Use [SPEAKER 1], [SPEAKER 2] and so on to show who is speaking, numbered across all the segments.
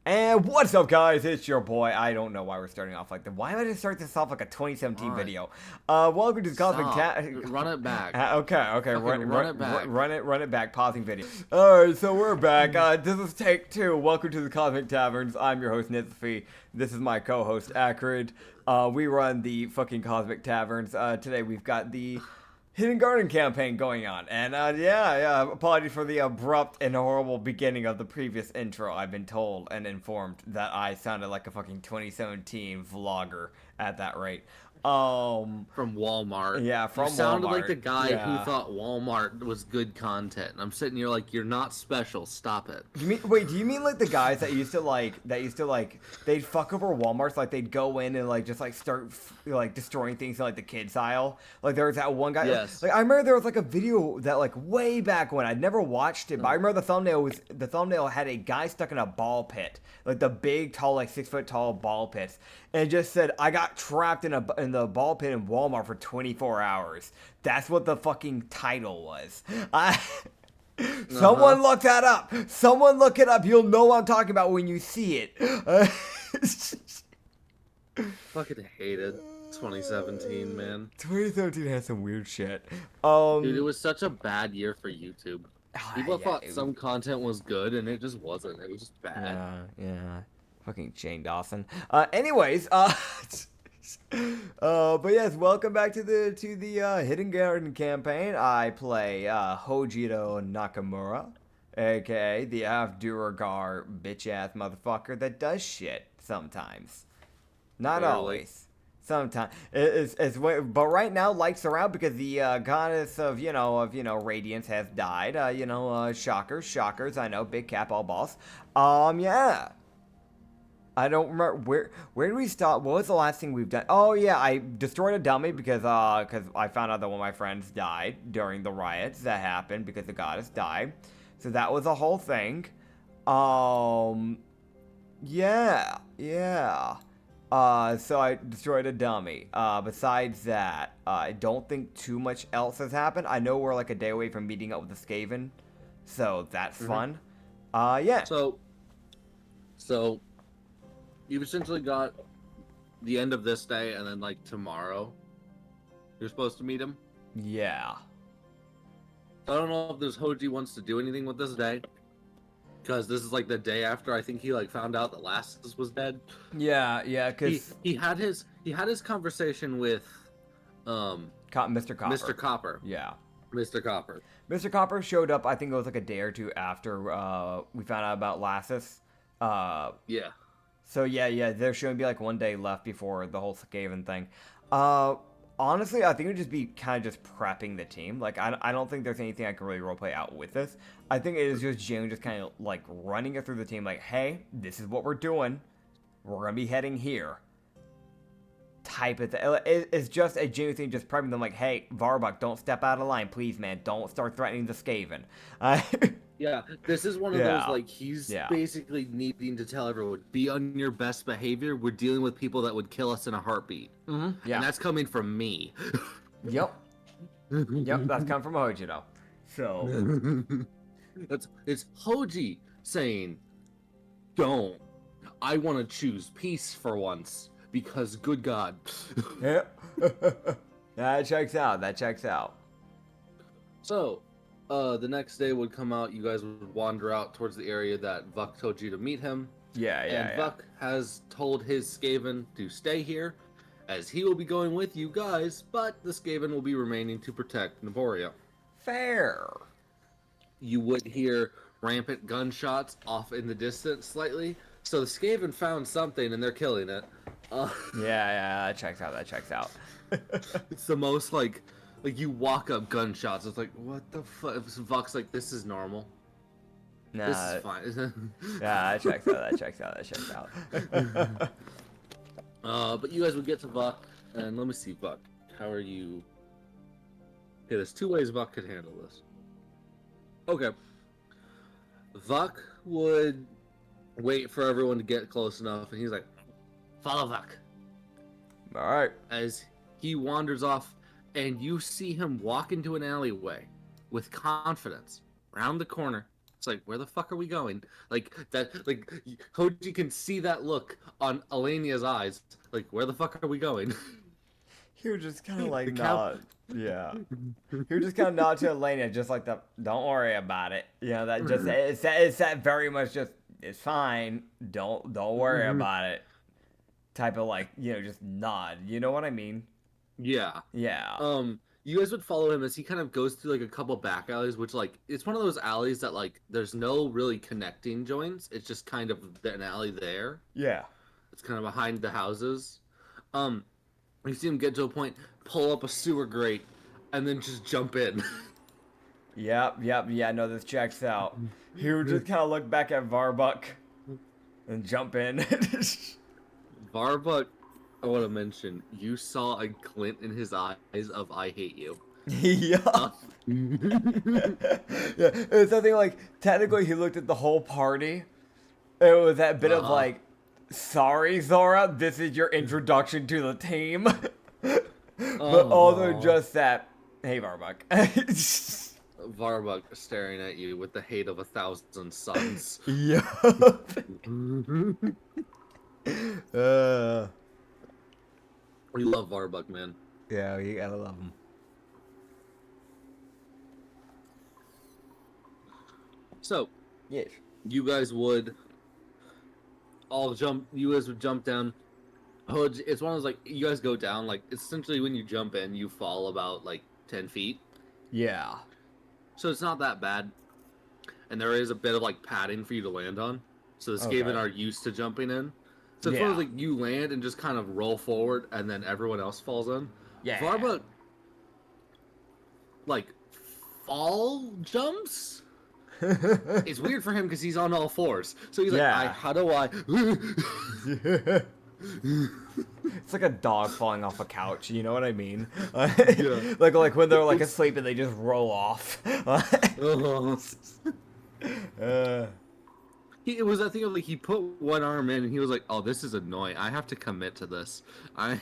[SPEAKER 1] And what's up, guys? It's your boy. I don't know why we're starting off like that. Why would I start this off like a 2017 video? Welcome to the Cosmic
[SPEAKER 2] Run it back.
[SPEAKER 1] Okay. Run it back. Pausing video. All right, so we're back. This is take 2. Welcome to the Cosmic Taverns. I'm your host Nitsify. This is my co-host Acrid. We run the fucking Cosmic Taverns. Today we've got the Hidden Garden campaign going on, and apologies for the abrupt and horrible beginning of the previous intro. I've been told and informed that I sounded like a fucking 2017 vlogger at that rate.
[SPEAKER 2] From Walmart.
[SPEAKER 1] Yeah, from
[SPEAKER 2] You sounded
[SPEAKER 1] Walmart.
[SPEAKER 2] like the guy
[SPEAKER 1] Yeah.
[SPEAKER 2] who thought Walmart was good content. And I'm sitting here like, you're not special. Stop it.
[SPEAKER 1] Do you mean like the guys that used to they'd fuck over Walmarts, like they'd go in and like just like start like destroying things in like the kids aisle? Like there was that one guy.
[SPEAKER 2] Yes.
[SPEAKER 1] Like I remember there was like a video that like way back when I'd never watched it, but I remember the thumbnail had a guy stuck in a ball pit, like the big tall like 6 foot tall ball pits, and it just said I got trapped in the ball pit in Walmart for 24 hours. That's what the fucking title was. Someone look that up. Someone look it up. You'll know what I'm talking about when you see it.
[SPEAKER 2] Fucking hated 2017, man.
[SPEAKER 1] 2017 has some weird shit.
[SPEAKER 2] Dude, it was such a bad year for YouTube. People
[SPEAKER 1] yeah,
[SPEAKER 2] thought some content was good, and it just wasn't. It was just bad.
[SPEAKER 1] Yeah. Fucking Shane Dawson. Anyways, but yes, welcome back to the Hidden Garden campaign. I play Hojiro Nakamura, aka the half-Duragar bitch-ass motherfucker that does shit sometimes. Not
[SPEAKER 2] Barely.
[SPEAKER 1] always. Sometimes. But right now, lights are out because the goddess of radiance has died. Shockers. I know, big cap, all balls. Yeah. I don't remember where did we stop? What was the last thing we've done? Oh yeah, I destroyed a dummy because I found out that one of my friends died during the riots that happened because the goddess died. So that was a whole thing. Yeah. So I destroyed a dummy. Besides that, I don't think too much else has happened. I know we're like a day away from meeting up with the Skaven, so that's fun. Yeah.
[SPEAKER 2] So you've essentially got the end of this day, and then like tomorrow, you're supposed to meet him.
[SPEAKER 1] Yeah.
[SPEAKER 2] I don't know if this Hoji wants to do anything with this day, because this is like the day after I think he like found out that Lassus was dead.
[SPEAKER 1] Yeah, because
[SPEAKER 2] he had his conversation with
[SPEAKER 1] Mr. Copper.
[SPEAKER 2] Mr. Copper.
[SPEAKER 1] Yeah.
[SPEAKER 2] Mr. Copper.
[SPEAKER 1] Mr. Copper showed up, I think it was like a day or two after we found out about Lassus.
[SPEAKER 2] Yeah.
[SPEAKER 1] So yeah, there shouldn't be like one day left before the whole Skaven thing. Honestly, I think it would just be kind of just prepping the team. Like, I don't think there's anything I can really roleplay out with this. I think it is just genuinely just kind of like running it through the team. Like, hey, this is what we're doing. We're gonna be heading here. Type it. It's just a genuine thing, just prepping them. Like, hey, Varbuck, don't step out of line, please, man. Don't start threatening the Skaven.
[SPEAKER 2] Yeah, this is one of
[SPEAKER 1] Yeah.
[SPEAKER 2] those, like, he's
[SPEAKER 1] Yeah.
[SPEAKER 2] basically needing to tell everyone, be on your best behavior. We're dealing with people that would kill us in a heartbeat.
[SPEAKER 1] Yeah.
[SPEAKER 2] And that's coming from me.
[SPEAKER 1] Yep, that's come from Hojiro. So,
[SPEAKER 2] It's Hoji saying, don't. I want to choose peace for once, because good God.
[SPEAKER 1] yeah. That checks out.
[SPEAKER 2] So, the next day would come out, you guys would wander out towards the area that Vuk told you to meet him.
[SPEAKER 1] Yeah.
[SPEAKER 2] Vuk has told his Skaven to stay here, as he will be going with you guys, but the Skaven will be remaining to protect Naboria.
[SPEAKER 1] Fair.
[SPEAKER 2] You would hear rampant gunshots off in the distance slightly, so the Skaven found something and they're killing it.
[SPEAKER 1] Yeah, that checks out.
[SPEAKER 2] It's the most like you walk up gunshots, it's like, what the fuck? Vuk's like, this is normal.
[SPEAKER 1] Nah,
[SPEAKER 2] This is fine.
[SPEAKER 1] yeah, that checks out.
[SPEAKER 2] But you guys would get to Vuk, and let me see, Vuk. How are you? Okay, there's two ways Vuk could handle this. Okay. Vuk would wait for everyone to get close enough, and he's like, follow Vuk.
[SPEAKER 1] Alright.
[SPEAKER 2] As he wanders off, and you see him walk into an alleyway with confidence, round the corner, It's like, where the fuck are we going? Like that, like Hoji can see that look on Alania's eyes. Like, where the fuck are we going?
[SPEAKER 1] He was just kind of like
[SPEAKER 2] The cow.
[SPEAKER 1] nod. Yeah. He was just kind of nod to Elena, just like the "Don't worry about it." You know, that just it's that very much just it's fine. Don't worry about it. Type of like just nod. You know what I mean?
[SPEAKER 2] Yeah.
[SPEAKER 1] Yeah.
[SPEAKER 2] You guys would follow him as he kind of goes through like a couple back alleys, which like it's one of those alleys that like there's no really connecting joints. It's just kind of an alley there.
[SPEAKER 1] Yeah.
[SPEAKER 2] It's kind of behind the houses. You see him get to a point, pull up a sewer grate, and then just jump in.
[SPEAKER 1] Yep. Yeah. No, this checks out. He would just kind of look back at Varbuck and jump in.
[SPEAKER 2] Varbuck, I want to mention, you saw a glint in his eyes of "I hate you."
[SPEAKER 1] Yeah. Yeah. It's something like technically he looked at the whole party. It was that bit of like, sorry, Zora, this is your introduction to the team. But also just that, hey, Varbuck.
[SPEAKER 2] Varbuck staring at you with the hate of 1,000 suns.
[SPEAKER 1] Yup.
[SPEAKER 2] We love Varbuck, man.
[SPEAKER 1] Yeah, you gotta love him.
[SPEAKER 2] So,
[SPEAKER 1] Yes.
[SPEAKER 2] you guys would jump down. It's one of those, like, you guys go down, like, essentially when you jump in, you fall about, like, 10 feet.
[SPEAKER 1] Yeah.
[SPEAKER 2] So it's not that bad. And there is a bit of, like, padding for you to land on. So the Skaven are used to jumping in. So it's one of, like, you land and just kind of roll forward, and then everyone else falls in.
[SPEAKER 1] Yeah.
[SPEAKER 2] Varbuck, like, fall jumps? It's weird for him because he's on all fours. So he's like, how do I...
[SPEAKER 1] It's like a dog falling off a couch, you know what I mean? Yeah. like when they're like asleep and they just roll off.
[SPEAKER 2] It was that thing of like he put one arm in and he was like, "Oh, this is annoying. I have to commit to this. I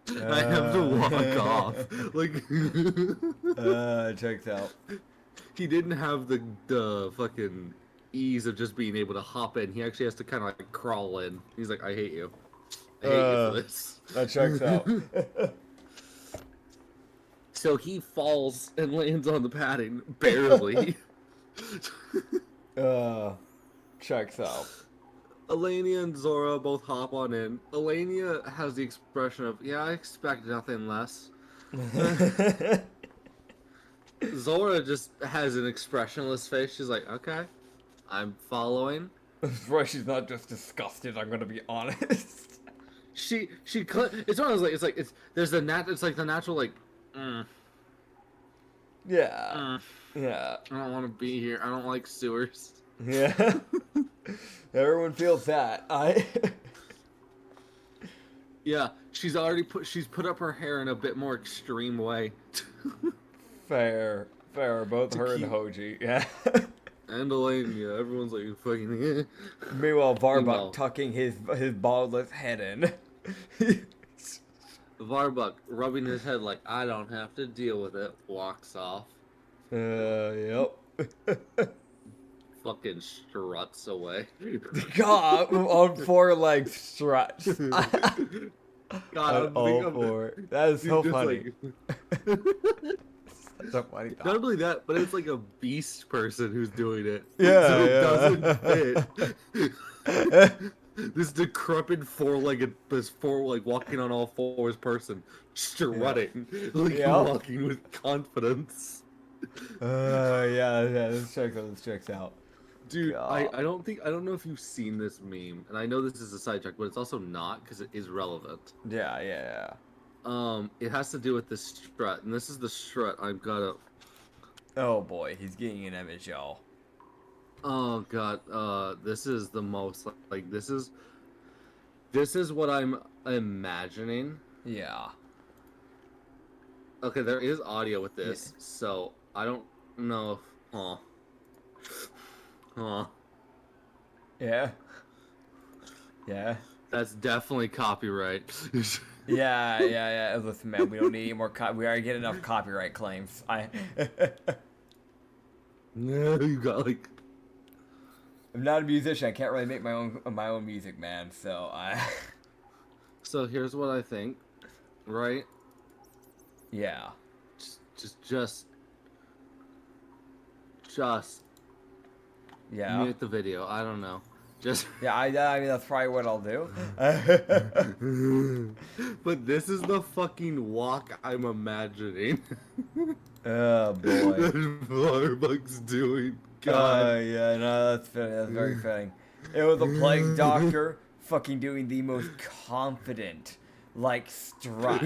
[SPEAKER 2] have to walk off." Like,
[SPEAKER 1] checks out.
[SPEAKER 2] He didn't have the fucking ease of just being able to hop in. He actually has to kind of like crawl in. He's like, "I hate you. I hate you for this."
[SPEAKER 1] That checks out.
[SPEAKER 2] So he falls and lands on the padding barely.
[SPEAKER 1] Checks out.
[SPEAKER 2] Elenia and Zora both hop on in. Elenia has the expression of, "Yeah, I expect nothing less." Zora just has an expressionless face. She's like, "Okay, I'm following."
[SPEAKER 1] That's why she's not just disgusted, I'm gonna be honest.
[SPEAKER 2] It's one of those like it's the natural like
[SPEAKER 1] yeah.
[SPEAKER 2] I don't want to be here. I don't like sewers.
[SPEAKER 1] Yeah. Everyone feels that.
[SPEAKER 2] Yeah, she's put up her hair in a bit more extreme way.
[SPEAKER 1] Fair. Both her and Hoji. Yeah.
[SPEAKER 2] And Elenia, everyone's like fucking.
[SPEAKER 1] Meanwhile, Varbuck tucking his baldless head in.
[SPEAKER 2] Varbuck rubbing his head like, "I don't have to deal with it," walks off.
[SPEAKER 1] Yep.
[SPEAKER 2] Fucking struts away.
[SPEAKER 1] God, on 4 legs struts.
[SPEAKER 2] God,
[SPEAKER 1] on all 4. That is so funny.
[SPEAKER 2] Like...
[SPEAKER 1] So funny.
[SPEAKER 2] Not only that, but it's like a beast person who's doing it.
[SPEAKER 1] Yeah,
[SPEAKER 2] so it doesn't fit. This decrepit walking on all 4s person strutting, walking with confidence.
[SPEAKER 1] This checks out.
[SPEAKER 2] Dude, I don't know if you've seen this meme, and I know this is a sidetrack, but it's also not because it is relevant.
[SPEAKER 1] Yeah.
[SPEAKER 2] It has to do with this strut, and this is the strut I've got up.
[SPEAKER 1] Oh boy, he's getting an image, y'all.
[SPEAKER 2] Oh god, this is the most like this is what I'm imagining.
[SPEAKER 1] Yeah.
[SPEAKER 2] Okay, there is audio with this, so I don't know if
[SPEAKER 1] Yeah.
[SPEAKER 2] That's definitely copyright.
[SPEAKER 1] Yeah. Listen, man, we don't need any more. We already get enough copyright claims.
[SPEAKER 2] No, you got like
[SPEAKER 1] I'm not a musician. I can't really make my own music, man. So I.
[SPEAKER 2] So here's what I think, right?
[SPEAKER 1] Yeah.
[SPEAKER 2] Just
[SPEAKER 1] Yeah.
[SPEAKER 2] mute the video. I don't know. Just
[SPEAKER 1] Yeah. I mean, that's probably what I'll do.
[SPEAKER 2] But this is the fucking walk I'm imagining.
[SPEAKER 1] Oh boy.
[SPEAKER 2] That Varbuck's doing. God.
[SPEAKER 1] Yeah. No, that's fitting. That's very fitting. It was a plague doctor fucking doing the most confident, like, strut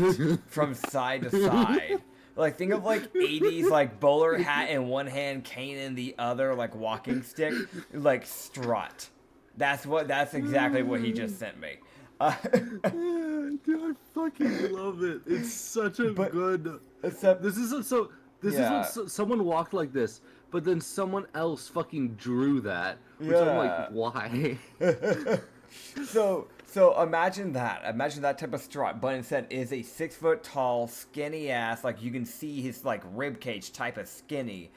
[SPEAKER 1] from side to side. Like, think of, like, 80s, like, bowler hat in one hand, cane in the other, like, walking stick, like, strut. That's exactly what he just sent me.
[SPEAKER 2] Dude, I fucking love it. It's such a good...
[SPEAKER 1] Except...
[SPEAKER 2] This is when someone walked like this, but then someone else fucking drew that. Which I'm like, why?
[SPEAKER 1] So imagine that. Imagine that type of strut, but instead is a 6 foot tall, skinny ass, like you can see his like rib cage type of skinny,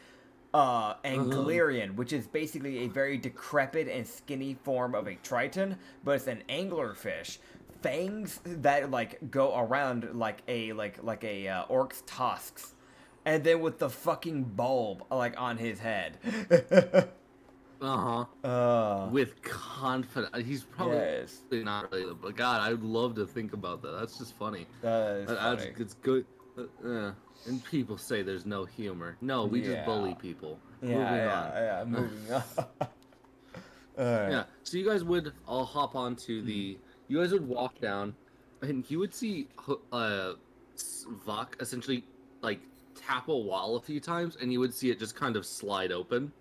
[SPEAKER 1] Anglerian, which is basically a very decrepit and skinny form of a triton, but it's an anglerfish. Fangs that like go around like a orc's tusks, and then with the fucking bulb like on his head.
[SPEAKER 2] With confidence. He's probably not really, but God, I'd love to think about that. That's just funny.
[SPEAKER 1] That is funny.
[SPEAKER 2] It's good. And people say there's no humor. No, we just bully people. Moving on.
[SPEAKER 1] Moving on.
[SPEAKER 2] Yeah. So you guys would all hop onto the. You guys would walk down, and you would see Vok essentially like tap a wall a few times, and you would see it just kind of slide open.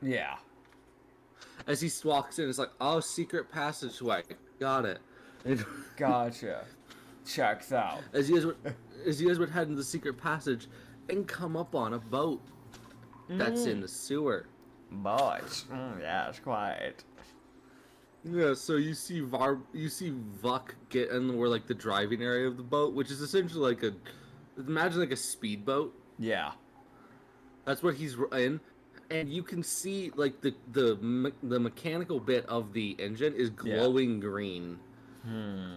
[SPEAKER 1] Yeah.
[SPEAKER 2] As he walks in, it's like, oh, secret passageway. Got it. And
[SPEAKER 1] Gotcha. Checks out.
[SPEAKER 2] As you guys would head into the secret passage and come up on a boat that's in the sewer.
[SPEAKER 1] Boys. Yes, quite.
[SPEAKER 2] Yeah, so you see Vok get in where like the driving area of the boat, which is essentially like imagine like a speedboat.
[SPEAKER 1] Yeah.
[SPEAKER 2] That's what he's in. And you can see like the mechanical bit of the engine is glowing green.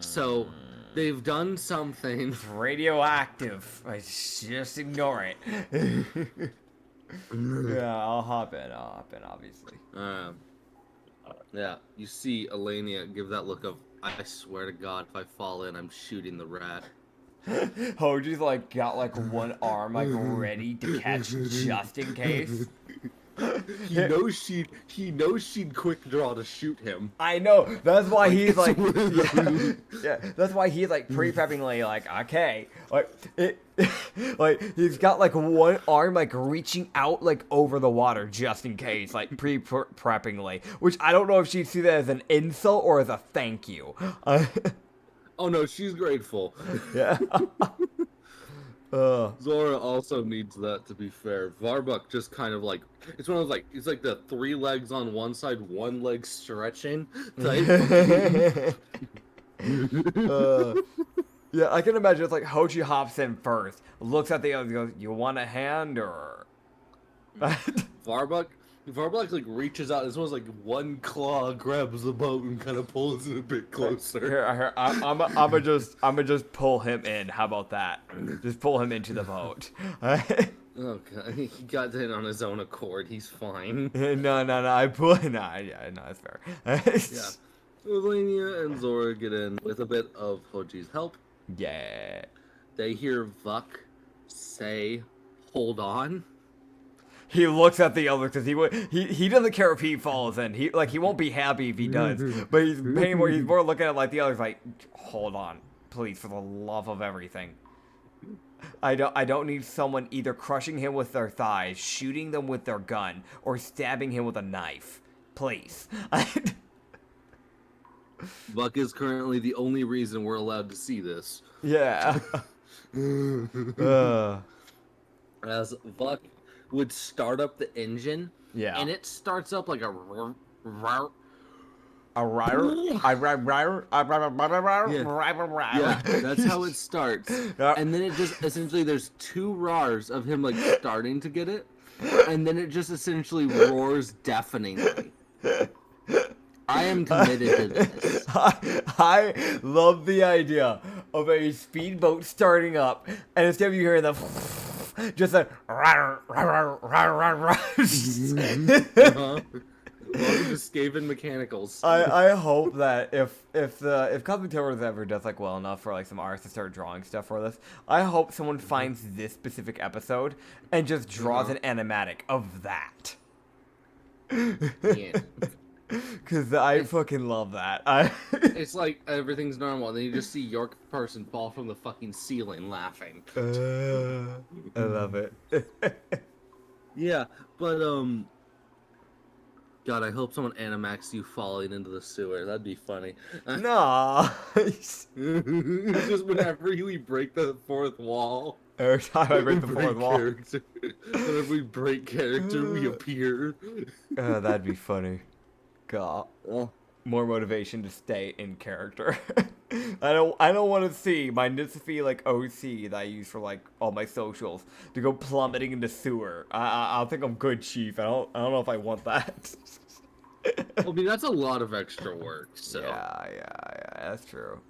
[SPEAKER 2] So they've done something.
[SPEAKER 1] It's radioactive. I just ignore it. Yeah, I'll hop in, obviously.
[SPEAKER 2] Yeah, you see Elenia give that look of, I swear to God, if I fall in, I'm shooting the rat.
[SPEAKER 1] Hoji's like got like one arm like ready to catch just in case.
[SPEAKER 2] He knows she'd quick draw to shoot him.
[SPEAKER 1] I know. That's why he's like, that's why he's like pre-preppingly like, okay, like he's got like one arm like reaching out like over the water just in case, like pre-preppingly. Which I don't know if she'd see that as an insult or as a thank you.
[SPEAKER 2] Oh no, she's grateful.
[SPEAKER 1] Yeah.
[SPEAKER 2] Zora also needs that, to be fair. Varbuck just kind of like, it's one of those like, it's like the 3 legs on one side, one leg stretching type.
[SPEAKER 1] Yeah, I can imagine it's like Hoji hops in first, looks at the other, goes, "You want a hand or?"
[SPEAKER 2] Varbuck like reaches out. This one's like one claw grabs the boat and kind of pulls it a bit closer.
[SPEAKER 1] Here, I'ma just pull him in. How about that? Just pull him into the boat.
[SPEAKER 2] Okay, he got in on his own accord. He's fine.
[SPEAKER 1] No. I pull. No, that's fair.
[SPEAKER 2] Yeah. Elenia and Zora get in with a bit of Hoji's help.
[SPEAKER 1] Yeah.
[SPEAKER 2] They hear Vuk say, "Hold on."
[SPEAKER 1] He looks at the other because he doesn't care if he falls in. He won't be happy if he does. But he's more looking at like the others like, hold on, please, for the love of everything. I don't need someone either crushing him with their thighs, shooting them with their gun, or stabbing him with a knife. Please.
[SPEAKER 2] Vuk is currently the only reason we're allowed to see this.
[SPEAKER 1] Yeah.
[SPEAKER 2] As Vuk would start up the engine, and it starts up like a that's how it starts. And then it just essentially there's 2 roars of him like starting to get it, and then it just essentially roars deafeningly. I am committed to this.
[SPEAKER 1] I love the idea of a speedboat starting up, and instead of you hearing the just a
[SPEAKER 2] Welcome to Skaven Mechanicals.
[SPEAKER 1] I hope that if Cosmic Tavern ever does like well enough for like some artists to start drawing stuff for this, I hope someone finds this specific episode and just draws an animatic of that.
[SPEAKER 2] Yeah.
[SPEAKER 1] Cause I fucking love that.
[SPEAKER 2] It's like everything's normal, and then you just see York person fall from the fucking ceiling laughing.
[SPEAKER 1] I love it.
[SPEAKER 2] Yeah, but God, I hope someone animax you falling into the sewer. That'd be funny.
[SPEAKER 1] No.
[SPEAKER 2] Just whenever we break the fourth wall.
[SPEAKER 1] Every time I break the fourth wall.
[SPEAKER 2] Whenever we break character, we appear.
[SPEAKER 1] That'd be funny. God. More motivation to stay in character. I don't want to see my Nitsify like OC that I use for like all my socials to go plummeting into sewer. I think I'm good, Chief. I don't know if I want that.
[SPEAKER 2] I mean, that's a lot of extra work. So
[SPEAKER 1] yeah, that's true.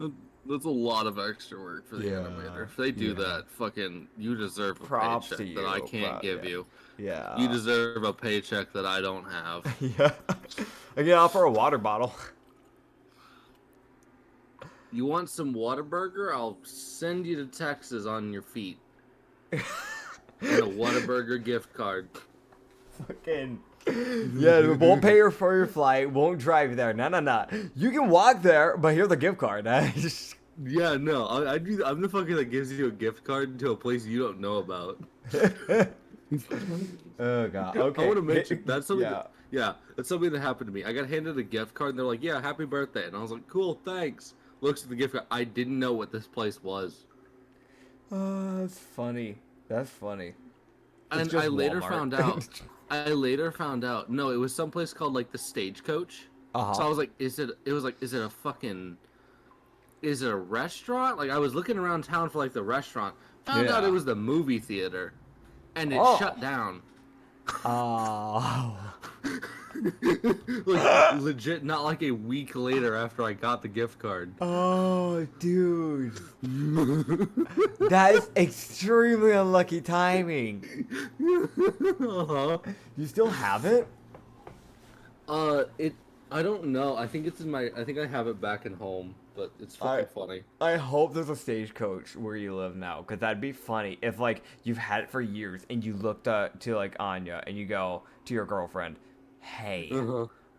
[SPEAKER 2] That's a lot of extra work for the animator. If they do that, fucking, you deserve a
[SPEAKER 1] Props
[SPEAKER 2] paycheck
[SPEAKER 1] to
[SPEAKER 2] that I can't give you.
[SPEAKER 1] Yeah.
[SPEAKER 2] You deserve a paycheck that I don't have.
[SPEAKER 1] Yeah. I get offer a water bottle.
[SPEAKER 2] You want some Whataburger? I'll send you to Texas on your feet. And a Whataburger gift card.
[SPEAKER 1] Fucking. Yeah, we won't pay you for your flight, won't drive you there. No. You can walk there, but here's a gift card.
[SPEAKER 2] Yeah, no, I'm the fucking that gives you a gift card to a place you don't know about.
[SPEAKER 1] Oh god. Okay.
[SPEAKER 2] I want to mention that's something. Yeah, that's something that happened to me. I got handed a gift card, and they're like, "Yeah, happy birthday," and I was like, "Cool, thanks." Looks at the gift card. I didn't know what this place was.
[SPEAKER 1] That's funny. That's funny.
[SPEAKER 2] And I later found out. No, it was someplace called like the Stagecoach. So I was like, is it a fucking, is it a restaurant? Like I was looking around town for like the restaurant. Found out it was the movie theater, and it shut down.
[SPEAKER 1] Oh.
[SPEAKER 2] Like legit, not like a week later after I got the gift card.
[SPEAKER 1] Oh, dude. That is extremely unlucky timing. You still have it?
[SPEAKER 2] I don't know. I think it's in my. I think I have it back at home, but it's fucking funny.
[SPEAKER 1] I hope there's a Stagecoach where you live now, because that'd be funny if like you've had it for years and you looked to like Anya and you go to your girlfriend, hey,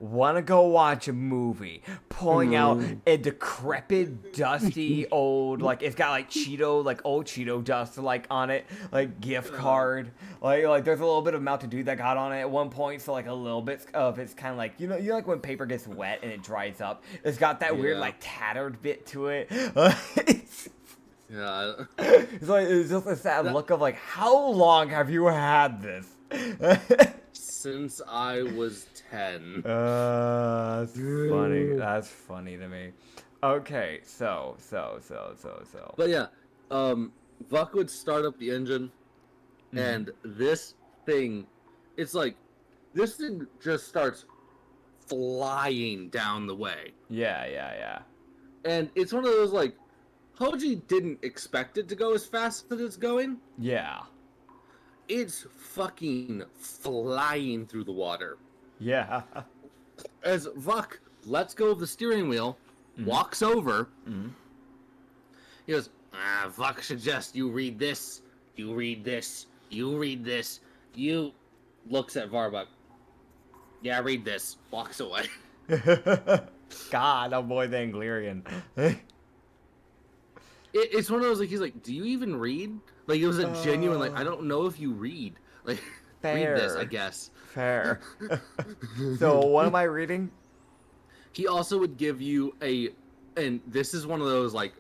[SPEAKER 1] wanna go watch a movie? Pulling out a decrepit, dusty old, like it's got like old Cheeto dust like on it, like gift card. Like there's a little bit of Mountain Dew that got on it at one point, so like a little bit of it's kind of like you know like when paper gets wet and it dries up. It's got that weird like tattered bit to it.
[SPEAKER 2] Yeah.
[SPEAKER 1] It's just a sad look of like, how long have you had this?
[SPEAKER 2] Since I was 10.
[SPEAKER 1] That's funny. That's funny to me. Okay, so.
[SPEAKER 2] But yeah, Vuck would start up the engine, and this thing, it's like, this thing just starts flying down the way.
[SPEAKER 1] Yeah.
[SPEAKER 2] And it's one of those like, Hoji didn't expect it to go as fast as it's going.
[SPEAKER 1] Yeah.
[SPEAKER 2] It's fucking flying through the water.
[SPEAKER 1] Yeah.
[SPEAKER 2] As Vuck lets go of the steering wheel, walks over, he goes, Vuck suggests you read this, you read this, you read this, you... Looks at Varbuck. Yeah, read this. Walks away.
[SPEAKER 1] God, avoid the Anglerian.
[SPEAKER 2] It's one of those, like, he's like, do you even read? Like, it was a genuine, like, I don't know if you read. Like,
[SPEAKER 1] Fair.
[SPEAKER 2] read this, I guess.
[SPEAKER 1] Fair. So, what am I reading?
[SPEAKER 2] He also would give you and this is one of those, like,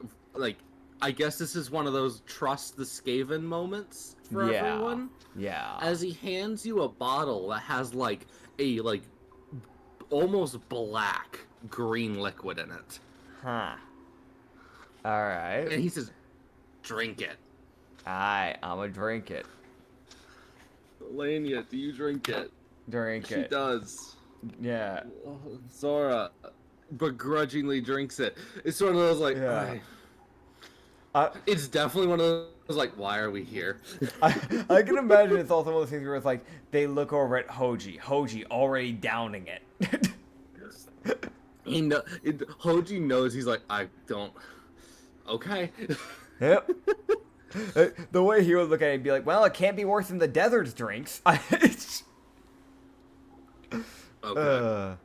[SPEAKER 2] I guess this is one of those trust the Skaven moments for everyone.
[SPEAKER 1] Yeah.
[SPEAKER 2] As he hands you a bottle that has, like, a, like, almost black green liquid in it.
[SPEAKER 1] Huh. Alright.
[SPEAKER 2] And he says, drink it.
[SPEAKER 1] I'm gonna drink it.
[SPEAKER 2] Lanya, do you drink it?
[SPEAKER 1] Drink it.
[SPEAKER 2] She does.
[SPEAKER 1] Yeah.
[SPEAKER 2] Zora begrudgingly drinks it. It's one of those like,
[SPEAKER 1] Yeah.
[SPEAKER 2] it's definitely one of those like, why are we here?
[SPEAKER 1] I can imagine it's also one of those things where it's like they look over at Hoji already downing it.
[SPEAKER 2] Hoji knows. He's like, I don't. Okay.
[SPEAKER 1] Yep. The way he would look at it and be like, well, it can't be worse than the desert's drinks.
[SPEAKER 2] Okay.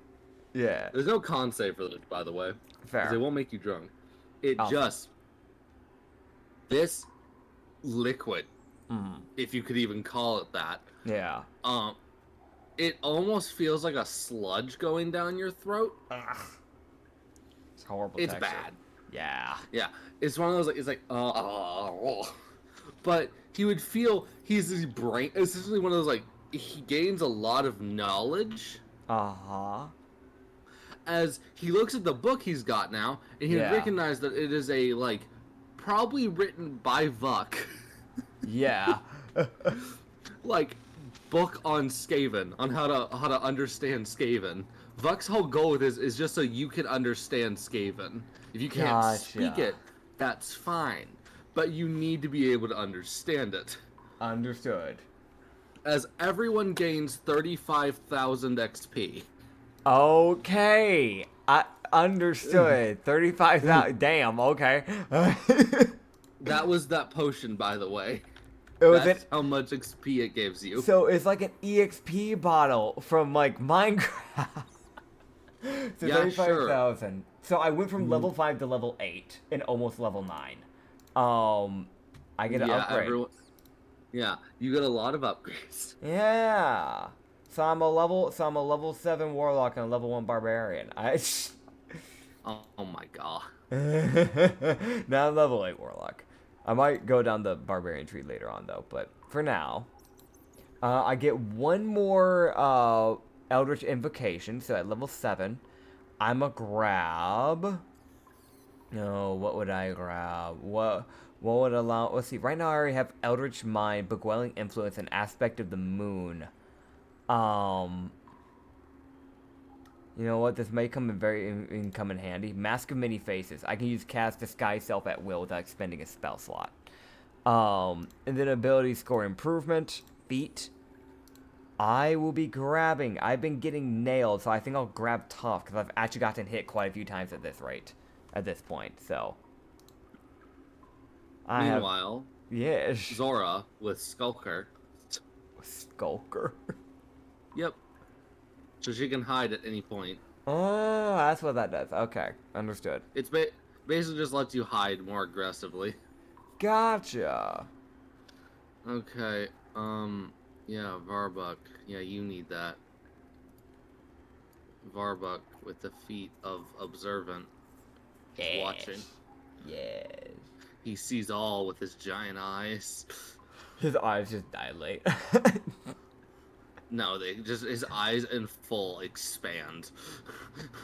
[SPEAKER 1] Yeah.
[SPEAKER 2] There's no con save for this, by the way.
[SPEAKER 1] Fair.
[SPEAKER 2] Because it won't make you drunk. It just... This liquid, if you could even call it that.
[SPEAKER 1] Yeah.
[SPEAKER 2] It almost feels like a sludge going down your throat.
[SPEAKER 1] Ugh. It's horrible.
[SPEAKER 2] It's
[SPEAKER 1] texture.
[SPEAKER 2] bad.
[SPEAKER 1] Yeah.
[SPEAKER 2] Yeah. It's one of those, like, it's like, but he would feel he's his brain. It's essentially one of those, like, he gains a lot of knowledge. As he looks at the book he's got now, and he would recognize that it is a, like, probably written by Vuck.
[SPEAKER 1] Yeah.
[SPEAKER 2] Like, book on Skaven, on how to understand Skaven. Vuck's whole goal with this is just so you can understand Skaven. If you can't speak it, that's fine. But you need to be able to understand it.
[SPEAKER 1] Understood.
[SPEAKER 2] As everyone gains 35,000 XP.
[SPEAKER 1] Okay. I understood. 35,000. Damn, okay.
[SPEAKER 2] That was that potion, by the way.
[SPEAKER 1] That's
[SPEAKER 2] how much XP it gives you.
[SPEAKER 1] So it's like an EXP bottle from, like, Minecraft. So
[SPEAKER 2] yeah,
[SPEAKER 1] 35,000. So I went from level 5 to level 8 and almost level 9. I get an upgrade.
[SPEAKER 2] Yeah, you get a lot of upgrades.
[SPEAKER 1] Yeah. So I'm a level 7 warlock and a level 1 barbarian.
[SPEAKER 2] Oh my god.
[SPEAKER 1] Now I'm level 8 warlock. I might go down the barbarian tree later on though, but for now, I get one more Eldritch Invocation, so at level 7, I'm a grab. No, what would I grab? What would allow? Let's see. Right now, I already have Eldritch Mind, Beguiling Influence, and Aspect of the Moon. You know what? This may come in handy. Mask of Many Faces. I can use Cast Disguise Self at will without expending a spell slot. And then ability score improvement. Feat. I will be grabbing. I've been getting nailed, so I think I'll grab Tough, because I've actually gotten hit quite a few times at this rate. At this point, so.
[SPEAKER 2] Meanwhile,
[SPEAKER 1] yes.
[SPEAKER 2] Zora with Skulker.
[SPEAKER 1] Skulker?
[SPEAKER 2] Yep. So she can hide at any point.
[SPEAKER 1] Oh, that's what that does. Okay, understood.
[SPEAKER 2] It's basically just lets you hide more aggressively.
[SPEAKER 1] Gotcha.
[SPEAKER 2] Okay, yeah, Varbuck. Yeah, you need that. Varbuck with the feat of Observant.
[SPEAKER 1] Yes.
[SPEAKER 2] Watching.
[SPEAKER 1] Yes.
[SPEAKER 2] He sees all with his giant eyes.
[SPEAKER 1] His eyes just dilate.
[SPEAKER 2] No, his eyes in full expand.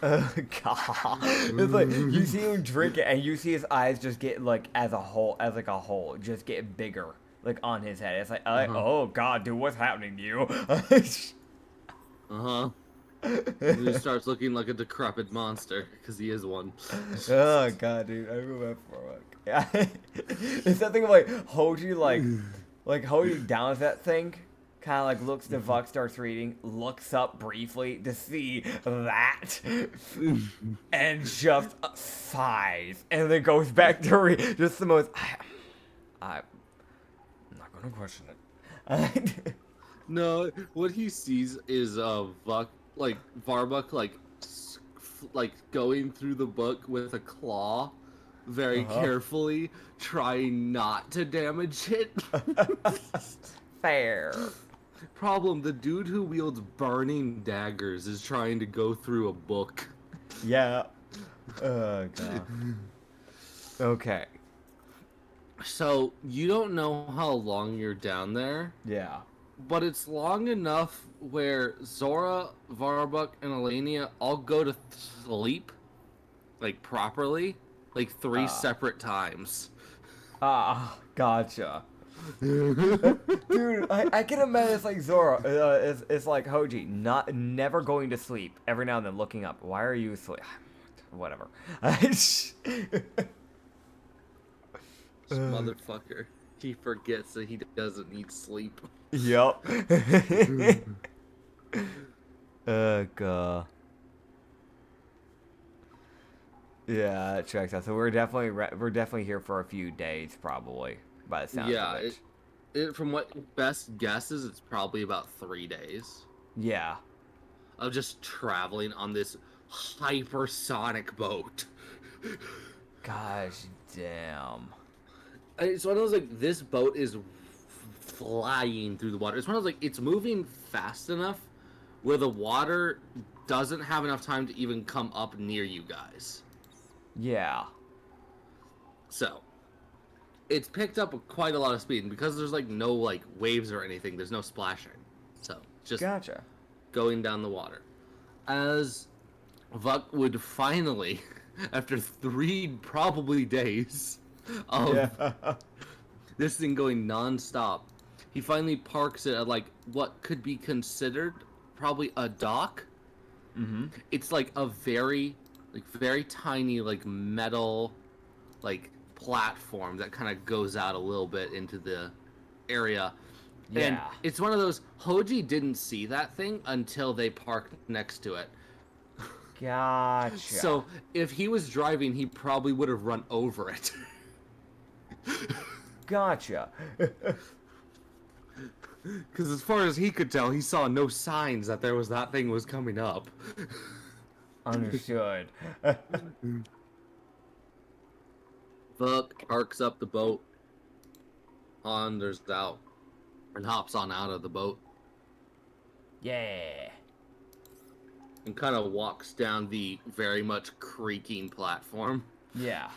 [SPEAKER 1] Oh god. It's like you see him drink it and you see his eyes just get like as a whole just get bigger. Like on his head. It's like oh god, dude, what's happening to you?
[SPEAKER 2] He starts looking like a decrepit monster, because he is one.
[SPEAKER 1] Oh god, dude, I remember that. Yeah. It's that thing of like Hoji like Hoji downs that thing, kind of like looks to Vuck, starts reading, looks up briefly to see that, and just sighs, and then goes back to read. Just the most. I'm not gonna question it.
[SPEAKER 2] No, what he sees is Vuck, like Varbuck, like going through the book with a claw, very carefully, trying not to damage it.
[SPEAKER 1] Fair.
[SPEAKER 2] Problem: the dude who wields burning daggers is trying to go through a book.
[SPEAKER 1] Yeah. Oh god. Okay.
[SPEAKER 2] So you don't know how long you're down there.
[SPEAKER 1] Yeah.
[SPEAKER 2] But it's long enough where Zora, Varbuck, and Elenia all go to sleep, like, properly, like, 3 separate times.
[SPEAKER 1] Gotcha. Dude, I can imagine it's like Zoro. It's like Hoji, never going to sleep. Every now and then looking up. Why are you asleep? Whatever.
[SPEAKER 2] This motherfucker. He forgets that he doesn't need sleep.
[SPEAKER 1] Yup. God. Yeah, it checks out. So we're definitely here for a few days, probably, by the sound of it.
[SPEAKER 2] From what best guesses, it's probably about 3 days.
[SPEAKER 1] Yeah.
[SPEAKER 2] Of just traveling on this hypersonic boat.
[SPEAKER 1] Gosh, damn.
[SPEAKER 2] It's one of those, like, this boat is flying through the water. It's one of those, like, it's moving fast enough where the water doesn't have enough time to even come up near you guys.
[SPEAKER 1] Yeah.
[SPEAKER 2] So, it's picked up quite a lot of speed, and because there's, like, no, like, waves or anything, there's no splashing. So, just
[SPEAKER 1] Gotcha.
[SPEAKER 2] going down the water. As Vuck would finally, after 3 probably days of this thing going non-stop, he finally parks it at, like, what could be considered probably a dock.
[SPEAKER 1] Mm-hmm.
[SPEAKER 2] It's like a very tiny, like, metal, like, platform that kind of goes out a little bit into the area.
[SPEAKER 1] Yeah.
[SPEAKER 2] And it's one of those, Hoji didn't see that thing until they parked next to it.
[SPEAKER 1] Gotcha.
[SPEAKER 2] So if he was driving, he probably would have run over it.
[SPEAKER 1] Gotcha.
[SPEAKER 2] Because as far as he could tell, he saw no signs that that thing was coming up.
[SPEAKER 1] Understood.
[SPEAKER 2] Buck parks up the boat, ponders out, and hops on out of the boat.
[SPEAKER 1] Yeah.
[SPEAKER 2] And kind of walks down the very much creaking platform.
[SPEAKER 1] Yeah.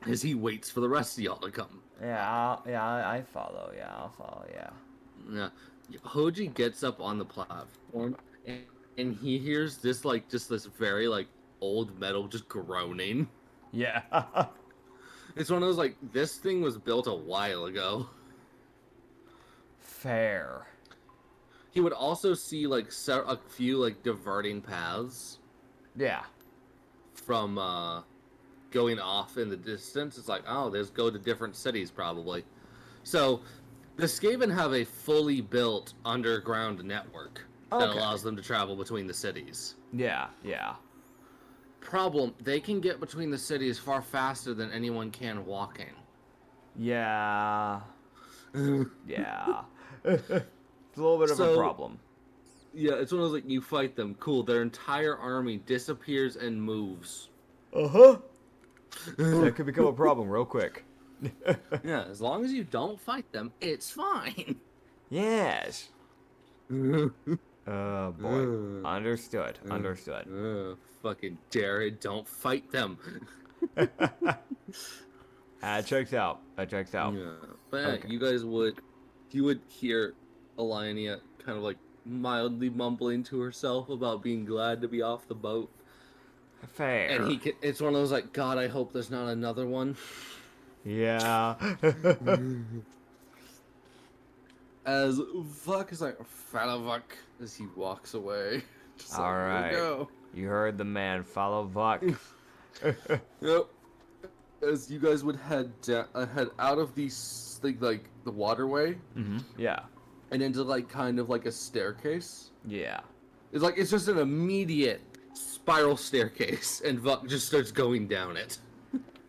[SPEAKER 2] As he waits for the rest of y'all to come.
[SPEAKER 1] Yeah, I follow. Yeah, I'll follow. Yeah.
[SPEAKER 2] Yeah. Hoji gets up on the platform, and he hears this, like, just this very, like, old metal just groaning.
[SPEAKER 1] Yeah.
[SPEAKER 2] It's one of those, like, this thing was built a while ago.
[SPEAKER 1] Fair.
[SPEAKER 2] He would also see, like, a few, like, diverting paths.
[SPEAKER 1] Yeah.
[SPEAKER 2] From, going off in the distance. It's like, oh, there's go to different cities, probably. So, the Skaven have a fully built underground network that allows them to travel between the cities.
[SPEAKER 1] Yeah, yeah.
[SPEAKER 2] Problem, they can get between the cities far faster than anyone can walking.
[SPEAKER 1] Yeah. Yeah. It's a little bit of a problem.
[SPEAKER 2] Yeah, it's one of those, like, you fight them, cool, their entire army disappears and moves.
[SPEAKER 1] Uh-huh. That could become a problem real quick.
[SPEAKER 2] Yeah, as long as you don't fight them, it's fine.
[SPEAKER 1] Yes. Oh, boy. Understood.
[SPEAKER 2] Fucking Jared, don't fight them.
[SPEAKER 1] That checks out.
[SPEAKER 2] Yeah. But yeah, you would hear Alania kind of, like, mildly mumbling to herself about being glad to be off the boat.
[SPEAKER 1] Fair.
[SPEAKER 2] And it's one of those, like, God, I hope there's not another one.
[SPEAKER 1] Yeah.
[SPEAKER 2] As Vuck is like, follow Vuck, as he walks away. Just
[SPEAKER 1] all
[SPEAKER 2] like,
[SPEAKER 1] right.
[SPEAKER 2] Go.
[SPEAKER 1] You heard the man. Follow Vuck.
[SPEAKER 2] Yep. As you guys would head out of the waterway.
[SPEAKER 1] Mm-hmm. Yeah.
[SPEAKER 2] And into, like, kind of like a staircase.
[SPEAKER 1] Yeah.
[SPEAKER 2] It's just an immediate spiral staircase, and Vuck just starts going down it.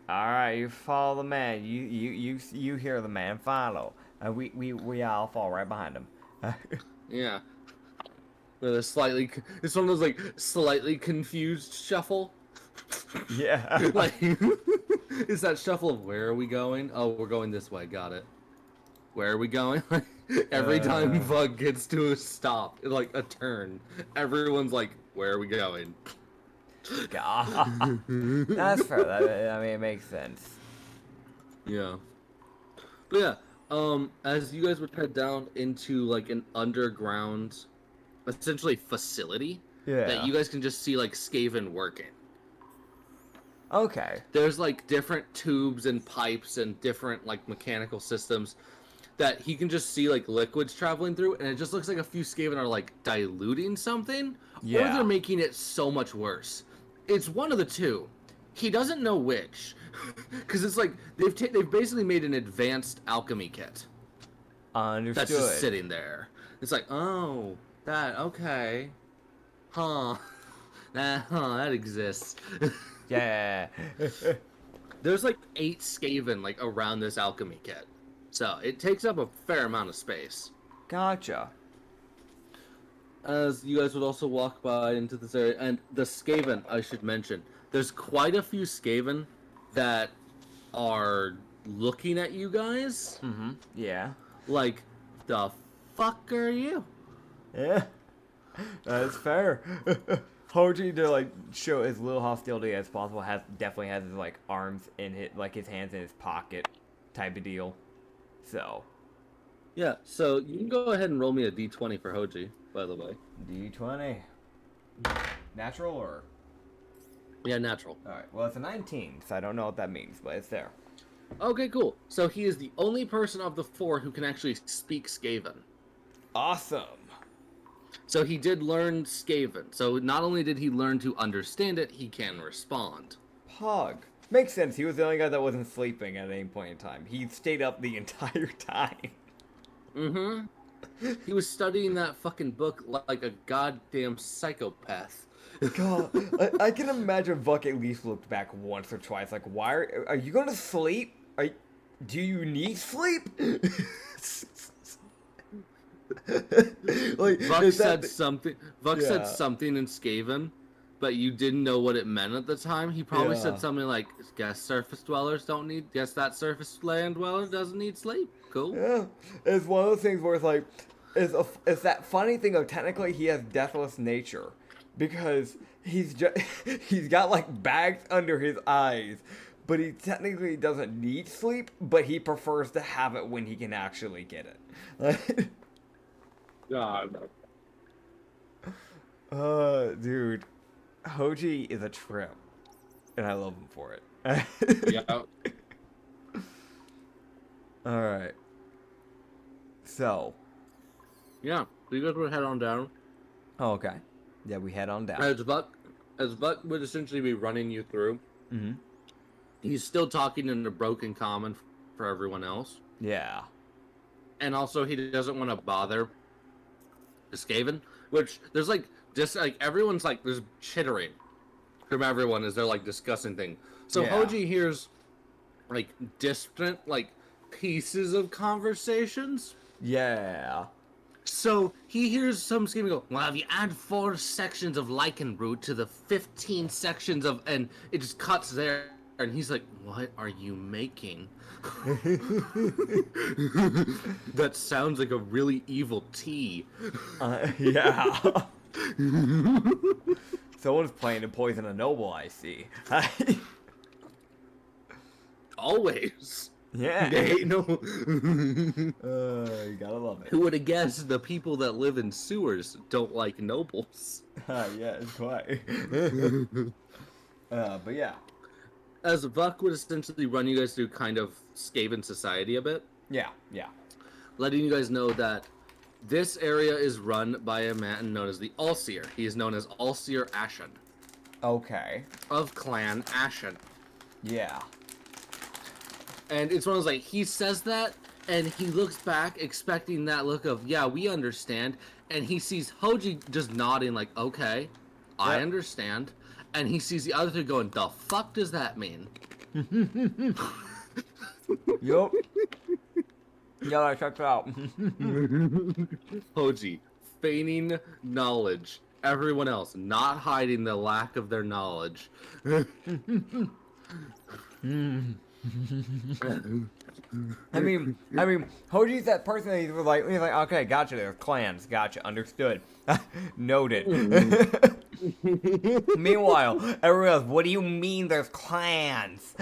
[SPEAKER 1] All right, you follow the man. You hear the man. Follow. We all fall right behind him.
[SPEAKER 2] Yeah. With it's one of those, like, slightly confused shuffle.
[SPEAKER 1] Yeah.
[SPEAKER 2] Like, it's that shuffle of, where are we going? Oh, we're going this way. Got it. Where are we going? Every time Vug gets to a stop, like a turn, everyone's like, where are we going?
[SPEAKER 1] God. That's fair. I mean, it makes sense.
[SPEAKER 2] Yeah. But yeah, as you guys would head down into, like, an underground, essentially, facility, that you guys can just see, like, Skaven working.
[SPEAKER 1] Okay.
[SPEAKER 2] There's like different tubes and pipes and different like mechanical systems that he can just see like liquids traveling through, and it just looks like a few Skaven are like diluting something, or
[SPEAKER 1] Yeah.
[SPEAKER 2] they're making it so much worse. It's one of the two. He doesn't know which, because it's like they've basically made an advanced alchemy kit
[SPEAKER 1] Understood.
[SPEAKER 2] that's just sitting there. It's like, oh, that okay, huh? That exists.
[SPEAKER 1] Yeah.
[SPEAKER 2] There's like 8 Skaven like around this alchemy kit, so it takes up a fair amount of space.
[SPEAKER 1] Gotcha.
[SPEAKER 2] As you guys would also walk by into this area, and the Skaven, I should mention, there's quite a few Skaven that are looking at you guys.
[SPEAKER 1] Mm-hmm. Yeah.
[SPEAKER 2] Like, the fuck are you?
[SPEAKER 1] Yeah. That's fair. Hoji, to like show as little hostility as possible, definitely has his like arms in his his hands in his pocket, type of deal. So.
[SPEAKER 2] Yeah. So you can go ahead and roll me a d20 for Hoji, by the way.
[SPEAKER 1] D20. Natural or?
[SPEAKER 2] Yeah, natural.
[SPEAKER 1] All right. Well, it's a 19, so I don't know what that means, but it's there.
[SPEAKER 2] Okay, cool. So he is the only person of the 4 who can actually speak Skaven.
[SPEAKER 1] Awesome.
[SPEAKER 2] So he did learn Skaven. So not only did he learn to understand it, he can respond.
[SPEAKER 1] Pog. Makes sense. He was the only guy that wasn't sleeping at any point in time. He stayed up the entire time.
[SPEAKER 2] Mm-hmm. He was studying that fucking book like a goddamn psychopath.
[SPEAKER 1] God, I can imagine Buck at least looked back once or twice. Like, why are you going to sleep? Do you need sleep? Like,
[SPEAKER 2] Buck said something. Buck
[SPEAKER 1] Yeah.
[SPEAKER 2] said something in Skaven, but you didn't know what it meant at the time. He probably
[SPEAKER 1] Yeah.
[SPEAKER 2] said something like, "Guess surface dwellers don't need. Guess that surface land dweller doesn't need sleep." Cool.
[SPEAKER 1] Yeah, it's one of those things where it's like, it's that funny thing of technically he has deathless nature, because he's got like bags under his eyes, but he technically doesn't need sleep, but he prefers to have it when he can actually get it.
[SPEAKER 2] God.
[SPEAKER 1] Dude, Hoji is a trip, and I love him for it.
[SPEAKER 2] Yeah.
[SPEAKER 1] All right. So.
[SPEAKER 2] Yeah. So you guys would head on down.
[SPEAKER 1] Oh, okay. Yeah, we head on down.
[SPEAKER 2] As Buck would essentially be running you through.
[SPEAKER 1] Mm-hmm.
[SPEAKER 2] He's still talking in a broken common for everyone else,
[SPEAKER 1] Yeah.
[SPEAKER 2] and also he doesn't want to bother the Skaven. Which there's like just like everyone's like there's chittering from everyone as they're like discussing things. So
[SPEAKER 1] Yeah.
[SPEAKER 2] Hoji hears like distant like pieces of conversations.
[SPEAKER 1] Yeah.
[SPEAKER 2] So he hears some Skaven go, "Well, if you add 4 sections of lichen root to the 15 sections of," and it just cuts there, and he's like, "What are you making?" That sounds like a really evil tea.
[SPEAKER 1] Yeah. Someone's planning to poison a noble, I see.
[SPEAKER 2] Always.
[SPEAKER 1] Yeah.
[SPEAKER 2] They no.
[SPEAKER 1] You gotta love it.
[SPEAKER 2] Who would have guessed the people that live in sewers don't like nobles?
[SPEAKER 1] Yeah, it's quite. But yeah.
[SPEAKER 2] As Buck would essentially run you guys through kind of Skaven society a bit,
[SPEAKER 1] Yeah, yeah.
[SPEAKER 2] letting you guys know that this area is run by a man known as the Allseer. He is known as Allseer Ashen,
[SPEAKER 1] Okay.
[SPEAKER 2] of Clan Ashen.
[SPEAKER 1] Yeah.
[SPEAKER 2] And it's one of those, like, he says that, and he looks back expecting that look of, yeah, we understand, and he sees Hoji just nodding like, okay, I
[SPEAKER 1] Yep.
[SPEAKER 2] understand, and he sees the other two going, the fuck does that mean?
[SPEAKER 1] Yup. Yeah, I checked it out.
[SPEAKER 2] Hoji, feigning knowledge. Everyone else, not hiding the lack of their knowledge.
[SPEAKER 1] I mean, Hoji's that person that he's like, okay, gotcha, there's clans, gotcha, understood. Noted. Meanwhile, everyone else, what do you mean there's clans?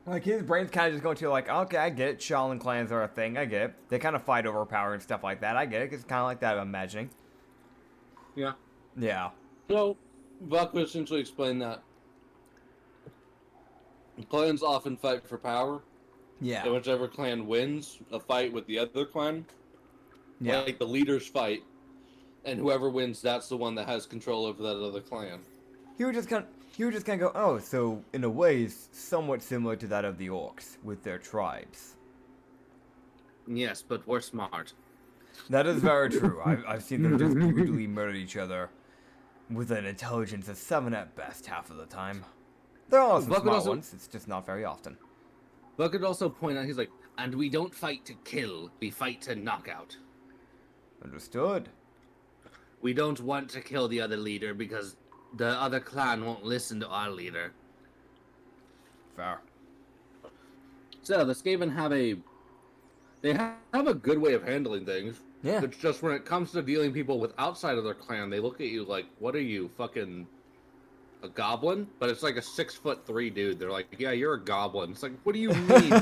[SPEAKER 1] Like, his brain's kind of just going to like, okay, I get it, Shaolin clans are a thing, I get it. They kind of fight over power and stuff like that, I get it, it's kind of like that, I'm imagining.
[SPEAKER 2] Yeah.
[SPEAKER 1] Yeah.
[SPEAKER 2] So, Buck would essentially explain that clans often fight for power,
[SPEAKER 1] Yeah.
[SPEAKER 2] and whichever clan wins a fight with the other clan,
[SPEAKER 1] Yeah.
[SPEAKER 2] like the leaders fight, and whoever wins, that's the one that has control over that other clan.
[SPEAKER 1] He would just kind of go, oh, so in a way, it's somewhat similar to that of the orcs with their tribes.
[SPEAKER 2] Yes, but we're smart.
[SPEAKER 1] That is very true. I've seen them just brutally murder each other with an intelligence of 7 at best half of the time. There are some smart ones, it's just not very often.
[SPEAKER 2] Buck could also point out, he's like, and we don't fight to kill, we fight to knock out.
[SPEAKER 1] Understood.
[SPEAKER 2] We don't want to kill the other leader because the other clan won't listen to our leader.
[SPEAKER 1] Fair.
[SPEAKER 2] So, the Skaven have a good way of handling things.
[SPEAKER 1] Yeah.
[SPEAKER 2] It's just when it comes to dealing people with outside of their clan, they look at you like, what are you, fucking a goblin? But it's like a 6'3" dude. They're like, yeah, you're a goblin. It's like, what do you mean?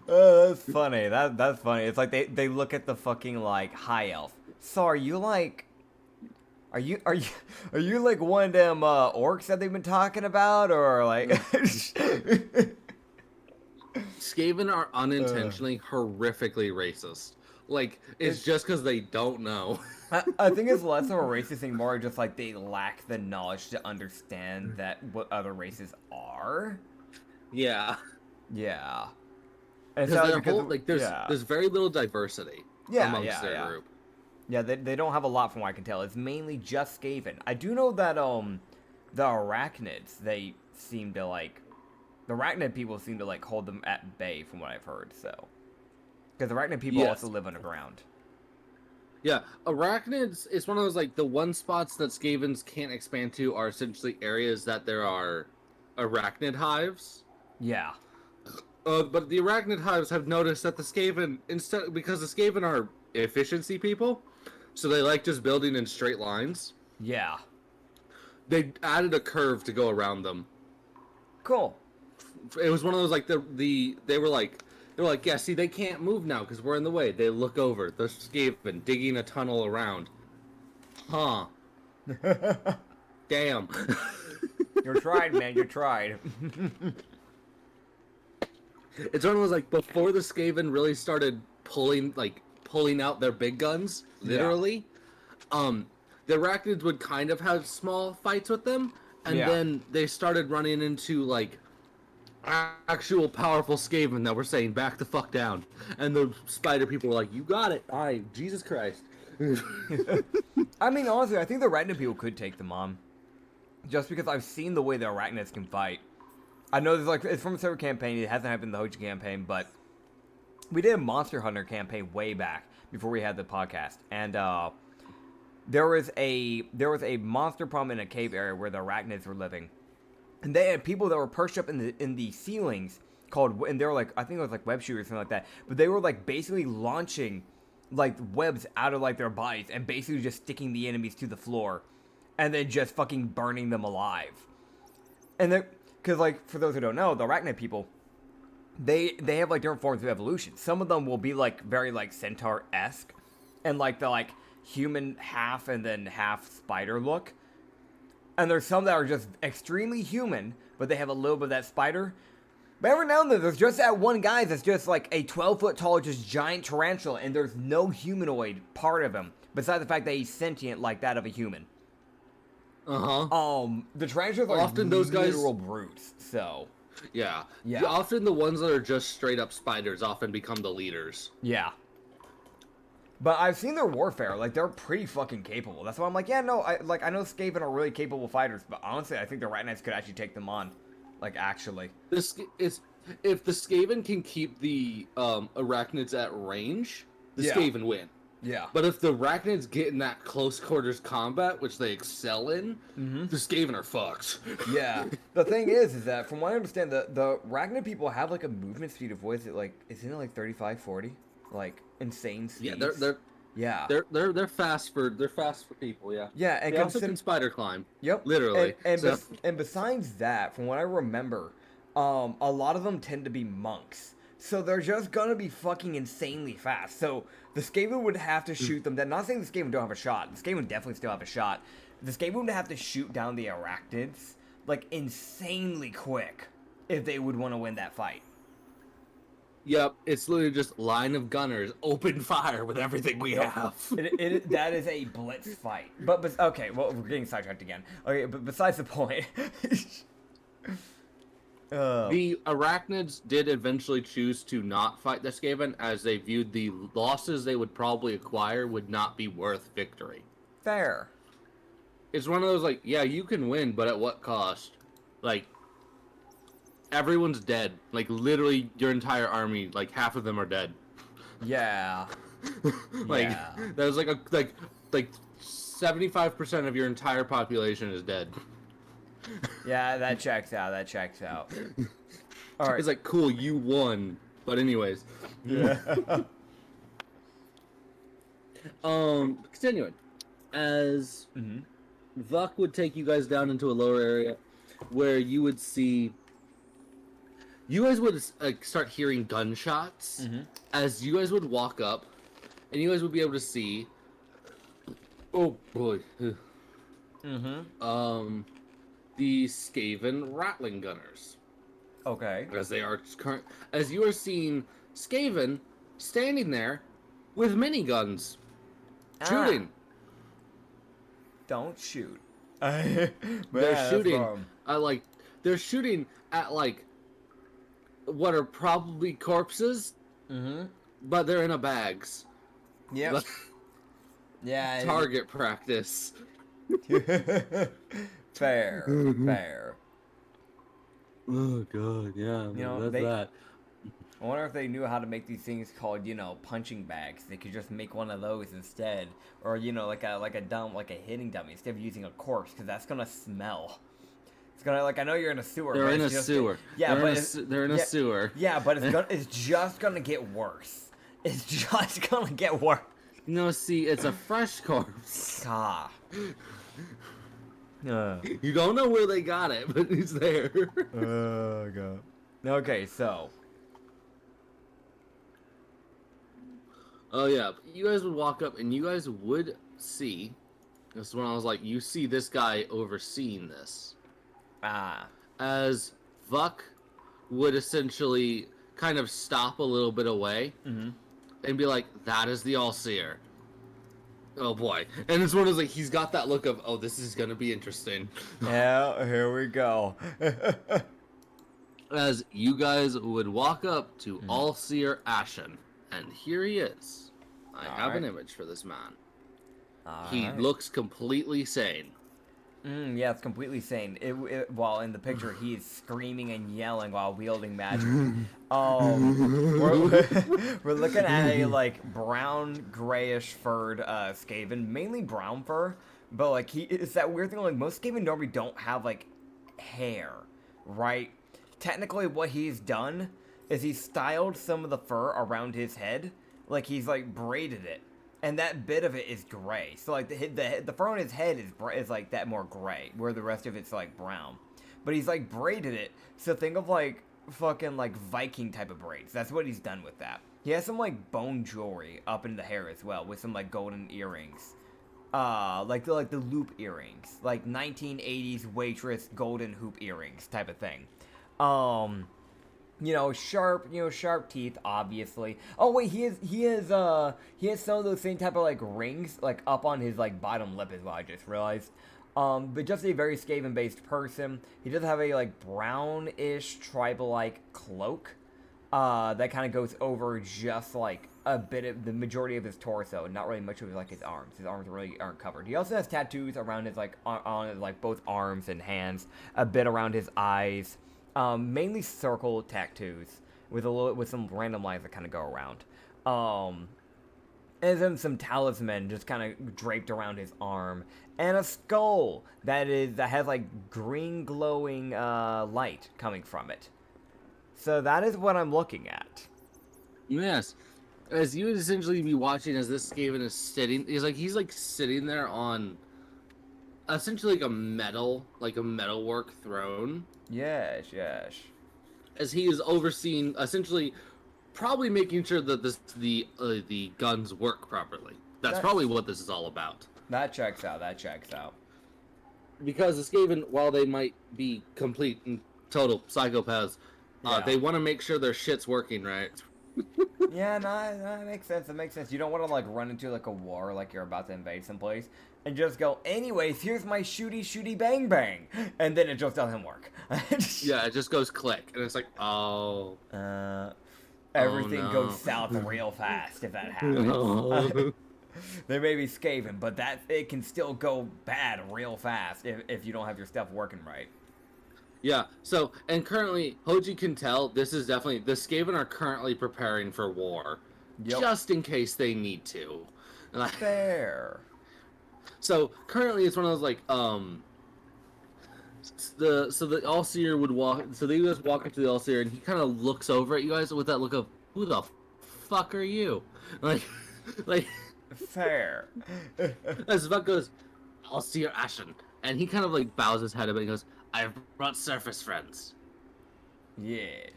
[SPEAKER 1] Oh, that's funny. That's funny. It's like they look at the fucking like high elf. So are you like like one of them orcs that they've been talking about, or like
[SPEAKER 2] Skaven are unintentionally horrifically racist. Like, it's just because they don't know.
[SPEAKER 1] I think it's less of a racist thing, more just like they lack the knowledge to understand that what other races are.
[SPEAKER 2] Yeah.
[SPEAKER 1] Yeah. And
[SPEAKER 2] there's very little diversity amongst their group.
[SPEAKER 1] Yeah, they don't have a lot from what I can tell. It's mainly just Skaven. I do know that the arachnids, they seem to like the arachnid people seem to like hold them at bay from what I've heard, so because arachnid people also live underground.
[SPEAKER 2] Yeah, arachnids is one of those like the one spots that Skavens can't expand to are essentially areas that there are arachnid hives.
[SPEAKER 1] Yeah.
[SPEAKER 2] But the arachnid hives have noticed that the Skaven, because the Skaven are efficiency people, so they like just building in straight lines.
[SPEAKER 1] Yeah.
[SPEAKER 2] They added a curve to go around them.
[SPEAKER 1] Cool.
[SPEAKER 2] It was one of those like they were like, yeah, see, they can't move now because we're in the way. They look over. The Skaven digging a tunnel around. Huh. Damn.
[SPEAKER 1] You're tried, man. You're tried.
[SPEAKER 2] It's one of those like before the Skaven really started pulling out their big guns, literally. Yeah. The arachnids would kind of have small fights with them, and then they started running into like actual powerful Skaven that were saying back the fuck down, and the spider people were like, "You got it, Jesus Christ."
[SPEAKER 1] I mean, honestly, I think the arachnid people could take them on, just because I've seen the way the arachnids can fight. I know there's like it's from a server campaign. It hasn't happened in the Hojiro campaign, but we did a Monster Hunter campaign way back before we had the podcast, and there was a monster problem in a cave area where the arachnids were living, and they had people that were perched up in the ceilings and they were like, I think it was like web shooters or something like that, but they were like basically launching like webs out of like their bodies and basically just sticking the enemies to the floor, and then just fucking burning them alive. And they're because, like, for those who don't know, the arachnid people, they have, like, different forms of evolution. Some of them will be, like, very, like, centaur-esque, and, like, the, like, human half and then half spider look. And there's some that are just extremely human, but they have a little bit of that spider. But every now and then, there's just that one guy that's just, like, a 12-foot tall, just giant tarantula, and there's no humanoid part of him, besides the fact that he's sentient like that of a human. The tarantulas are often those literal brutes, so.
[SPEAKER 2] Yeah. Often the ones that are just straight up spiders often become the leaders.
[SPEAKER 1] Yeah. But I've seen their warfare, like, they're pretty fucking capable. That's why I'm like, yeah, no, I know Skaven are really capable fighters, but honestly, I think the arachnids could actually take them on. Like, actually.
[SPEAKER 2] This is, if the Skaven can keep the arachnids at range, the Skaven win.
[SPEAKER 1] Yeah.
[SPEAKER 2] But if the arachnids get in that close quarters combat, which they excel in, the Skaven are fucked.
[SPEAKER 1] Yeah. The thing is that from what I understand, the arachnid people have like a movement speed of, what is it, like, isn't it like 35, 40? Like, insane speeds.
[SPEAKER 2] Yeah, they're fast for people, yeah.
[SPEAKER 1] Yeah, and
[SPEAKER 2] they also can spider climb.
[SPEAKER 1] Yep.
[SPEAKER 2] Literally.
[SPEAKER 1] And besides that, from what I remember, a lot of them tend to be monks. So they're just gonna be fucking insanely fast. So The Skaven would have to shoot them. Not saying the Skaven don't have a shot. The Skaven definitely still have a shot. The Skaven would have to shoot down the arachnids, like, insanely quick if they would want to win that fight.
[SPEAKER 2] Yep, it's literally just line of gunners, open fire with everything we have.
[SPEAKER 1] That is a blitz fight. But okay, well, we're getting sidetracked again. Okay, but besides the point...
[SPEAKER 2] The arachnids did eventually choose to not fight the Skaven, as they viewed the losses they would probably acquire would not be worth victory.
[SPEAKER 1] Fair.
[SPEAKER 2] It's one of those, like, yeah, you can win, but at what cost? Like, everyone's dead. Like, literally, your entire army, like, half of them are dead.
[SPEAKER 1] Yeah.
[SPEAKER 2] Like, there's, like, 75% of your entire population is dead.
[SPEAKER 1] Yeah, that checks out. All right.
[SPEAKER 2] It's like, cool, you won. But anyways.
[SPEAKER 1] Yeah.
[SPEAKER 2] Continuing. As Vuk would take you guys down into a lower area where you would see... You guys would start hearing gunshots as you guys would walk up, and you guys would be able to see... Oh, boy. The Skaven Rattling Gunners.
[SPEAKER 1] Okay.
[SPEAKER 2] As you are seeing Skaven standing there with miniguns shooting.
[SPEAKER 1] Don't shoot.
[SPEAKER 2] They're shooting at like what are probably corpses, but they're in a bags.
[SPEAKER 1] Yep. Yeah.
[SPEAKER 2] Target practice.
[SPEAKER 1] Fair.
[SPEAKER 2] Oh god, yeah. That's that.
[SPEAKER 1] I wonder if they knew how to make these things called, punching bags. They could just make one of those instead, or like a hitting dummy instead of using a corpse, because that's gonna smell. It's gonna I know you're in a sewer.
[SPEAKER 2] They're in a sewer.
[SPEAKER 1] Yeah,
[SPEAKER 2] they're in a sewer.
[SPEAKER 1] Yeah, but it's just gonna get worse. It's just gonna get worse.
[SPEAKER 2] No, see, it's a fresh corpse.
[SPEAKER 1] Ah.
[SPEAKER 2] You don't know where they got it, but it's there.
[SPEAKER 1] Oh god. Okay, so.
[SPEAKER 2] Oh yeah, you guys would walk up and you guys would see. This is when I was like, you see this guy overseeing this. As Vuk would essentially kind of stop a little bit away and be like, that is the All-Seer. Oh boy. And it's one of those, like, he's got that look of, oh, this is gonna be interesting.
[SPEAKER 1] Yeah, here we go.
[SPEAKER 2] As you guys would walk up to All-Seer Ashen. And here he is. I have an image for this man. He looks completely sane.
[SPEAKER 1] Yeah, it's completely sane. While in the picture, he's screaming and yelling while wielding magic. We're looking at a brown, grayish furred Skaven, mainly brown fur. But it's that weird thing. Most Skaven normally don't have hair, right? Technically, what he's done is he's styled some of the fur around his head, he's braided it. And that bit of it is gray. So the fur on his head is that more gray, where the rest of it's brown. But he's braided it. So think of fucking Viking type of braids. That's what he's done with that. He has some bone jewelry up in the hair as well, with some golden earrings. The loop earrings, 1980s waitress golden hoop earrings type of thing. Sharp teeth, obviously. Oh wait, he has some of those same type of rings up on his bottom lip as well. I just realized. But just a very Skaven-based person. He does have a brownish tribal-like cloak. That kind of goes over just a bit of the majority of his torso, not really much of his arms. His arms really aren't covered. He also has tattoos around his on his both arms and hands, a bit around his eyes. Mainly circle tattoos with some random lines that kind of go around. And then some talisman just kind of draped around his arm, and a skull that has green glowing light coming from it. So that is what I'm looking at.
[SPEAKER 2] Yes, as you would essentially be watching as this Skaven is sitting, he's sitting there on essentially a metalwork throne.
[SPEAKER 1] Yes.
[SPEAKER 2] As he is overseeing essentially probably making sure that the guns work properly. That's probably what this is all about.
[SPEAKER 1] That checks out. That checks out.
[SPEAKER 2] Because the Skaven, while they might be complete and total psychopaths, they want to make sure their shit's working right.
[SPEAKER 1] Yeah, no, that makes sense. That makes sense. You don't want to like run into like a war, like you're about to invade someplace, and just go. Anyways, here's my shooty bang bang, and then it just doesn't work.
[SPEAKER 2] Yeah, it just goes click, and it's like,
[SPEAKER 1] everything
[SPEAKER 2] no.
[SPEAKER 1] goes south real fast if that happens.
[SPEAKER 2] No.
[SPEAKER 1] They may be Skaven, but it can still go bad real fast if you don't have your stuff working right.
[SPEAKER 2] Yeah, so, and currently, Hoji can tell this is definitely, the Skaven are currently preparing for war. Yep. Just in case they need to.
[SPEAKER 1] Fair.
[SPEAKER 2] So, currently it's one of those, like, the Allseer would walk, so they just walk up to the Allseer, and he kind of looks over at you guys with that look of, who the fuck are you? Like,
[SPEAKER 1] fair.
[SPEAKER 2] As Vuk goes, Allseer Ashen, and he kind of, like, bows his head a bit and goes, I've brought surface friends.
[SPEAKER 1] Yes.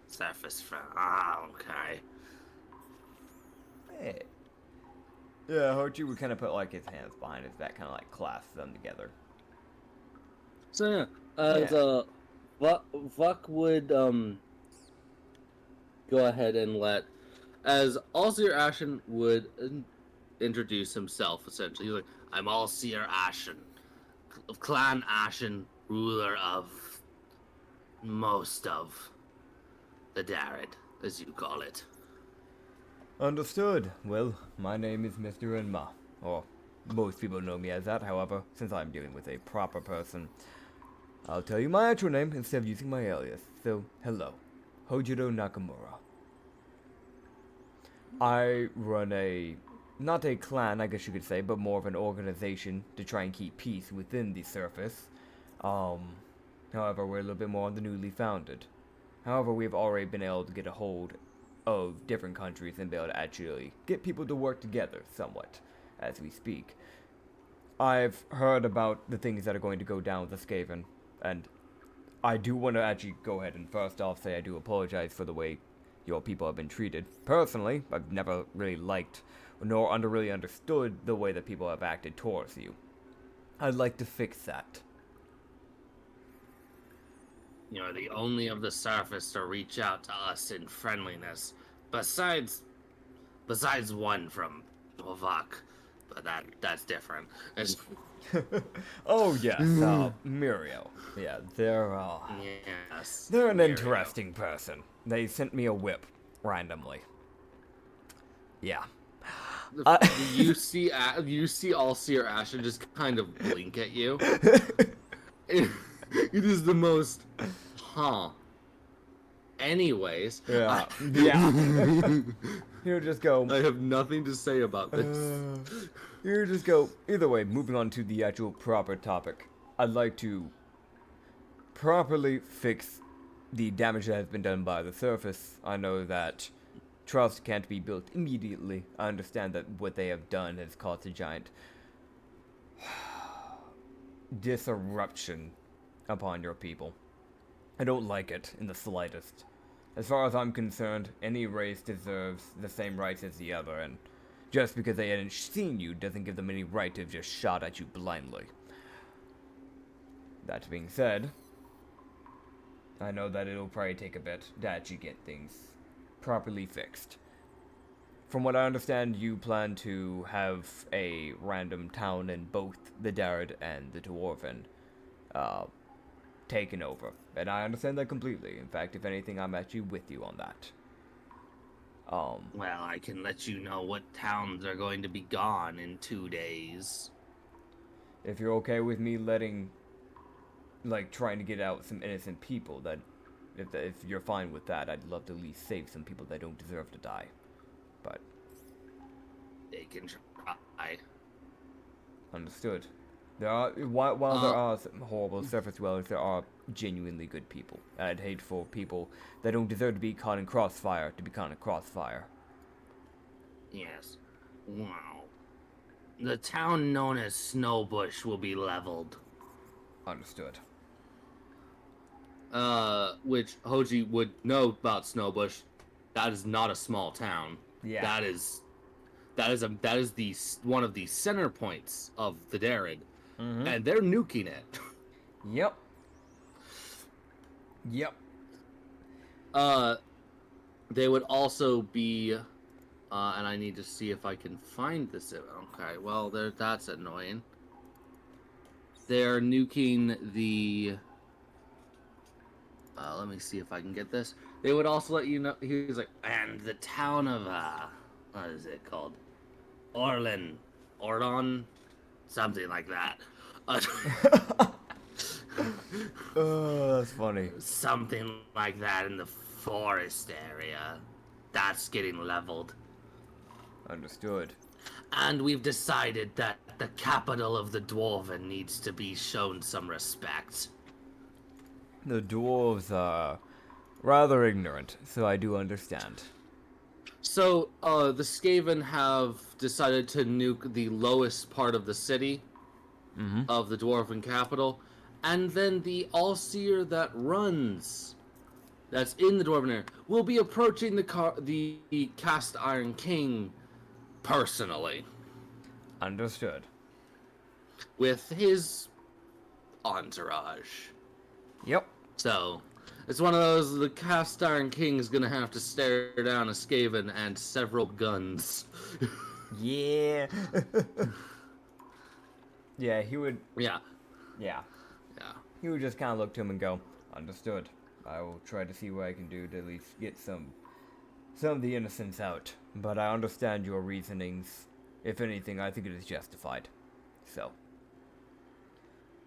[SPEAKER 2] Surface friend. Okay.
[SPEAKER 1] Hey. Yeah, Hoji would kind of put like his hands behind his back, kind of like clasp them together.
[SPEAKER 2] So Vuk would go ahead and let, as Allseer Ashen would introduce himself. Essentially, he's like, I'm Allseer Ashen. Of Clan Ashen, ruler of most of the Darid, as you call it.
[SPEAKER 1] Understood. Well, my name is Mr. Enma, or most people know me as that. However, since I'm dealing with a proper person, I'll tell you my actual name instead of using my alias. So, hello, Hojiro Nakamura. I run not a clan, I guess you could say, but more of an organization to try and keep peace within the surface. However, we're a little bit more on the newly founded. However, we've already been able to get a hold of different countries and be able to actually get people to work together somewhat as we speak. I've heard about the things that are going to go down with the Skaven, and I do want to actually go ahead and first off say I do apologize for the way your people have been treated. Personally, I've never really liked nor really understood the way that people have acted towards you. I'd like to fix that.
[SPEAKER 2] You're the only of the surface to reach out to us in friendliness, besides one from Vuk, but that's different.
[SPEAKER 1] Oh yes, Muriel. Yeah, they're an
[SPEAKER 2] Muriel.
[SPEAKER 1] interesting person. They sent me a whip randomly. Yeah.
[SPEAKER 2] You see Allseer Ashen just kind of blink at you. It is the most, Anyways.
[SPEAKER 1] Yeah. You just go.
[SPEAKER 2] I have nothing to say about this.
[SPEAKER 1] You just go. Either way, moving on to the actual proper topic. I'd like to properly fix the damage that has been done by the surface. I know that trust can't be built immediately. I understand that what they have done has caused a giant disruption upon your people. I don't like it in the slightest. As far as I'm concerned, any race deserves the same rights as the other, and just because they hadn't seen you doesn't give them any right to have just shot at you blindly. That being said, I know that it'll probably take a bit to actually get things properly fixed. From what I understand, you plan to have a random town in both the Darid and the Dwarven taken over. And I understand that completely. In fact, if anything, I'm actually with you on that.
[SPEAKER 2] Well, I can let you know what towns are going to be gone in 2 days.
[SPEAKER 1] If you're okay with me trying to get out some innocent people, that if you're fine with that, I'd love to at least save some people that don't deserve to die. But
[SPEAKER 2] they can try.
[SPEAKER 1] Understood. While there are some horrible surface dwellers, there are genuinely good people. I'd hate for people that don't deserve to be caught in crossfire to be caught in crossfire.
[SPEAKER 2] Yes. Wow. The town known as Snowbush will be leveled.
[SPEAKER 1] Understood.
[SPEAKER 2] which Hoji would know about Snowbush. That is not a small town.
[SPEAKER 1] Yeah.
[SPEAKER 2] That is the one of the center points of the Darren, and they're nuking it.
[SPEAKER 1] Yep. Yep.
[SPEAKER 2] They would also be, and I need to see if I can find this. Okay, well, that's annoying. They're nuking the. Let me see if I can get this. They would also let you know. He was like, and the town of what is it called? Orlon, something like that.
[SPEAKER 1] Oh, that's funny.
[SPEAKER 2] Something like that in the forest area. That's getting leveled.
[SPEAKER 1] Understood.
[SPEAKER 2] And we've decided that the capital of the Dwarven needs to be shown some respect.
[SPEAKER 1] The dwarves are rather ignorant, so I do understand.
[SPEAKER 2] So, the Skaven have decided to nuke the lowest part of the city of the Dwarven capital, and then the All-Seer that's in the Dwarven area, will be approaching the Cast Iron King personally.
[SPEAKER 1] Understood.
[SPEAKER 2] With his entourage.
[SPEAKER 1] Yep.
[SPEAKER 2] So, it's one of those, the Cast Iron King is gonna have to stare down a Skaven and several guns.
[SPEAKER 1] Yeah. Yeah, he would.
[SPEAKER 2] Yeah.
[SPEAKER 1] Yeah.
[SPEAKER 2] Yeah.
[SPEAKER 1] He would just kind of look to him and go, understood. I will try to see what I can do to at least get some of the innocents out. But I understand your reasonings. If anything, I think it is justified. So.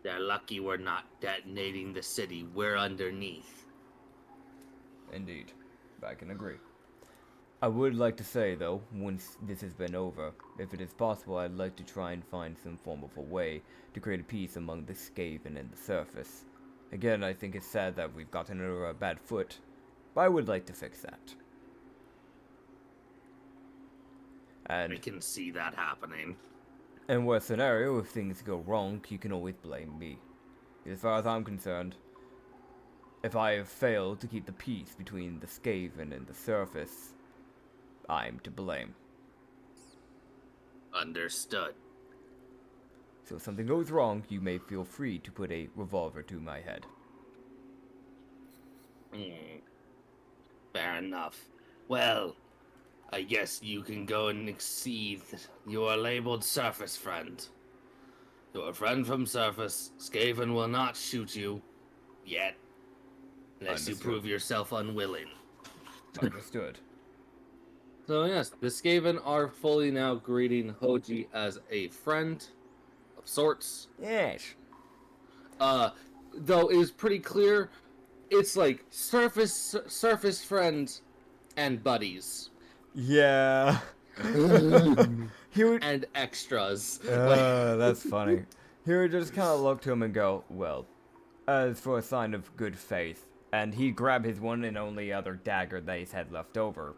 [SPEAKER 2] They're lucky we're not detonating the city. We're underneath.
[SPEAKER 1] Indeed. I can agree. I would like to say, though, once this has been over, if it is possible, I'd like to try and find some form of a way to create a peace among the Skaven and the surface. Again, I think it's sad that we've gotten over a bad foot, but I would like to fix that. And
[SPEAKER 2] I can see that happening.
[SPEAKER 1] in worst scenario, if things go wrong, you can always blame me. As far as I'm concerned, if I have failed to keep the peace between the Skaven and the surface, I'm to blame.
[SPEAKER 2] Understood.
[SPEAKER 1] So if something goes wrong, you may feel free to put a revolver to my head.
[SPEAKER 2] Fair enough. Well, I guess you can go and see your labeled surface friend. Your friend from surface, Skaven will not shoot you yet, unless you prove yourself unwilling.
[SPEAKER 1] Understood.
[SPEAKER 2] So yes, the Skaven are fully now greeting Hoji as a friend of sorts.
[SPEAKER 1] Yes.
[SPEAKER 2] Though it is pretty clear, it's like surface friends and buddies.
[SPEAKER 1] Yeah. He would.
[SPEAKER 2] And extras.
[SPEAKER 1] That's funny. He would just kind of look to him and go, well, as for a sign of good faith, and he'd grab his one and only other dagger that he's had left over,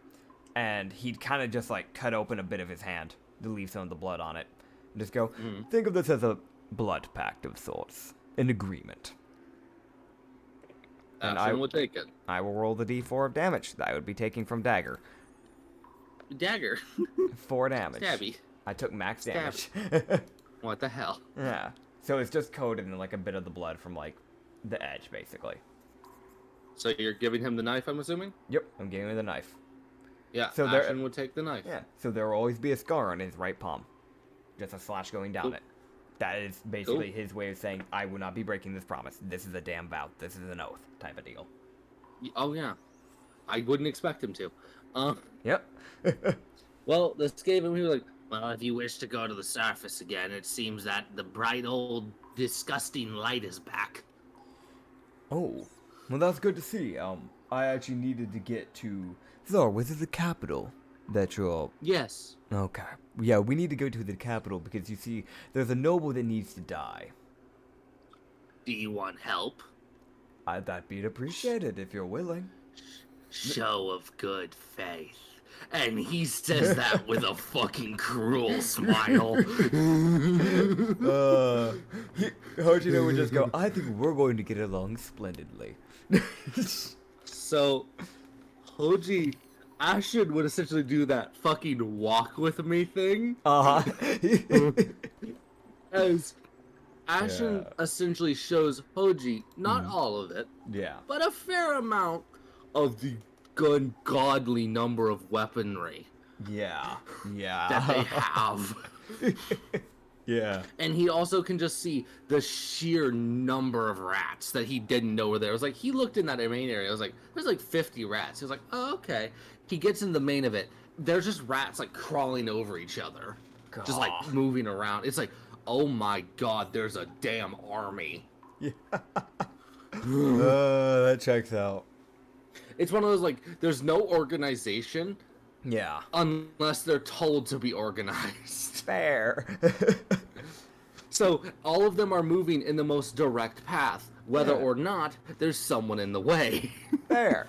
[SPEAKER 1] and he'd kind of just like cut open a bit of his hand to leave some of the blood on it, and just go, think of this as a blood pact of sorts, an agreement.
[SPEAKER 2] And I will take it.
[SPEAKER 1] I will roll the d4 of damage that I would be taking from dagger.
[SPEAKER 2] Dagger.
[SPEAKER 1] 4 damage.
[SPEAKER 2] Stabby.
[SPEAKER 1] I took max damage.
[SPEAKER 2] What the hell?
[SPEAKER 1] Yeah. So it's just coated in like a bit of the blood from like the edge, basically.
[SPEAKER 2] So you're giving him the knife, I'm assuming?
[SPEAKER 1] Yep, I'm giving him the knife.
[SPEAKER 2] Yeah,
[SPEAKER 1] so
[SPEAKER 2] Ashen would take the knife.
[SPEAKER 1] Yeah, so there will always be a scar on his right palm. Just a slash going down it. That is basically his way of saying, I will not be breaking this promise. This is a damn vow. This is an oath type of deal.
[SPEAKER 2] Oh, yeah. I wouldn't expect him to.
[SPEAKER 1] Yep.
[SPEAKER 2] Well, the Skaven, we were like, well, if you wish to go to the surface again, it seems that the bright old disgusting light is back.
[SPEAKER 1] Oh, well, that's good to see. I actually needed to get to Thor. Was it the capital that you're?
[SPEAKER 2] Yes.
[SPEAKER 1] Okay. Yeah, we need to go to the capital because you see, there's a noble that needs to die.
[SPEAKER 2] Do you want help?
[SPEAKER 1] That'd be appreciated if you're willing.
[SPEAKER 2] Show of good faith. And he says that with a fucking cruel smile.
[SPEAKER 1] Hojiro would just go, I think we're going to get along splendidly.
[SPEAKER 2] So, Hoji Ashen would essentially do that fucking walk with me thing. As Ashen essentially shows Hoji, not all of it, but a fair amount of the ungodly number of weaponry that they have. And he also can just see the sheer number of rats that he didn't know were there. It was like, he looked in that main area. It was like, there's like 50 rats. He was like, oh, okay. He gets in the main of it. There's just rats like crawling over each other. God. Just like moving around. It's like, oh my god, there's a damn army.
[SPEAKER 1] That checks out.
[SPEAKER 2] It's one of those, like, there's no organization. Unless they're told to be organized.
[SPEAKER 1] Fair.
[SPEAKER 2] So all of them are moving in the most direct path, whether or not there's someone in the way.
[SPEAKER 1] Fair.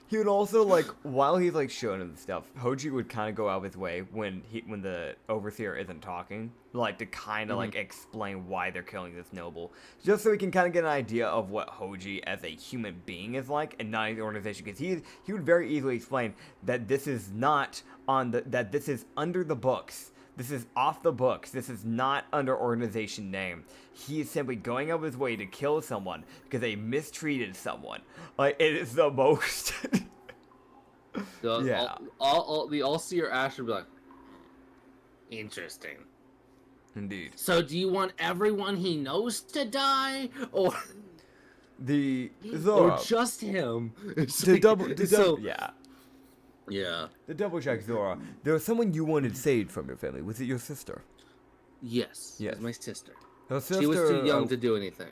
[SPEAKER 1] He would also, like, while he's like showing him stuff, Hoji would kind of go out of his way when the overseer isn't talking, like to kind of like explain why they're killing this noble, just so we can kind of get an idea of what Hoji as a human being is like, and not the organization. Because he would very easily explain that this is not that this is under the books. This is off the books. This is not under organization name. He is simply going out of his way to kill someone because they mistreated someone. Like, it is the most.
[SPEAKER 2] The All-Seer Ash would be like, interesting.
[SPEAKER 1] Indeed.
[SPEAKER 2] So do you want everyone he knows to die? Or or just him?
[SPEAKER 1] To double check, Zora, there was someone you wanted saved from your family. Was it your sister?
[SPEAKER 2] Yes. It was my sister.
[SPEAKER 1] Her sister.
[SPEAKER 2] She was too young to do anything.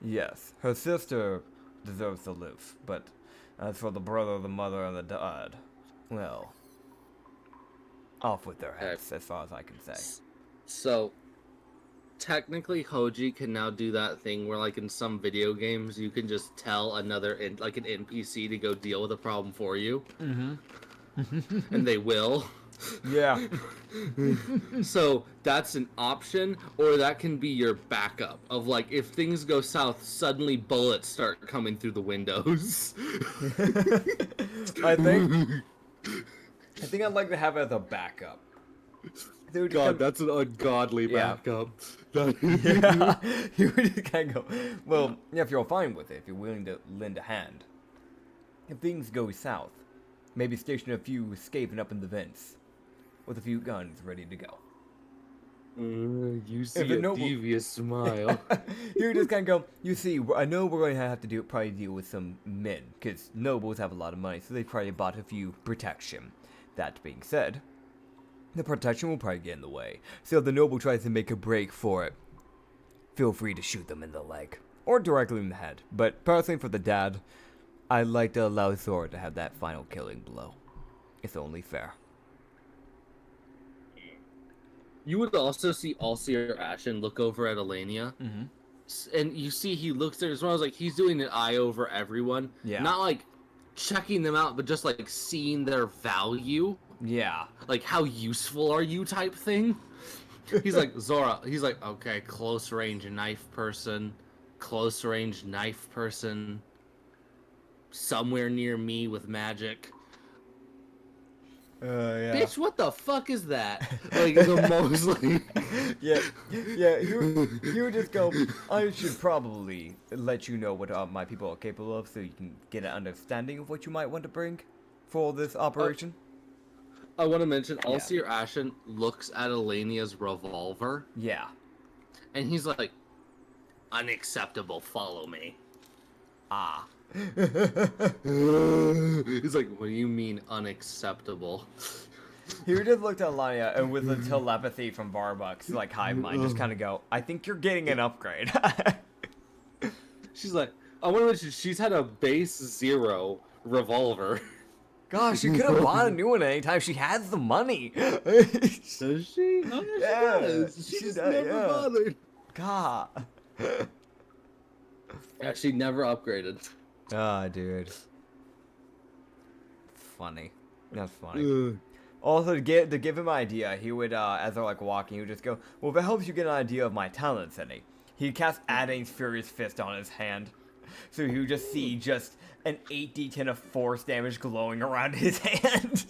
[SPEAKER 1] Yes. Her sister deserves to live, but as for the brother, the mother, and the dad, well, off with their heads, as far as I can say.
[SPEAKER 2] So, technically, Hoji can now do that thing where, like in some video games, you can just tell another, like an NPC to go deal with a problem for you. And they will.
[SPEAKER 1] Yeah.
[SPEAKER 2] So that's an option, or that can be your backup of, like, if things go south, suddenly bullets start coming through the windows.
[SPEAKER 1] I think I'd like to have it as a backup. Dude,
[SPEAKER 2] God, that's an ungodly backup.
[SPEAKER 1] Yeah. You would just kind of go, well, yeah, if you're fine with it, if you're willing to lend a hand. If things go south, maybe station a few escaping up in the vents with a few guns ready to go.
[SPEAKER 2] You see a devious smile.
[SPEAKER 1] You just kind of go, you see, I know we're going to have to probably deal with some men, because nobles have a lot of money, so they probably bought a few protection. That being said, the protection will probably get in the way, so if the noble tries to make a break for it, feel free to shoot them in the leg, or directly in the head. But personally for the dad, I'd like to allow Zora to have that final killing blow. It's only fair.
[SPEAKER 2] You would also see All-Seer Ashen look over at Elenia, and you see he looks there as well. Like, he's doing an eye over everyone. Not like checking them out, but just like seeing their value. Like, how useful are you type thing. He's like, Zora, he's like, okay, close range knife person, close range knife person, somewhere near me with magic. Bitch, what the fuck is that? Like, the most, like...
[SPEAKER 1] You would just go, I should probably let you know what my people are capable of so you can get an understanding of what you might want to bring for this operation.
[SPEAKER 2] I want to mention, All-Seer Ashen looks at Elenia's revolver. And he's like, unacceptable, follow me. He's like, what do you mean unacceptable?
[SPEAKER 1] He would just look at Lania and with the telepathy from Varbucks, like hive mind, just kind of go, I think you're getting an upgrade.
[SPEAKER 2] She's like, I want to mention, she's had a base 0 revolver.
[SPEAKER 1] Gosh, she could have bought a new one anytime. She has the money.
[SPEAKER 2] Does she? Oh, yeah, she does. She just never bothered.
[SPEAKER 1] God.
[SPEAKER 2] Yeah, she never upgraded.
[SPEAKER 1] Ah, dude. Funny. That's funny. Also, to give him an idea, he would, as they're like walking, he would just go, "Well, if it helps you get an idea of my talents, Eddie." He'd cast Adane's Furious Fist on his hand, so he would just see just an 8d10 of force damage glowing around his hand.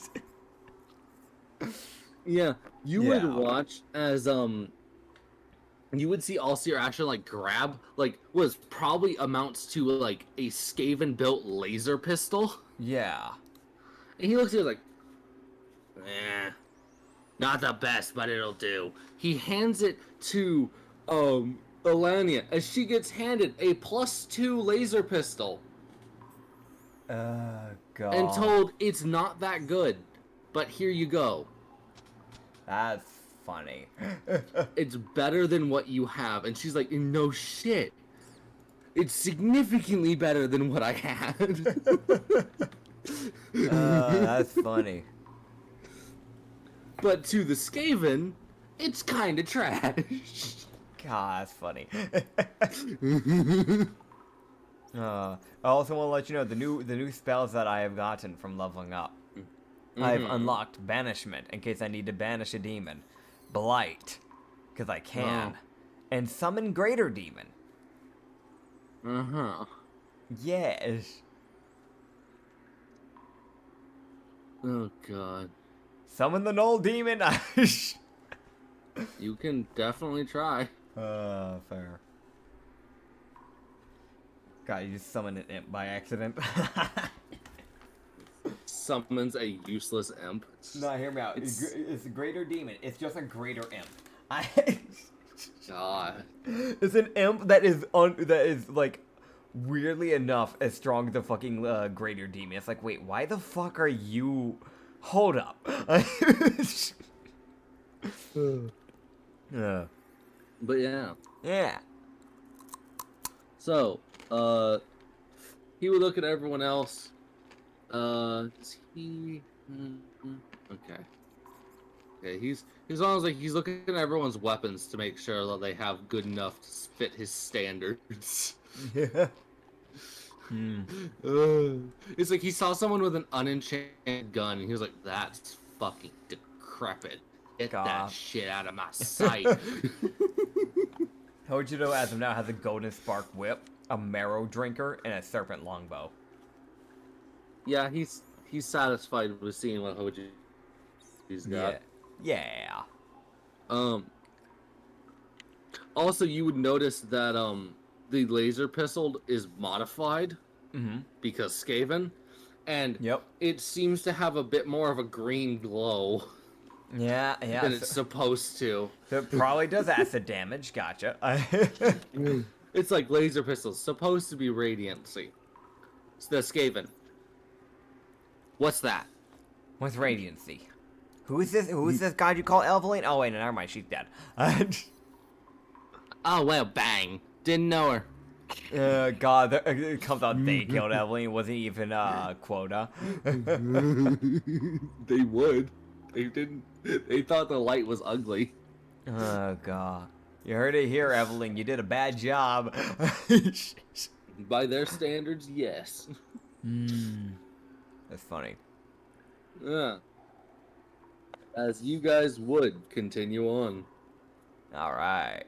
[SPEAKER 2] Yeah, you would watch as you would see Alcir actually like grab like was probably amounts to like a Skaven built laser pistol.
[SPEAKER 1] Yeah.
[SPEAKER 2] And he looks at it like, not the best, but it'll do. He hands it to Alania as she gets handed a +2 laser pistol.
[SPEAKER 1] God.
[SPEAKER 2] And told it's not that good, but here you go.
[SPEAKER 1] That's funny.
[SPEAKER 2] It's better than what you have. And she's like, no shit. It's significantly better than what I had.
[SPEAKER 1] That's funny.
[SPEAKER 2] But to the Skaven, it's kind of trash.
[SPEAKER 1] God, that's funny. I also want to let you know the new spells that I have gotten from leveling up. I've unlocked Banishment in case I need to banish a demon, Blight, because I can, and Summon Greater Demon. Yes.
[SPEAKER 2] Oh god.
[SPEAKER 1] Summon the Null Demon.
[SPEAKER 2] You can definitely try.
[SPEAKER 1] Fair. God, you just summoned an imp by accident.
[SPEAKER 2] Summons a useless imp.
[SPEAKER 1] No, hear me out. It's a greater demon. It's just a greater imp.
[SPEAKER 2] God.
[SPEAKER 1] It's an imp that is like weirdly enough as strong as the fucking greater demon. It's like, wait, why the fuck are you? Hold up.
[SPEAKER 2] Yeah. But yeah.
[SPEAKER 1] Yeah.
[SPEAKER 2] So, he would look at everyone else. Is he? Okay. Yeah, he's almost like he's looking at everyone's weapons to make sure that they have good enough to fit his standards.
[SPEAKER 1] Yeah.
[SPEAKER 2] It's like he saw someone with an unenchanted gun, and he was like, "That's fucking decrepit. Get that shit out of my sight."
[SPEAKER 1] Hojiro, as of now, has a golden spark whip, a marrow drinker, and a serpent longbow.
[SPEAKER 2] Yeah, he's satisfied with seeing what Hojiro's got.
[SPEAKER 1] Yeah.
[SPEAKER 2] Also, you would notice that the laser pistol is modified because Skaven, and it seems to have a bit more of a green glow.
[SPEAKER 1] Yeah.
[SPEAKER 2] Than it's supposed to.
[SPEAKER 1] So it probably does acid damage. Gotcha.
[SPEAKER 2] It's like laser pistols, supposed to be radiancy. It's the Skaven. What's that?
[SPEAKER 1] What's radiancy? Who is this? Who is this god you call Eveline? Oh wait, no, never mind. She's dead.
[SPEAKER 2] Oh well, bang! Didn't know her.
[SPEAKER 1] God, it comes out they killed Eveline. It wasn't even quota.
[SPEAKER 2] They would. They didn't. They thought the light was ugly.
[SPEAKER 1] Oh god, you heard it here, Eveline. You did a bad job.
[SPEAKER 2] By their standards, yes.
[SPEAKER 1] That's funny.
[SPEAKER 2] Yeah. As you guys would continue on.
[SPEAKER 1] All right.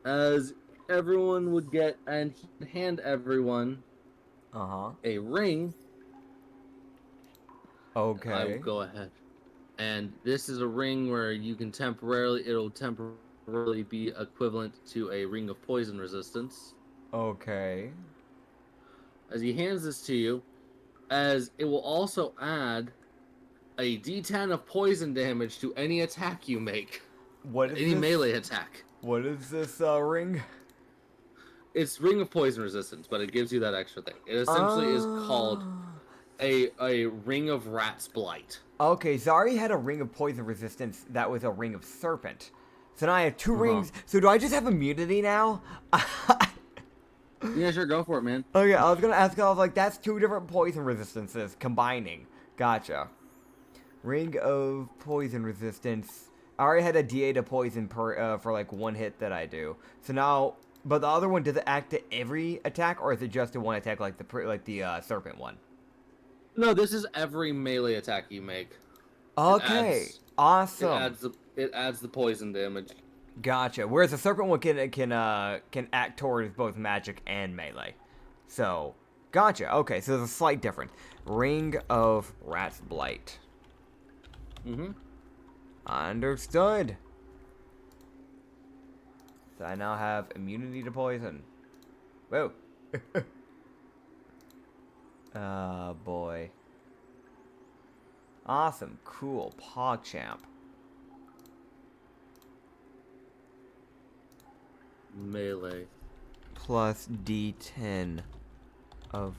[SPEAKER 2] As everyone would get, and he'd hand everyone a ring.
[SPEAKER 1] Okay.
[SPEAKER 2] I will go ahead. And this is a ring where you can it'll temporarily be equivalent to a ring of poison resistance.
[SPEAKER 1] Okay.
[SPEAKER 2] As he hands this to you, as it will also add a D10 of poison damage to any attack you make.
[SPEAKER 1] What is
[SPEAKER 2] any melee attack.
[SPEAKER 1] What is this ring?
[SPEAKER 2] It's ring of poison resistance, but it gives you that extra thing. It essentially is called a ring of rat's blight.
[SPEAKER 1] Okay, so I already had a ring of poison resistance that was a ring of serpent. So now I have two rings. So do I just have immunity now?
[SPEAKER 2] Yeah, sure, go for it, man.
[SPEAKER 1] Okay, I was gonna ask, I was like, that's two different poison resistances combining. Gotcha. Ring of poison resistance. I already had a D8 of poison per for like one hit that I do. So now, but the other one, does it act to every attack, or is it just to one attack like the serpent one?
[SPEAKER 2] No, this is every melee attack you make.
[SPEAKER 1] Okay, awesome.
[SPEAKER 2] It adds the poison damage.
[SPEAKER 1] Gotcha. Whereas the serpent one can act towards both magic and melee. So, gotcha. Okay, so there's a slight difference. Ring of Rat's Blight.
[SPEAKER 2] Mm-hmm.
[SPEAKER 1] Understood. So I now have immunity to poison. Whoa. Oh boy. Awesome. Cool. PogChamp.
[SPEAKER 2] Melee.
[SPEAKER 1] Plus D10 of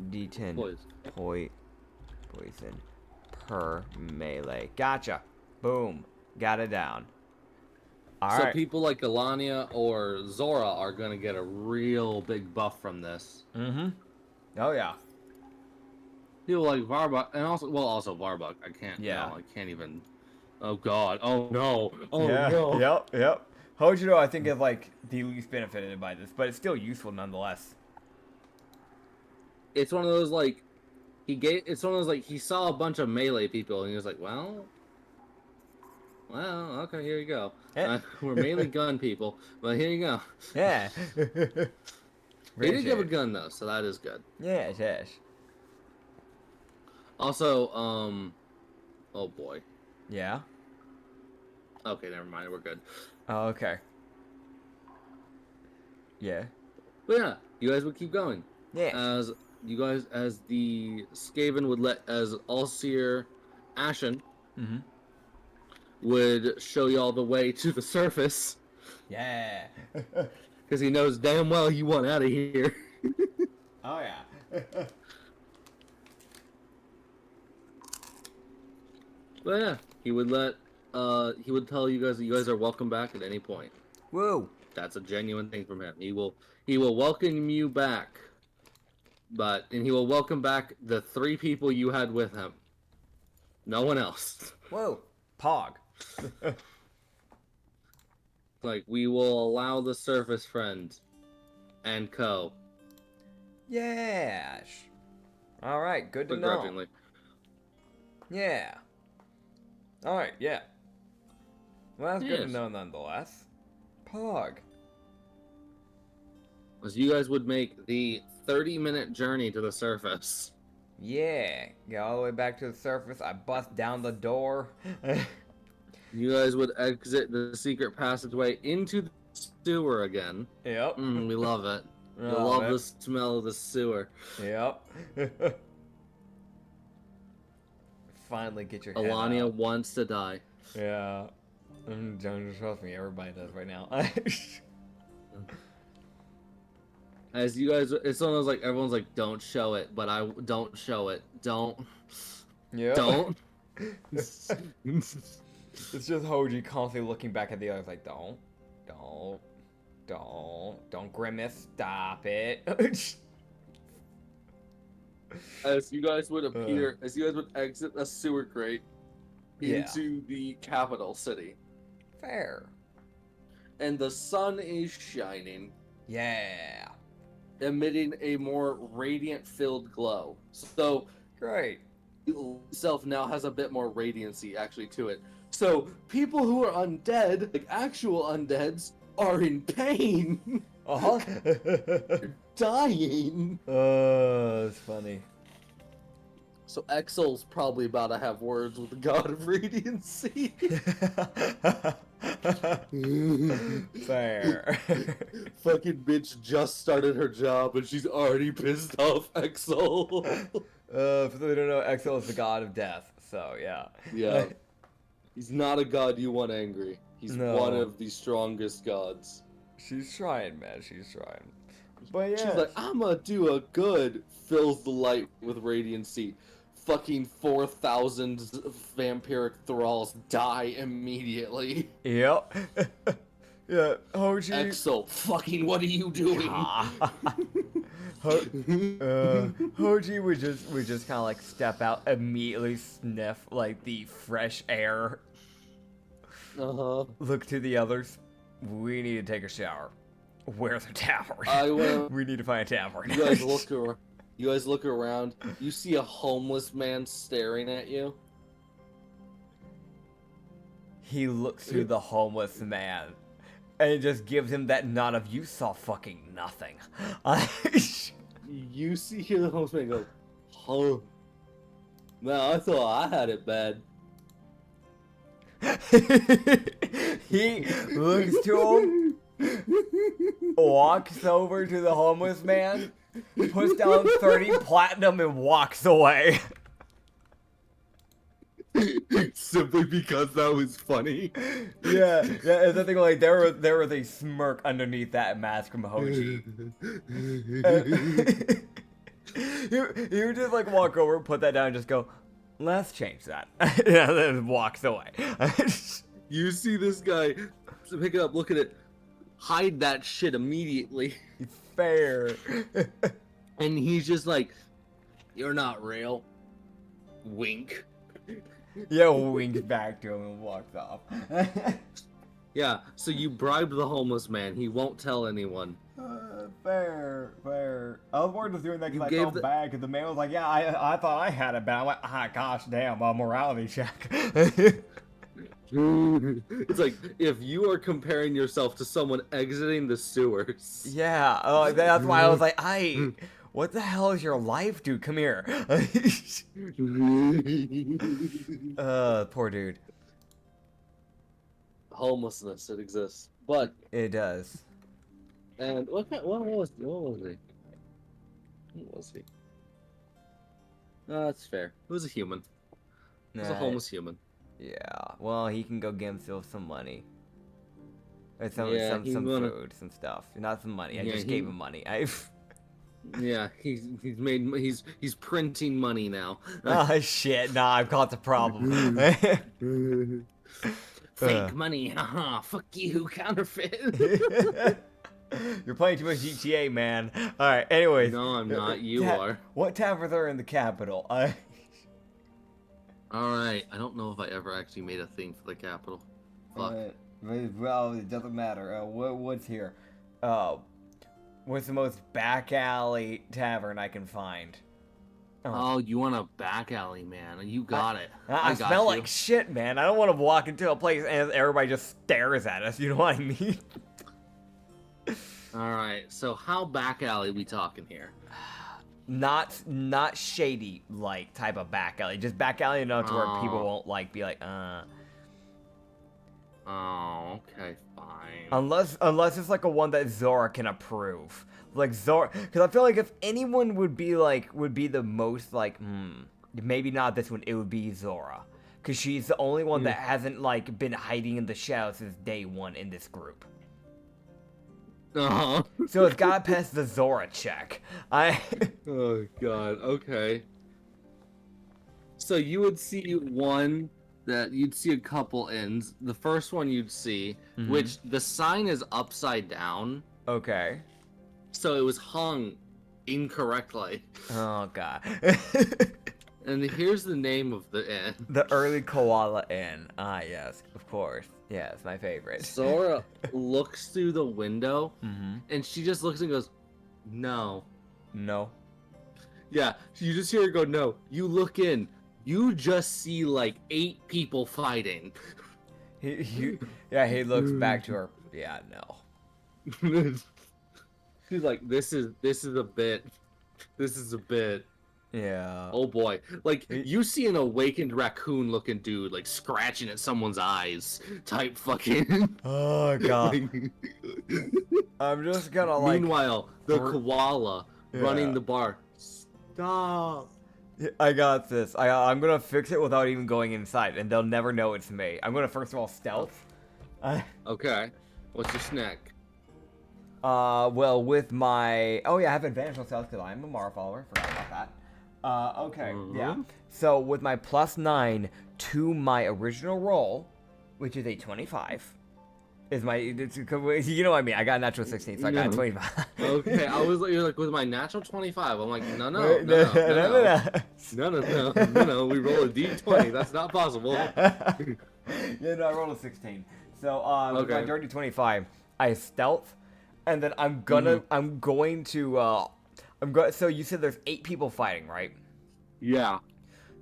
[SPEAKER 1] D10 poison per melee. Gotcha. Boom. Got it down. All
[SPEAKER 2] so
[SPEAKER 1] right.
[SPEAKER 2] people like Elania or Zora are gonna get a real big buff from this.
[SPEAKER 1] Mm-hmm. Oh yeah.
[SPEAKER 2] People like Varbuck, and also Varbuck. I can't.
[SPEAKER 1] Yeah.
[SPEAKER 2] No, I can't even. Oh God. Oh no. Oh
[SPEAKER 1] yeah.
[SPEAKER 2] no.
[SPEAKER 1] Yep. Hojiro, I think, is like the least benefited by this, but it's still useful nonetheless.
[SPEAKER 2] It's one of those like It's one of those like he saw a bunch of melee people and he was like, well, okay, here you go. We're mainly gun people, but here you go.
[SPEAKER 1] Yeah.
[SPEAKER 2] He did give a gun though, so that is good.
[SPEAKER 1] Yeah, yes.
[SPEAKER 2] Also, oh boy.
[SPEAKER 1] Yeah.
[SPEAKER 2] Okay, never mind. We're good.
[SPEAKER 1] Oh, okay. Yeah.
[SPEAKER 2] But yeah, you guys would keep going.
[SPEAKER 1] Yeah.
[SPEAKER 2] As the Skaven would as Allseer Ashen would show you all the way to the surface.
[SPEAKER 1] Yeah.
[SPEAKER 2] Because he knows damn well you want out of here.
[SPEAKER 1] Oh yeah.
[SPEAKER 2] But yeah, he would tell you guys that you guys are welcome back at any point.
[SPEAKER 1] Whoa.
[SPEAKER 2] That's a genuine thing from him. He will welcome you back. And he will welcome back the 3 people you had with him. No one else.
[SPEAKER 1] Whoa. Pog.
[SPEAKER 2] Like, we will allow the surface friend and co.
[SPEAKER 1] Yes. All right, good to know. Yeah. All right, yeah. Well, that's good to know nonetheless. Pog.
[SPEAKER 2] As you guys would make the 30-minute journey to the surface.
[SPEAKER 1] Yeah. Get all the way back to the surface. I bust down the door.
[SPEAKER 2] You guys would exit the secret passageway into the sewer again.
[SPEAKER 1] Yep.
[SPEAKER 2] We love it. We love the smell of the sewer.
[SPEAKER 1] Yep. Finally get your head
[SPEAKER 2] Elania
[SPEAKER 1] out.
[SPEAKER 2] wants to die.
[SPEAKER 1] Yeah. Don't trust me. Everybody does right now.
[SPEAKER 2] As you guys, it's one of those like everyone's like, don't show it, but I don't show it. Don't.
[SPEAKER 1] Yeah.
[SPEAKER 2] Don't.
[SPEAKER 1] It's just Hoji constantly looking back at the others like, don't grimace, stop it.
[SPEAKER 2] As you guys would exit a sewer grate into the capital city.
[SPEAKER 1] Fair.
[SPEAKER 2] And the sun is shining.
[SPEAKER 1] Yeah.
[SPEAKER 2] Emitting a more radiant-filled glow. So,
[SPEAKER 1] great.
[SPEAKER 2] Itself now has a bit more radiancy actually to it. So, people who are undead, like actual undeads, are in pain.
[SPEAKER 1] Uh-huh.
[SPEAKER 2] Dying.
[SPEAKER 1] It's funny.
[SPEAKER 2] So Exil's probably about to have words with the god of radiancy.
[SPEAKER 1] Fair.
[SPEAKER 2] Fucking bitch just started her job and she's already pissed off Exil.
[SPEAKER 1] For those who don't know, Exil is the god of death, so yeah.
[SPEAKER 2] Yeah. He's not a god you want angry. He's one of the strongest gods.
[SPEAKER 1] She's trying, man. She's trying. But yeah.
[SPEAKER 2] She's like, I'm gonna do a good. Fills the light with radiancy. Fucking 4,000 vampiric thralls die immediately.
[SPEAKER 1] Yep. Yeah, Hoji.
[SPEAKER 2] Exo, fucking what are you doing?
[SPEAKER 1] Hoji would just kind of like step out, immediately sniff like the fresh air. Look to the others. We need to take a shower. Where's a tavern? We need to find a tavern.
[SPEAKER 2] You guys look You guys look around. You see a homeless man staring at you.
[SPEAKER 1] He looks through the homeless man and it just gives him that nod of, you saw fucking nothing.
[SPEAKER 2] You hear the homeless man go, oh, man, I thought I had it bad.
[SPEAKER 1] He looks to him, walks over to the homeless man, puts down 30 platinum and walks away.
[SPEAKER 2] Simply because that was funny.
[SPEAKER 1] Yeah, it's the thing, like, there was a smirk underneath that mask from Hoji. He would just, like, walk over, put that down, and just go, let's change that. And then walks away.
[SPEAKER 2] You see this guy pick it up, look at it, hide that shit immediately.
[SPEAKER 1] Fair.
[SPEAKER 2] And he's just like, you're not real. Wink.
[SPEAKER 1] Yeah, winks back to him and walks off.
[SPEAKER 2] Yeah, so you bribed the homeless man. He won't tell anyone.
[SPEAKER 1] Fair. I was more just doing that because I
[SPEAKER 2] gave
[SPEAKER 1] felt bad, because the man was like, yeah, I thought I had it bad. I'm like, gosh damn, a morality check.
[SPEAKER 2] It's like, if you are comparing yourself to someone exiting the sewers.
[SPEAKER 1] Yeah, that's why I was like, what the hell is your life, dude? Come here. Poor dude.
[SPEAKER 2] Homelessness, it exists. But
[SPEAKER 1] it does.
[SPEAKER 2] And what was he? What was he? No, that's fair. It was a human. It was a homeless human.
[SPEAKER 1] Yeah. Well, he can go give himself some money. Or some food, some stuff. Not some money. I just gave him money.
[SPEAKER 2] Yeah, he's printing money now.
[SPEAKER 1] Oh shit! Nah, I've caught the problem.
[SPEAKER 2] Fake money, haha! Fuck you, counterfeit.
[SPEAKER 1] You're playing too much GTA, man. All right. Anyways.
[SPEAKER 2] No, I'm not. You are.
[SPEAKER 1] What taverns are in the capital?
[SPEAKER 2] All right. I don't know if I ever actually made a thing for the capital. Fuck.
[SPEAKER 1] Well, it doesn't matter. What's here? What's the most back alley tavern I can find?
[SPEAKER 2] Oh, you want a back alley, man? You got it.
[SPEAKER 1] I smell like shit, man. I don't want to walk into a place and everybody just stares at us. You know what I mean?
[SPEAKER 2] All right. So how back alley we talking here?
[SPEAKER 1] Not shady like type of back alley. Just back alley enough to where people won't be like.
[SPEAKER 2] Oh, okay, fine.
[SPEAKER 1] Unless it's like a one that Zora can approve. Like Zora, because I feel like if anyone would be the most maybe not this one, it would be Zora, because she's the only one that hasn't been hiding in the shadows since day one in this group.
[SPEAKER 2] Uh-huh.
[SPEAKER 1] So it's gotta pass the Zora check.
[SPEAKER 2] Oh god. Okay. So you would see one. That you'd see a couple inns. The first one you'd see, which the sign is upside down.
[SPEAKER 1] Okay.
[SPEAKER 2] So it was hung incorrectly.
[SPEAKER 1] Oh god.
[SPEAKER 2] And here's the name of the inn.
[SPEAKER 1] The Early Koala Inn. Ah, yes, of course. Yeah, it's my favorite.
[SPEAKER 2] Sora looks through the window, and she just looks and goes, "No."
[SPEAKER 1] No.
[SPEAKER 2] Yeah, you just hear her go, "No." You look in. You just see 8 people fighting.
[SPEAKER 1] He looks back to her. Yeah, no.
[SPEAKER 2] He's like, this is a bit. This is a bit.
[SPEAKER 1] Yeah.
[SPEAKER 2] Oh boy. You see an awakened raccoon looking dude scratching at someone's eyes type fucking.
[SPEAKER 1] Oh god. I'm just gonna
[SPEAKER 2] Meanwhile, the koala running the bar. Stop.
[SPEAKER 1] I got this. I'm gonna fix it without even going inside, and they'll never know it's me. I'm gonna first of all stealth.
[SPEAKER 2] Okay. What's your snack?
[SPEAKER 1] Well, with my... Oh, yeah, I have advantage on stealth because I'm a Mara follower. Forgot about that. Okay, yeah. So, with my +9 to my original roll, which is a 25, is my... You know what I mean? I got a natural 16, so I got a 25.
[SPEAKER 2] Okay, you're like, with my natural 25. I'm like, no. No, we roll a d20. That's not possible.
[SPEAKER 1] Yeah, no, I rolled a 16. So, with my dirty 25, I stealth, and then I'm going to So you said there's 8 people fighting, right?
[SPEAKER 2] Yeah.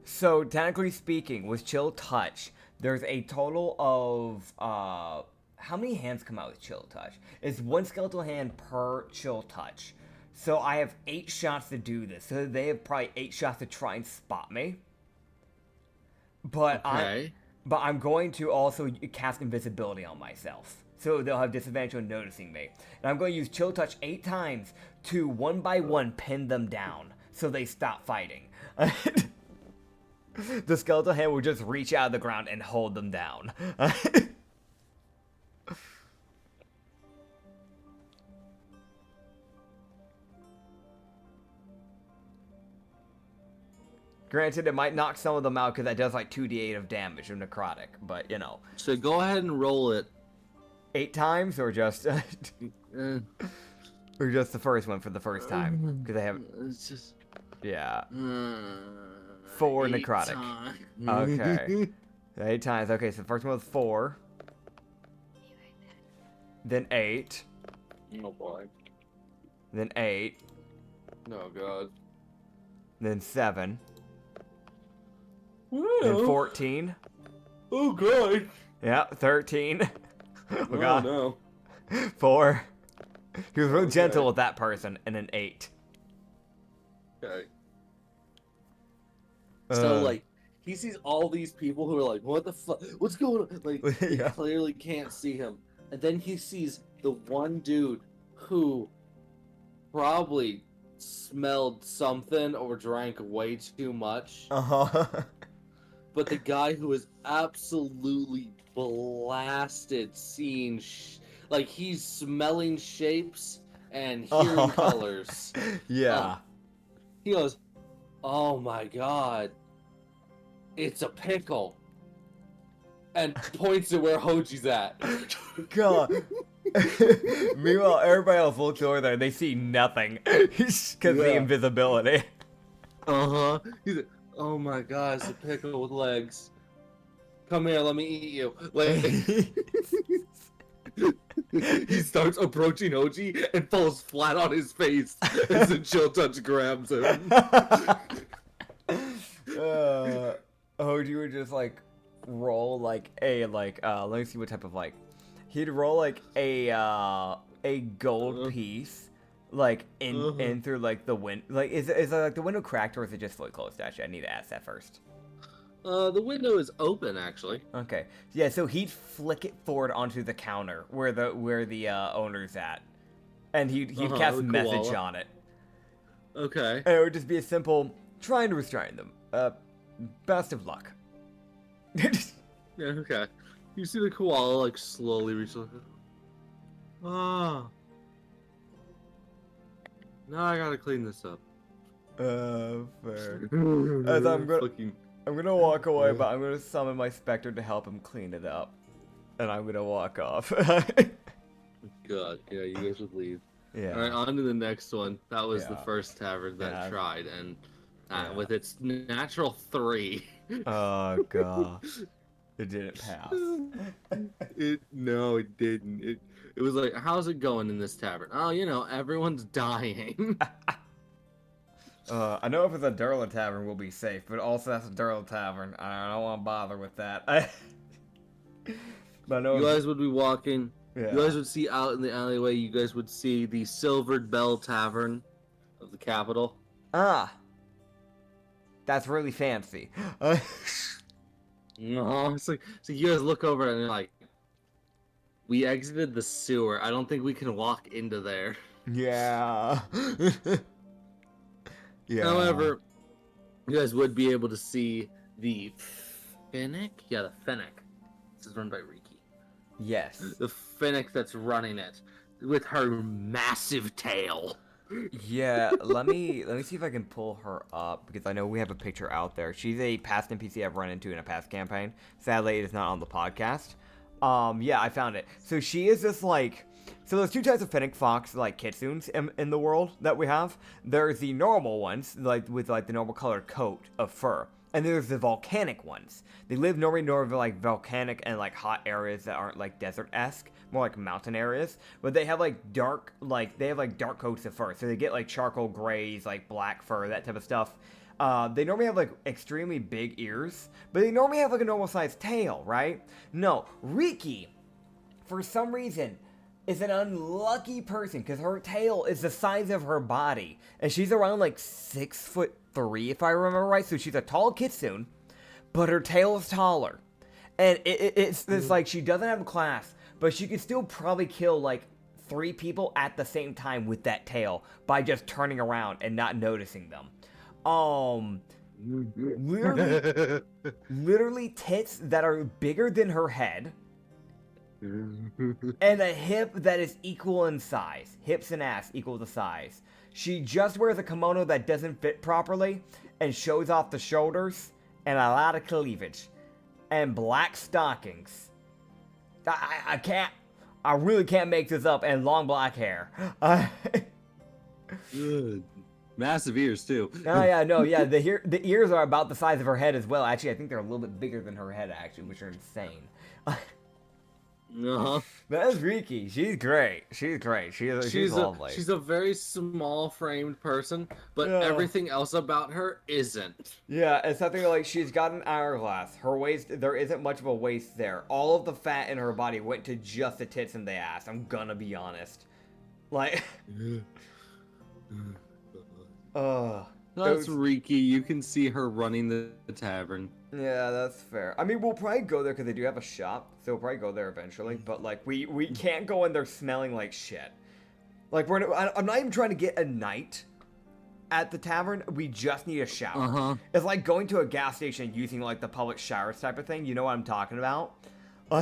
[SPEAKER 1] So technically speaking, with Chill Touch, there's a total of how many hands come out with Chill Touch? It's 1 skeletal hand per Chill Touch. So I have 8 shots to do this. So they have probably 8 shots to try and spot me. But I'm going to also cast invisibility on myself. So they'll have disadvantage on noticing me. And I'm going to use Chill Touch 8 times to one by one pin them down so they stop fighting. The skeletal hand will just reach out of the ground and hold them down. Granted, it might knock some of them out because that does like 2d8 of damage of necrotic, but you know.
[SPEAKER 2] So go ahead and roll it.
[SPEAKER 1] 8 times or just or just the first one for the first time? Because they have.
[SPEAKER 2] It's just.
[SPEAKER 1] Yeah. 4 necrotic. Okay. 8 times. Okay, so the first one was 4. Then 8.
[SPEAKER 2] Oh boy.
[SPEAKER 1] Then 8.
[SPEAKER 2] Oh god.
[SPEAKER 1] Then 7.
[SPEAKER 2] Woo.
[SPEAKER 1] Then 14.
[SPEAKER 2] Oh god.
[SPEAKER 1] Yeah, 13. Oh god.
[SPEAKER 2] No.
[SPEAKER 1] 4. He was real gentle with that person. And then 8.
[SPEAKER 2] Okay. So, like, he sees all these people who are like, what the fuck? What's going on? Like,
[SPEAKER 1] Yeah.
[SPEAKER 2] they clearly can't see him. And then he sees the one dude who probably smelled something or drank way too much.
[SPEAKER 1] Uh-huh.
[SPEAKER 2] But the guy who is absolutely blasted seeing, like, he's smelling shapes and hearing colors.
[SPEAKER 1] Yeah.
[SPEAKER 2] He goes, oh my god, it's a pickle. And points to where Hoji's at.
[SPEAKER 1] God. Meanwhile, everybody else looks over there and they see nothing. Because of the invisibility.
[SPEAKER 2] Uh-huh. He's like, oh my god, it's a pickle with legs. Come here, let me eat you. Like, he starts approaching Hoji and falls flat on his face as the Chill Touch grabs him.
[SPEAKER 1] Hoji would just like roll like a let me see what type of like he'd roll like a gold piece like in through like the wind, like is it like the window cracked or is it just fully closed? Actually, I need to ask that first.
[SPEAKER 2] The window is open, actually.
[SPEAKER 1] Okay. Yeah, so he'd flick it forward onto the counter where the owner's at. And he'd cast message on it.
[SPEAKER 2] Okay.
[SPEAKER 1] And it would just be a simple trying to restrain them. Best of luck.
[SPEAKER 2] Yeah, okay. You see the koala like slowly reach like, now I gotta clean this up.
[SPEAKER 1] Fair. As I'm gonna walk away, but I'm gonna summon my specter to help him clean it up. And I'm gonna walk off.
[SPEAKER 2] God, yeah, you guys would leave.
[SPEAKER 1] Yeah.
[SPEAKER 2] Alright, on to the next one. That was the first tavern that tried, and with its natural 3.
[SPEAKER 1] Oh, God. It didn't pass.
[SPEAKER 2] No, it didn't. It was like, how's it going in this tavern? Oh, you know, everyone's dying.
[SPEAKER 1] I know if it's a Durla tavern, we'll be safe, but also that's a Durla tavern. I don't want to bother with that. But I know
[SPEAKER 2] you guys would be walking.
[SPEAKER 1] Yeah.
[SPEAKER 2] You guys would see out in the alleyway. You guys would see the Silvered Bell Tavern of the capital.
[SPEAKER 1] Ah, that's really fancy.
[SPEAKER 2] No, it's like so. You guys look over and you're like, we exited the sewer. I don't think we can walk into there.
[SPEAKER 1] Yeah. Yeah.
[SPEAKER 2] However, you guys would be able to see the Finnick. Yeah, the Finnick. This is run by Riki.
[SPEAKER 1] Yes.
[SPEAKER 2] The Finnick that's running it with her massive tail.
[SPEAKER 1] Yeah, let me see if I can pull her up because I know we have a picture out there. She's a past NPC I've run into in a past campaign. Sadly, it is not on the podcast. Yeah, I found it. So she is this like. So there's 2 types of Finnick Fox, like, kitsunes in the world that we have. There's the normal ones, like, with, like, the normal colored coat of fur. And then there's the volcanic ones. They live normally like volcanic and like hot areas that aren't like desert-esque, more like mountain areas. But they have like dark coats of fur. So they get like charcoal grays, like black fur, that type of stuff. They normally have like extremely big ears, but they normally have like a normal sized tail, right? No, Riki, for some reason, is an unlucky person because her tail is the size of her body, and she's around like 6'3" if I remember right. So she's a tall kitsune, but her tail is taller, and it's like she doesn't have a class, but she can still probably kill like 3 people at the same time with that tail by just turning around and not noticing them. Literally tits that are bigger than her head. And a hip that is equal in size. Hips and ass equal the size. She just wears a kimono that doesn't fit properly and shows off the shoulders and a lot of cleavage. And black stockings. I really can't make this up. And long black hair.
[SPEAKER 2] Good. Massive ears too.
[SPEAKER 1] The ears are about the size of her head as well. Actually, I think they're a little bit bigger than her head, actually, which are insane. That is Riki. She's great. She's lovely.
[SPEAKER 2] She's a very small framed person, but everything else about her isn't.
[SPEAKER 1] Yeah, it's something like she's got an hourglass. Her waist, there isn't much of a waist there. All of the fat in her body went to just the tits and the ass. I'm gonna be honest. Like,
[SPEAKER 2] that's Riki. You can see her running the tavern.
[SPEAKER 1] Yeah, that's fair. I mean, we'll probably go there because they do have a shop, so we'll probably go there eventually. But like, we can't go in there smelling like shit. Like, I'm not even trying to get a night at the tavern. We just need a shower. It's like going to a gas station using like the public showers type of thing. You know what I'm talking about?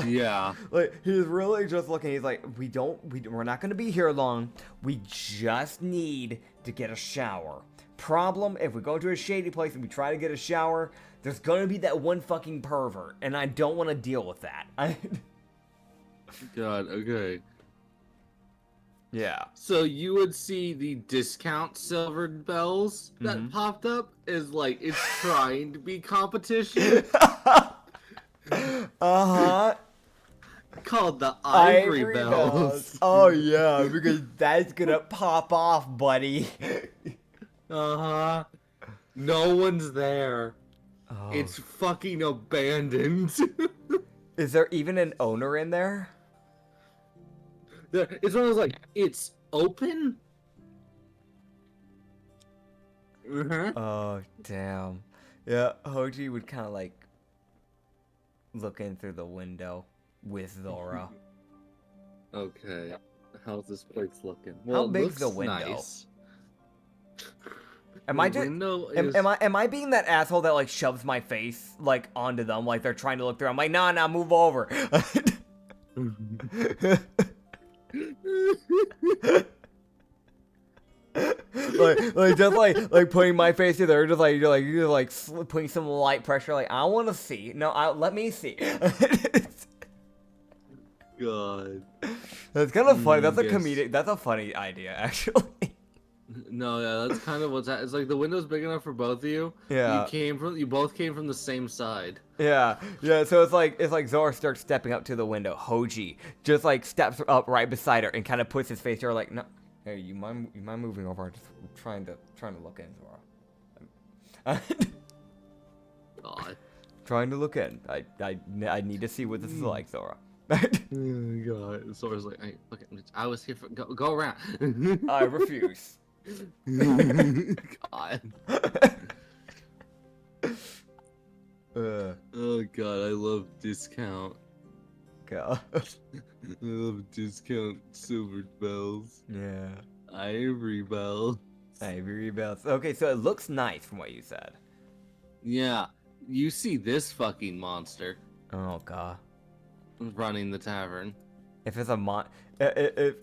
[SPEAKER 2] Yeah.
[SPEAKER 1] Like, he's really just looking. He's like, we're not going to be here long. We just need to get a shower. Problem, if we go to a shady place and we try to get a shower, there's gonna be that one fucking pervert, and I don't want to deal with that.
[SPEAKER 2] God, okay.
[SPEAKER 1] Yeah.
[SPEAKER 2] So you would see the discount silvered bells that popped up is like it's trying to be competition. Called the Ivory Bells.
[SPEAKER 1] Oh yeah, because that's gonna pop off, buddy.
[SPEAKER 2] No one's there.
[SPEAKER 1] Oh.
[SPEAKER 2] It's fucking abandoned.
[SPEAKER 1] Is there even an owner in there?
[SPEAKER 2] It's one of those like, it's open?
[SPEAKER 1] Oh, damn. Yeah, Hoji would kind of like look in through the window with Zora.
[SPEAKER 2] Okay. How's this place looking?
[SPEAKER 1] Well, how big's the window? Nice. Am I being that asshole that like shoves my face like onto them like they're trying to look through? I'm like, nah, move over. like putting my face in there, you're like putting some light pressure. Like, I want to see. No, let me see.
[SPEAKER 2] God,
[SPEAKER 1] that's kind of funny. That's a comedic. That's a funny idea, actually.
[SPEAKER 2] No, yeah, that's kind of what's happening. It's like the window's big enough for both of you.
[SPEAKER 1] Yeah.
[SPEAKER 2] You both came from the same side.
[SPEAKER 1] Yeah. So it's like Zora starts stepping up to the window. Hoji just like steps up right beside her and kind of puts his face to her like, no, hey, you mind moving over? I'm just trying to look in, Zora.
[SPEAKER 2] God.
[SPEAKER 1] Trying to look in. I need to see what this is like, Zora.
[SPEAKER 2] Oh God. Zora's like, hey, look, I was here for go around.
[SPEAKER 1] I refuse.
[SPEAKER 2] God. Oh God, I love discount.
[SPEAKER 1] God.
[SPEAKER 2] I love discount silvered bells.
[SPEAKER 1] Yeah.
[SPEAKER 2] Ivory bells.
[SPEAKER 1] Ivory bells. Okay, so it looks nice from what you said.
[SPEAKER 2] Yeah. You see this fucking monster.
[SPEAKER 1] Oh God.
[SPEAKER 2] Running the tavern.
[SPEAKER 1] If it's a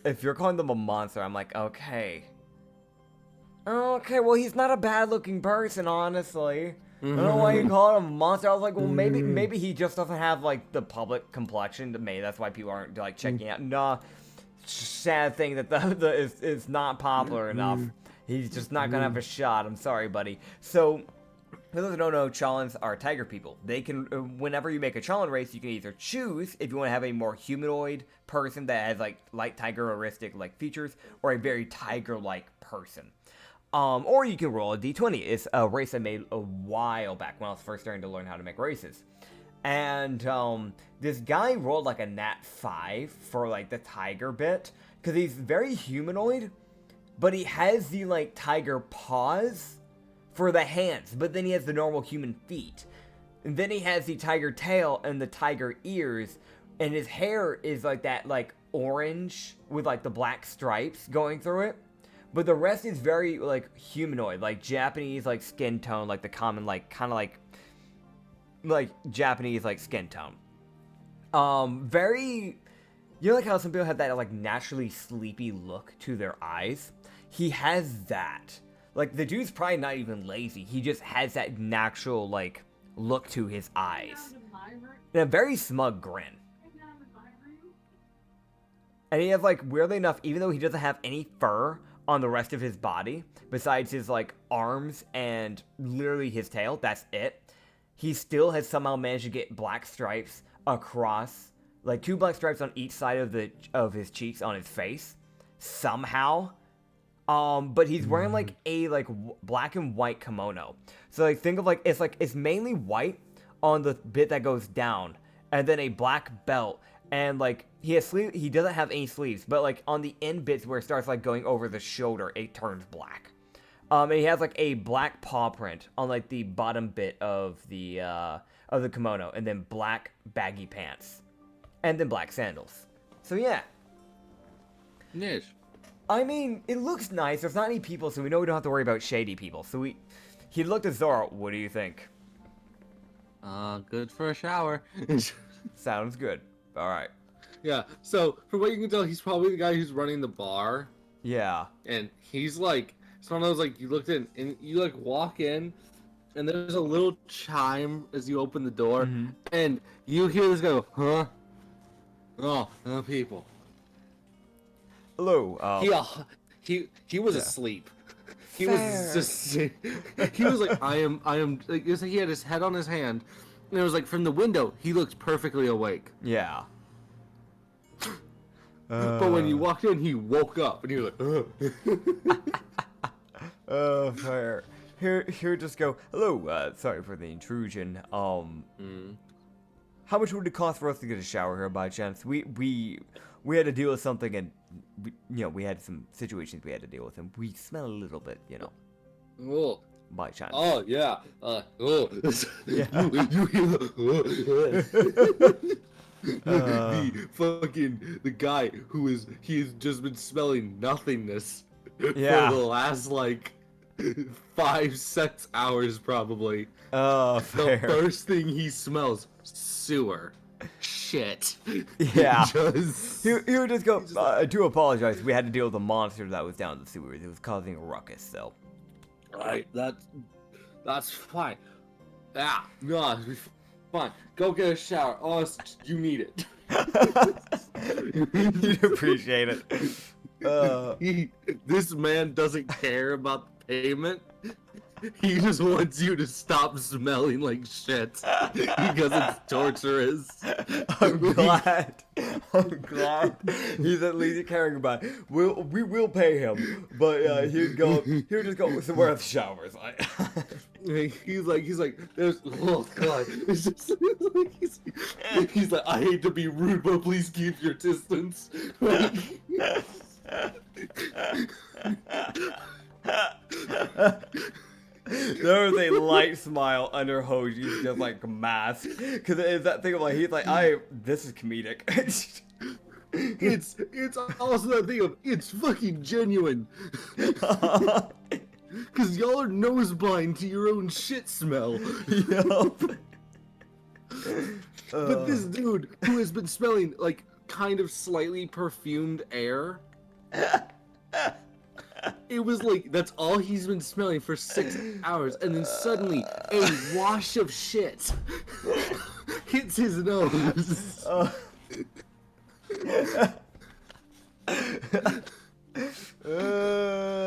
[SPEAKER 1] if you're calling them a monster, I'm like, okay. Okay, well, he's not a bad-looking person, honestly. I don't know why you call him a monster. I was like, well, maybe he just doesn't have like the public complexion. Maybe that's why people aren't like checking out. Nah, sad thing that is not popular enough. He's just not gonna have a shot. I'm sorry, buddy. So, For those who don't know, Chalans are tiger people. They can, whenever you make a Chalan race, you can either choose if you want to have a more humanoid person that has like light tigeristic like features, or a very tiger-like person. Or you can roll a d20. It's a race I made a while back when I was first starting to learn how to make races. And this guy rolled like a nat 5 for like the tiger bit, because he's very humanoid, but he has the like tiger paws for the hands, but then he has the normal human feet. And then he has the tiger tail and the tiger ears, and his hair is like that like orange with like the black stripes going through it. But the rest is very like humanoid, like Japanese like skin tone, like the common like kind of like Japanese like skin tone. Very, you know, like how some people have that like naturally sleepy look to their eyes. He has that. Like, the dude's probably not even lazy. He just has that natural, like, look to his eyes. And a very smug grin. And he has, like, weirdly enough, even though he doesn't have any fur on the rest of his body, besides his, like, arms and literally his tail, that's it, he still has somehow managed to get black stripes across, like, 2 black stripes on each side of his cheeks on his face. Somehow. But he's wearing like a black and white kimono. So like think of it's mainly white on the bit that goes down, and then a black belt, and like he doesn't have any sleeves, but like on the end bits where it starts like going over the shoulder, it turns black. And he has like a black paw print on like the bottom bit of the kimono, and then black baggy pants, and then black sandals. So yeah.
[SPEAKER 2] Niche.
[SPEAKER 1] I mean, it looks nice. There's not any people, so we know we don't have to worry about shady people. So he looked at Zora. What do you think?
[SPEAKER 2] Good for a shower.
[SPEAKER 1] Sounds good. All right.
[SPEAKER 2] Yeah. So from what you can tell, he's probably the guy who's running the bar.
[SPEAKER 1] Yeah.
[SPEAKER 2] And he's like, it's one of those like you looked in and you like walk in, and there's a little chime as you open the door, and you hear this guy go, huh? Oh, no people.
[SPEAKER 1] Hello.
[SPEAKER 2] He was asleep. He was just he was like I am like he had his head on his hand, and it was like from the window he looked perfectly awake.
[SPEAKER 1] Yeah.
[SPEAKER 2] But when you walked in, he woke up and he was like,
[SPEAKER 1] fair. Here, just go. Hello. Sorry for the intrusion. How much would it cost for us to get a shower here by chance? We had to deal with something, and we had some situations we had to deal with, and we smell a little bit,
[SPEAKER 2] oh,
[SPEAKER 1] by chance.
[SPEAKER 2] Oh yeah.
[SPEAKER 1] Yeah.
[SPEAKER 2] The guy he's just been smelling nothingness for
[SPEAKER 1] Yeah.
[SPEAKER 2] the last like 5-6 hours probably.
[SPEAKER 1] Oh, fair.
[SPEAKER 2] The first thing he smells, sewer. Shit.
[SPEAKER 1] Yeah.
[SPEAKER 2] Just...
[SPEAKER 1] He would just go, I do apologize. We had to deal with a monster that was down in the sewers. It was causing a ruckus, so.
[SPEAKER 2] Alright, that's fine. Yeah, no, fine. Go get a shower. Oh, you need it.
[SPEAKER 1] You'd appreciate it.
[SPEAKER 2] This man doesn't care about the payment. He just wants you to stop smelling like shit because it's torturous.
[SPEAKER 1] I'm glad. He's at least caring about it. We will pay him, but he'd just go somewhere at the showers.
[SPEAKER 2] He's like, there's, oh god. It's just, he's like, I hate to be rude, but please keep your distance.
[SPEAKER 1] There was a light smile under Hoji's just like mask, because it's that thing of like he's like, this is comedic.
[SPEAKER 2] It's also that thing of it's fucking genuine. Cause y'all are nose blind to your own shit smell.
[SPEAKER 1] Yup.
[SPEAKER 2] But this dude who has been smelling like kind of slightly perfumed air. It was like, that's all he's been smelling for 6 hours, and then suddenly a wash of shit hits his nose.
[SPEAKER 1] I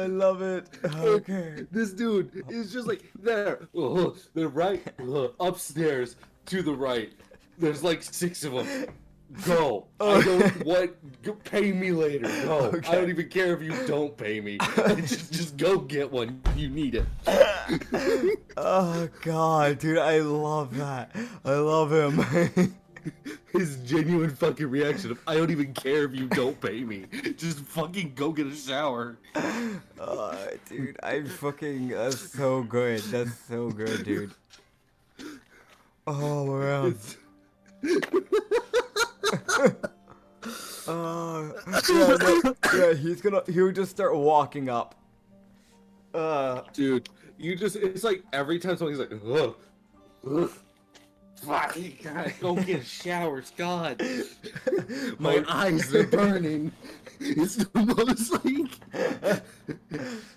[SPEAKER 1] love it. Okay.
[SPEAKER 2] This dude is just like, there, the right, upstairs, to the right. There's like 6 of them. Go. I don't pay me later. Go.
[SPEAKER 1] Okay.
[SPEAKER 2] I don't even care if you don't pay me. just go get one. You need it.
[SPEAKER 1] Oh god, dude, I love that. I love him.
[SPEAKER 2] His genuine fucking reaction of, I don't even care if you don't pay me. Just fucking go get a shower.
[SPEAKER 1] Dude, that's so good. That's so good, dude. Oh man. He would just start walking up.
[SPEAKER 2] Dude, it's like every time somebody's like, ugh. Fuck, God, go get a shower, God. My eyes are burning. It's the most like...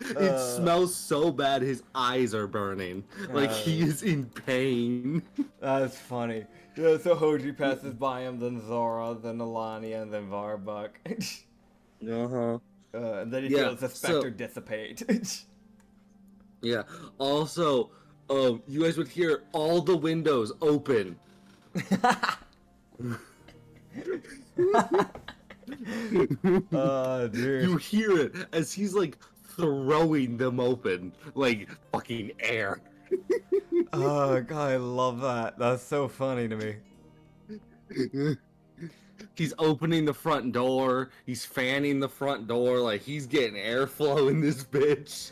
[SPEAKER 2] It smells so bad, his eyes are burning. Like, he is in pain.
[SPEAKER 1] That's funny. Yeah, so Hoji passes by him, then Zora, then Alani, and then Varbuck. And then he feels the specter dissipate.
[SPEAKER 2] Yeah, also... you guys would hear all the windows open.
[SPEAKER 1] Dude.
[SPEAKER 2] You hear it as he's like throwing them open, like fucking air.
[SPEAKER 1] Oh god, I love that. That's so funny to me.
[SPEAKER 2] He's opening the front door. He's fanning the front door, like he's getting airflow in this bitch.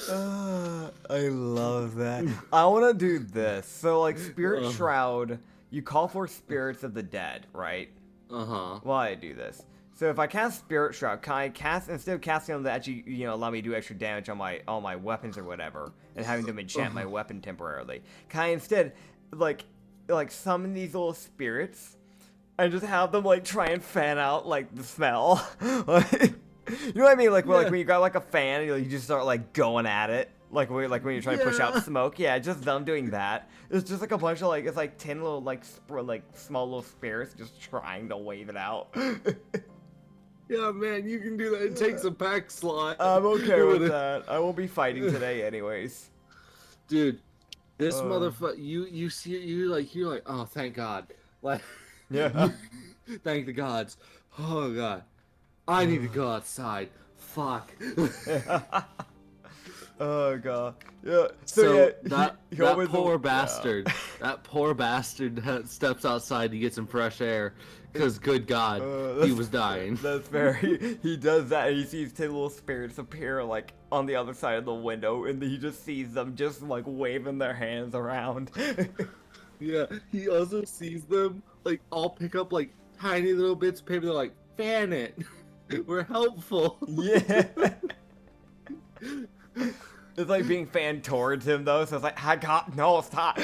[SPEAKER 1] I love that. I want to do this. So, like, Spirit Shroud, you call for spirits of the dead, right? While I do this. So, if I cast Spirit Shroud, can I cast, instead of casting them to actually, allow me to do extra damage on all my weapons or whatever, and having them enchant my weapon temporarily, can I instead, like summon these little spirits and just have them, like, try and fan out, like, the smell? You know what I mean? Like, like when you got like a fan, and you just start like going at it, like when you're trying to push out smoke. Yeah, just them doing that. It's just like a bunch of it's like 10 little like small little spirits just trying to wave it out.
[SPEAKER 2] Yeah, man, you can do that. It takes a pack slot.
[SPEAKER 1] I'm okay with that. I won't be fighting today, anyways.
[SPEAKER 2] Dude, this motherfucker. You see it. You're like, oh, thank God. Like,
[SPEAKER 1] yeah.
[SPEAKER 2] Thank the gods. Oh God. I need to go outside. Fuck.
[SPEAKER 1] Oh god. Yeah.
[SPEAKER 2] So that poor bastard. That poor bastard steps outside to get some fresh air. Because good God, he was dying.
[SPEAKER 1] That's fair. He does that, and he sees 10 little spirits appear like on the other side of the window, and he just sees them just like waving their hands around.
[SPEAKER 2] Yeah. He also sees them like all pick up like tiny little bits of paper. They're like, fan it. We're helpful.
[SPEAKER 1] Yeah. It's like being fanned towards him though, so it's like, I got no stop.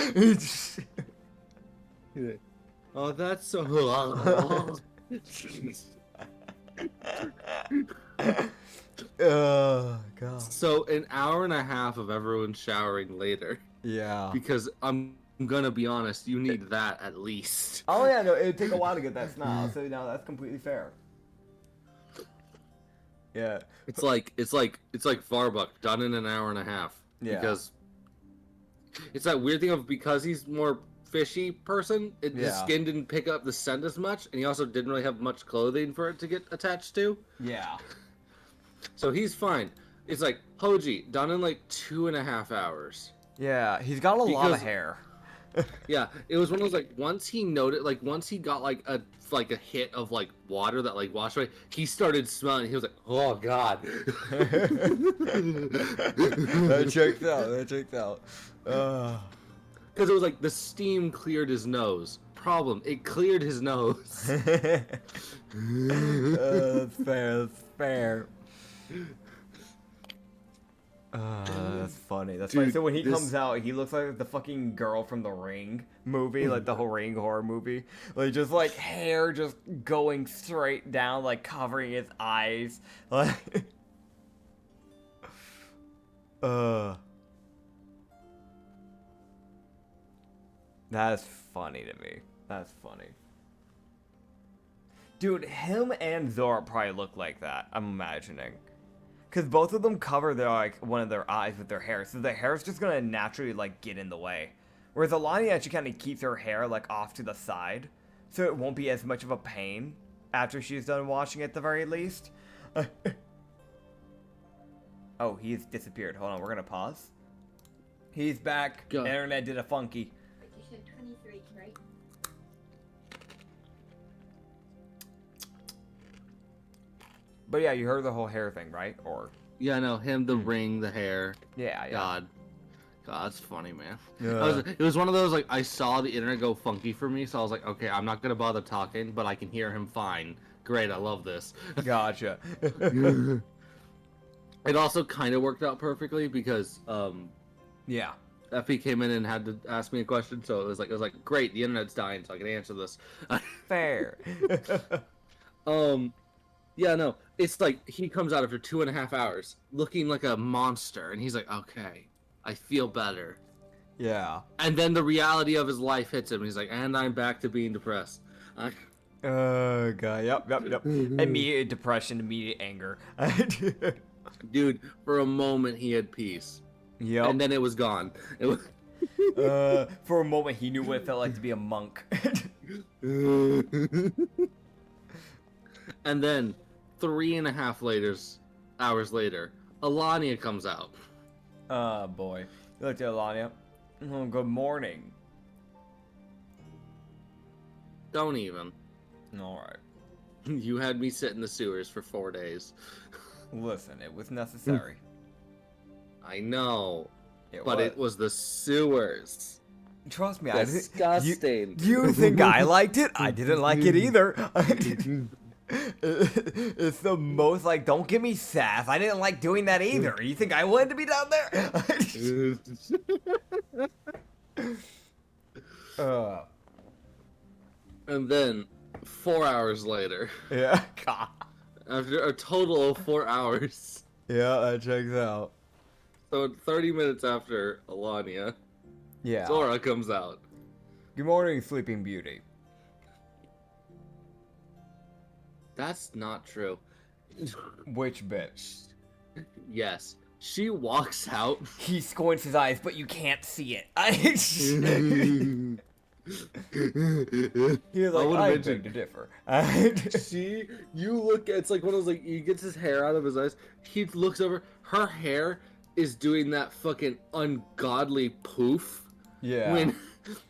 [SPEAKER 2] Oh, that's so.
[SPEAKER 1] Oh god.
[SPEAKER 2] So an hour and a half of everyone showering later.
[SPEAKER 1] Yeah.
[SPEAKER 2] Because I'm gonna be honest, you need that at least.
[SPEAKER 1] Oh yeah, no, it'd take a while to get that smile, so no, that's completely fair. Yeah.
[SPEAKER 2] It's like Varbuck done in an hour and a half.
[SPEAKER 1] Yeah.
[SPEAKER 2] Because it's that weird thing of because he's more fishy person, his skin didn't pick up the scent as much, and he also didn't really have much clothing for it to get attached to.
[SPEAKER 1] Yeah.
[SPEAKER 2] So he's fine. It's like Hoji done in like 2.5 hours.
[SPEAKER 1] Yeah, he's got a lot of hair.
[SPEAKER 2] Yeah, it was one of those like once he got like a hit of like water that like washed away, he started smelling. He was like, oh God.
[SPEAKER 1] That checked out.
[SPEAKER 2] Because it was like the steam cleared his nose. Problem, it cleared his nose.
[SPEAKER 1] That's fair. That's funny. That's funny. So when he comes out, he looks like the fucking girl from the Ring movie, like the whole Ring horror movie. Like just like hair just going straight down, like covering his eyes. Like That's funny to me. That's funny. Dude, him and Zora probably look like that, I'm imagining. Because both of them cover their like one of their eyes with their hair, so the hair's just gonna naturally like get in the way. Whereas Alani actually kind of keeps her hair like off to the side, so it won't be as much of a pain after she's done washing at the very least. Oh, he's disappeared. Hold on, we're gonna pause. He's back.
[SPEAKER 2] Go.
[SPEAKER 1] Internet did a funky.
[SPEAKER 3] You said 23, right?
[SPEAKER 1] But yeah, you heard the whole hair thing, right? Or
[SPEAKER 2] Yeah, no, him, the ring, the hair.
[SPEAKER 1] yeah.
[SPEAKER 2] God, that's funny, man.
[SPEAKER 1] Yeah.
[SPEAKER 2] It was one of those, like, I saw the internet go funky for me, so I was like, okay, I'm not gonna bother talking, but I can hear him fine. Great, I love this.
[SPEAKER 1] Gotcha.
[SPEAKER 2] It also kind of worked out perfectly because,
[SPEAKER 1] Yeah.
[SPEAKER 2] Effie came in and had to ask me a question, so it was like, great, the internet's dying, so I can answer this.
[SPEAKER 1] Fair.
[SPEAKER 2] Yeah, no, it's like he comes out after 2.5 hours looking like a monster, and he's like, okay, I feel better.
[SPEAKER 1] Yeah.
[SPEAKER 2] And then the reality of his life hits him, and he's like, and I'm back to being depressed.
[SPEAKER 1] Oh god. Yep. Immediate depression, immediate anger.
[SPEAKER 2] Dude, for a moment he had peace.
[SPEAKER 1] Yep.
[SPEAKER 2] And then it was gone. It was...
[SPEAKER 1] For a moment he knew what it felt like to be a monk.
[SPEAKER 2] And then 3.5 hours later, Alania comes out.
[SPEAKER 1] Oh boy. You looked at Alania. Oh, good morning.
[SPEAKER 2] Don't even.
[SPEAKER 1] Alright.
[SPEAKER 2] You had me sit in the sewers for 4 days.
[SPEAKER 1] Listen, it was necessary.
[SPEAKER 2] I know.
[SPEAKER 1] It
[SPEAKER 2] It was the sewers.
[SPEAKER 1] Trust me,
[SPEAKER 2] Disgusting.
[SPEAKER 1] You think I liked it? I didn't like it either. It's the most like, don't give me sass. I didn't like doing that either. You think I wanted to be down there?
[SPEAKER 2] And then 4 hours later,
[SPEAKER 1] Yeah. God.
[SPEAKER 2] after a total of 4 hours,
[SPEAKER 1] Yeah, that checks out.
[SPEAKER 2] so 30 minutes after Alania,
[SPEAKER 1] Yeah.
[SPEAKER 2] Zora comes out.
[SPEAKER 1] Good morning, Sleeping Beauty.
[SPEAKER 2] That's not true.
[SPEAKER 1] Which bitch?
[SPEAKER 2] Yes. She walks out.
[SPEAKER 1] He squints his eyes, but you can't see it. He's like, I beg to differ.
[SPEAKER 2] You look, it's like one of those, like, he gets his hair out of his eyes. He looks over. Her hair is doing that fucking ungodly poof.
[SPEAKER 1] Yeah.
[SPEAKER 2] When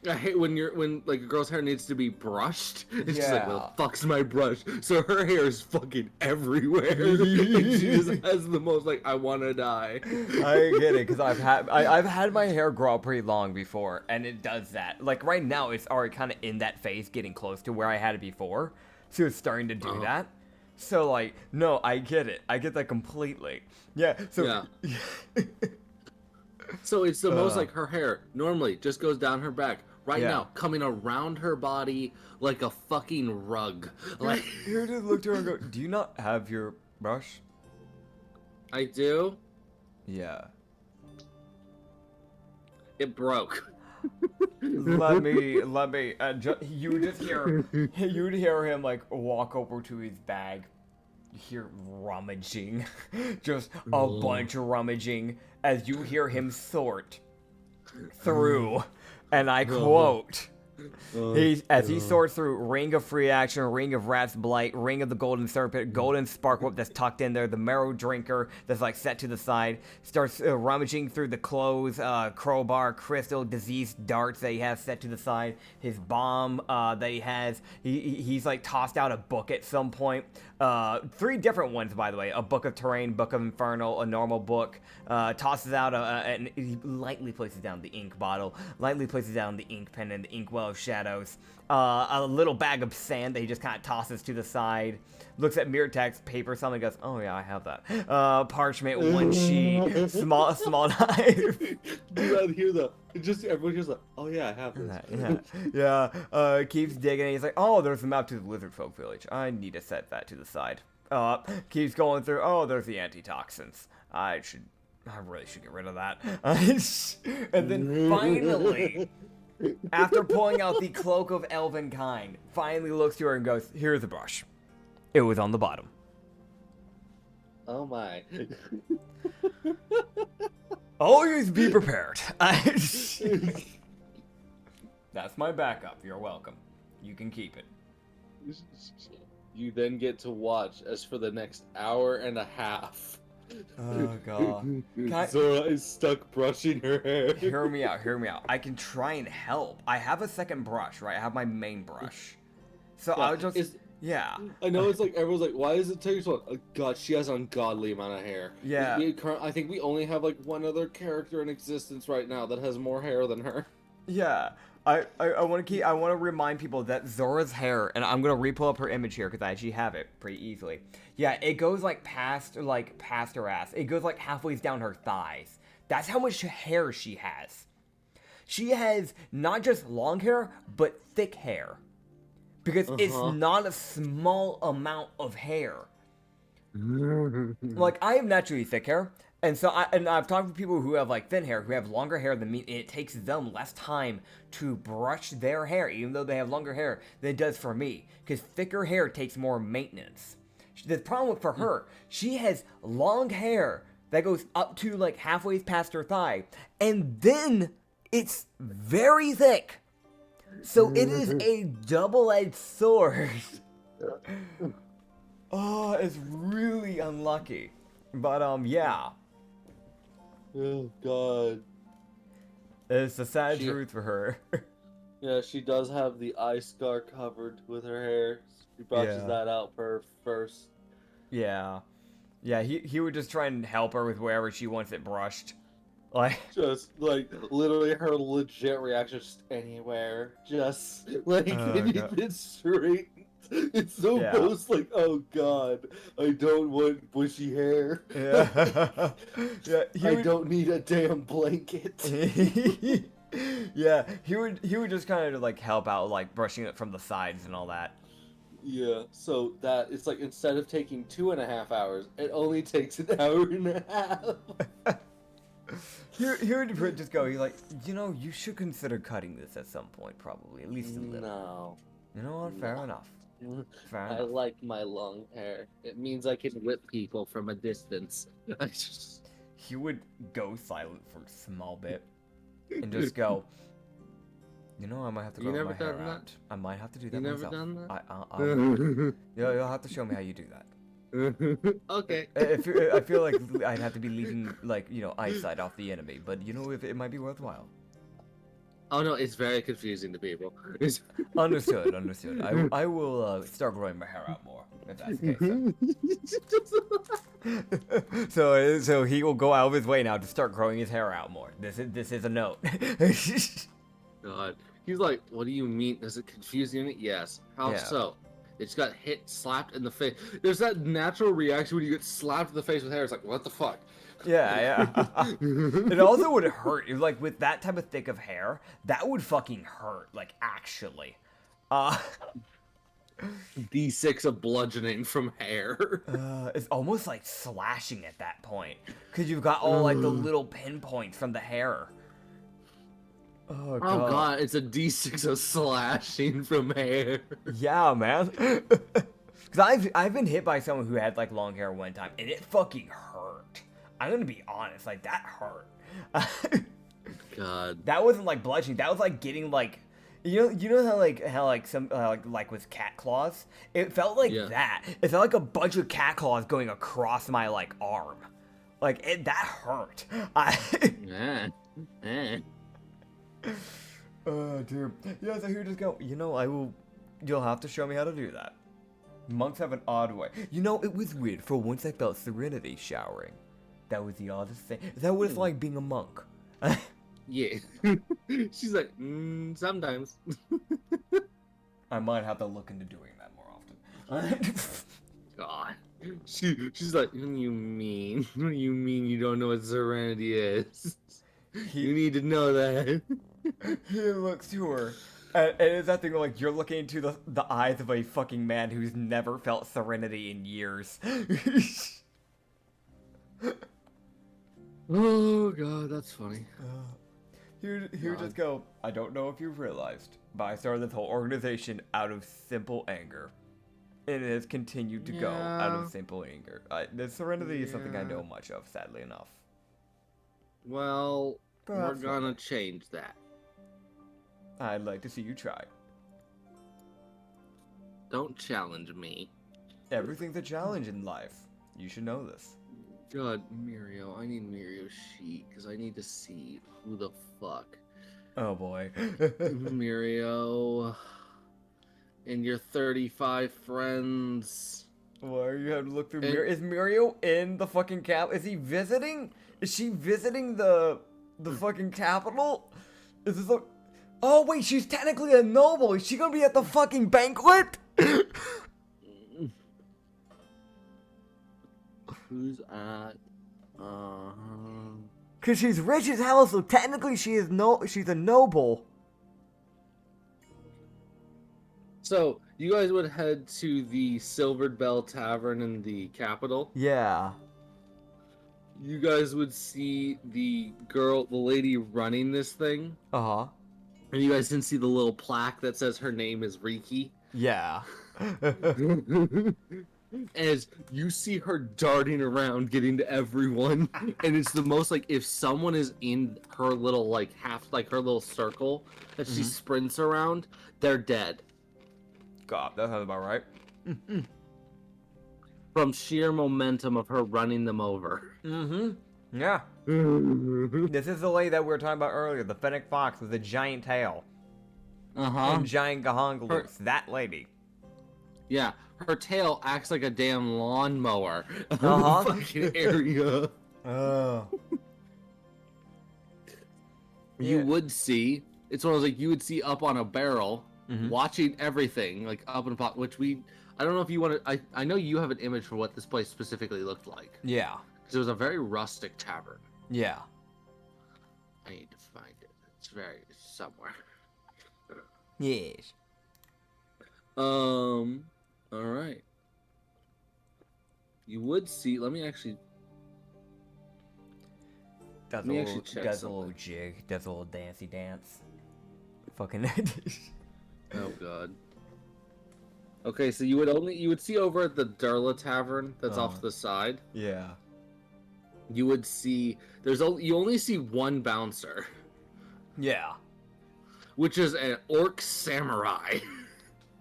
[SPEAKER 2] I hate when like a girl's hair needs to be brushed. It's just like, well,
[SPEAKER 1] Yeah.
[SPEAKER 2] fuck's my brush. So her hair is fucking everywhere. And she just has the most like, I wanna die.
[SPEAKER 1] I get it, because I've had my hair grow out pretty long before, and it does that. Like right now, it's already kind of in that phase, getting close to where I had it before, so it's starting to do that. So like, no, I get it. I get that completely. Yeah. So.
[SPEAKER 2] Yeah. So it's the most like her hair normally just goes down her back. Right now, coming around her body like a fucking rug. Like
[SPEAKER 1] You just look to her and go, do you not have your brush?
[SPEAKER 2] I do.
[SPEAKER 1] Yeah.
[SPEAKER 2] It broke.
[SPEAKER 1] Let me. You would hear him like walk over to his bag. You hear rummaging, just a bunch of rummaging as you hear him sort through, and I quote. As he sorts through Ring of Free Action, Ring of Rat's Blight, Ring of the Golden Serpent, Golden Spark Whip that's tucked in there, the Marrow Drinker that's like set to the side, starts rummaging through the clothes, crowbar, crystal, diseased darts that he has set to the side, his bomb that he has. He's like tossed out a book at some point. 3 different ones, by the way. A Book of Terrain, Book of Infernal, a normal book. Tosses out and he lightly places down the ink bottle, lightly places down the ink pen and the inkwell of shadows. A little bag of sand that he just kind of tosses to the side. Looks at mirror text, paper, something, goes, oh yeah, I have that. Parchment, 1 sheet, small knife.
[SPEAKER 2] Do not hear that. Everyone hears that. Oh yeah, I have this.
[SPEAKER 1] Yeah. Keeps digging. And he's like, oh, there's a map to the Lizard Folk Village. I need to set that to the side. Keeps going through. Oh, there's the antitoxins. I really should get rid of that. And then finally, after pulling out the Cloak of Elven Kind, finally looks to her and goes, here's the brush. It was on the bottom.
[SPEAKER 2] Oh my.
[SPEAKER 1] Always be prepared. That's my backup. You're welcome. You can keep it.
[SPEAKER 2] You then get to watch as for the next hour and a half.
[SPEAKER 1] Oh god.
[SPEAKER 2] Zora is stuck brushing her hair.
[SPEAKER 1] Hear me out, hear me out. I can try and help. I have a second brush, right? I have my main brush. So
[SPEAKER 2] Yeah,
[SPEAKER 1] I'll just... Yeah.
[SPEAKER 2] I know it's like, everyone's like, why does it take so long? Oh, God, she has an ungodly amount of hair.
[SPEAKER 1] Yeah.
[SPEAKER 2] I think we only have like one other character in existence right now that has more hair than her.
[SPEAKER 1] Yeah. I want to remind people that Zora's hair, and I'm going to re-pull up her image here because I actually have it pretty easily. Yeah, it goes like past her ass. It goes like halfway down her thighs. That's how much hair she has. She has not just long hair, but thick hair. Because it's not a small amount of hair. Like, I have naturally thick hair, and so I've talked to people who have like thin hair, who have longer hair than me, and it takes them less time to brush their hair, even though they have longer hair, than it does for me. Because thicker hair takes more maintenance. The problem for her, she has long hair that goes up to like halfway past her thigh, and then it's very thick. So it is a double-edged sword. Oh, it's really unlucky. But, yeah.
[SPEAKER 2] Oh, God.
[SPEAKER 1] It's a sad truth for her.
[SPEAKER 2] Yeah, she does have the eye scar covered with her hair. She brushes that out first.
[SPEAKER 1] Yeah. Yeah, he would just try and help her with wherever she wants it brushed. Like,
[SPEAKER 2] just like literally her legit reaction, just anywhere, just like anything straight. It's so most like, oh god, I don't want bushy hair.
[SPEAKER 1] Yeah, yeah.
[SPEAKER 2] I don't need a damn blanket.
[SPEAKER 1] Yeah, he would just kind of like help out, like brushing it from the sides and all that.
[SPEAKER 2] Yeah, so that it's like instead of taking 2.5 hours, it only takes an hour and a half.
[SPEAKER 1] He would just go, he's like, you know, you should consider cutting this at some point, probably, at least a little.
[SPEAKER 2] No.
[SPEAKER 1] You know what? Fair enough. Fair enough.
[SPEAKER 2] I like my long hair. It means I can whip people from a distance.
[SPEAKER 1] He would go silent for a small bit and just go, you know, I might have to grow my hair out. I might have to do that myself.
[SPEAKER 2] You never done
[SPEAKER 1] that? You'll have to show me how you do that.
[SPEAKER 2] Okay.
[SPEAKER 1] I feel like I'd have to be leaving, like, you know, eyesight off the enemy, but you know, if it might be worthwhile.
[SPEAKER 2] Oh no, it's very confusing to people.
[SPEAKER 1] Understood. I will start growing my hair out more, if that's the case. So he will go out of his way now to start growing his hair out more. This is a note.
[SPEAKER 2] God, he's like, what do you mean? Is it confusing? Yes. How so? It just got slapped in the face. There's that natural reaction when you get slapped in the face with hair. It's like, what the fuck?
[SPEAKER 1] Yeah. It also would hurt. It was like, with that type of thick of hair, that would fucking hurt. Like, actually.
[SPEAKER 2] D6 of bludgeoning from hair.
[SPEAKER 1] It's almost like slashing at that point. Because you've got all, like, the little pinpoints from the hair. Oh god,
[SPEAKER 2] it's a D6 of slashing from hair.
[SPEAKER 1] Yeah, man. Because I've been hit by someone who had, like, long hair one time, and it fucking hurt. I'm gonna be honest, like, that hurt.
[SPEAKER 2] God.
[SPEAKER 1] That wasn't like bludgeoning. That was like getting like, you know how some like with cat claws. It felt like that. It felt like a bunch of cat claws going across my like arm. Like that hurt. Oh, dude. Yeah, so he would just go, you know, you'll have to show me how to do that. Monks have an odd way. You know, it was weird. For once I felt serenity showering. That was the oddest thing. That was like being a monk.
[SPEAKER 2] Yeah. She's like, sometimes.
[SPEAKER 1] I might have to look into doing that more often.
[SPEAKER 2] God. She's like, what do you mean? What do you mean you don't know what serenity is? You need to know that.
[SPEAKER 1] He looks to her, and it's that thing where, like, you're looking into the eyes of a fucking man who's never felt serenity in years.
[SPEAKER 2] Oh god, that's funny.
[SPEAKER 1] He would just go, I don't know if you've realized, but I started this whole organization out of simple anger. and it has continued to go out of simple anger. The serenity is something I know much of, sadly enough.
[SPEAKER 2] Well,
[SPEAKER 1] Perhaps
[SPEAKER 2] we're gonna change that.
[SPEAKER 1] I'd like to see you try.
[SPEAKER 2] Don't challenge me.
[SPEAKER 1] Everything's a challenge in life. You should know this.
[SPEAKER 2] God, Mirio, I need Mirio's sheet because I need to see who the fuck.
[SPEAKER 1] Oh boy.
[SPEAKER 2] Mirio and your 35 friends.
[SPEAKER 1] Why are you having to look through Mirio? Is Mirio in the fucking cap? Is he visiting? Is she visiting the fucking capital? Is this a... Oh wait, she's technically a noble. Is she gonna be at the fucking banquet?
[SPEAKER 2] Who's at?
[SPEAKER 1] Cause she's rich as hell, so technically she's a noble.
[SPEAKER 2] So you guys would head to the Silvered Bell Tavern in the capital.
[SPEAKER 1] Yeah.
[SPEAKER 2] You guys would see the lady running this thing.
[SPEAKER 1] Uh-huh.
[SPEAKER 2] And you guys didn't see the little plaque that says her name is Riki.
[SPEAKER 1] Yeah.
[SPEAKER 2] As you see her darting around getting to everyone, and it's the most like if someone is in her little like her little circle that she sprints around, they're dead.
[SPEAKER 1] God, that sounds about right.
[SPEAKER 2] From sheer momentum of her running them over.
[SPEAKER 1] Yeah. This is the lady that we were talking about earlier, the fennec fox with a giant tail. And giant gahongaloops. That lady.
[SPEAKER 2] Yeah, her tail acts like a damn lawnmower. Fucking area.
[SPEAKER 1] Oh.
[SPEAKER 2] You would see. It's one of those like you would see up on a barrel, watching everything like up in pot. Which I don't know if you want to. I know you have an image for what this place specifically looked like.
[SPEAKER 1] Yeah.
[SPEAKER 2] Because it was a very rustic tavern.
[SPEAKER 1] Yeah.
[SPEAKER 2] I need to find it. It's somewhere.
[SPEAKER 1] Yes.
[SPEAKER 2] All right. You would see. Let me actually.
[SPEAKER 1] Does a little jig. Does a little dancey dance. Fucking.
[SPEAKER 2] Oh god. Okay, so you would see over at the Durla Tavern that's off to the side.
[SPEAKER 1] Yeah.
[SPEAKER 2] You would see you only see one bouncer.
[SPEAKER 1] Yeah.
[SPEAKER 2] Which is an orc samurai.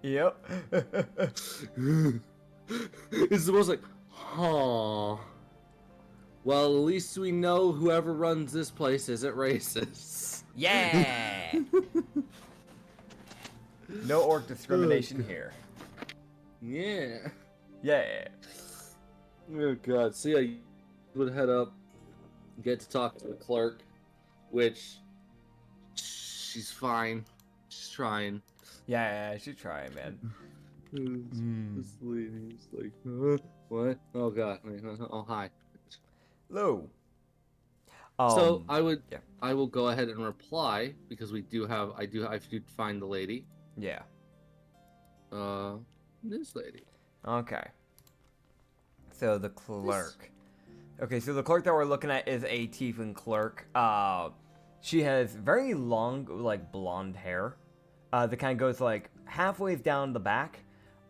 [SPEAKER 1] Yep.
[SPEAKER 2] It's the most like, well, at least we know whoever runs this place isn't racist.
[SPEAKER 1] Yeah. No orc discrimination here.
[SPEAKER 2] Yeah.
[SPEAKER 1] Yeah.
[SPEAKER 2] Oh god. So yeah, you would head up, get to talk to the clerk, which she's fine. She's trying.
[SPEAKER 1] Yeah, she's trying, man.
[SPEAKER 2] This lady's like, what? Oh god. Oh hi.
[SPEAKER 1] Hello.
[SPEAKER 2] So I will go ahead and reply because I do have to find the lady.
[SPEAKER 1] Yeah.
[SPEAKER 2] This lady.
[SPEAKER 1] Okay. So the clerk. Okay, so the clerk that we're looking at is a tiefling clerk. She has very long, like, blonde hair. That kind of goes, like, halfway down the back.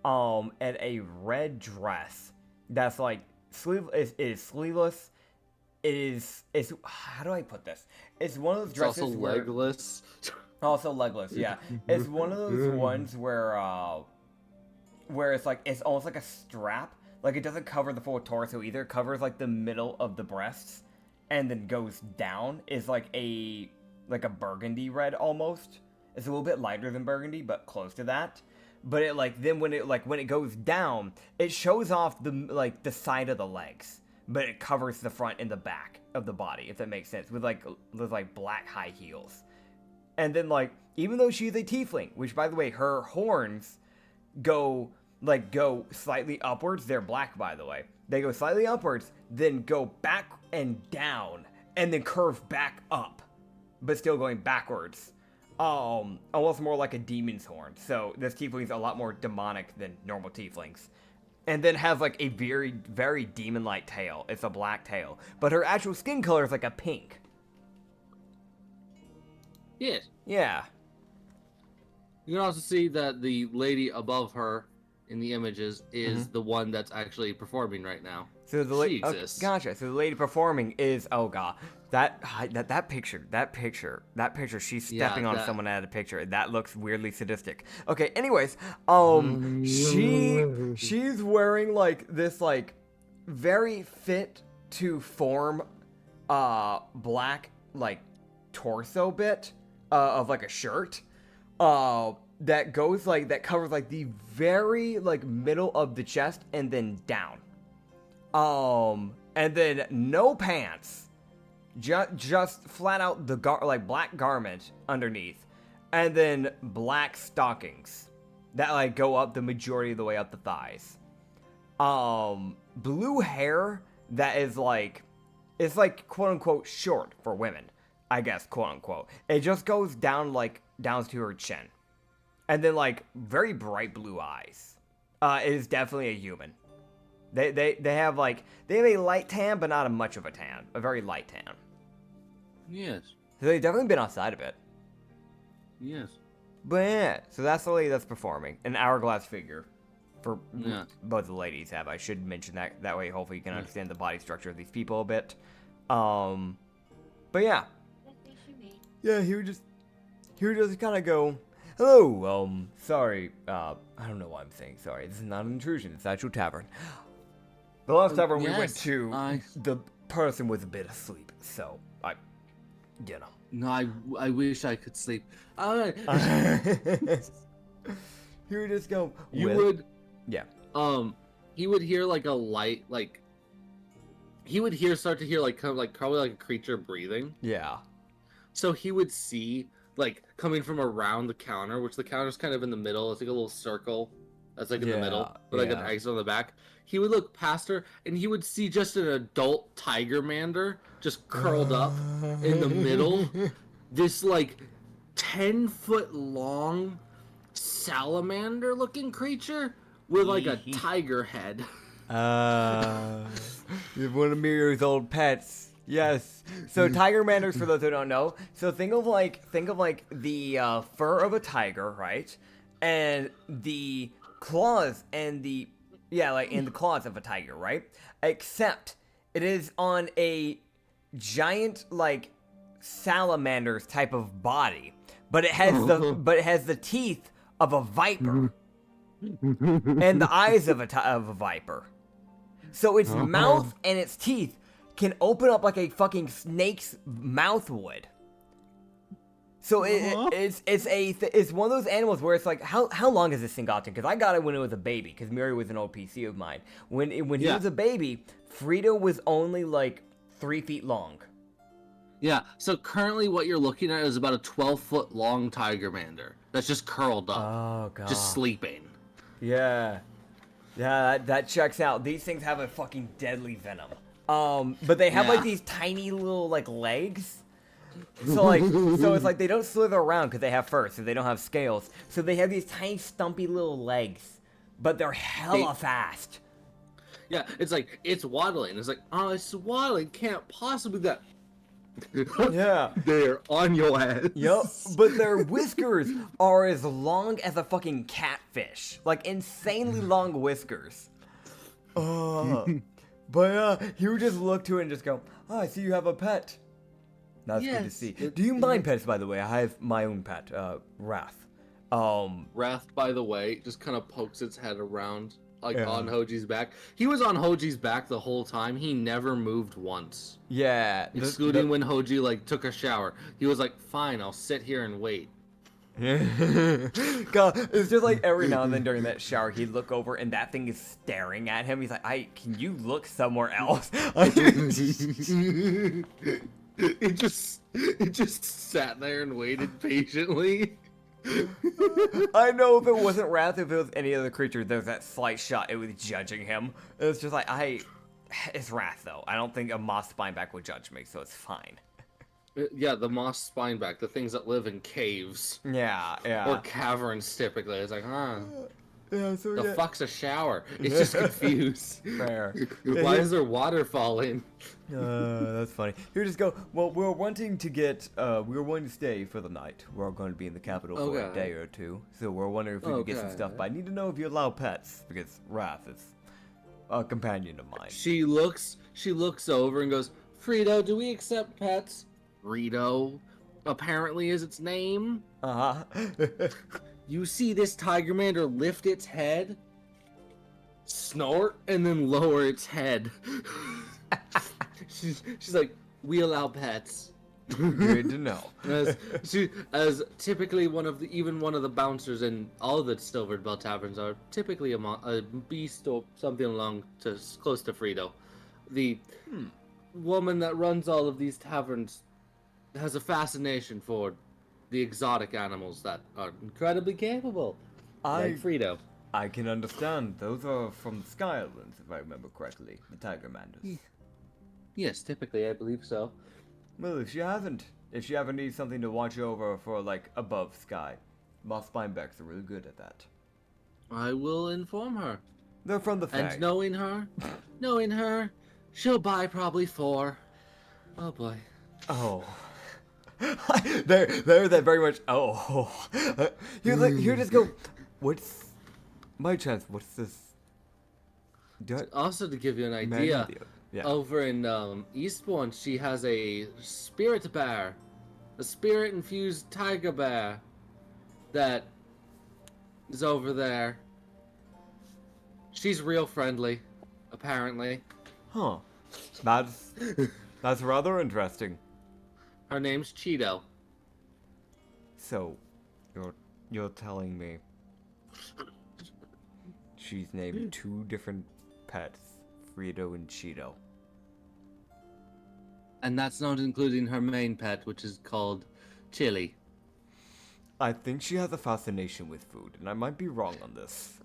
[SPEAKER 1] And a red dress that's, like, is sleeveless. It's how do I put this? It's one of those dresses
[SPEAKER 2] also legless.
[SPEAKER 1] Also legless, yeah. It's one of those ones where it's like it's almost like a strap. Like it doesn't cover the full torso either. It covers like the middle of the breasts and then goes down. Is like a burgundy red almost. It's a little bit lighter than burgundy, but close to that. But it when it goes down, it shows off the side of the legs. But it covers the front and the back of the body, if that makes sense, with black high heels. And then even though she's a tiefling, which by the way, her horns go slightly upwards. They're black, by the way. They go slightly upwards, then go back and down, and then curve back up, but still going backwards. Almost more like a demon's horn. So this tiefling's a lot more demonic than normal tieflings. And then has a very, very demon-like tail. It's a black tail. But her actual skin color is like a pink.
[SPEAKER 2] Yes.
[SPEAKER 1] Yeah.
[SPEAKER 2] You can also see that the lady above her in the images is the one that's actually performing right now.
[SPEAKER 1] So the
[SPEAKER 2] She exists.
[SPEAKER 1] Gotcha. So the lady performing is that picture. She's stepping on someone at a picture. That looks weirdly sadistic. Okay. Anyways, she's wearing like this like very fit to form black like torso bit of like a shirt that goes like that covers like the very like middle of the chest and then down. And then no pants, just flat out the like black garment underneath, and then black stockings that like go up the majority of the way up the thighs. Blue hair that is like, it's like quote unquote short for women, I guess, quote unquote. It just goes down like down to her chin, and then like very bright blue eyes. It is definitely a human. They have like, they have a light tan, but not a much of a tan. A very light tan.
[SPEAKER 2] Yes.
[SPEAKER 1] So they've definitely been outside a bit.
[SPEAKER 2] Yes.
[SPEAKER 1] But yeah, so that's the lady that's performing. An hourglass figure. For
[SPEAKER 2] Yeah.
[SPEAKER 1] both the ladies have. I should mention that. That way, hopefully you can understand the body structure of these people a bit. But yeah. Yeah, he would just kind of go, hello, sorry, I don't know why I'm saying sorry. This is not an intrusion. It's actual tavern. The last tavern we went to, the person was a bit asleep, so
[SPEAKER 2] No, I wish I could sleep.
[SPEAKER 1] He would just go.
[SPEAKER 2] You would.
[SPEAKER 1] Yeah.
[SPEAKER 2] He would hear like a light, like. He would start to hear like kind of like probably like a creature breathing.
[SPEAKER 1] Yeah.
[SPEAKER 2] So he would see like coming from around the counter, which the counter's kind of in the middle. It's like a little circle that's like in the middle, but like an exit on the back. He would look past her, and he would see just an adult tiger mander just curled up in the middle. This like 10-foot long salamander looking creature with like a tiger head.
[SPEAKER 1] One of Mirio's old pets. Yes. So tiger manders, for those who don't know, so think of like the fur of a tiger, right? And the claws and the claws of a tiger, right? Except it is on a giant like salamander's type of body, but it has the teeth of a viper and the eyes of a viper. So its mouth and its teeth can open up like a fucking snake's mouth would. So it's one of those animals where it's like, how long has this thing gotten? Because I got it when it was a baby, because Miri was an old PC of mine. When he was a baby, Frida was only like 3 feet long.
[SPEAKER 2] Yeah, so currently what you're looking at is about a 12-foot long tiger mander that's just curled up.
[SPEAKER 1] Oh, God.
[SPEAKER 2] Just sleeping.
[SPEAKER 1] Yeah. Yeah, that checks out. These things have a fucking deadly venom. But they have like these tiny little like legs. So it's like they don't slither around because they have fur, so they don't have scales. So they have these tiny stumpy little legs, but they're hella fast.
[SPEAKER 2] Yeah, it's like, it's waddling. It's like, oh, it's waddling. Can't possibly that.
[SPEAKER 1] Yeah.
[SPEAKER 2] They're on your ass.
[SPEAKER 1] Yup. But their whiskers are as long as a fucking catfish. Like, insanely long whiskers. But he would just look to it and just go, oh, I see you have a pet. That's good to see. Do you mind pets, by the way? I have my own pet, Wrath.
[SPEAKER 2] Wrath, by the way, just kind of pokes its head around, like on Hoji's back. He was on Hoji's back the whole time. He never moved once.
[SPEAKER 1] Yeah.
[SPEAKER 2] Excluding when Hoji, like, took a shower. He was like, fine, I'll sit here and wait.
[SPEAKER 1] God, it's just like every now and then during that shower, he'd look over and that thing is staring at him. He's like, can you look somewhere else?
[SPEAKER 2] It just sat there and waited patiently.
[SPEAKER 1] I know if it wasn't Wrath, if it was any other creature, there's that slight shot, it was judging him. It's just like, it's Wrath though. I don't think a moss spineback would judge me, so it's fine.
[SPEAKER 2] Yeah, the moss spineback, the things that live in caves.
[SPEAKER 1] Yeah.
[SPEAKER 2] Or caverns, typically. It's like, huh.
[SPEAKER 1] Yeah, so
[SPEAKER 2] The
[SPEAKER 1] yeah.
[SPEAKER 2] fuck's a shower? It's just confused.
[SPEAKER 1] Fair.
[SPEAKER 2] Why is there water falling?
[SPEAKER 1] That's funny. Here, just go. Well, we're wanting to get. We were wanting to stay for the night. We're going to be in the capital for a
[SPEAKER 2] Okay.
[SPEAKER 1] day or two, so we're wondering if we could get some stuff. But I need to know if you allow pets because Wrath is a companion of mine.
[SPEAKER 2] She looks over and goes, Frito, do we accept pets? Frito, apparently is its name.
[SPEAKER 1] Uh huh.
[SPEAKER 2] You see this Tigermander lift its head, snort, and then lower its head. she's like, we allow pets.
[SPEAKER 1] Good to know.
[SPEAKER 2] As typically one of the bouncers in all the Silvered Bell taverns are typically a beast or something along to close to Frito. The woman that runs all of these taverns has a fascination for the exotic animals that are incredibly capable, like Frito.
[SPEAKER 1] I can understand. Those are from the Sky Islands, if I remember correctly. The Tigermanders.
[SPEAKER 2] Yes, typically I believe so.
[SPEAKER 1] Well, if she ever needs something to watch over for, like, above sky, Moss Spinebacks are really good at that.
[SPEAKER 2] I will inform her.
[SPEAKER 1] They're from the Fae.
[SPEAKER 2] And knowing her, she'll buy probably 4. Oh boy.
[SPEAKER 1] Oh. they're that very much. Oh. Here, just go. What's my chance? What's this?
[SPEAKER 2] Also, to give you an idea,
[SPEAKER 1] yeah.
[SPEAKER 2] over in Eastbourne, she has a spirit bear, a spirit-infused tiger bear that is over there. She's real friendly, apparently.
[SPEAKER 1] Huh. That's rather interesting.
[SPEAKER 2] Her name's Cheeto.
[SPEAKER 1] So, you're telling me she's named 2 different pets, Frito and Cheeto.
[SPEAKER 2] And that's not including her main pet, which is called Chili.
[SPEAKER 1] I think she has a fascination with food, and I might be wrong on this.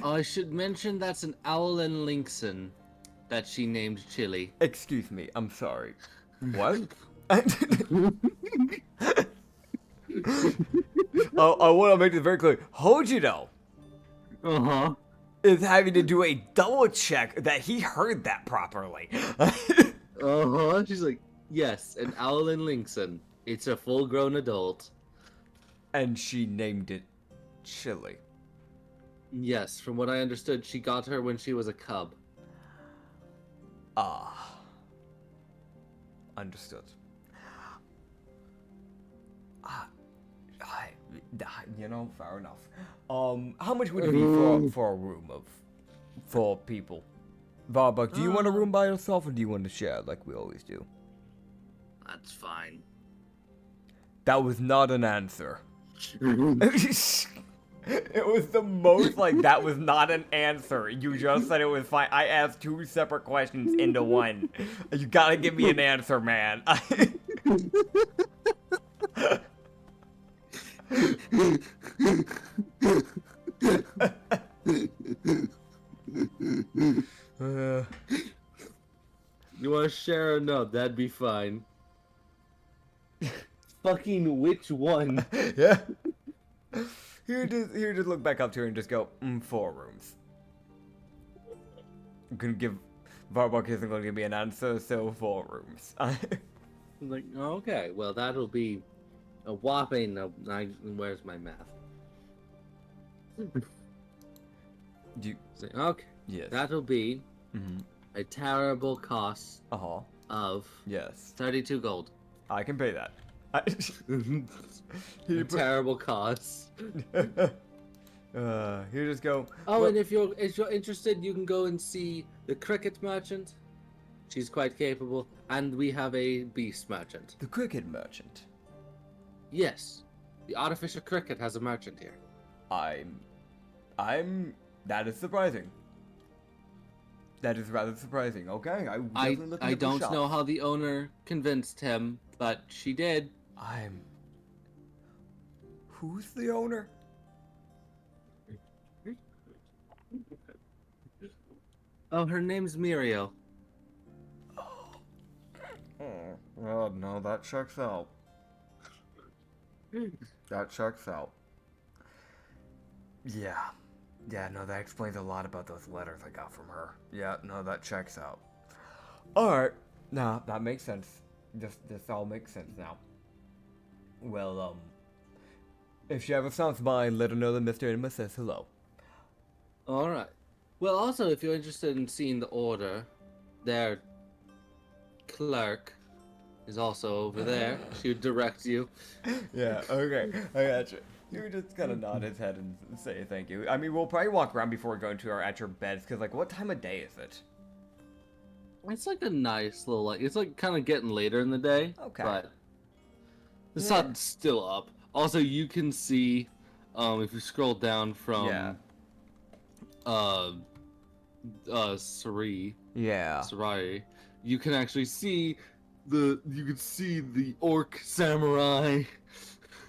[SPEAKER 2] I should mention that's an owl and lynxen that she named Chili.
[SPEAKER 1] Excuse me, I'm sorry. What? I want to make this very clear. Hojiro is having to do a double check that he heard that properly.
[SPEAKER 2] She's like, yes, an owl and lynxen. It's a full-grown adult.
[SPEAKER 1] And she named it Chili.
[SPEAKER 2] Yes, from what I understood, she got her when she was a cub.
[SPEAKER 1] Understood. Fair enough. How much would it be for a room of 4 people? Varbuck, do you want a room by yourself, or do you want to share like we always do?
[SPEAKER 2] That's fine.
[SPEAKER 1] That was not an answer. It was the most like that was not an answer. You just said it was fine. I asked 2 separate questions into one. You gotta give me an answer, man.
[SPEAKER 2] You want to share or no? That'd be fine. Fucking which one?
[SPEAKER 1] Yeah. Here, just look back up to her and just go, 4 rooms. I'm gonna give Varbuck isn't gonna give me an answer, so 4 rooms.
[SPEAKER 2] Like, okay, well that'll be a whopping. Where's my math? Okay.
[SPEAKER 1] Yes.
[SPEAKER 2] That'll be a terrible cost of
[SPEAKER 1] Yes.
[SPEAKER 2] 32 gold.
[SPEAKER 1] I can pay that.
[SPEAKER 2] A terrible cost.
[SPEAKER 1] Here, just go.
[SPEAKER 2] Oh, and if you're interested, you can go and see the cricket merchant. She's quite capable, and we have a beast merchant.
[SPEAKER 1] The cricket merchant.
[SPEAKER 2] Yes, the artificial cricket has a merchant here.
[SPEAKER 1] That is surprising. That is rather surprising. Okay,
[SPEAKER 2] I don't know how the owner convinced him, but she did.
[SPEAKER 1] Who's the owner?
[SPEAKER 2] Oh, her name's Mirio.
[SPEAKER 1] Oh, no, that checks out. That checks out. Yeah. Yeah, no, that explains a lot about those letters I got from her. Yeah, no, that checks out. Alright. Nah, that makes sense. This all makes sense now. Well, if she ever stops by, let her know that Mr. Enema says hello.
[SPEAKER 2] All right. Well, also, if you're interested in seeing the order, their clerk is also over there. She would direct you.
[SPEAKER 1] Yeah, okay, I got you. You would just kind of nod his head and say thank you. I mean, we'll probably walk around before we go into our actual beds, because, like, what time of day is it?
[SPEAKER 2] It's like a nice little, like, it's like kind of getting later in the day.
[SPEAKER 1] Okay.
[SPEAKER 2] But the sun's still up. Also, you can see, if you scroll down from, Sarai, you can actually see the orc samurai.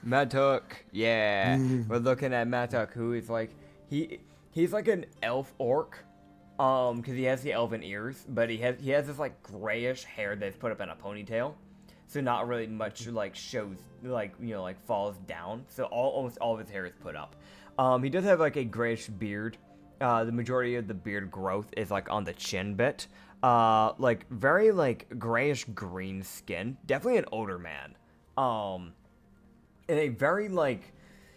[SPEAKER 1] Matuk, yeah. We're looking at Matuk, who is like, he's like an elf orc, because he has the elven ears, but he has this like grayish hair that's put up in a ponytail, so not really much like shows, like, you know, like falls down, so almost all of his hair is put up. He does have like a grayish beard. The majority of the beard growth is like on the chin bit, like very like grayish green skin, definitely an older man. And a very, like,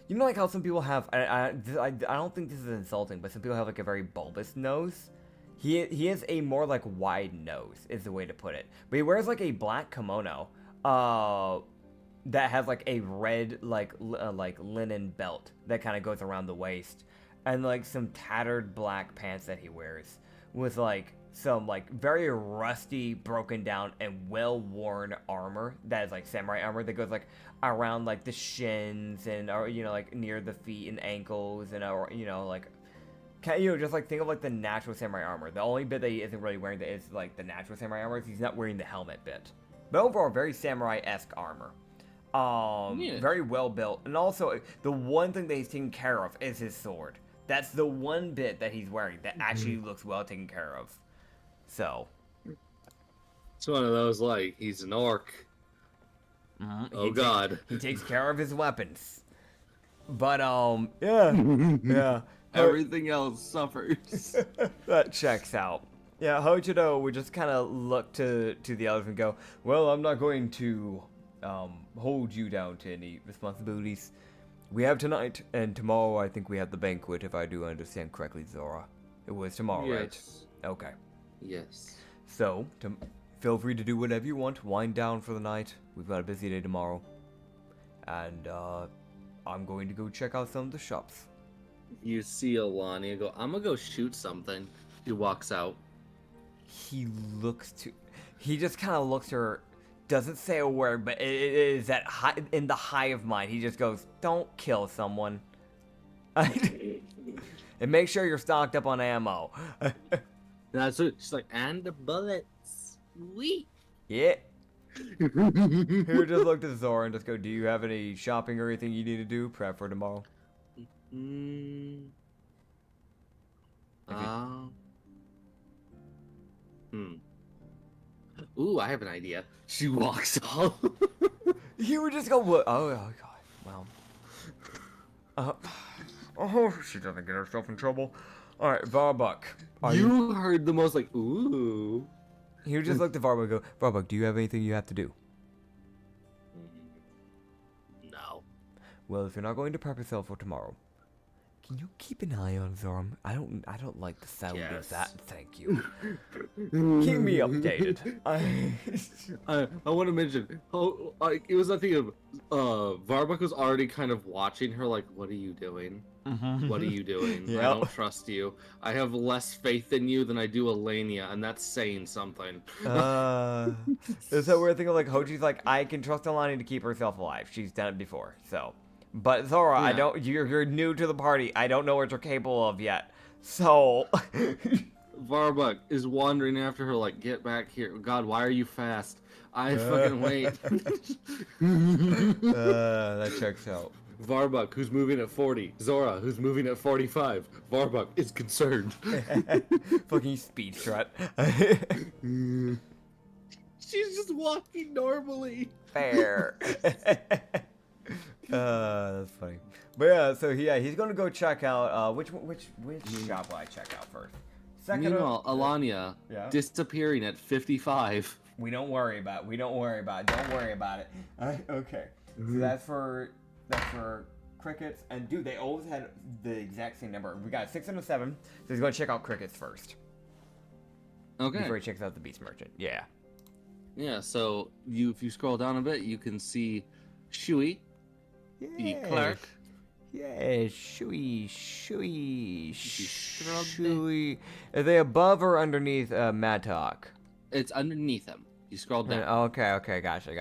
[SPEAKER 1] you know, like how some people have, I don't think this is insulting, but some people have, like, a very bulbous nose. He has a more, like, wide nose, is the way to put it. But he wears, like, a black kimono, that has, like, a red, like linen belt that kind of goes around the waist. And, like, some tattered black pants that he wears with, like, some, like, very rusty, broken down, and well-worn armor that is, like, samurai armor that goes, like, around, like, the shins and, or, you know, like, near the feet and ankles and, or, you know, like, you know, just, like, think of, like, the natural samurai armor. The only bit that he isn't really wearing that is, like, the natural samurai armor is he's not wearing the helmet bit. But overall, very samurai-esque armor. Very well-built. And also, the one thing that he's taken care of is his sword. That's the one bit that he's wearing that actually looks well taken care of. So.
[SPEAKER 2] It's one of those, like, he's an orc. Oh, God.
[SPEAKER 1] He takes care of his weapons. But, yeah.
[SPEAKER 2] Everything else suffers.
[SPEAKER 1] That checks out. Yeah, Hojiro would just kind of look to the others and go, well, I'm not going to hold you down to any responsibilities. We have tonight, and tomorrow I think we have the banquet, if I do understand correctly, Zora. It was tomorrow, right? Okay.
[SPEAKER 2] Yes.
[SPEAKER 1] So, feel free to do whatever you want. Wind down for the night. We've got a busy day tomorrow. And, I'm going to go check out some of the shops.
[SPEAKER 2] You see Alani go, I'm gonna go shoot something. He walks out.
[SPEAKER 1] He just kind of looks at her, doesn't say a word, but it is that high, in the high of mind. He just goes, don't kill someone. And make sure you're stocked up on ammo.
[SPEAKER 2] That's it. She's like, and the bullets. Sweet.
[SPEAKER 1] Yeah. He would just look to Zora and just go, do you have any shopping or anything you need to do? Prep for tomorrow.
[SPEAKER 2] Ooh, I have an idea. She walks off.
[SPEAKER 1] He would just go, what? Oh, God. Well. She doesn't get herself in trouble. Alright, Varbuck.
[SPEAKER 2] You heard the most, like, ooh.
[SPEAKER 1] He would just look to Varbuck and go, Varbuck, do you have anything you have to do?
[SPEAKER 2] No.
[SPEAKER 1] Well, if you're not going to prep yourself for tomorrow, can you keep an eye on Zoram? I don't like the sound of that. Thank you. Keep me updated.
[SPEAKER 2] I want to mention. It was a thing of Varbuck was already kind of watching her. Like, what are you doing? What are you doing? Yep. I don't trust you. I have less faith in you than I do Elenia, and that's saying something.
[SPEAKER 1] It's that weird thing of like Hoji's like, I can trust Alani to keep herself alive. She's done it before, so. But Zora, yeah. I don't. You're new to the party. I don't know what you're capable of yet. So.
[SPEAKER 2] Varbuck is wandering after her like, get back here. God, why are you fast? I fucking wait.
[SPEAKER 1] That checks out.
[SPEAKER 2] Varbuck, who's moving at 40. Zora, who's moving at 45. Varbuck is concerned.
[SPEAKER 1] Fucking speed strut.
[SPEAKER 2] She's just walking normally.
[SPEAKER 1] Fair. That's funny. But yeah, so he's gonna go check out which shop will I check out first?
[SPEAKER 2] Meanwhile, Alanya disappearing at 55.
[SPEAKER 1] We don't worry about it. Don't worry about it. Okay. So that's for crickets, and dude, they always had the exact same number. We got 6 and a 7, so he's gonna check out crickets first.
[SPEAKER 2] Okay.
[SPEAKER 1] Before he checks out the beast merchant. Yeah.
[SPEAKER 2] Yeah. So if you scroll down a bit, you can see Shui, the clerk.
[SPEAKER 1] Yeah, Shui. Are they above or underneath Madtalk?
[SPEAKER 2] It's underneath him. You scroll down.
[SPEAKER 1] Okay, gotcha.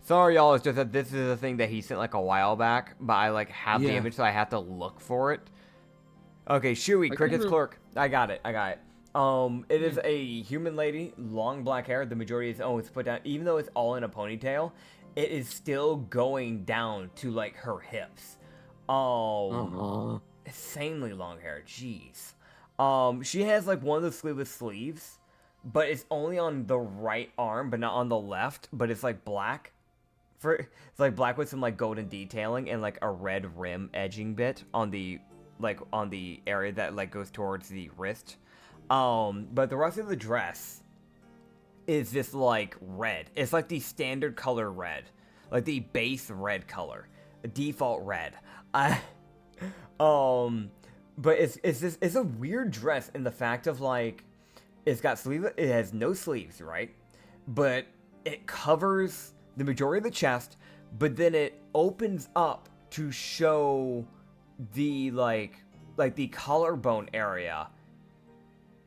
[SPEAKER 1] Sorry, y'all, it's just that this is a thing that he sent like a while back, but I like have the image, so I have to look for it. Okay, Shui, cricket's clerk. I got it. It is a human lady, long black hair. The majority is always put down, even though it's all in a ponytail. It is still going down to like her hips. Insanely long hair. Jeez. She has like one of the sleeveless sleeves, but it's only on the right arm, but not on the left. But it's like black. It's like black with some like golden detailing and like a red rim edging bit on the area that like goes towards the wrist. But the rest of the dress is this like red. It's like the standard color red, like the base red color, default red. But it's a weird dress in the fact of like it has no sleeves, right? But it covers the majority of the chest, but then it opens up to show the like the collarbone area.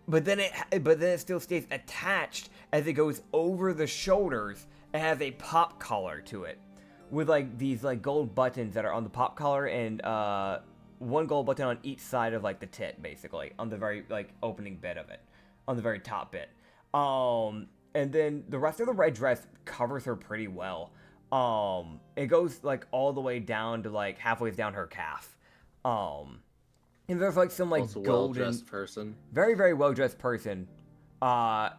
[SPEAKER 1] But then it still stays attached as it goes over the shoulders. It has a pop collar to it, with like these like gold buttons that are on the pop collar and one gold button on each side of like the tit, basically on the very like opening bit of it, on the very top bit. And then the rest of the red dress covers her pretty well. It goes like all the way down to like halfway down her calf. And there's like some like
[SPEAKER 2] also
[SPEAKER 1] golden,
[SPEAKER 2] well-dressed person.
[SPEAKER 1] very very well dressed person,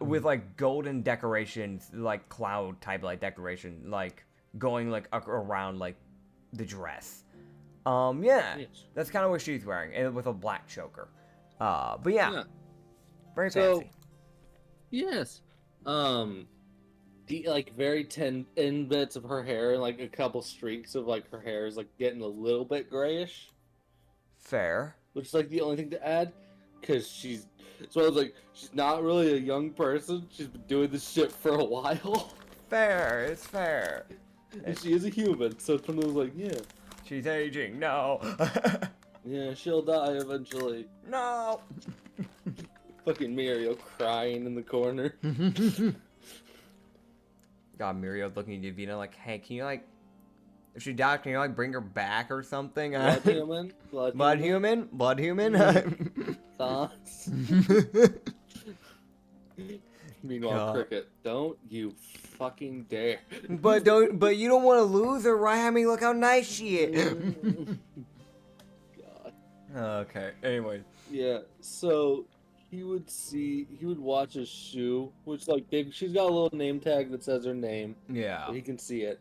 [SPEAKER 1] with like golden decorations, like cloud type like decoration, like going like around like the dress. Yes. That's kind of what she's wearing, and with a black choker. But yeah. Very fancy.
[SPEAKER 2] Yes. The like very thin bits of her hair and like a couple streaks of like her hair is like getting a little bit grayish.
[SPEAKER 1] Fair.
[SPEAKER 2] Which is like the only thing to add, because she's not really a young person. She's been doing this shit for a while.
[SPEAKER 1] Fair. It's fair.
[SPEAKER 2] And she is a human, so it's one of those like, yeah.
[SPEAKER 1] She's aging. No.
[SPEAKER 2] Yeah, she'll die eventually.
[SPEAKER 1] No.
[SPEAKER 2] Fucking Mirio crying in the corner.
[SPEAKER 1] God, Mirio looking at Divina like, hey, can you like, if she died, can you like bring her back or something?
[SPEAKER 2] Blood human?
[SPEAKER 1] Blood human?
[SPEAKER 2] Thoughts? Meanwhile, Cricket, don't you fucking dare.
[SPEAKER 1] But you don't want to lose her, right? I mean, look how nice she is.
[SPEAKER 2] God.
[SPEAKER 1] Okay, anyway.
[SPEAKER 2] Yeah, so he would watch a shoe, which like she's got a little name tag that says her name.
[SPEAKER 1] Yeah.
[SPEAKER 2] So he can see it.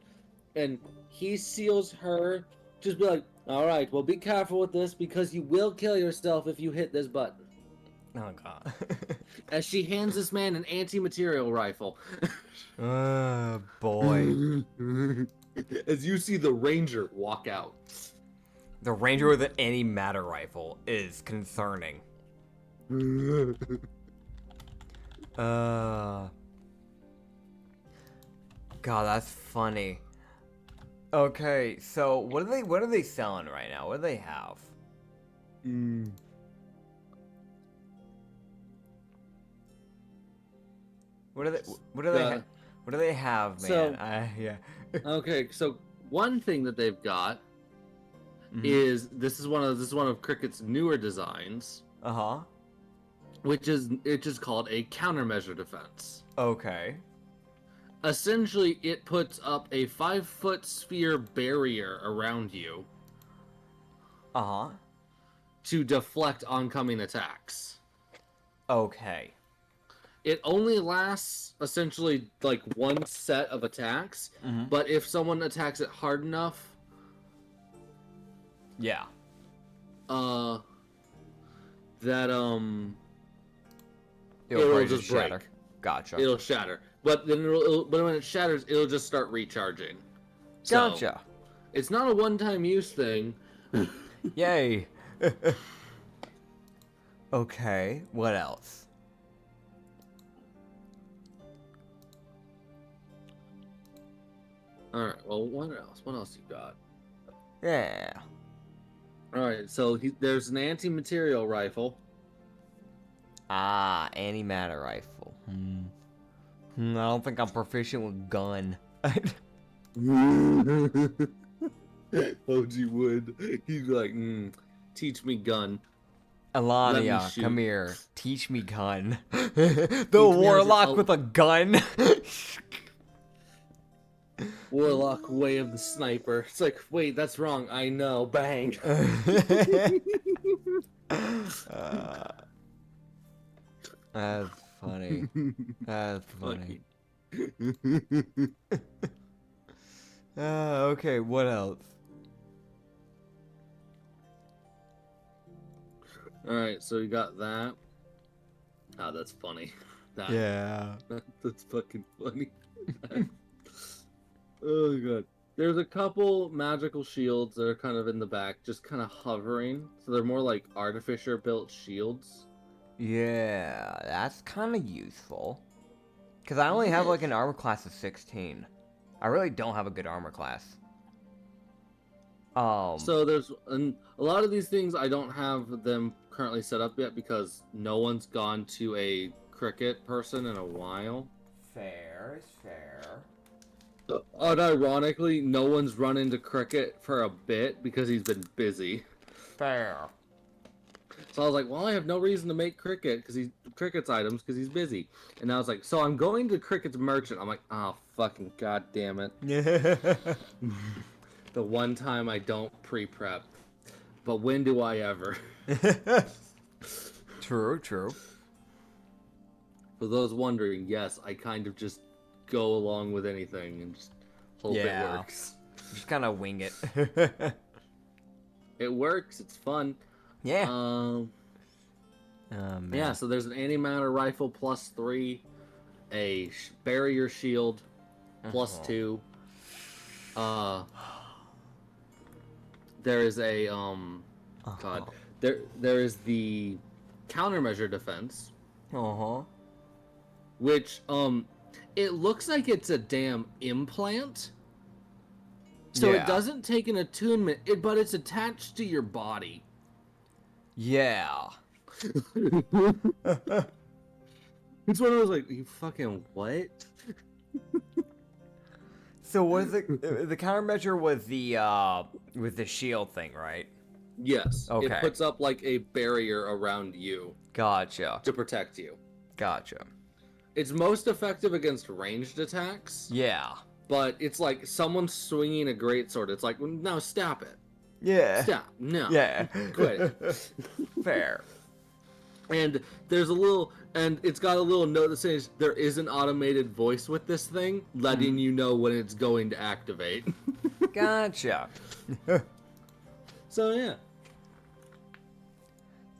[SPEAKER 2] And he seals her, just be like, alright, well be careful with this because you will kill yourself if you hit this button.
[SPEAKER 1] Oh god.
[SPEAKER 2] As she hands this man an anti-material rifle.
[SPEAKER 1] Boy.
[SPEAKER 2] As you see the ranger walk out.
[SPEAKER 1] The ranger with an anti-matter rifle is concerning. God, that's funny. Okay, so what are they selling right now? What do they have? What do they have, man?
[SPEAKER 2] So,
[SPEAKER 1] yeah.
[SPEAKER 2] Okay, so one thing that they've got is this is one of Cricket's newer designs. Which is called a countermeasure defense.
[SPEAKER 1] Okay.
[SPEAKER 2] Essentially, it puts up a 5-foot sphere barrier around you. To deflect oncoming attacks.
[SPEAKER 1] Okay.
[SPEAKER 2] It only lasts essentially like one set of attacks, but if someone attacks it hard enough,
[SPEAKER 1] Yeah.
[SPEAKER 2] That
[SPEAKER 1] It'll
[SPEAKER 2] just
[SPEAKER 1] shatter.
[SPEAKER 2] break.
[SPEAKER 1] Gotcha.
[SPEAKER 2] It'll shatter. But then but when it shatters, it'll just start recharging. So,
[SPEAKER 1] Gotcha.
[SPEAKER 2] it's not a one-time use thing.
[SPEAKER 1] Yay. Okay, what else?
[SPEAKER 2] Alright, well, what else? What else you got?
[SPEAKER 1] Yeah.
[SPEAKER 2] Alright, so there's an anti-material rifle.
[SPEAKER 1] Ah, antimatter rifle. I don't think I'm proficient with gun.
[SPEAKER 2] OG would. He'd be like, teach me gun.
[SPEAKER 1] Alania,
[SPEAKER 2] shoot.
[SPEAKER 1] come here. Teach me gun. The
[SPEAKER 2] Teach me how to-
[SPEAKER 1] warlock with a gun.
[SPEAKER 2] Warlock way of the sniper. It's like, wait, that's wrong. I know. Bang.
[SPEAKER 1] That's funny. That's funny. Okay, what else?
[SPEAKER 2] Alright, so you got that. Ah, that's funny.
[SPEAKER 1] Yeah.
[SPEAKER 2] That's fucking funny. Oh god. There's a couple magical shields that are kind of in the back, just kind of hovering. So they're more like artificer built shields.
[SPEAKER 1] Yeah, that's kind of useful. Because I only have like an armor class of 16. I really don't have a good armor class.
[SPEAKER 2] So there's a lot of these things I don't have them currently set up yet because no one's gone to a cricket person in a while.
[SPEAKER 1] Fair, fair.
[SPEAKER 2] Unironically, no one's run into cricket for a bit because he's been busy.
[SPEAKER 1] Fair.
[SPEAKER 2] So I was like, well, I have no reason to make cricket's items because he's busy. And I was like, so I'm going to cricket's merchant. I'm like, oh fucking god damn it. The one time I don't pre-prep. But when do I ever?
[SPEAKER 1] True, true.
[SPEAKER 2] For those wondering, yes, I kind of just go along with anything and just hope it works.
[SPEAKER 1] Just kind of wing it.
[SPEAKER 2] It works. It's fun.
[SPEAKER 1] Yeah.
[SPEAKER 2] Yeah, so there's an antimatter rifle +3, a barrier shield +2. There is a God. There is the countermeasure defense. Which it looks like it's a damn implant. So it doesn't take an attunement, but it's attached to your body.
[SPEAKER 1] Yeah.
[SPEAKER 2] It's one of those like, you fucking what?
[SPEAKER 1] So was it the countermeasure was the shield thing, right?
[SPEAKER 2] Yes.
[SPEAKER 1] Okay.
[SPEAKER 2] It puts up like a barrier around you.
[SPEAKER 1] Gotcha.
[SPEAKER 2] To protect you.
[SPEAKER 1] Gotcha.
[SPEAKER 2] It's most effective against ranged attacks.
[SPEAKER 1] Yeah.
[SPEAKER 2] But it's like someone swinging a greatsword. It's like, no, stop it.
[SPEAKER 1] Yeah.
[SPEAKER 2] Stop. No.
[SPEAKER 1] Yeah.
[SPEAKER 2] Quit it.
[SPEAKER 1] Fair.
[SPEAKER 2] And there's it's got a little note that says there is an automated voice with this thing, letting you know when it's going to activate.
[SPEAKER 1] Gotcha.
[SPEAKER 2] So yeah.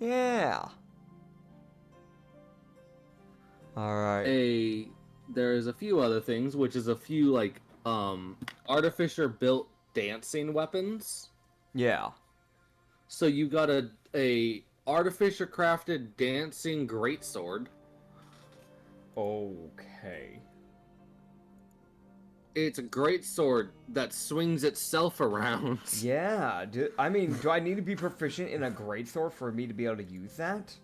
[SPEAKER 1] Yeah. All right.
[SPEAKER 2] There's a few other things, which is a few like artificer built dancing weapons.
[SPEAKER 1] Yeah.
[SPEAKER 2] So you got a artificer crafted dancing greatsword.
[SPEAKER 1] Okay.
[SPEAKER 2] It's a greatsword that swings itself around.
[SPEAKER 1] Yeah. Do I need to be proficient in a greatsword for me to be able to use that?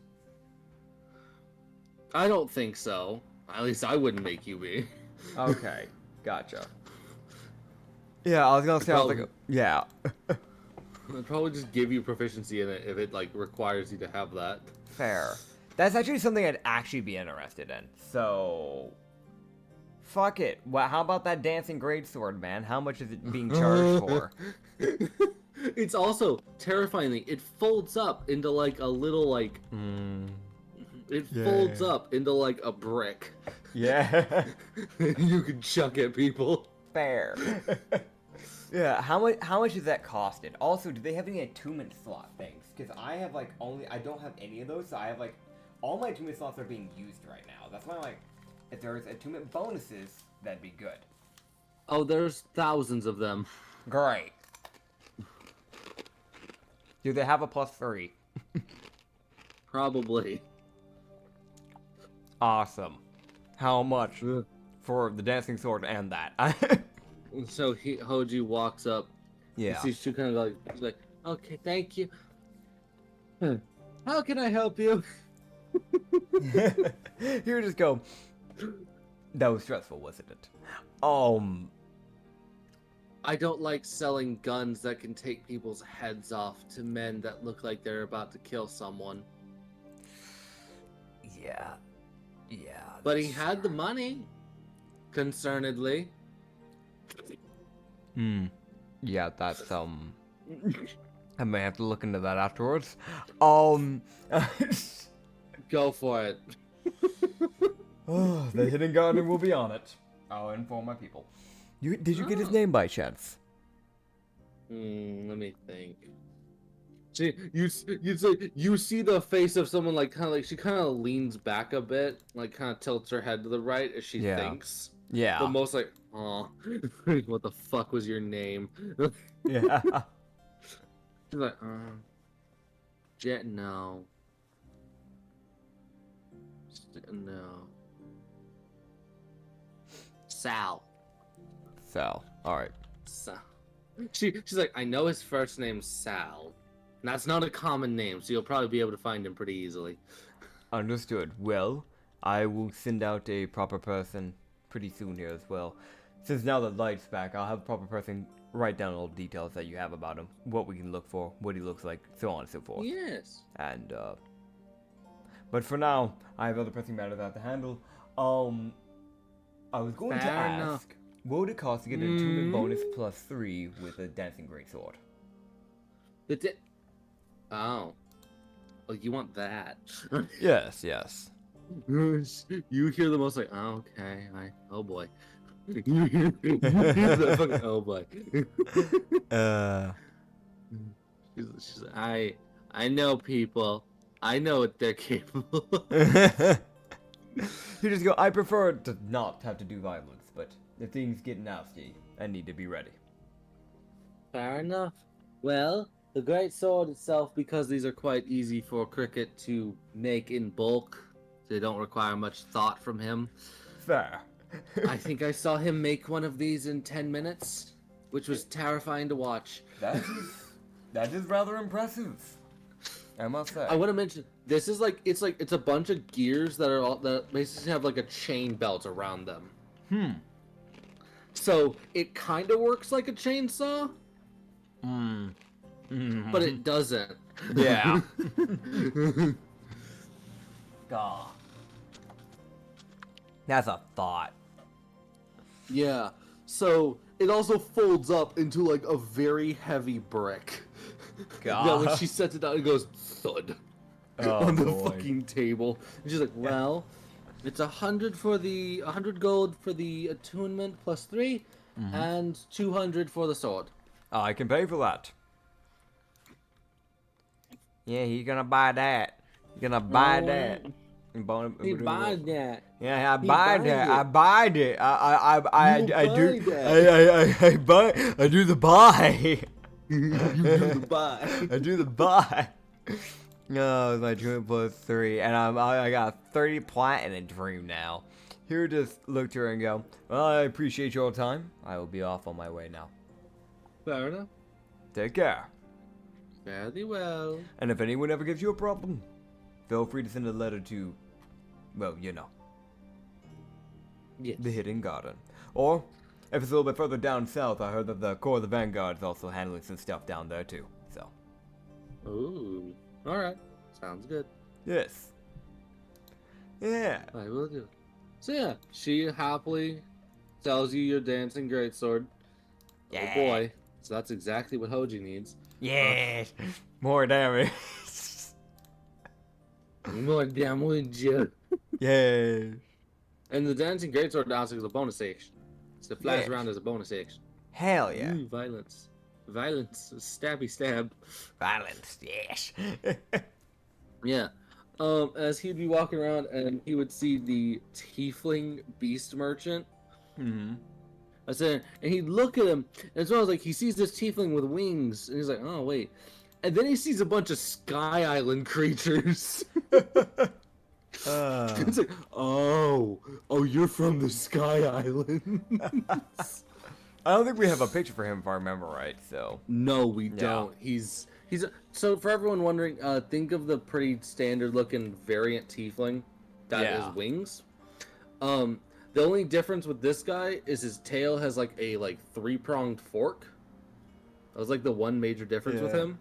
[SPEAKER 2] I don't think so. At least I wouldn't make you be.
[SPEAKER 1] Okay. Gotcha. Yeah, I was gonna say, yeah.
[SPEAKER 2] I'd probably just give you proficiency in it if it like requires you to have that.
[SPEAKER 1] Fair. That's actually something I'd actually be interested in. So, fuck it. How about that dancing greatsword, man? How much is it being charged for?
[SPEAKER 2] It's also terrifyingly, it folds up into like a little like. It folds up into like a brick.
[SPEAKER 1] Yeah.
[SPEAKER 2] You can chuck at people.
[SPEAKER 1] Fair. Yeah, how much does that cost it? Also, do they have any attunement slot things? Because I have like I don't have any of those, so I have like all my attunement slots are being used right now. That's why I'm like, if there's attunement bonuses, that'd be good.
[SPEAKER 2] Oh, there's thousands of them.
[SPEAKER 1] Great. Do they have a +3?
[SPEAKER 2] Probably.
[SPEAKER 1] Awesome. How much for the dancing sword and that?
[SPEAKER 2] So Hoji walks up.
[SPEAKER 1] Yeah.
[SPEAKER 2] Sees two kind of like, he's like, okay, thank you. How can I help you?
[SPEAKER 1] You just go. That was stressful, wasn't it?
[SPEAKER 2] I don't like selling guns that can take people's heads off to men that look like they're about to kill someone.
[SPEAKER 1] Yeah.
[SPEAKER 2] But he had the money. Concernedly.
[SPEAKER 1] Yeah, that's I may have to look into that afterwards. Go
[SPEAKER 2] for it.
[SPEAKER 1] Oh, the hidden garden will be on it. I'll inform my people. Did you get his name by chance?
[SPEAKER 2] Let me think. See, you see the face of someone like she kind of leans back a bit, like kind of tilts her head to the right as she thinks.
[SPEAKER 1] Yeah.
[SPEAKER 2] But most like, oh, what the fuck was your name?
[SPEAKER 1] Yeah.
[SPEAKER 2] She's like, Jet, no. No. Sal.
[SPEAKER 1] All right.
[SPEAKER 2] Sal. She's like, I know his first name's Sal. And that's not a common name, so you'll probably be able to find him pretty easily.
[SPEAKER 1] Understood. Well, I will send out a proper person pretty soon here as well. Since now the light's back, I'll have a proper person write down all the details that you have about him, what we can look for, what he looks like, so on and so forth.
[SPEAKER 2] Yes.
[SPEAKER 1] And, but for now, I have other pressing matters I have to handle. I was going to ask, what would it cost to get an attunement bonus +3 with a dancing greatsword?
[SPEAKER 2] Oh. Well, you want that.
[SPEAKER 1] Yes.
[SPEAKER 2] You hear the most like, oh, okay, oh boy. You hear the fucking, oh boy. She's like, I know people. I know what they're capable of.
[SPEAKER 1] You just go, I prefer to not have to do violence, but if things get nasty, I need to be ready.
[SPEAKER 2] Fair enough. Well, the great sword itself, because these are quite easy for Cricket to make in bulk, they don't require much thought from him.
[SPEAKER 1] Fair.
[SPEAKER 2] I think I saw him make one of these in 10 minutes, which was terrifying to watch.
[SPEAKER 1] That is rather impressive, I must say.
[SPEAKER 2] I want to mention, this is it's a bunch of gears that basically have like a chain belt around them. So it kind of works like a chainsaw. But it doesn't.
[SPEAKER 1] Yeah. God. That's a thought.
[SPEAKER 2] Yeah. So it also folds up into like a very heavy brick.
[SPEAKER 1] God.
[SPEAKER 2] Yeah, when she sets it down, it goes thud on the fucking table. And she's like, well, it's 100 gold for the attunement +3, and 200 for the sword.
[SPEAKER 1] I can pay for that. Yeah, you're gonna buy that. You're gonna buy that.
[SPEAKER 2] He buy that.
[SPEAKER 1] Yeah, I buy that. I buy it. I do the buy.
[SPEAKER 2] You do the buy.
[SPEAKER 1] I do the buy. No, it's my dream +3, and I got 30 platinum dream now. Here, just look to her and go, well, I appreciate your time. I will be off on my way now.
[SPEAKER 2] Fair enough.
[SPEAKER 1] Take care.
[SPEAKER 2] Very well.
[SPEAKER 1] And if anyone ever gives you a problem, feel free to send a letter to, well, you know,
[SPEAKER 2] yes,
[SPEAKER 1] the Hidden Garden. Or, if it's a little bit further down south, I heard that the Corps of the Vanguard is also handling some stuff down there too, so.
[SPEAKER 2] Ooh. Alright. Sounds good.
[SPEAKER 1] Yes. Yeah.
[SPEAKER 2] I will do. So yeah, she happily sells you your dancing greatsword.
[SPEAKER 1] Yeah.
[SPEAKER 2] Oh boy. So that's exactly what Hoji needs.
[SPEAKER 1] Yes. More damage.
[SPEAKER 2] More damage.
[SPEAKER 1] Yes.
[SPEAKER 2] And the dancing greatsword also is a bonus action. So it flies
[SPEAKER 1] Yes.
[SPEAKER 2] around as a bonus action.
[SPEAKER 1] Hell yeah.
[SPEAKER 2] Ooh, violence. Violence. Stabby stab.
[SPEAKER 1] Violence, yes.
[SPEAKER 2] Yeah. As he'd be walking around and he would see the tiefling beast merchant.
[SPEAKER 1] Hmm.
[SPEAKER 2] I said, and he'd look at him, and so I was like, he sees this tiefling with wings, and he's like, oh wait, and then he sees a bunch of Sky Island creatures. It's like, oh, you're from the Sky Island.
[SPEAKER 1] I don't think we have a picture for him if I remember right. So
[SPEAKER 2] No, we don't. He's so for everyone wondering, think of the pretty standard looking variant tiefling that is wings. The only difference with this guy is his tail has like a 3-pronged fork. That was like the one major difference with him.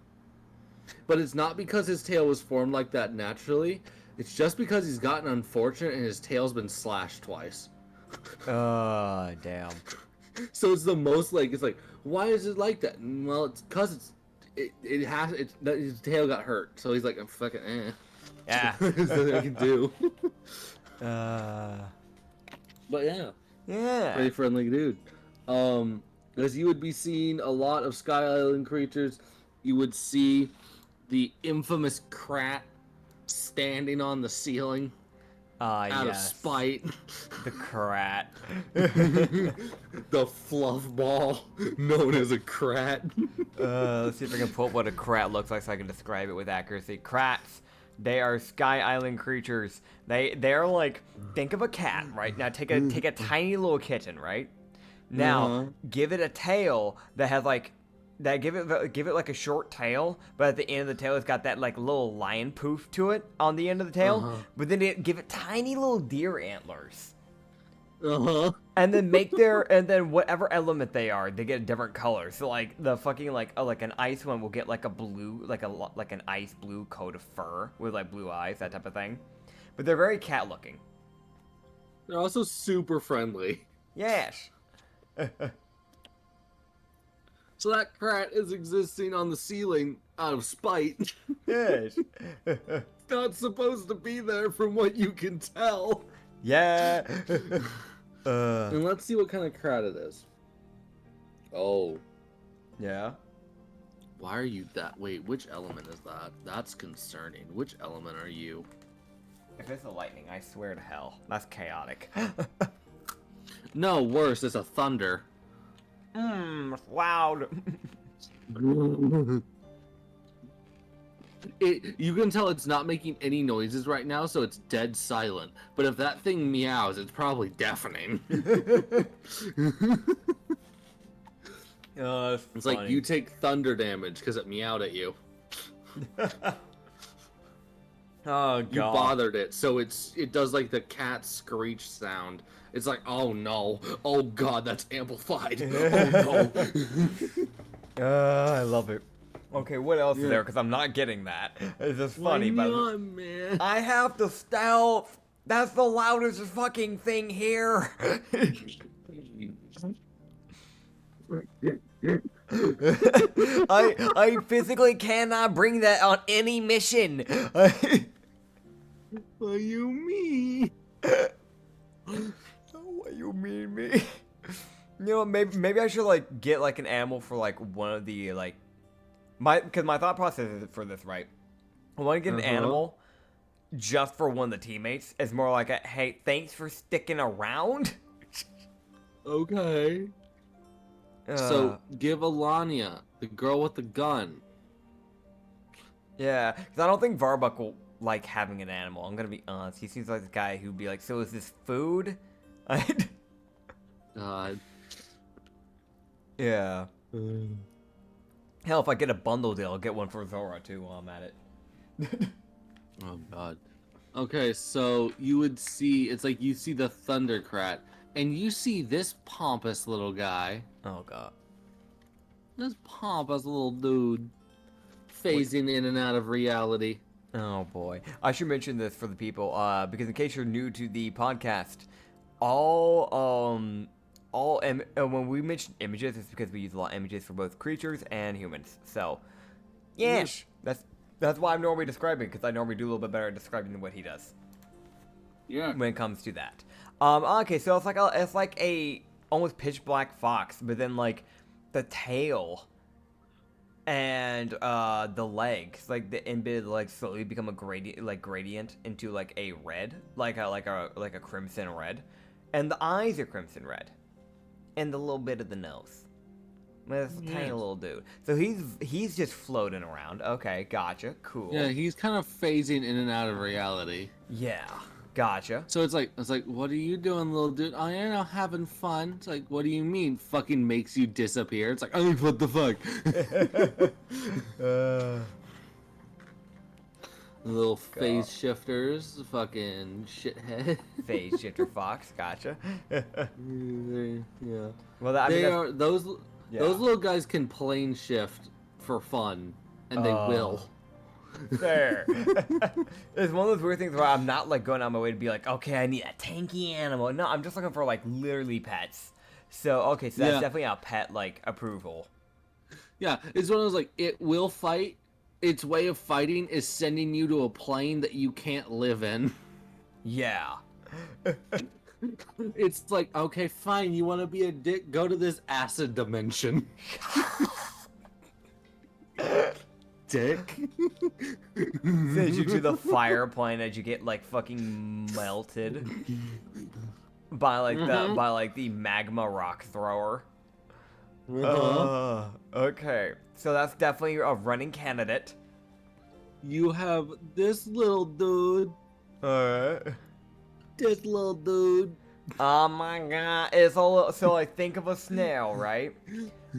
[SPEAKER 2] But it's not because his tail was formed like that naturally. It's just because he's gotten unfortunate and his tail's been slashed twice.
[SPEAKER 1] Damn.
[SPEAKER 2] So it's the most it's like, why is it like that? Well, it's because his tail got hurt. So he's like, I'm fucking
[SPEAKER 1] Yeah.
[SPEAKER 2] There's nothing I can do. But yeah. Pretty friendly dude. As you would be seeing a lot of Sky Island creatures, you would see the infamous Krat standing on the ceiling out of spite.
[SPEAKER 1] The Krat.
[SPEAKER 2] The fluff ball known as a Krat.
[SPEAKER 1] Let's see if I can pull up what a Krat looks like so I can describe it with accuracy. Krats. They are Sky Island creatures. They're like, think of a cat, right? Now take a tiny little kitten, right? Now give it a tail that has give it like a short tail, but at the end of the tail it's got that like little lion poof to it on the end of the tail. But then give it tiny little deer antlers. And then and then whatever element they are, they get a different color. So like the fucking like an ice one will get like a blue, like an ice blue coat of fur with like blue eyes, that type of thing. But they're very cat looking.
[SPEAKER 2] They're also super friendly.
[SPEAKER 1] Yes.
[SPEAKER 2] So that Krat is existing on the ceiling out of spite.
[SPEAKER 1] Yes.
[SPEAKER 2] It's not supposed to be there from what you can tell.
[SPEAKER 1] Yeah.
[SPEAKER 2] And let's see what kind of Krat it is. Oh.
[SPEAKER 1] Yeah.
[SPEAKER 2] Why are you that? Wait, which element is that? That's concerning. Which element are you?
[SPEAKER 1] If it's a lightning, I swear to hell. That's chaotic.
[SPEAKER 2] No, worse, it's a thunder.
[SPEAKER 1] Loud.
[SPEAKER 2] You can tell it's not making any noises right now, so it's dead silent. But if that thing meows, it's probably deafening.
[SPEAKER 1] It's
[SPEAKER 2] funny. Like you take thunder damage because it meowed at you.
[SPEAKER 1] Oh god.
[SPEAKER 2] You bothered it, so it does like the cat screech sound. It's like, oh no, oh god, that's amplified. Oh no.
[SPEAKER 1] I love it. Okay, what else is there? Because I'm not getting that. It's just funny, but
[SPEAKER 2] man.
[SPEAKER 1] I have to stealth. That's the loudest fucking thing here. I physically cannot bring that on any mission.
[SPEAKER 2] What you mean?
[SPEAKER 1] What you mean, me? You know, maybe I should like get like an animal for like one of the like because my thought process is for this, right? I want to get an animal just for one of the teammates. It's more like a hey, thanks for sticking around.
[SPEAKER 2] Okay. So give Alania, the girl with the gun.
[SPEAKER 1] Yeah, because I don't think Varbuck will like having an animal. I'm gonna be honest. He seems like the guy who'd be like, so is this food?
[SPEAKER 2] God.
[SPEAKER 1] Yeah. Hell, if I get a bundle deal, I'll get one for Zora too while I'm at it.
[SPEAKER 2] Oh god. Okay, so you would see, it's like you see the Thundercrat, and you see this pompous little guy.
[SPEAKER 1] Oh god.
[SPEAKER 2] This pompous little dude phasing in and out of reality.
[SPEAKER 1] Oh boy. I should mention this for the people, because in case you're new to the podcast, when we mention images, it's because we use a lot of images for both creatures and humans. So, yes, that's why I'm normally describing, because I normally do a little bit better at describing than what he does.
[SPEAKER 2] Yeah.
[SPEAKER 1] When it comes to that. Okay, so it's like a almost pitch black fox, but then like the tail and the legs, like the embedded legs slowly become a gradient into like a red, like a crimson red, and the eyes are crimson red, and the little bit of the nose. This tiny little dude. So he's just floating around. Okay, gotcha. Cool.
[SPEAKER 2] Yeah, he's kind of phasing in and out of reality.
[SPEAKER 1] Yeah, gotcha.
[SPEAKER 2] So it's like, what are you doing, little dude? Oh, you know, having fun. It's like, what do you mean? Fucking makes you disappear. It's like, oh, what the fuck? Little phase shifters, fucking shithead.
[SPEAKER 1] Phase shifter fox, gotcha.
[SPEAKER 2] Yeah.
[SPEAKER 1] Well, I mean,
[SPEAKER 2] those little guys can plane shift for fun, and they will.
[SPEAKER 1] Fair. It's one of those weird things where I'm not like going out of my way to be like, okay, I need a tanky animal. No, I'm just looking for like literally pets. So okay, so that's definitely a pet like approval.
[SPEAKER 2] Yeah, it's one of those like it will fight. Its way of fighting is sending you to a plane that you can't live in.
[SPEAKER 1] Yeah.
[SPEAKER 2] It's like, okay, fine, you want to be a dick? Go to this acid dimension. Dick.
[SPEAKER 1] Sends you to the fire plane as you get like fucking melted by like the magma rock thrower. Okay, so that's definitely a running candidate.
[SPEAKER 2] You have this little dude.
[SPEAKER 1] Alright.
[SPEAKER 2] This little dude.
[SPEAKER 1] Oh my god, it's a little, so like think of a snail, right?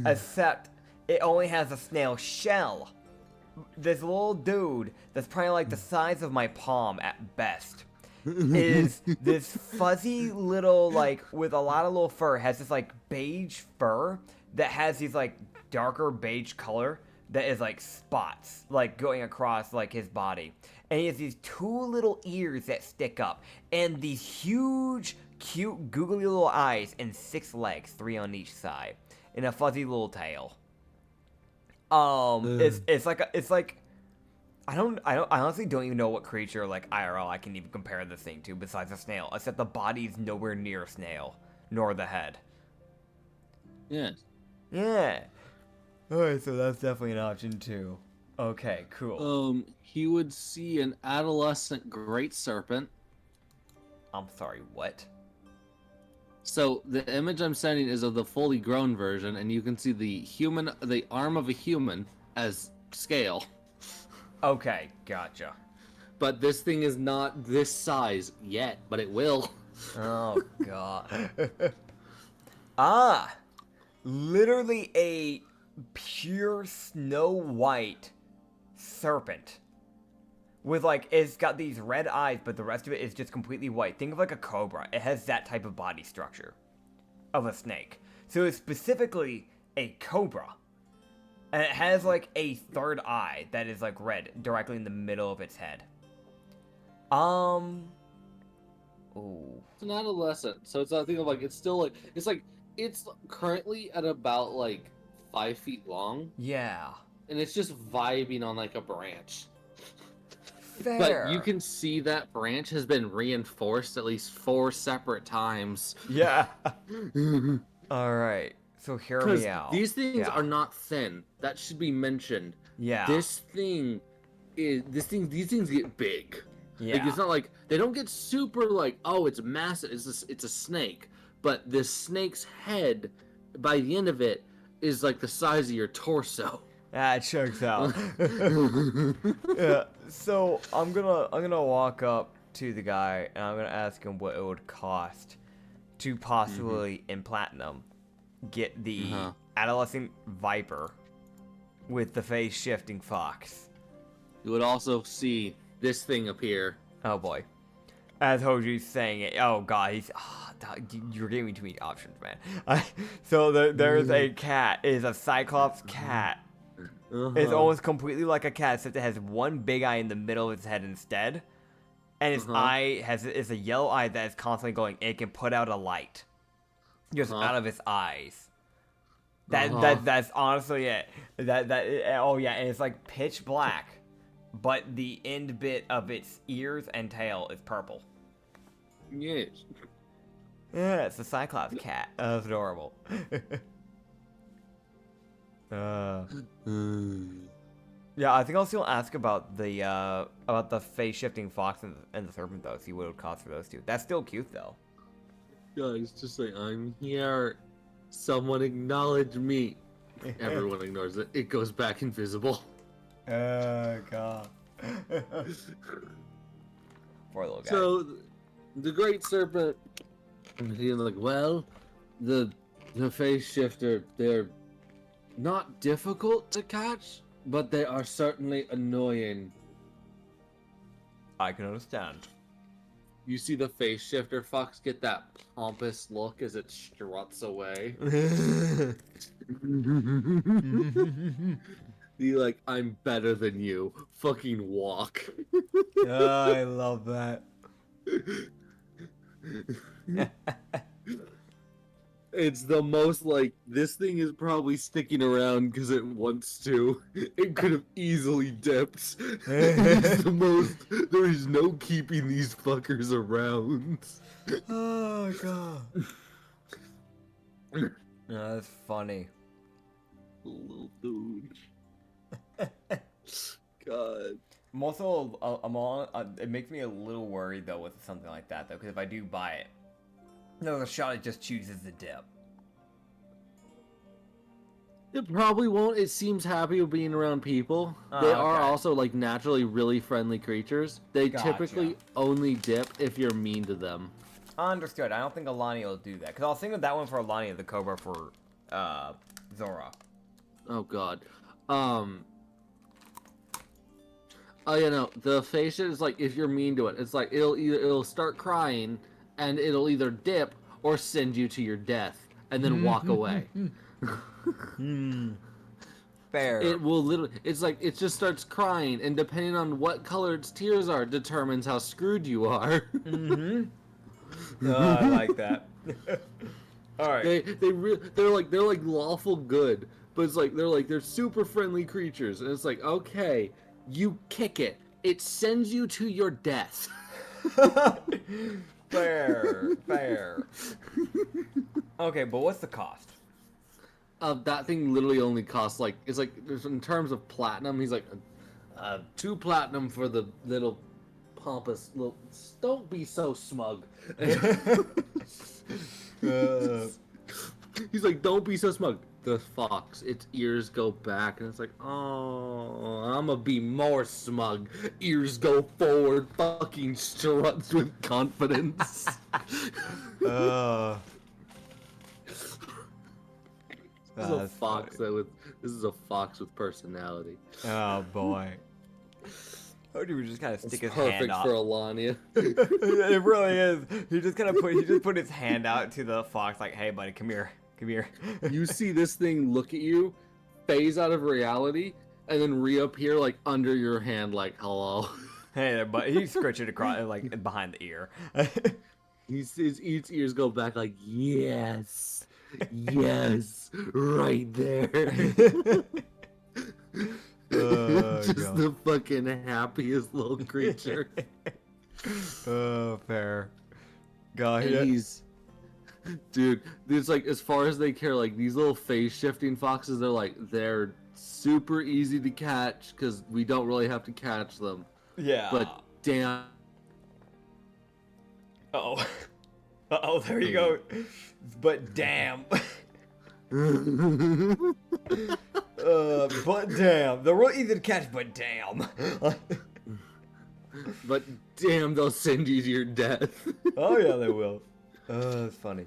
[SPEAKER 1] Except it only has a snail shell. This little dude that's probably like the size of my palm at best is this fuzzy little, like, with a lot of little fur, has this like beige fur that has these like darker beige color that is like spots like going across like his body, and he has these two little ears that stick up and these huge cute googly little eyes and 6 legs, 3 on each side, and a fuzzy little tail. It's like I honestly don't even know what creature like IRL I can even compare this thing to besides a snail, except the body's nowhere near a snail, nor the head.
[SPEAKER 2] Yes.
[SPEAKER 1] Yeah. Alright, so that's definitely an option too. Okay, cool.
[SPEAKER 2] He would see an adolescent great serpent.
[SPEAKER 1] I'm sorry, what?
[SPEAKER 2] So the image I'm sending is of the fully grown version, and you can see the arm of a human as scale.
[SPEAKER 1] Okay, gotcha.
[SPEAKER 2] But this thing is not this size yet, but it will.
[SPEAKER 1] Oh god. Literally a pure snow white serpent. With like, it's got these red eyes, but the rest of it is just completely white. Think of like a cobra. It has that type of body structure of a snake. So it's specifically a cobra. And it has like a third eye that is like red directly in the middle of its head. Ooh.
[SPEAKER 2] It's an adolescent, so it's I think of like it's still like it's currently at about like 5 feet long.
[SPEAKER 1] Yeah.
[SPEAKER 2] And it's just vibing on like a branch.
[SPEAKER 1] Fair.
[SPEAKER 2] But you can see that branch has been reinforced at least 4 separate times.
[SPEAKER 1] Yeah. Alright. So hear me out.
[SPEAKER 2] These things are not thin. That should be mentioned.
[SPEAKER 1] Yeah.
[SPEAKER 2] These things get big.
[SPEAKER 1] Yeah.
[SPEAKER 2] Like, it's not like they don't get super like, oh, it's massive. It's a snake. But this snake's head, by the end of it, is like the size of your torso.
[SPEAKER 1] That checks out. Yeah. So I'm gonna walk up to the guy and I'm gonna ask him what it would cost to possibly in platinum get the adolescent viper with the face shifting fox.
[SPEAKER 2] You would also see this thing appear.
[SPEAKER 1] Oh boy. As Hoji's saying it, oh god, you're giving me too many options, man. So there's a cat. It is a cyclops cat. It's almost completely like a cat, except it has one big eye in the middle of its head instead. And its eye is a yellow eye that is constantly going. It can put out a light just out of its eyes. That's honestly it. Oh yeah, and it's like pitch black, but the end bit of its ears and tail is purple.
[SPEAKER 2] Yes.
[SPEAKER 1] Yeah, it's a cyclops cat. That's adorable. Yeah, I think I'll still ask about the face shifting fox and the serpent though. See what it would cost for those two. That's still cute though.
[SPEAKER 2] Yeah, it's just like, I'm here. Someone acknowledge me. Everyone ignores it. It goes back invisible.
[SPEAKER 1] God. Poor little guy.
[SPEAKER 2] So, the Great Serpent, he's like, well, the face shifter, they're not difficult to catch, but they are certainly annoying.
[SPEAKER 1] I can understand.
[SPEAKER 2] You see the face shifter fox get that pompous look as it struts away. Be like, I'm better than you. Fucking walk.
[SPEAKER 1] I love that.
[SPEAKER 2] It's the most like, this thing is probably sticking around because it wants to. It could have easily dipped. It's the most, there is no keeping these fuckers around.
[SPEAKER 1] Oh god. No, that's funny.
[SPEAKER 2] Little dude. God.
[SPEAKER 1] I'm also, it makes me a little worried though with something like that though, because if I do buy it, there's a shot it just chooses the dip.
[SPEAKER 2] It probably won't. It seems happy with being around people. They are
[SPEAKER 1] okay.
[SPEAKER 2] also like naturally really friendly creatures. They typically only dip if you're mean to them.
[SPEAKER 1] Understood. I don't think Alani will do that, because I was thinking of that one for Alani, the Cobra for Zora.
[SPEAKER 2] Oh god. Oh yeah, no. The face shit is like, if you're mean to it, it's like it'll start crying and it'll either dip or send you to your death and then walk away.
[SPEAKER 1] Fair.
[SPEAKER 2] It will literally, it's like it just starts crying, and depending on what color its tears are determines how screwed you are.
[SPEAKER 1] I like that. All right.
[SPEAKER 2] They're like lawful good, but it's like they're super friendly creatures, and it's like, okay, you kick it, it sends you to your death.
[SPEAKER 1] Fair. Okay, but what's the cost?
[SPEAKER 2] That thing literally only costs like, it's like, in terms of platinum, he's like, 2 platinum for the little pompous little. Don't be so smug. He's like, don't be so smug. The fox, its ears go back, and it's like, oh, I'm gonna be more smug. Ears go forward, fucking struts with confidence. This is a fox this is a fox with personality.
[SPEAKER 1] Oh boy. Hojiro would just kind of stick his hand
[SPEAKER 2] Perfect
[SPEAKER 1] out.
[SPEAKER 2] for Alania.
[SPEAKER 1] It really is. He just put his hand out to the fox like, "Hey, buddy, come here."
[SPEAKER 2] You see this thing look at you, phase out of reality, and then reappear like under your hand, like, hello.
[SPEAKER 1] Hey there, but he scratched it across like behind the ear.
[SPEAKER 2] His ears go back like, yes, right there. Just the fucking happiest little creature.
[SPEAKER 1] Oh, fair. God,
[SPEAKER 2] And he's, dude, it's like, as far as they care, like, these little face shifting foxes, they're super easy to catch because we don't really have to catch them.
[SPEAKER 1] yeah.
[SPEAKER 2] But damn.
[SPEAKER 1] Uh-oh, there you go. But damn. But damn. They're real easy to catch, but damn.
[SPEAKER 2] But damn, they'll send you to your death.
[SPEAKER 1] Oh yeah, they will. That's funny.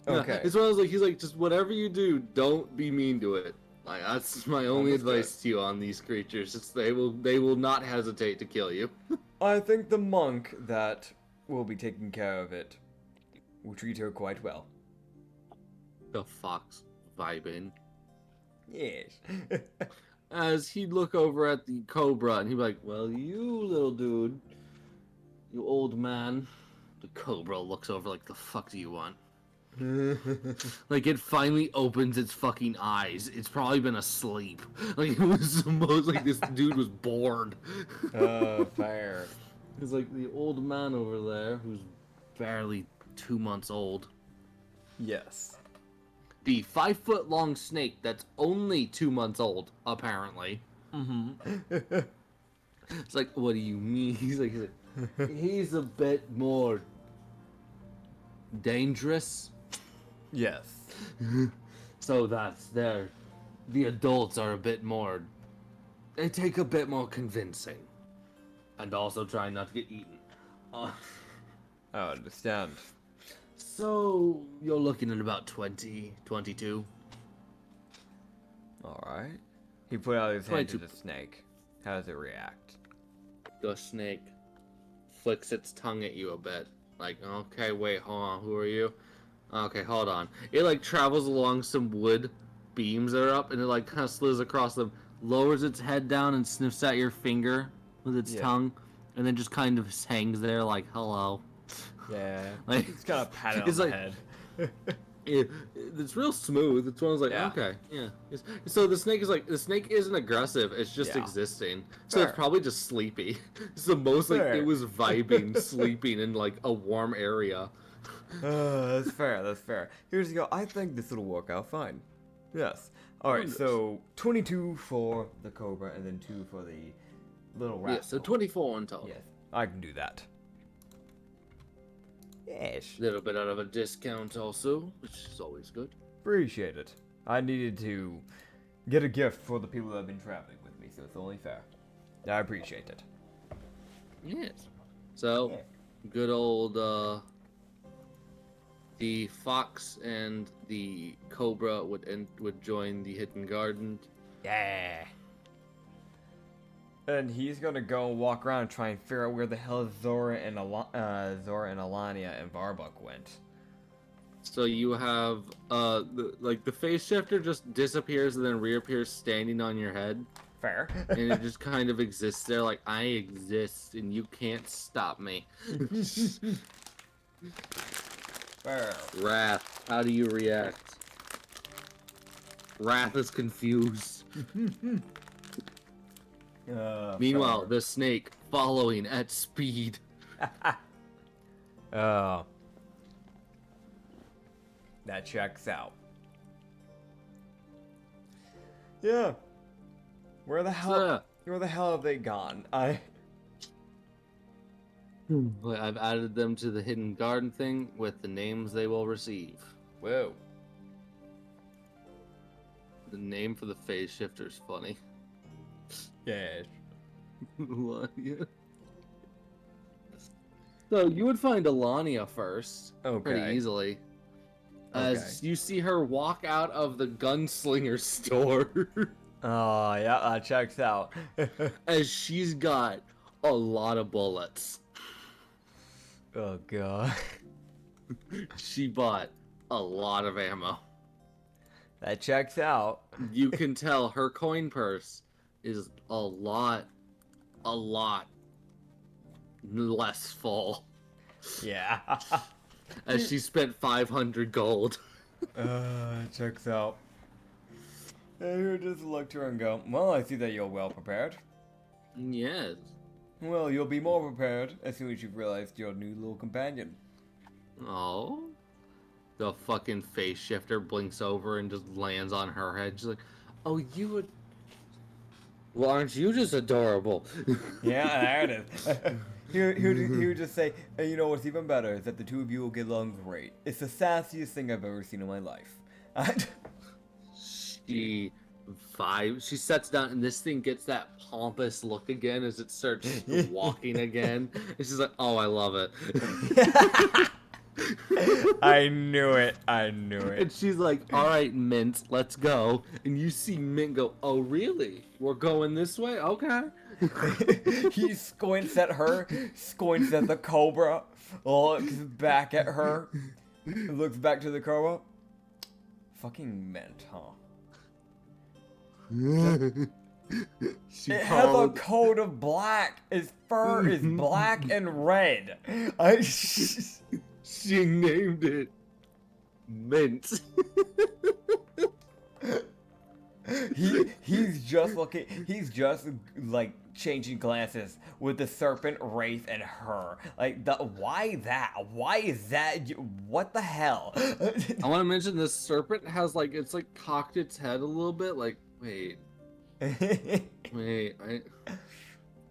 [SPEAKER 1] Okay.
[SPEAKER 2] Yeah, it's one of those, like, he's like, just whatever you do, don't be mean to it. Like, that's my only advice to you on these creatures. It's, they will not hesitate to kill you.
[SPEAKER 1] I think the monk that will be taking care of it will treat her quite well.
[SPEAKER 2] The fox vibing.
[SPEAKER 1] Yes.
[SPEAKER 2] As he'd look over at the cobra and he'd be like, well, you little dude, you old man. The cobra looks over like, the fuck do you want? Like, it finally opens its fucking eyes. It's probably been asleep. Like, it was almost like this dude was bored.
[SPEAKER 1] Fair.
[SPEAKER 2] It's like the old man over there who's barely 2 months old.
[SPEAKER 1] Yes.
[SPEAKER 2] the 5-foot long snake that's only 2 months old, apparently. It's like, what do you mean? He's like, he's a bit more dangerous.
[SPEAKER 1] Yes.
[SPEAKER 2] So that's there. The adults are a bit more. They take a bit more convincing, and also trying not to get eaten.
[SPEAKER 1] I understand.
[SPEAKER 2] So you're looking at about 20, 22.
[SPEAKER 1] All right. He put out his hand to
[SPEAKER 2] 22.
[SPEAKER 1] the snake. How does it react?
[SPEAKER 2] The snake flicks its tongue at you a bit. Like, okay, wait, hold on, who are you? Okay, hold on. It like travels along some wood beams that are up, and it like kind of slithers across them, lowers its head down and sniffs at your finger with its tongue, and then just kind of hangs there like, hello.
[SPEAKER 1] Yeah.
[SPEAKER 2] Like,
[SPEAKER 1] It's got a pat on
[SPEAKER 2] it's
[SPEAKER 1] the
[SPEAKER 2] like-
[SPEAKER 1] head.
[SPEAKER 2] It's real smooth. It's one of those like,
[SPEAKER 1] Yeah.
[SPEAKER 2] okay, yeah. So the snake isn't aggressive. It's just
[SPEAKER 1] Yeah.
[SPEAKER 2] existing. So
[SPEAKER 1] Fair.
[SPEAKER 2] it's probably just sleepy. It's the most like
[SPEAKER 1] Fair.
[SPEAKER 2] it was vibing, sleeping in like a warm area.
[SPEAKER 1] That's fair. That's fair. Here's the go. I think this will work out fine. Yes. All right. So 22 for the cobra, and then 2 for the little rat.
[SPEAKER 2] Yeah, so 24 in total.
[SPEAKER 1] Yes, I can do that. Yes.
[SPEAKER 2] A little bit out of a discount also, which is always good.
[SPEAKER 1] Appreciate it. I needed to get a gift for the people that have been traveling with me, so it's only fair. I appreciate it.
[SPEAKER 2] Yes. So, good old the fox and the cobra would join the hidden garden.
[SPEAKER 1] Yeah. And he's gonna go walk around and try and figure out where the hell Zora and Alania and Varbuck went.
[SPEAKER 2] So you have the face shifter just disappears and then reappears standing on your head,
[SPEAKER 1] Fair.
[SPEAKER 2] and it just kind of exists there like I exist and you can't stop me.
[SPEAKER 1] Fair.
[SPEAKER 2] Wrath, how do you react? Wrath is confused. Meanwhile,
[SPEAKER 1] fair.
[SPEAKER 2] the snake following at speed.
[SPEAKER 1] Oh. That checks out. Yeah. Where the hell have they gone?
[SPEAKER 2] I've added them to the hidden garden thing with the names they will receive.
[SPEAKER 1] Whoa.
[SPEAKER 2] The name for the phase shifter is funny.
[SPEAKER 1] Yes.
[SPEAKER 2] Alania. So you would find Alania first, pretty
[SPEAKER 1] Okay.
[SPEAKER 2] easily. As you see her walk out of the gunslinger store,
[SPEAKER 1] Oh, yeah, that checks out.
[SPEAKER 2] as she's got a lot of bullets.
[SPEAKER 1] Oh, God.
[SPEAKER 2] She bought a lot of ammo.
[SPEAKER 1] That checks out.
[SPEAKER 2] You can tell her coin purse is a lot less full.
[SPEAKER 1] Yeah.
[SPEAKER 2] As she spent 500 gold.
[SPEAKER 1] Checks out. And you just look to her and go, well, I see that you're well prepared.
[SPEAKER 2] Yes.
[SPEAKER 1] Well, you'll be more prepared as soon as you've realized your new little companion.
[SPEAKER 2] Oh. The fucking face shifter blinks over and just lands on her head. She's like, oh, you would... Well, aren't you just adorable?
[SPEAKER 1] Yeah, there it is. He would just say, and you know what's even better is that the two of you will get along great. It's the sassiest thing I've ever seen in my life.
[SPEAKER 2] She sets down and this thing gets that pompous look again as it starts walking again. And she's like, oh, I love it.
[SPEAKER 1] I knew it. I knew it.
[SPEAKER 2] And she's like, all right, Mint, let's go. And you see Mint go, oh, really? We're going this way? Okay.
[SPEAKER 1] He squints at her, squints at the cobra, looks back at her, looks back to the cobra. Fucking Mint, huh? It has a coat of black. Its fur is black and red.
[SPEAKER 2] She named it Mint.
[SPEAKER 1] He's just looking. He's just like changing glances with the serpent, Wraith, and her. Like, why that? Why is that? What the hell?
[SPEAKER 2] I want to mention this serpent has like it's like cocked its head a little bit. Like, wait,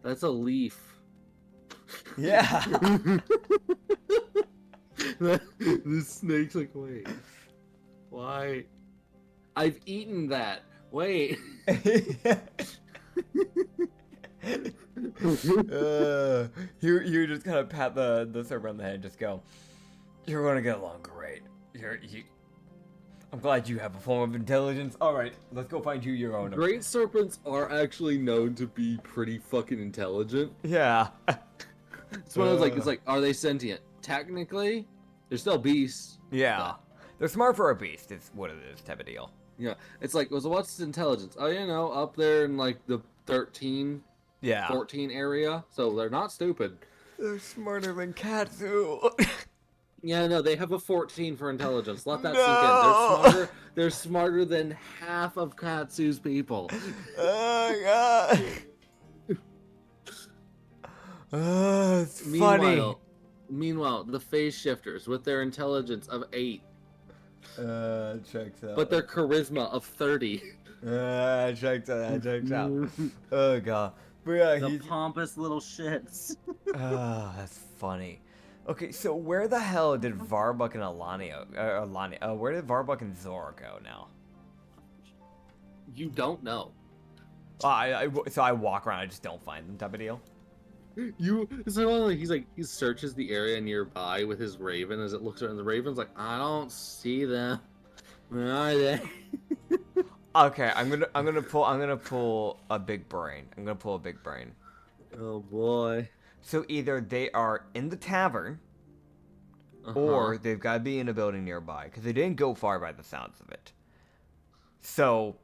[SPEAKER 2] that's a leaf.
[SPEAKER 1] Yeah.
[SPEAKER 2] The snake's like, wait, why? I've eaten that. Wait.
[SPEAKER 1] You just kind of pat the serpent on the head and just go, "You're gonna get along great. I'm glad you have a form of intelligence. All right, let's go find you your owner."
[SPEAKER 2] Great serpents are actually known to be pretty fucking intelligent.
[SPEAKER 1] Yeah.
[SPEAKER 2] It's one of those, like, it's like, are they sentient? Technically, they're still beasts.
[SPEAKER 1] Yeah. They're smart for a beast, is what it is, type of deal.
[SPEAKER 2] Yeah. It's like, so what's intelligence? Oh, up there in, like, the 13, 14 area. So they're not stupid.
[SPEAKER 1] They're smarter than Katsu.
[SPEAKER 2] Yeah, no, they have a 14 for intelligence. Let that sink in. They're smarter than half of Katsu's people.
[SPEAKER 1] Oh, God. It's funny.
[SPEAKER 2] Meanwhile, the phase shifters with their intelligence of 8.
[SPEAKER 1] Checks out.
[SPEAKER 2] But their charisma of 30.
[SPEAKER 1] Checks out. Oh, God. But yeah,
[SPEAKER 4] the pompous little shits.
[SPEAKER 1] That's funny. Okay, so where the hell did Varbuck and where did Varbuck and Zora go now?
[SPEAKER 2] You don't know.
[SPEAKER 1] So I walk around, I just don't find them, type of deal.
[SPEAKER 2] He searches the area nearby with his raven as it looks around. The raven's like, I don't see them. Where are they?
[SPEAKER 1] Okay, I'm gonna pull a big brain.
[SPEAKER 2] Oh boy.
[SPEAKER 1] So either they are in the tavern, or they've got to be in a building nearby, because they didn't go far by the sounds of it. So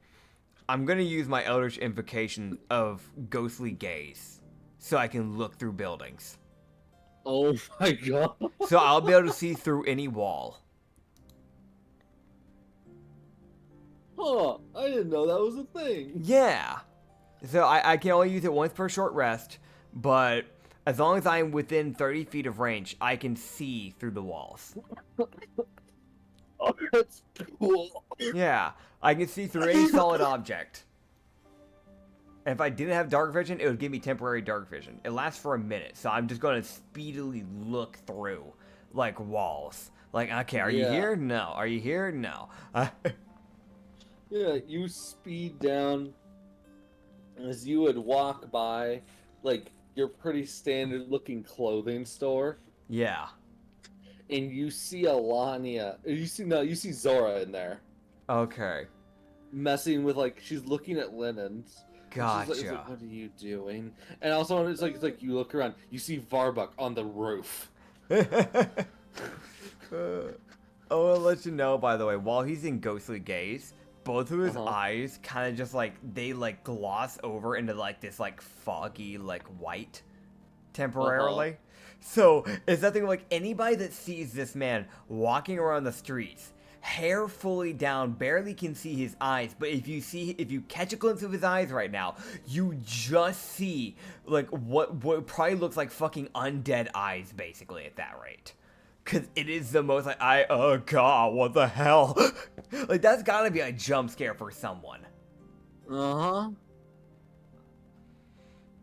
[SPEAKER 1] I'm gonna use my Eldritch Invocation of Ghostly Gaze, so I can look through buildings.
[SPEAKER 2] Oh my god.
[SPEAKER 1] So I'll be able to see through any wall.
[SPEAKER 2] Huh, I didn't know that was a thing.
[SPEAKER 1] Yeah. So I can only use it once per short rest, but as long as I'm within 30 feet of range, I can see through the walls.
[SPEAKER 2] Oh, that's cool.
[SPEAKER 1] Yeah, I can see through any solid object. And if I didn't have dark vision, it would give me temporary dark vision. It lasts for a minute, so I'm just going to speedily look through, like, walls. Like, okay, are you here? No. Are you here? No.
[SPEAKER 2] Yeah, you speed down as you would walk by, like, your pretty standard looking clothing store.
[SPEAKER 1] Yeah.
[SPEAKER 2] And you see Alania. You see Zora in there.
[SPEAKER 1] Okay.
[SPEAKER 2] Messing with, like, she's looking at linens.
[SPEAKER 1] Gotcha.
[SPEAKER 2] She's like, what are you doing? And also, it's like you look around, you see Varbuck on the roof.
[SPEAKER 1] I'll let you know, by the way, while he's in Ghostly Gaze, both of his eyes kind of just, like, they, like, gloss over into, like, this, like, foggy, like, white temporarily. So, it's nothing like anybody that sees this man walking around the streets, hair fully down, barely can see his eyes, but if you catch a glimpse of his eyes right now, you just see, like, what probably looks like fucking undead eyes, basically, at that rate. Because it is the most, like, oh god, what the hell? Like, that's gotta be a jump scare for someone.
[SPEAKER 2] Uh-huh.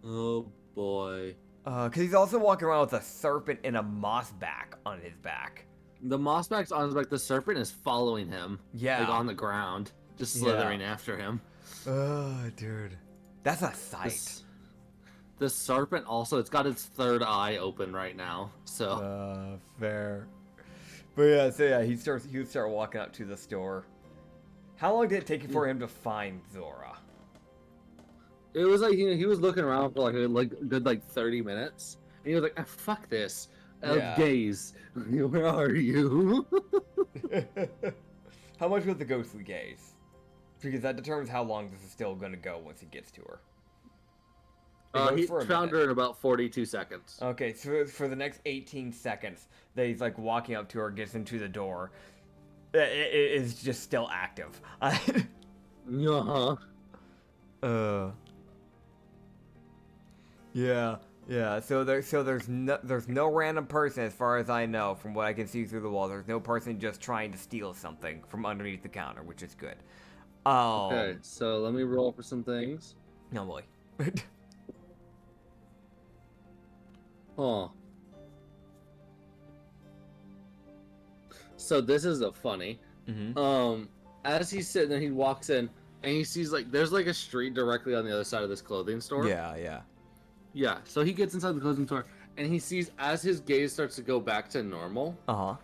[SPEAKER 2] Oh, boy.
[SPEAKER 1] Because he's also walking around with a serpent and a mossback on his back.
[SPEAKER 2] The mossback's on his back. The serpent is following him.
[SPEAKER 1] Yeah.
[SPEAKER 2] Like, on the ground. Just slithering after him.
[SPEAKER 1] Oh, dude. That's a sight.
[SPEAKER 2] The serpent also, it's got its third eye open right now, so.
[SPEAKER 1] Fair. But yeah, he would start walking up to the store. How long did it take for him to find Zora?
[SPEAKER 2] It was like, he was looking around for like a good 30 minutes. And he was like, fuck this. Gaze. Where are you?
[SPEAKER 1] How much was the ghostly gaze? Because that determines how long this is still going to go once he gets to her.
[SPEAKER 2] He found her in about 42 seconds.
[SPEAKER 1] Okay, so for the next 18 seconds that he's like walking up to her, gets into the door, it is just still active. Yeah, yeah. So there's no random person, as far as I know, from what I can see through the wall. There's no person just trying to steal something from underneath the counter, which is good.
[SPEAKER 2] Okay, so let me roll for some things.
[SPEAKER 1] Oh boy.
[SPEAKER 2] Huh. So this is a funny.
[SPEAKER 1] Mm-hmm.
[SPEAKER 2] As he's sitting there, he walks in and he sees like there's like a street directly on the other side of this clothing store.
[SPEAKER 1] Yeah, yeah.
[SPEAKER 2] Yeah. So he gets inside the clothing store and he sees as his gaze starts to go back to normal.
[SPEAKER 1] Uh-huh.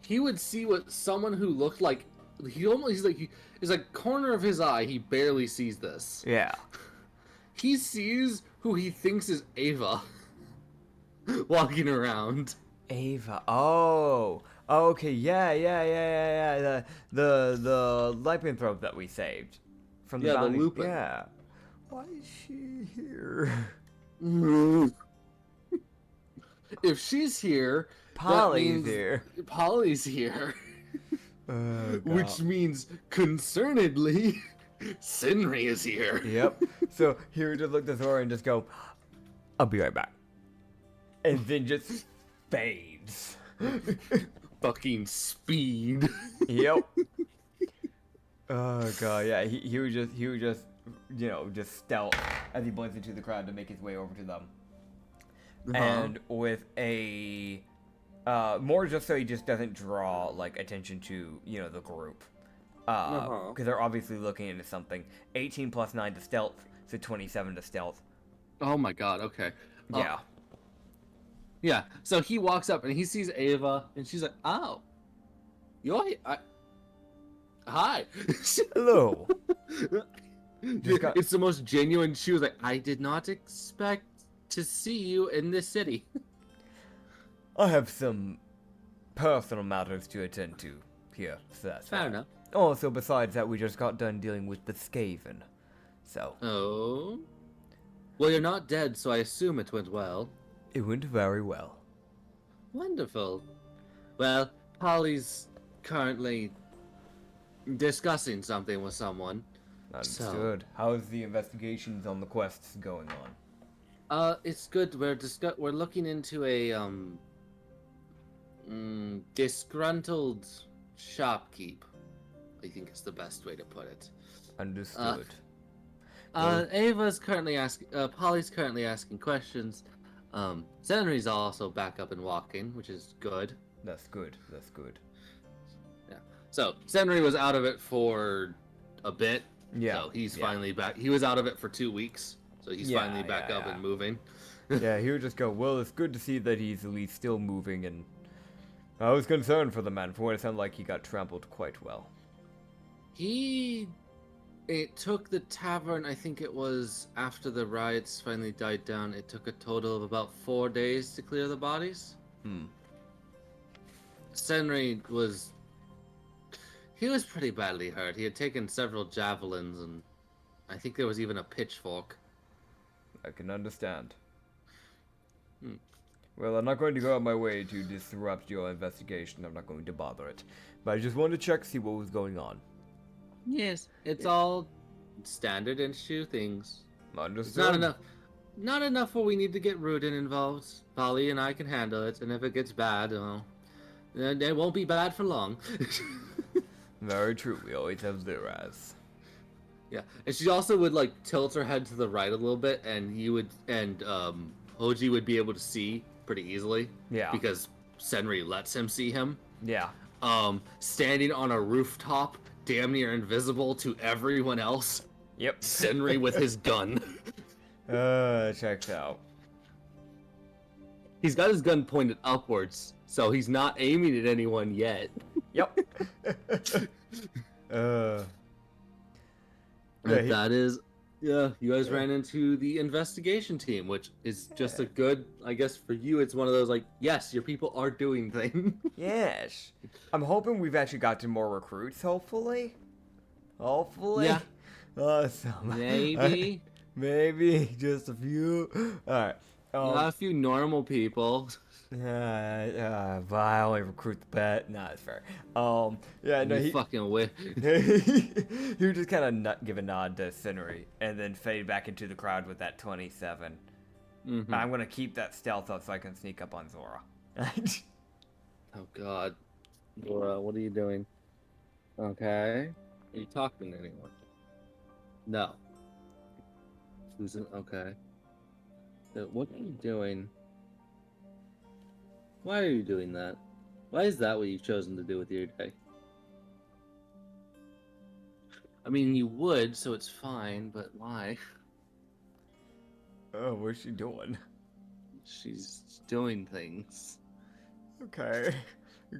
[SPEAKER 2] He would see what someone who looked like he's like corner of his eye. He barely sees this.
[SPEAKER 1] Yeah.
[SPEAKER 2] He sees who he thinks is Ava walking around.
[SPEAKER 1] Ava. Oh. Okay. Yeah. The lycanthrope that we saved from the
[SPEAKER 2] Yeah, the
[SPEAKER 1] bounty.
[SPEAKER 2] Lupin.
[SPEAKER 1] Yeah. Why is she here?
[SPEAKER 2] If she's here,
[SPEAKER 1] Polly's here.
[SPEAKER 2] Polly's here.
[SPEAKER 1] Oh, God.
[SPEAKER 2] Which means, concernedly, Sinri is here.
[SPEAKER 1] Yep. So he would just look at the door and just go, "I'll be right back," and then just fades.
[SPEAKER 2] Fucking speed.
[SPEAKER 1] Yep. Oh God, yeah. He would just just stealth as he blends into the crowd to make his way over to them, and with a more just so he just doesn't draw like attention to the group, because they're obviously looking into something. 18 plus 9 to stealth, so 27 to stealth.
[SPEAKER 2] Oh my God. Okay.
[SPEAKER 1] Yeah.
[SPEAKER 2] Yeah. So he walks up and he sees Ava, and she's like, "Oh, you're here. Hi."
[SPEAKER 1] Hello.
[SPEAKER 2] It's the most genuine. She was like, "I did not expect to see you in this city."
[SPEAKER 1] I have some personal matters to attend to here, so that's
[SPEAKER 2] Fair
[SPEAKER 1] why.
[SPEAKER 2] enough.
[SPEAKER 1] Also, besides that, we just got done dealing with the Skaven, so
[SPEAKER 2] Oh. Well, you're not dead, so I assume it went well.
[SPEAKER 1] it went very well.
[SPEAKER 2] Wonderful. Well, Polly's currently discussing something with someone.
[SPEAKER 1] Understood. How's the investigations on the quests going on?
[SPEAKER 2] It's good. We're looking into a disgruntled shopkeep. I think is the best way to put it.
[SPEAKER 1] Understood.
[SPEAKER 2] Ava's currently asking. Polly's currently asking questions. Senri's also back up and walking, which is good.
[SPEAKER 1] That's good. That's good.
[SPEAKER 2] Yeah. So Senri was out of it for a bit.
[SPEAKER 1] Yeah.
[SPEAKER 2] So he's finally back. He was out of it for 2 weeks. So he's finally back up and moving.
[SPEAKER 1] Yeah, he would just go, "Well, it's good to see that he's at least still moving," and I was concerned for the man. For what it sounded like, he got trampled quite well.
[SPEAKER 2] It took the tavern, I think it was after the riots finally died down, it took a total of about 4 days to clear the bodies. Senri he was pretty badly hurt. He had taken several javelins, and I think there was even a pitchfork.
[SPEAKER 1] I can understand. Well, I'm not going to go out of my way to disrupt your investigation. I'm not going to bother it. But I just wanted to check, see what was going on.
[SPEAKER 2] Yes, it's all standard issue things.
[SPEAKER 1] Understood.
[SPEAKER 2] It's not enough where we need to get Rudin involved. Polly and I can handle it, and if it gets bad, well, it won't be bad for long.
[SPEAKER 1] Very true. We always have Liraz.
[SPEAKER 2] Yeah, and she also would like tilt her head to the right a little bit, and Hoji would be able to see pretty easily.
[SPEAKER 1] Yeah.
[SPEAKER 2] Because Senri lets him see him.
[SPEAKER 1] Yeah.
[SPEAKER 2] Standing on a rooftop, damn near invisible to everyone else.
[SPEAKER 1] Yep.
[SPEAKER 2] Senri with his gun.
[SPEAKER 1] Checks out.
[SPEAKER 2] He's got his gun pointed upwards, so he's not aiming at anyone yet.
[SPEAKER 1] Yep.
[SPEAKER 2] You guys ran into the investigation team, which is just a good, I guess for you, it's one of those like, yes, your people are doing things.
[SPEAKER 1] Yes. I'm hoping we've actually gotten more recruits, hopefully. Hopefully.
[SPEAKER 2] Yeah.
[SPEAKER 1] Awesome.
[SPEAKER 2] Maybe.
[SPEAKER 1] Maybe. Just a few. Alright.
[SPEAKER 2] Not a few normal people.
[SPEAKER 1] But I only recruit the pet. Nah, it's fair. He
[SPEAKER 2] fucking win.
[SPEAKER 1] he would just kind of give a nod to Scenery and then fade back into the crowd with that 27.
[SPEAKER 2] Mm-hmm.
[SPEAKER 1] I'm gonna keep that stealth up so I can sneak up on Zora.
[SPEAKER 2] Oh God, Laura, what are you doing? Okay, are you talking to anyone? No. Susan, okay. So what are you doing? Why are you doing that? Why is that what you've chosen to do with your day? I mean, you would, so it's fine, but why?
[SPEAKER 1] Oh, what's she doing?
[SPEAKER 2] She's doing things.
[SPEAKER 1] Okay.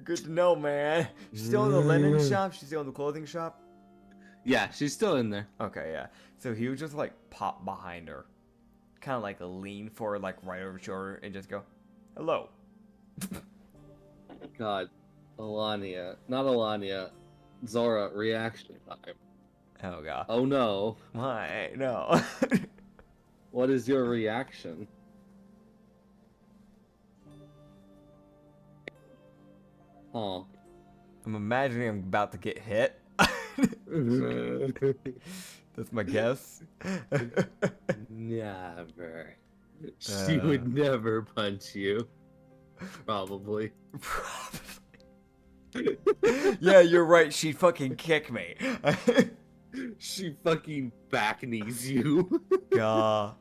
[SPEAKER 1] Good to know, man. She's still in the linen shop? She's still in the clothing shop?
[SPEAKER 2] Yeah, she's still in there.
[SPEAKER 1] Okay, yeah. So he would just like pop behind her. Kind of like lean forward, like right over her shoulder, and just go, hello.
[SPEAKER 2] God, Alania. Not Alania. Zora, reaction time.
[SPEAKER 1] Oh, God.
[SPEAKER 2] Oh no.
[SPEAKER 1] Why? No.
[SPEAKER 2] What is your reaction? Huh.
[SPEAKER 1] I'm imagining I'm about to get hit. That's my guess.
[SPEAKER 2] Never. She would never punch you. Probably.
[SPEAKER 1] Yeah, you're right. She'd fucking kick me.
[SPEAKER 2] She fucking back knees you.
[SPEAKER 1] Yeah.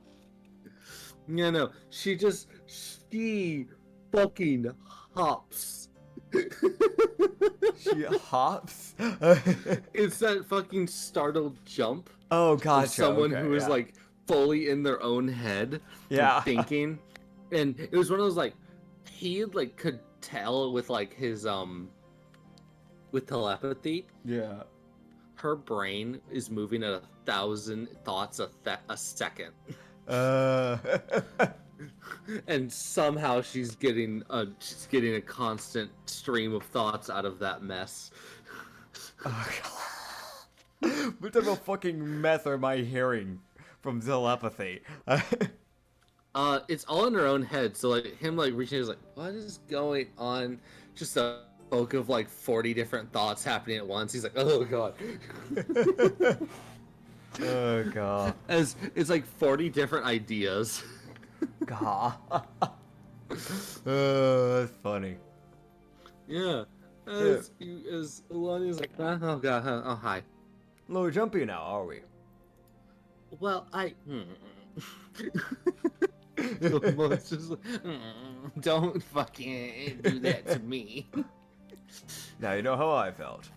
[SPEAKER 2] Yeah, no. She fucking hops.
[SPEAKER 1] She hops.
[SPEAKER 2] It's that fucking startled jump.
[SPEAKER 1] Oh,
[SPEAKER 2] Of
[SPEAKER 1] gotcha.
[SPEAKER 2] someone
[SPEAKER 1] okay,
[SPEAKER 2] who is
[SPEAKER 1] yeah.
[SPEAKER 2] like fully in their own head,
[SPEAKER 1] Yeah.
[SPEAKER 2] thinking, and it was one of those like he like could tell with like his with telepathy.
[SPEAKER 1] Yeah.
[SPEAKER 2] Her brain is moving at 1,000 thoughts a second, and somehow she's getting a constant stream of thoughts out of that mess.
[SPEAKER 1] Oh, God. What type of fucking mess am I hearing from telepathy?
[SPEAKER 2] It's all in her own head. So like him like reaching is like, what is going on? Just a spoke of like 40 different thoughts happening at once. He's like, oh God.
[SPEAKER 1] Oh, God.
[SPEAKER 2] As it's like 40 different ideas.
[SPEAKER 1] God. That's funny.
[SPEAKER 2] Yeah. As Alania's like, oh God, oh hi.
[SPEAKER 1] Low jumpy now, are we?
[SPEAKER 2] Well, Almost just like, don't fucking do that to me.
[SPEAKER 1] Now you know how I felt.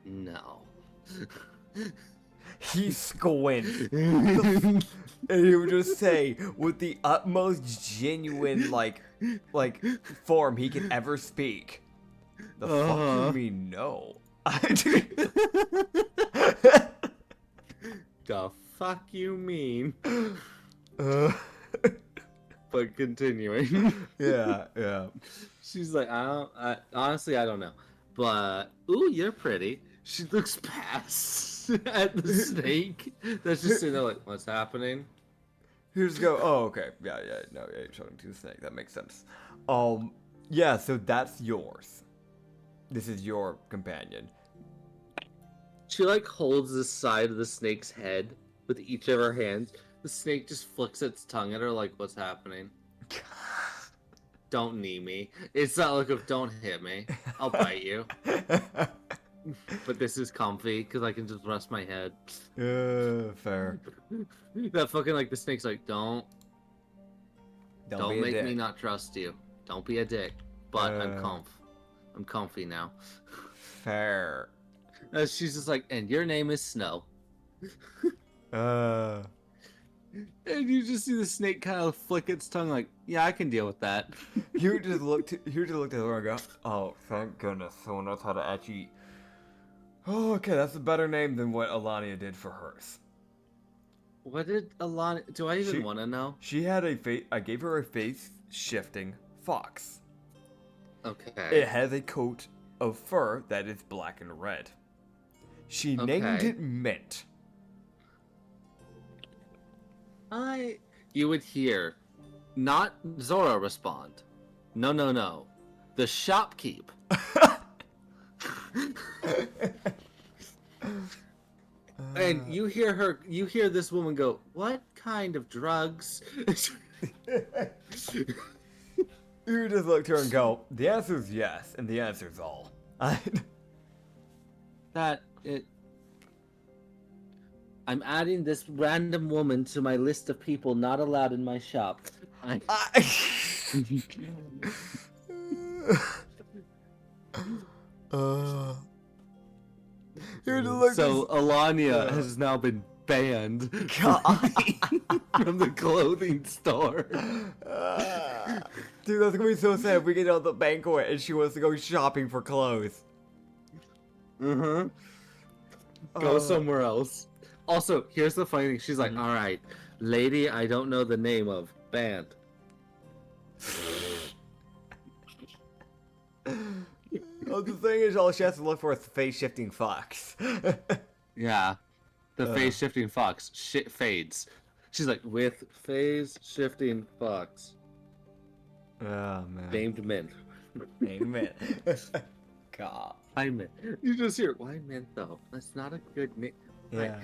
[SPEAKER 2] No.
[SPEAKER 1] He squints. And he would just say, with the utmost genuine, like form he could ever speak. The fuck you mean no?
[SPEAKER 2] The fuck you mean? But continuing.
[SPEAKER 1] Yeah.
[SPEAKER 2] She's like, honestly, I don't know. But, ooh, you're pretty. She looks past at the snake. That's just sitting there like, what's happening?
[SPEAKER 1] Here's go. Oh, okay. Yeah. No, yeah, you're showing to the snake. That makes sense. Yeah. So that's yours. This is your companion.
[SPEAKER 2] She like holds the side of the snake's head with each of her hands. The snake just flicks its tongue at her like, what's happening? Don't knee me. It's that look of don't hit me. I'll bite you. But this is comfy because I can just rest my head.
[SPEAKER 1] Fair.
[SPEAKER 2] That fucking like the snake's like, don't
[SPEAKER 1] Don't
[SPEAKER 2] make me not trust you. Don't be a dick. But I'm comfy now.
[SPEAKER 1] Fair.
[SPEAKER 2] She's just like, and your name is Snow. And you just see the snake kind of flick its tongue like, yeah, I can deal with that.
[SPEAKER 1] You just looked at her and go, oh, thank goodness someone knows how to actually... Oh, okay, that's a better name than what Alania did for hers.
[SPEAKER 2] What did Alania... Do I even want to know?
[SPEAKER 1] She had I gave her a face-shifting fox.
[SPEAKER 2] Okay.
[SPEAKER 1] It has a coat of fur that is black and red. She named it Mint.
[SPEAKER 2] You would hear, not Zora respond. No. The shopkeep. And you hear this woman go, "What kind of drugs?"
[SPEAKER 1] You just look to her and go, the answer is yes, and the answer is all.
[SPEAKER 2] I'm adding this random woman to my list of people not allowed in my shop. So Alania has now been banned from the clothing store.
[SPEAKER 1] Dude, that's gonna be so sad if we get out the banquet and she wants to go shopping for clothes.
[SPEAKER 2] Go somewhere else. Also, here's the funny thing. She's like, all right, lady I don't know the name of, banned.
[SPEAKER 1] Oh, the thing is, all she has to look for is the face-shifting fox.
[SPEAKER 2] Yeah. The phase-shifting fox. Shit fades. She's like, with phase-shifting fox.
[SPEAKER 1] Oh, man.
[SPEAKER 2] Named Mint.
[SPEAKER 1] Amen. God.
[SPEAKER 2] Why Mint? You just hear, why Mint though? That's not a good name.
[SPEAKER 1] Yeah.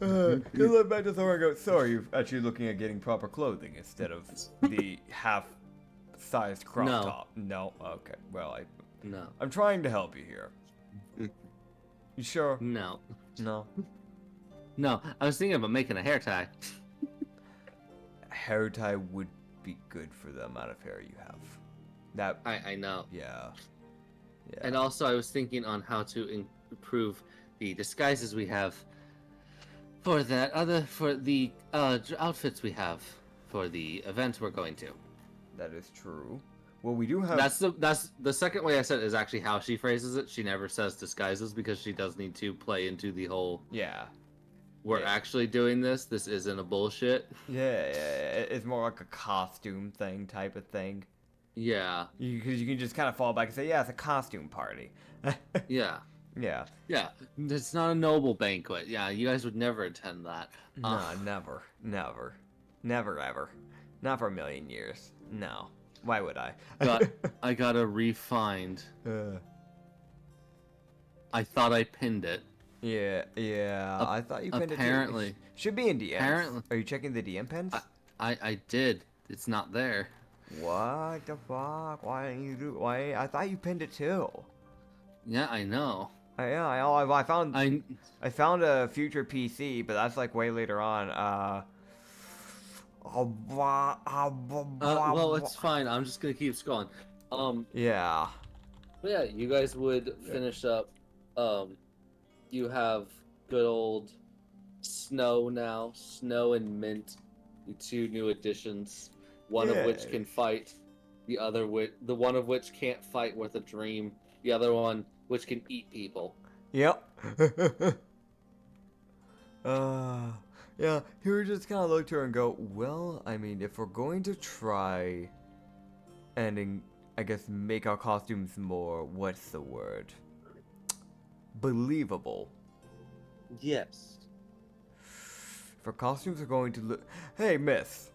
[SPEAKER 1] You look back to Thor and go, so are you actually looking at getting proper clothing instead of the half-sized crop top? No? Okay. Well, I'm trying to help you here. You sure?
[SPEAKER 2] No.
[SPEAKER 1] No?
[SPEAKER 2] No, I was thinking about making a hair tie.
[SPEAKER 1] A hair tie would be good for the amount of hair you have. That
[SPEAKER 2] I know.
[SPEAKER 1] Yeah.
[SPEAKER 2] And also I was thinking on how to improve the disguises we have for the outfits we have for the event we're going to.
[SPEAKER 1] That is true. Well, we do have.
[SPEAKER 2] That's the second way I said it is actually how she phrases it. She never says disguises because she does need to play into the whole.
[SPEAKER 1] Yeah.
[SPEAKER 2] We're actually doing this. This isn't a bullshit.
[SPEAKER 1] Yeah. It's more like a costume thing type of thing.
[SPEAKER 2] Yeah.
[SPEAKER 1] Because you can just kind of fall back and say, yeah, it's a costume party.
[SPEAKER 2] Yeah.
[SPEAKER 1] Yeah.
[SPEAKER 2] Yeah. It's not a noble banquet. Yeah, you guys would never attend that.
[SPEAKER 1] No, never. Ever. Not for a million years. No. Why would I?
[SPEAKER 2] I gotta re-find. I thought I pinned it.
[SPEAKER 1] Yeah. I thought you pinned
[SPEAKER 2] apparently.
[SPEAKER 1] it. Should be in DMs.
[SPEAKER 2] Apparently.
[SPEAKER 1] Are you checking the DM pins?
[SPEAKER 2] I did. It's not there.
[SPEAKER 1] What the fuck? Why didn't you do? Why? I thought you pinned it too.
[SPEAKER 2] Yeah, I know.
[SPEAKER 1] I found a future PC, but that's like way later on.
[SPEAKER 2] Well, it's fine. I'm just gonna keep scrolling.
[SPEAKER 1] Yeah.
[SPEAKER 2] But yeah, you guys would finish up. You have good old Snow now. Snow and Mint, the two new additions. One of which can fight. The one of which can't fight with a dream. The other one which can eat people.
[SPEAKER 1] Yep. Yeah, he would just kind of look to her and go, well, I mean, if we're going to try and, I guess, make our costumes more, what's the word? Believable.
[SPEAKER 2] Yes.
[SPEAKER 1] If our costumes are going to look... Hey, miss.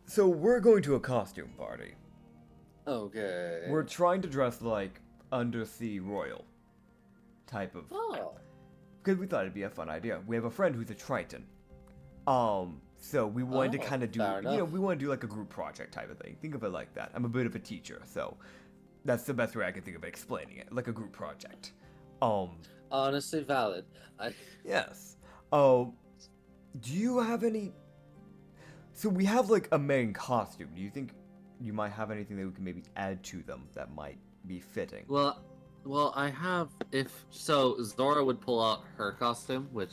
[SPEAKER 1] So we're going to a costume party.
[SPEAKER 2] Okay.
[SPEAKER 1] We're trying to dress like undersea royal type of...
[SPEAKER 2] Oh.
[SPEAKER 1] Because we thought it'd be a fun idea. We have a friend who's a Triton. So we wanted to kind of do, we want to do like a group project type of thing. Think of it like that. I'm a bit of a teacher, so that's the best way I can think of it, explaining it. Like a group project.
[SPEAKER 2] Honestly valid.
[SPEAKER 1] Yes. Do you have any... So we have like a main costume. Do you think you might have anything that we can maybe add to them that might be fitting?
[SPEAKER 2] Well, I have, so Zora would pull out her costume, which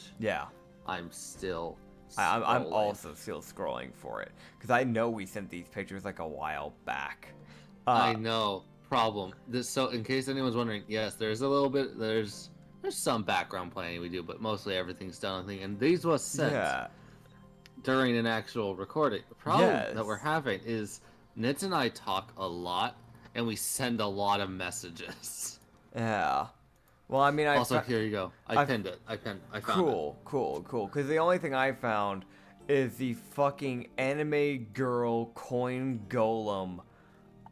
[SPEAKER 2] I'm still
[SPEAKER 1] I'm also still scrolling for it, because I know we sent these pictures like a while back.
[SPEAKER 2] I know. Problem. So in case anyone's wondering, yes, there's a little bit, there's some background planning we do, but mostly everything's done, I think, and these was sent during an actual recording. The problem that we're having is Nitz and I talk a lot, and we send a lot of messages.
[SPEAKER 1] Yeah. Well, I mean,
[SPEAKER 2] here you go. I pinned it. I found it.
[SPEAKER 1] Cool. Because the only thing I found is the fucking anime girl coin golem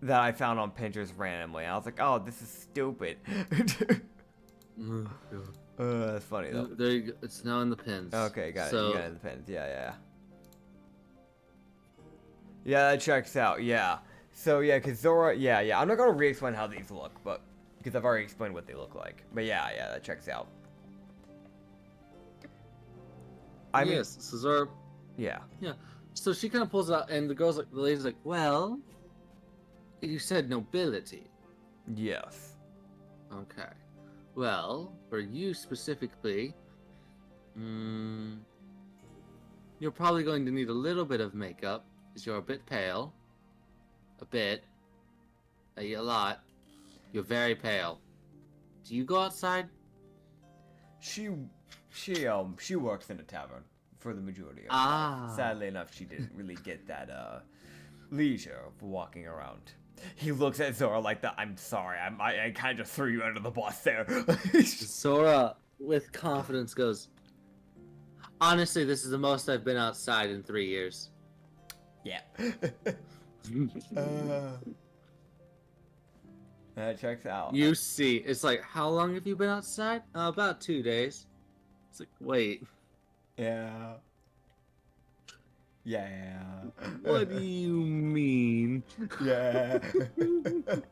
[SPEAKER 1] that I found on Pinterest randomly. I was like, oh, this is stupid. That's funny though.
[SPEAKER 2] There you go. It's now in the pins.
[SPEAKER 1] Okay, got it.
[SPEAKER 2] So,
[SPEAKER 1] You got it in the pins. Yeah. Yeah, that checks out. Yeah. So yeah, cause Zora. Yeah. I'm not gonna re-explain how these look, but because I've already explained what they look like. But yeah, that checks out. I mean,
[SPEAKER 2] yes, so Zora.
[SPEAKER 1] yeah.
[SPEAKER 2] So she kind of pulls it out, and the lady's like, "Well, you said nobility."
[SPEAKER 1] Yes.
[SPEAKER 2] Okay. Well, for you specifically, you're probably going to need a little bit of makeup, because you're a bit pale. A bit. A lot. You're very pale. Do you go outside?
[SPEAKER 1] She works in a tavern for the majority of her life. Sadly enough, she didn't really get that leisure of walking around. He looks at Zora like that. I'm sorry. I kind of just threw you under the bus there.
[SPEAKER 2] Zora, with confidence, goes, honestly, this is the most I've been outside in 3 years.
[SPEAKER 1] Yeah. That checks out.
[SPEAKER 2] You see, it's like, how long have you been outside? About 2 days. It's like, wait.
[SPEAKER 1] Yeah.
[SPEAKER 2] What do you mean?
[SPEAKER 1] Yeah. In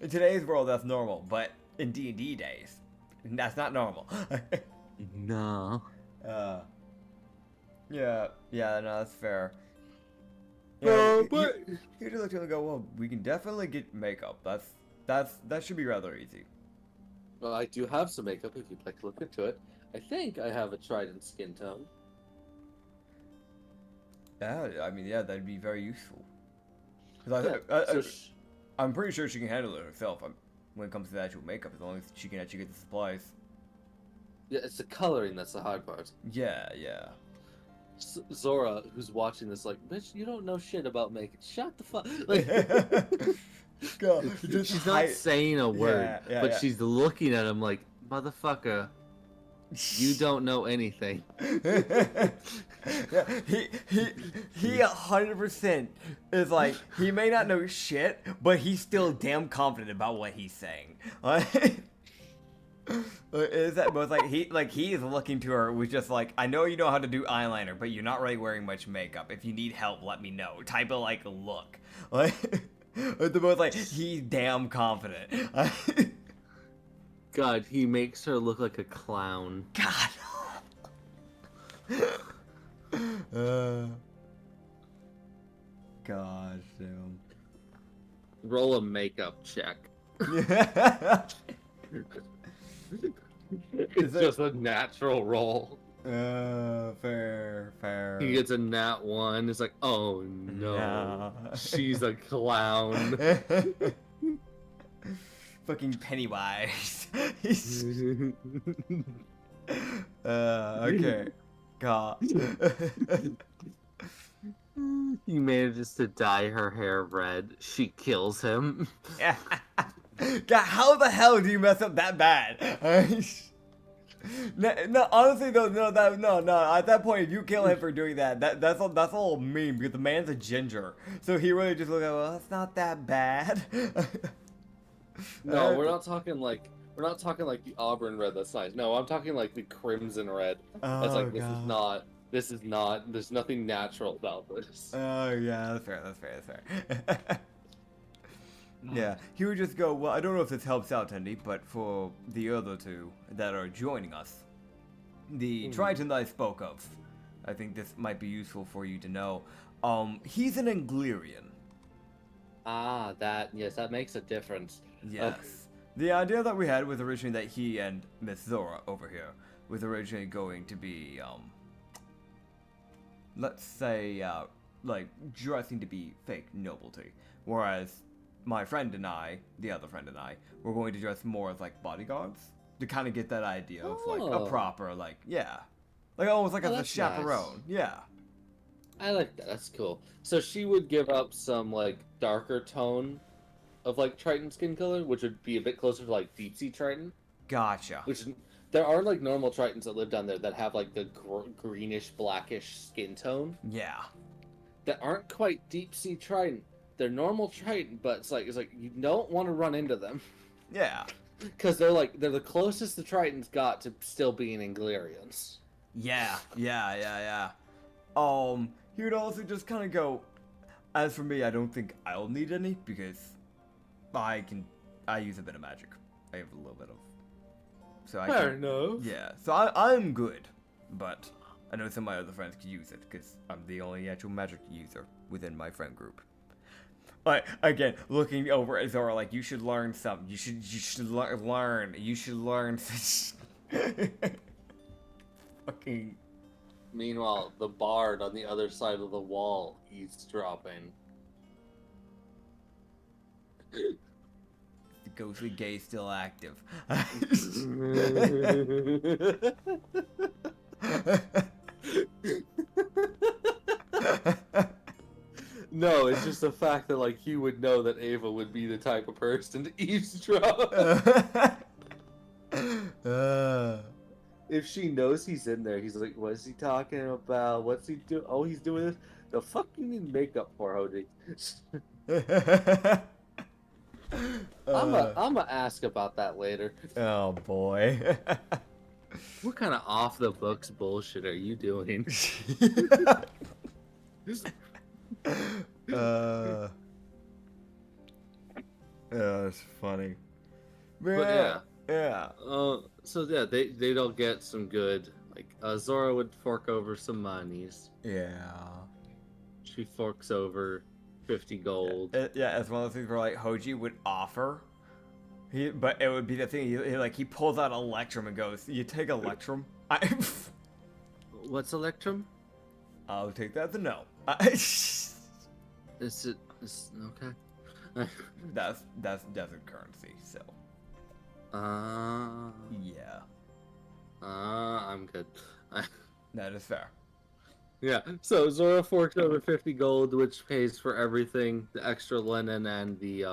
[SPEAKER 1] today's world, that's normal, but in D&D days, that's not normal.
[SPEAKER 2] No.
[SPEAKER 1] Yeah, no, that's fair.
[SPEAKER 2] But
[SPEAKER 1] you just look at him and go, well, we can definitely get makeup. That should be rather easy.
[SPEAKER 2] well, I do have some makeup if you'd like to look into it. I think I have a trident skin tone.
[SPEAKER 1] Yeah, I mean, that'd be very useful. I'm pretty sure she can handle it herself when it comes to the actual makeup, as long as she can actually get the supplies.
[SPEAKER 2] Yeah, it's the coloring that's the hard part.
[SPEAKER 1] Yeah.
[SPEAKER 2] Zora, who's watching this, like, bitch, you don't know shit about makeup. Shut the fuck. Like,
[SPEAKER 1] God,
[SPEAKER 2] she's not saying a word, but she's looking at him like, motherfucker, you don't know anything.
[SPEAKER 1] Yeah, he 100% is like, he may not know shit, but he's still damn confident about what he's saying. Is that both like he is looking to her with just like, I know you know how to do eyeliner, but you're not really wearing much makeup. If you need help, let me know. Type of like look. Like they're both like, he's damn confident.
[SPEAKER 2] God, he makes her look like a clown.
[SPEAKER 1] God. Gosh, damn.
[SPEAKER 2] Roll a makeup check. It's just a natural roll.
[SPEAKER 1] Fair.
[SPEAKER 2] He gets a nat 1. It's like, oh no. She's a clown.
[SPEAKER 1] Fucking Pennywise. Okay. God.
[SPEAKER 2] He manages to dye her hair red. She kills him.
[SPEAKER 1] God, how the hell do you mess up that bad? No, honestly though, no. At that point, if you kill him for doing that's a little mean, because the man's a ginger, so he really just looked at, well, it's not that bad.
[SPEAKER 2] No, we're not talking like the auburn red. That's nice. No, I'm talking like the crimson red. That's like, this is not. There's nothing natural about this.
[SPEAKER 1] Oh yeah, that's fair. Yeah, he would just go, well, I don't know if this helps out, Tendy, but for the other two that are joining us, the Triton that I spoke of, I think this might be useful for you to know. He's an Anglerian.
[SPEAKER 2] That makes a difference.
[SPEAKER 1] Yes. The idea that we had was originally that he and Miss Zora over here was originally going to be, let's say, like, dressing to be fake nobility, whereas my friend and I, the other friend and I, were going to dress more as, like, bodyguards, to kind of get that idea of, like, a proper, like, like, almost like as a chaperone,
[SPEAKER 2] nice. I like that, that's cool. So she would give up some, like, darker tone of, like, Triton skin color, which would be a bit closer to, like, deep sea Triton.
[SPEAKER 1] Gotcha.
[SPEAKER 2] Which, there are, like, normal Tritons that live down there that have, like, the greenish, blackish skin tone.
[SPEAKER 1] Yeah.
[SPEAKER 2] That aren't quite deep sea Triton. they're normal Triton, but it's like you don't want to run into them.
[SPEAKER 1] Yeah.
[SPEAKER 2] Because they're the closest the Tritons got to still being Inglerians.
[SPEAKER 1] Yeah. He would also just kind of go, as for me, I don't think I'll need any because I use a bit of magic. I have a little bit of. So I
[SPEAKER 2] Fair
[SPEAKER 1] can,
[SPEAKER 2] enough.
[SPEAKER 1] Yeah, so I'm good, but I know some of my other friends could use it because I'm the only actual magic user within my friend group. But again, looking over at Zora, like, you should learn something. You should learn. You should learn. Fucking.
[SPEAKER 2] Meanwhile, the bard on the other side of the wall eavesdropping.
[SPEAKER 1] The ghostly gaze still active.
[SPEAKER 2] No, it's just the fact that, like, he would know that Ava would be the type of person to eavesdrop. If she knows he's in there, he's like, what is he talking about? What's he doing? Oh, he's doing this? The fuck you need makeup for, Hojiro? I'm gonna ask about that later.
[SPEAKER 1] Oh, boy.
[SPEAKER 2] What kind of off-the-books bullshit are you doing?
[SPEAKER 1] That's funny.
[SPEAKER 2] But
[SPEAKER 1] yeah.
[SPEAKER 2] So yeah, they don't get some good, like, Zora would fork over some monies.
[SPEAKER 1] Yeah.
[SPEAKER 2] She forks over 50 gold.
[SPEAKER 1] Yeah, it's one of those things where, like, Hoji would offer, but it would be the thing, he pulls out Electrum and goes, you take Electrum?
[SPEAKER 2] What's Electrum?
[SPEAKER 1] I'll take that as a no.
[SPEAKER 2] Is it okay?
[SPEAKER 1] That's desert currency, so. Yeah.
[SPEAKER 2] I'm good.
[SPEAKER 1] That is fair.
[SPEAKER 2] Yeah, so Zora forks over 50 gold, which pays for everything, the extra linen and the,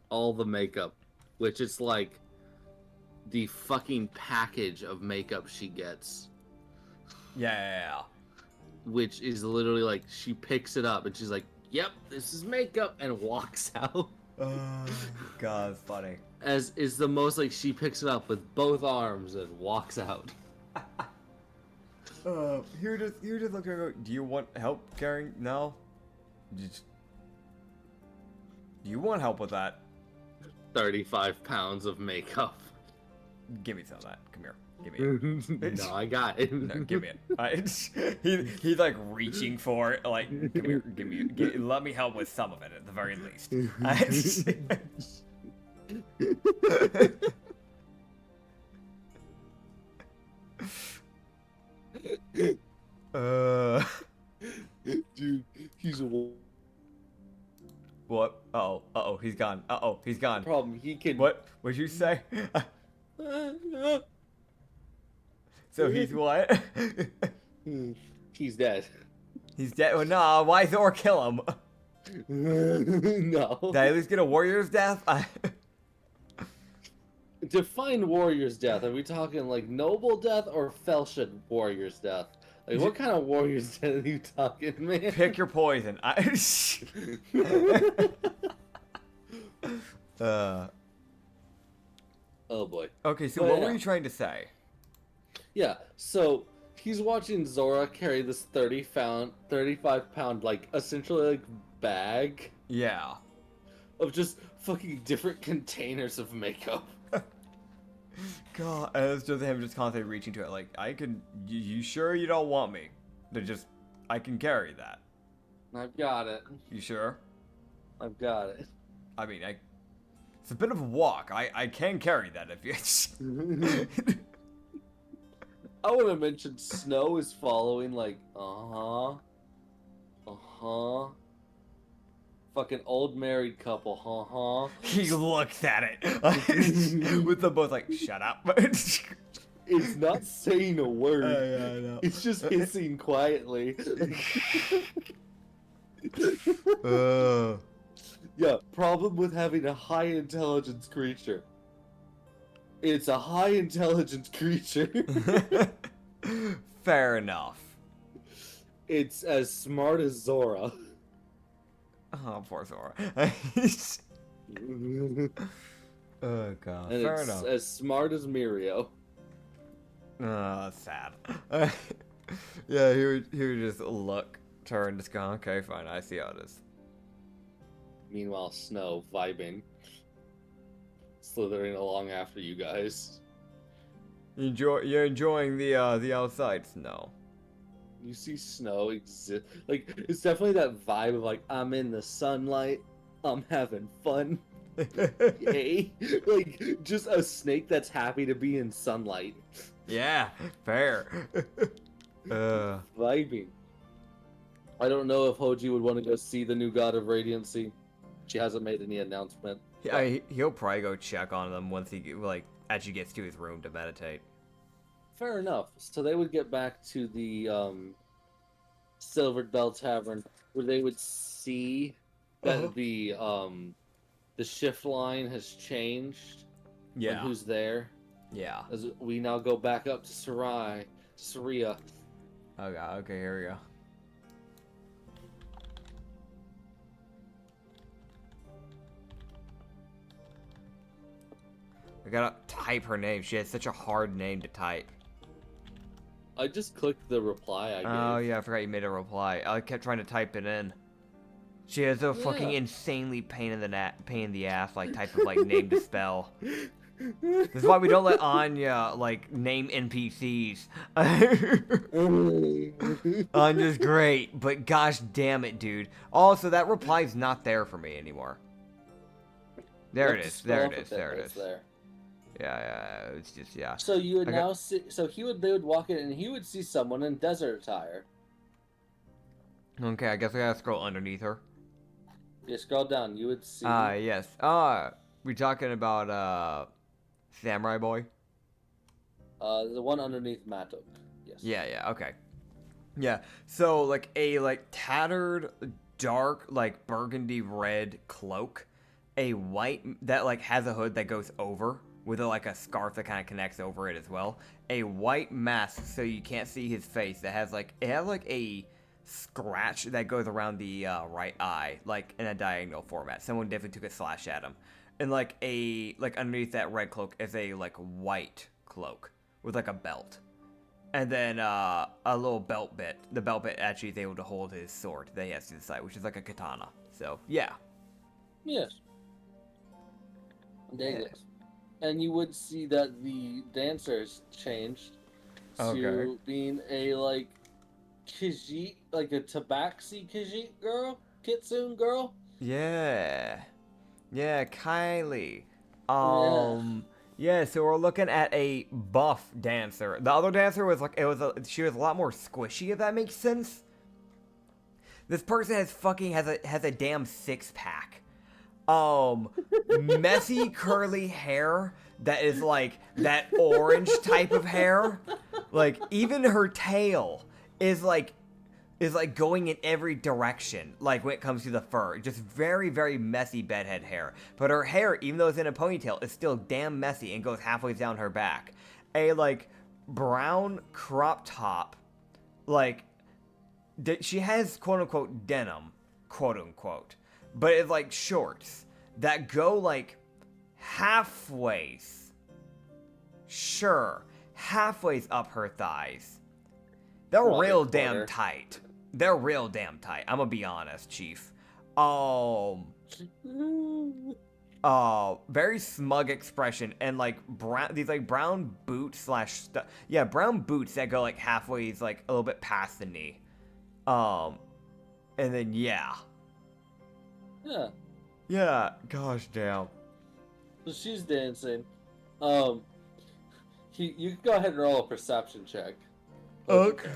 [SPEAKER 2] all the makeup, which is like the fucking package of makeup she gets.
[SPEAKER 1] Yeah.
[SPEAKER 2] Which is literally like, she picks it up and she's like, yep, this is makeup, and walks out.
[SPEAKER 1] Oh, God, it's funny.
[SPEAKER 2] As is the most, like, she picks it up with both arms and walks out.
[SPEAKER 1] Here just look and go, do you want help carrying? No? Do you want help with that?
[SPEAKER 2] 35 pounds of makeup.
[SPEAKER 1] Give me some of that. Come here. Give me it.
[SPEAKER 2] No, I got it.
[SPEAKER 1] No, give me it. He's like reaching for it. Like, come here. Let me help with some of it at the very least.
[SPEAKER 2] Dude, he's a
[SPEAKER 1] What? Uh-oh, he's gone. He's gone.
[SPEAKER 2] problem. He can.
[SPEAKER 1] What? What'd you say? So he's what?
[SPEAKER 2] He's dead.
[SPEAKER 1] He's dead. Oh, no, why Thor kill him?
[SPEAKER 2] No.
[SPEAKER 1] Did I at least get a warrior's death?
[SPEAKER 2] Define warrior's death. Are we talking like noble death or Felshed warrior's death? Like, what kind of warrior's death are you talking, man?
[SPEAKER 1] Pick your poison.
[SPEAKER 2] Oh boy.
[SPEAKER 1] Okay, so
[SPEAKER 2] But
[SPEAKER 1] what
[SPEAKER 2] yeah.
[SPEAKER 1] were you trying to say?
[SPEAKER 2] Yeah, so he's watching Zora carry this 35-pound, like, essentially, like, bag
[SPEAKER 1] Yeah.
[SPEAKER 2] of just fucking different containers of makeup.
[SPEAKER 1] God, and it's just him just constantly reaching to it. Like, I can. You sure you don't want me? I can carry that.
[SPEAKER 2] I've got it.
[SPEAKER 1] You sure?
[SPEAKER 2] I've got it.
[SPEAKER 1] I mean, it's a bit of a walk. I can carry that if you.
[SPEAKER 2] I want to mention Snow is following, like, fucking old married couple,
[SPEAKER 1] He looks at it with them both like, shut up.
[SPEAKER 2] It's not saying a word.
[SPEAKER 1] I know.
[SPEAKER 2] It's just hissing quietly. Yeah, problem with having a high intelligence creature. It's a high intelligence creature.
[SPEAKER 1] Fair enough.
[SPEAKER 2] It's as smart as Zora.
[SPEAKER 1] Oh, poor Sora. Oh god,
[SPEAKER 2] And
[SPEAKER 1] fair
[SPEAKER 2] it's
[SPEAKER 1] enough.
[SPEAKER 2] as smart as Mirio.
[SPEAKER 1] Sad. Yeah, he would just look, turn, just go, okay, fine, I see how it is.
[SPEAKER 2] Meanwhile, Snow vibing, slithering along after you guys.
[SPEAKER 1] You're enjoying the outside snow.
[SPEAKER 2] You see Snow exist. Like, it's definitely that vibe of like, I'm in the sunlight, I'm having fun. Yay! Like, just a snake that's happy to be in sunlight.
[SPEAKER 1] Yeah, fair.
[SPEAKER 2] Vibing. I don't know if Hoji would want to go see the new God of Radiancy. She hasn't made any announcement.
[SPEAKER 1] He'll probably go check on them once he actually gets to his room to meditate.
[SPEAKER 2] Fair enough. So they would get back to the Silvered Bell Tavern, where they would see that the shift line has changed.
[SPEAKER 1] Yeah.
[SPEAKER 2] And who's there?
[SPEAKER 1] Yeah.
[SPEAKER 2] As we now go back up to Saria.
[SPEAKER 1] Okay, here we go. I gotta type her name. She has such a hard name to type.
[SPEAKER 2] I just clicked the reply I gave.
[SPEAKER 1] Oh yeah, I forgot you made a reply. I kept trying to type it in. She has a fucking insanely pain in the ass like type of like name to spell. This is why we don't let Anya like name NPCs. Anya's great, but gosh damn it, dude. Also, that reply's not there for me anymore. There it is. There it is. There it is. Yeah, it's just, yeah.
[SPEAKER 2] So you would now see, they would walk in and he would see someone in desert attire.
[SPEAKER 1] Okay, I guess I gotta scroll underneath her.
[SPEAKER 2] Yeah, scroll down, you would see.
[SPEAKER 1] Yes. We talking about, Samurai Boy?
[SPEAKER 2] The one underneath Matok. Yes.
[SPEAKER 1] Yeah, okay. Yeah, so, like, a, like, tattered, dark, like, burgundy red cloak. A white, that, like, has a hood that goes over, with, like, a scarf that kind of connects over it as well. A white mask, so you can't see his face, that has, like, a scratch that goes around the, right eye, like, in a diagonal format. Someone definitely took a slash at him. And, like, underneath that red cloak is a, like, white cloak with, like, a belt. And then, a little belt bit. The belt bit actually is able to hold his sword that he has to the side, which is like a katana. So, yeah.
[SPEAKER 2] Yes. Yes. And you would see that the dancers changed to being a, like, Khajiit, like a Tabaxi Khajiit girl? Kitsune girl?
[SPEAKER 1] Yeah, Kylie.
[SPEAKER 2] Yeah,
[SPEAKER 1] so we're looking at a buff dancer. The other dancer was like, she was a lot more squishy, if that makes sense. This person has a damn six-pack. Messy curly hair that is like that orange type of hair. Like, even her tail is like going in every direction, like when it comes to the fur. Just very, very messy bedhead hair. But her hair, even though it's in a ponytail, is still damn messy and goes halfway down her back. A, like, brown crop top, like, she has quote-unquote denim, quote-unquote, but it's like shorts that go, like, halfways up her thighs. They're real damn tight. They're real damn tight. I'm gonna be honest, Chief. Very smug expression and like brown boots brown boots that go like halfway, like a little bit past the knee. And then
[SPEAKER 2] Yeah.
[SPEAKER 1] Yeah, gosh damn.
[SPEAKER 2] So she's dancing. You can go ahead and roll a perception check.
[SPEAKER 1] Okay.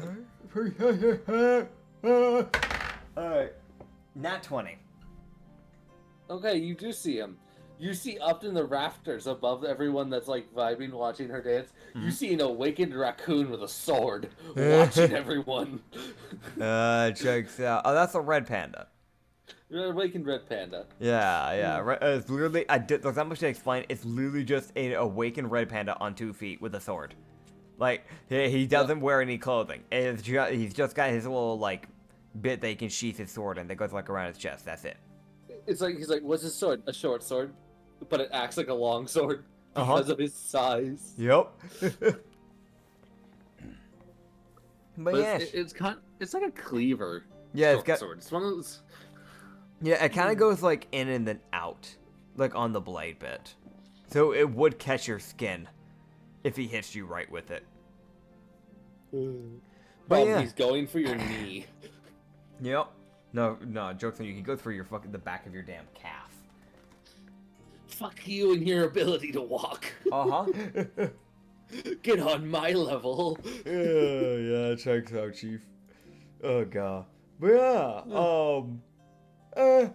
[SPEAKER 1] Alright. Nat 20.
[SPEAKER 2] Okay, you do see him. You see up in the rafters above everyone that's like vibing, watching her dance. You see an awakened raccoon with a sword watching everyone.
[SPEAKER 1] Checks out. Oh, that's a red panda.
[SPEAKER 2] You're an awakened red panda.
[SPEAKER 1] Yeah. It's literally, there's not much to explain. It's literally just an awakened red panda on 2 feet with a sword. Like, he doesn't wear any clothing. He's just got his little, like, bit that he can sheath his sword in that goes like around his chest. That's it.
[SPEAKER 2] It's like he's like, what's his sword? A short sword, but it acts like a long sword because of his size.
[SPEAKER 1] Yep.
[SPEAKER 2] But
[SPEAKER 1] yeah,
[SPEAKER 2] it's like a cleaver.
[SPEAKER 1] yeah, it's
[SPEAKER 2] short
[SPEAKER 1] got.
[SPEAKER 2] sword. It's one of those.
[SPEAKER 1] Yeah, it kind of goes like in and then out, like on the blade bit. So it would catch your skin if he hits you right with it. But yeah.
[SPEAKER 2] He's going for your knee.
[SPEAKER 1] Yep. No, joke's on you. He goes for your the back of your damn calf.
[SPEAKER 2] Fuck you and your ability to walk.
[SPEAKER 1] Uh-huh.
[SPEAKER 2] Get on my level.
[SPEAKER 1] yeah, checks out, Chief. Oh, God. But yeah, oh, God,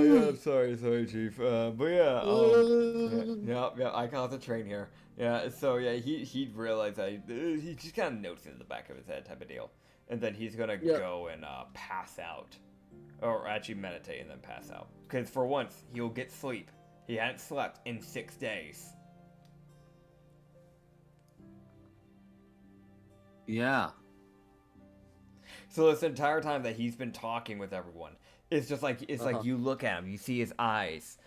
[SPEAKER 1] yeah, I'm sorry, Chief. But yeah, yeah, I caught the train here. Yeah, so yeah, he'd realize that he just kind of noticed it in the back of his head type of deal. And then he's gonna go and pass out. Or actually meditate and then pass out. Because for once, he'll get sleep. He hadn't slept in 6 days.
[SPEAKER 4] Yeah.
[SPEAKER 1] So this entire time that he's been talking with everyone, it's just like, like you look at him, you see his eyes.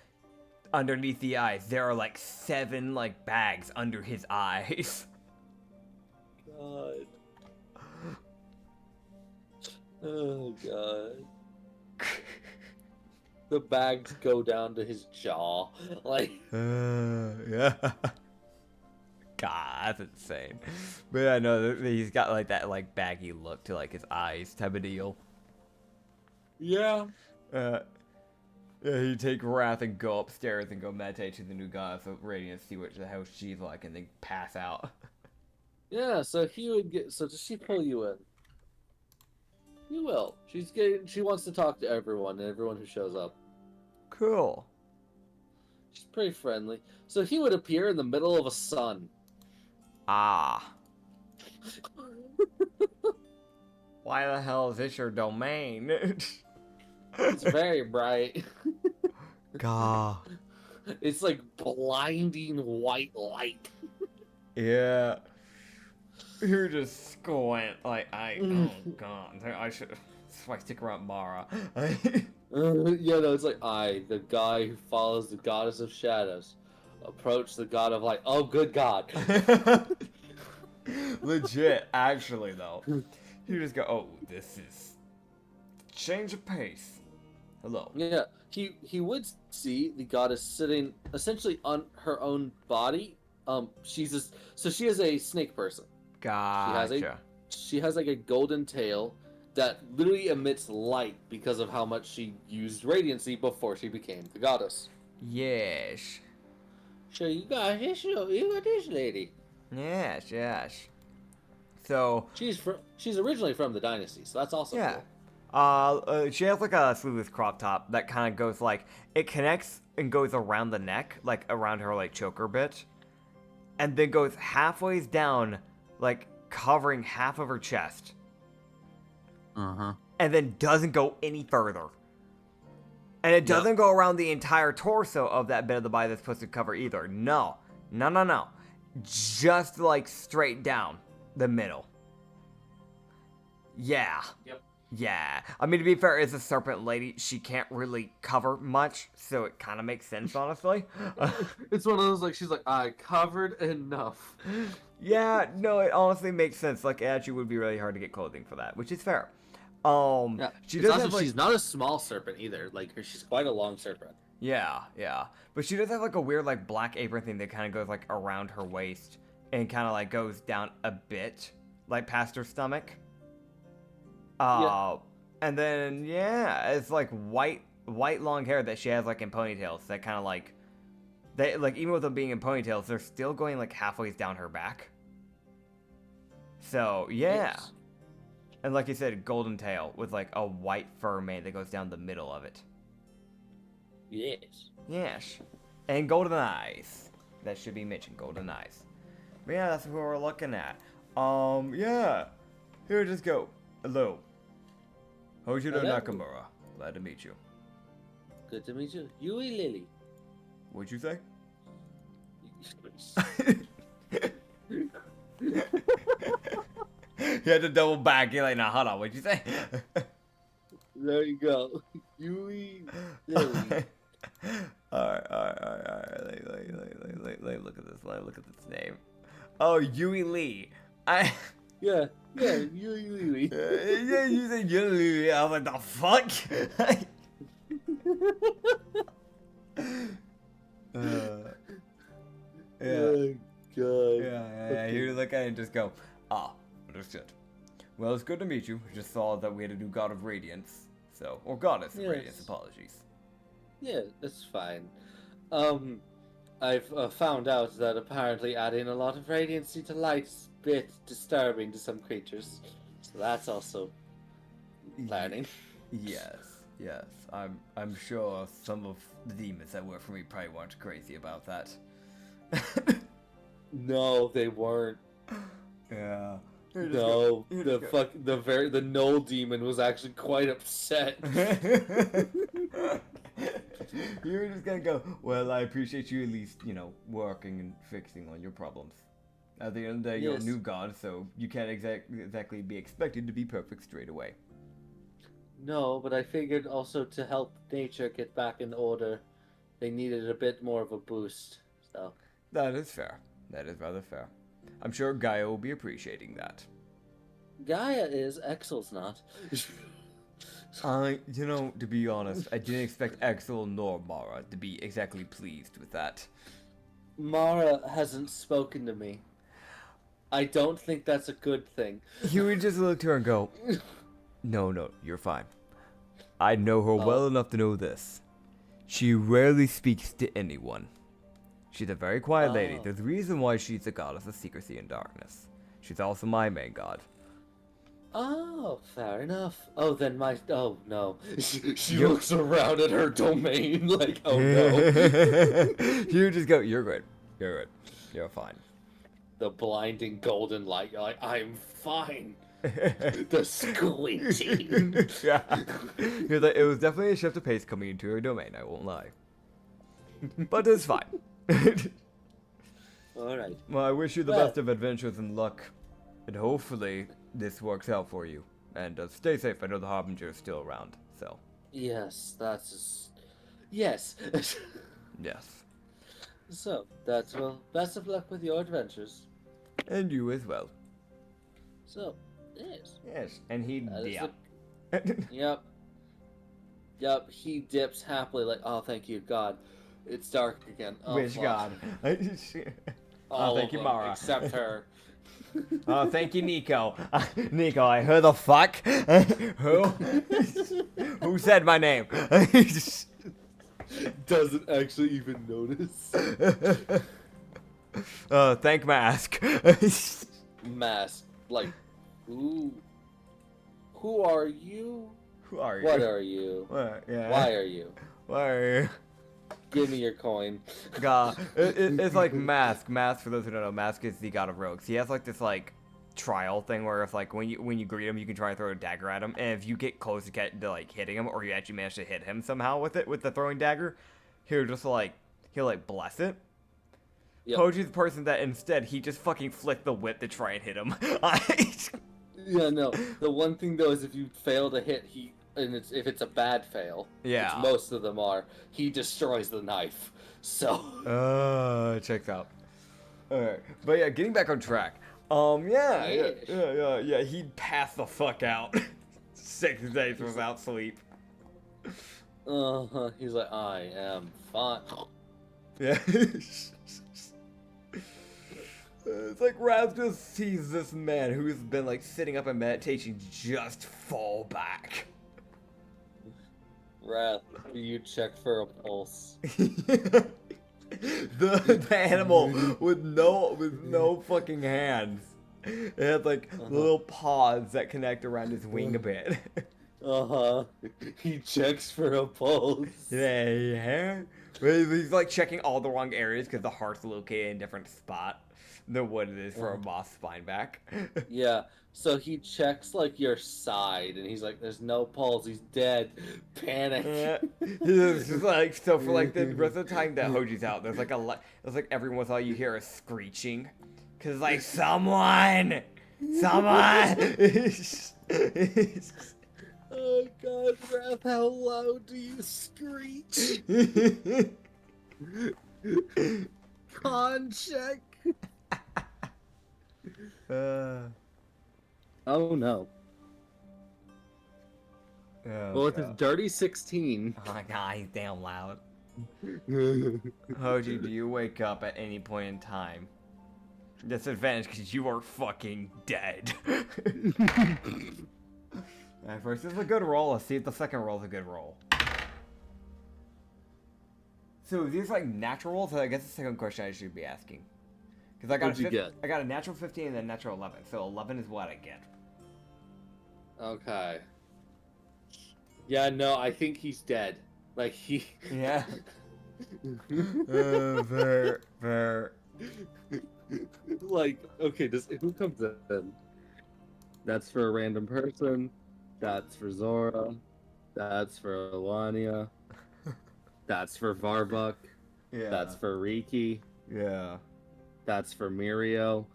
[SPEAKER 1] Underneath the eyes, there are like 7 like bags under his eyes.
[SPEAKER 2] God. Oh, God. The bags go down to his jaw. Like,
[SPEAKER 1] yeah. God, that's insane. But yeah, no, he's got like that like baggy look to like his eyes type of deal.
[SPEAKER 2] yeah.
[SPEAKER 1] Yeah, he'd take Wrath and go upstairs and go meditate to the new goddess of Radiance, see what the hell she's like, and then pass out.
[SPEAKER 2] Yeah, so he would get. So does she pull you in? You will. She wants to talk to everyone and everyone who shows up.
[SPEAKER 1] Cool.
[SPEAKER 2] She's pretty friendly. So he would appear in the middle of a sun.
[SPEAKER 1] Ah. Why the hell is this your domain?
[SPEAKER 2] It's very bright.
[SPEAKER 1] God.
[SPEAKER 2] It's like blinding white light.
[SPEAKER 1] Yeah. You're just squint like oh god. I should. That's why I stick around Mara.
[SPEAKER 2] Yeah, no, it's like the guy who follows the goddess of shadows, approach the god of light. Oh, good God.
[SPEAKER 1] Legit, actually though. You just go, oh, this is change of pace. Hello.
[SPEAKER 2] Yeah, he would see the goddess sitting essentially on her own body. She has a snake person.
[SPEAKER 1] Gotcha.
[SPEAKER 2] She has like a golden tail that literally emits light because of how much she used radiancy before she became the goddess.
[SPEAKER 1] Yes.
[SPEAKER 2] So you got this lady.
[SPEAKER 1] Yes. So
[SPEAKER 2] she's originally from the dynasty, so that's also
[SPEAKER 1] yeah.
[SPEAKER 2] cool.
[SPEAKER 1] She has like a sleeveless crop top that kind of goes like it connects and goes around the neck, like around her like choker bit, and then goes halfway down, like covering half of her chest. And then doesn't go any further. And it doesn't go around the entire torso of that bit of the body that's supposed to cover either. No. Just like straight down the middle. Yeah.
[SPEAKER 2] Yep.
[SPEAKER 1] Yeah. I mean, to be fair, as a serpent lady, she can't really cover much, so it kind of makes sense, honestly.
[SPEAKER 2] It's one of those, like, she's like, I covered enough.
[SPEAKER 1] Yeah, no, it honestly makes sense. Like, it actually would be really hard to get clothing for that, which is fair.
[SPEAKER 2] Yeah.
[SPEAKER 1] She does have, like,
[SPEAKER 2] she's not a small serpent either. Like, she's quite a long serpent.
[SPEAKER 1] Yeah. But she does have, like, a weird, like, black apron thing that kind of goes, like, around her waist and kind of, like, goes down a bit, like, past her stomach. And then, yeah, it's, like, white long hair that she has, like, in ponytails that kind of, like, they, like, even with them being in ponytails, they're still going, like, halfway down her back. So, yeah.
[SPEAKER 2] Yes.
[SPEAKER 1] And like you said, golden tail with, like, a white fur mane that goes down the middle of it. Yes. And golden eyes. That should be mentioned, golden eyes. But yeah, that's what we're looking at. Yeah. Here, just go. Hello. Hojiro Nakamura. Glad to meet you.
[SPEAKER 2] Good to meet you. Yui Lily.
[SPEAKER 1] What'd you say? You had to double back. You're like, nah, hold on. What'd you say?
[SPEAKER 2] There you go. Yui Lily.
[SPEAKER 1] Alright. Let me look at this. Let me look at this name. Oh, Yui Lee.
[SPEAKER 2] Yeah, Yui Lily.
[SPEAKER 1] Yeah, you said Yui Lee. I was like, the fuck? Yeah.
[SPEAKER 2] Oh, God.
[SPEAKER 1] Yeah. You look at it and just go, understood. Well, it's good to meet you. I just saw that we had a new god of radiance. So, or goddess of
[SPEAKER 2] Yes.
[SPEAKER 1] radiance, apologies.
[SPEAKER 2] Yeah, that's fine. I've found out that apparently adding a lot of radiancy to light's a bit disturbing to some creatures. So that's also learning.
[SPEAKER 1] Yes. I'm sure some of the demons that work for me probably weren't crazy about that.
[SPEAKER 2] No, they weren't.
[SPEAKER 1] Yeah.
[SPEAKER 2] No, the Knoll demon was actually quite upset.
[SPEAKER 1] You were just gonna go, well, I appreciate you at least, working and fixing on your problems. At the end of the day, you're a new god, so you can't exactly be expected to be perfect straight away.
[SPEAKER 2] No, but I figured also to help nature get back in order, they needed a bit more of a boost. So
[SPEAKER 1] That is fair. That is rather fair. I'm sure Gaia will be appreciating that.
[SPEAKER 2] Gaia is, Exel's not.
[SPEAKER 1] To be honest, I didn't expect Axel nor Mara to be exactly pleased with that.
[SPEAKER 2] Mara hasn't spoken to me. I don't think that's a good thing.
[SPEAKER 1] He would just look to her and go, No, you're fine. I know her well enough to know this. She rarely speaks to anyone. She's a very quiet lady. There's a reason why she's the goddess of secrecy and darkness. She's also my main god.
[SPEAKER 2] Oh, fair enough. Oh no. She looks around at her domain like, oh no.
[SPEAKER 1] You just go, you're good. You're fine.
[SPEAKER 2] The blinding golden light, you're like, I'm fine. The squinting.
[SPEAKER 1] Yeah. You're like, it was definitely a shift of pace coming into her domain, I won't lie. But it's fine.
[SPEAKER 2] Alright.
[SPEAKER 1] Well, I wish you the best of adventures and luck. And hopefully this works out for you. And stay safe. I know the Harbinger is still around, so.
[SPEAKER 2] Yes, yes.
[SPEAKER 1] Yes.
[SPEAKER 2] So, best of luck with your adventures.
[SPEAKER 1] And you as well.
[SPEAKER 2] So, yes.
[SPEAKER 1] Yes, and he
[SPEAKER 2] Yep, he dips happily like, oh, thank you, God. It's dark again. Oh,
[SPEAKER 1] Which
[SPEAKER 2] fuck.
[SPEAKER 1] god?
[SPEAKER 2] All
[SPEAKER 1] thank
[SPEAKER 2] of
[SPEAKER 1] you,
[SPEAKER 2] them,
[SPEAKER 1] Mara.
[SPEAKER 2] except her.
[SPEAKER 1] Oh, thank you, Nico. Nico, who the fuck? Who? Who said my name?
[SPEAKER 2] Doesn't actually even notice.
[SPEAKER 1] Thank Mask.
[SPEAKER 2] Mask, like, who are you?
[SPEAKER 1] Who are you?
[SPEAKER 2] What are you?
[SPEAKER 1] Yeah.
[SPEAKER 2] Why are you?
[SPEAKER 1] Why are you?
[SPEAKER 2] Give me your coin.
[SPEAKER 1] God, it's like Mask. Mask, for those who don't know, Mask is the god of rogues. He has like this trial thing where if when you greet him, you can try and throw a dagger at him, and if you get close to hitting him, or you actually manage to hit him somehow with the throwing dagger, he'll bless it.
[SPEAKER 2] Yep.
[SPEAKER 1] Hoji's the person that instead he just fucking flicked the whip to try and hit him.
[SPEAKER 2] Yeah, no. The one thing though is if you fail to hit, if it's a bad fail,
[SPEAKER 1] Yeah.
[SPEAKER 2] which most of them are, he destroys the knife. So.
[SPEAKER 1] Checks out. Alright. But yeah, getting back on track. Yeah, he'd pass the fuck out. 6 days without sleep.
[SPEAKER 2] He's like, I am fine.
[SPEAKER 1] Yeah. It's like Raz just sees this man who's been sitting up in meditation just fall back.
[SPEAKER 2] Wrath, you check for a pulse.
[SPEAKER 1] the animal with no fucking hands. It had little paws that connect around his wing a bit.
[SPEAKER 2] He checks for a pulse.
[SPEAKER 1] Yeah. He's checking all the wrong areas because the heart's located in a different spot than what it is for a moss spine back.
[SPEAKER 2] Yeah. So he checks your side, and he's like, "There's no pulse. He's dead." Panic.
[SPEAKER 1] Yeah. It's just so for the rest of the time that Hoji's out, there's every once in a while you hear a screeching, cause someone Someone!
[SPEAKER 2] Oh God, Wrath, how loud do you screech? Con check. Oh no. Well, with his dirty 16.
[SPEAKER 1] Oh my god, he's damn loud. Hoji, do you wake up at any point in time? Disadvantage because you are fucking dead. Alright, first this is a good roll. Let's see if the second roll is a good roll. So are these like natural rolls? I guess the second question I should be asking. Because I got
[SPEAKER 2] What'd you get?
[SPEAKER 1] I got a natural 15 and a natural 11. So 11 is what I get.
[SPEAKER 2] Okay. Yeah, no, I think he's dead. Like he.
[SPEAKER 1] Yeah. Fair.
[SPEAKER 2] Like, okay, who comes in? That's for a random person. That's for Zora. That's for Alania. That's for Varbuk.
[SPEAKER 1] Yeah.
[SPEAKER 2] That's for Riki.
[SPEAKER 1] Yeah.
[SPEAKER 2] That's for Mirio.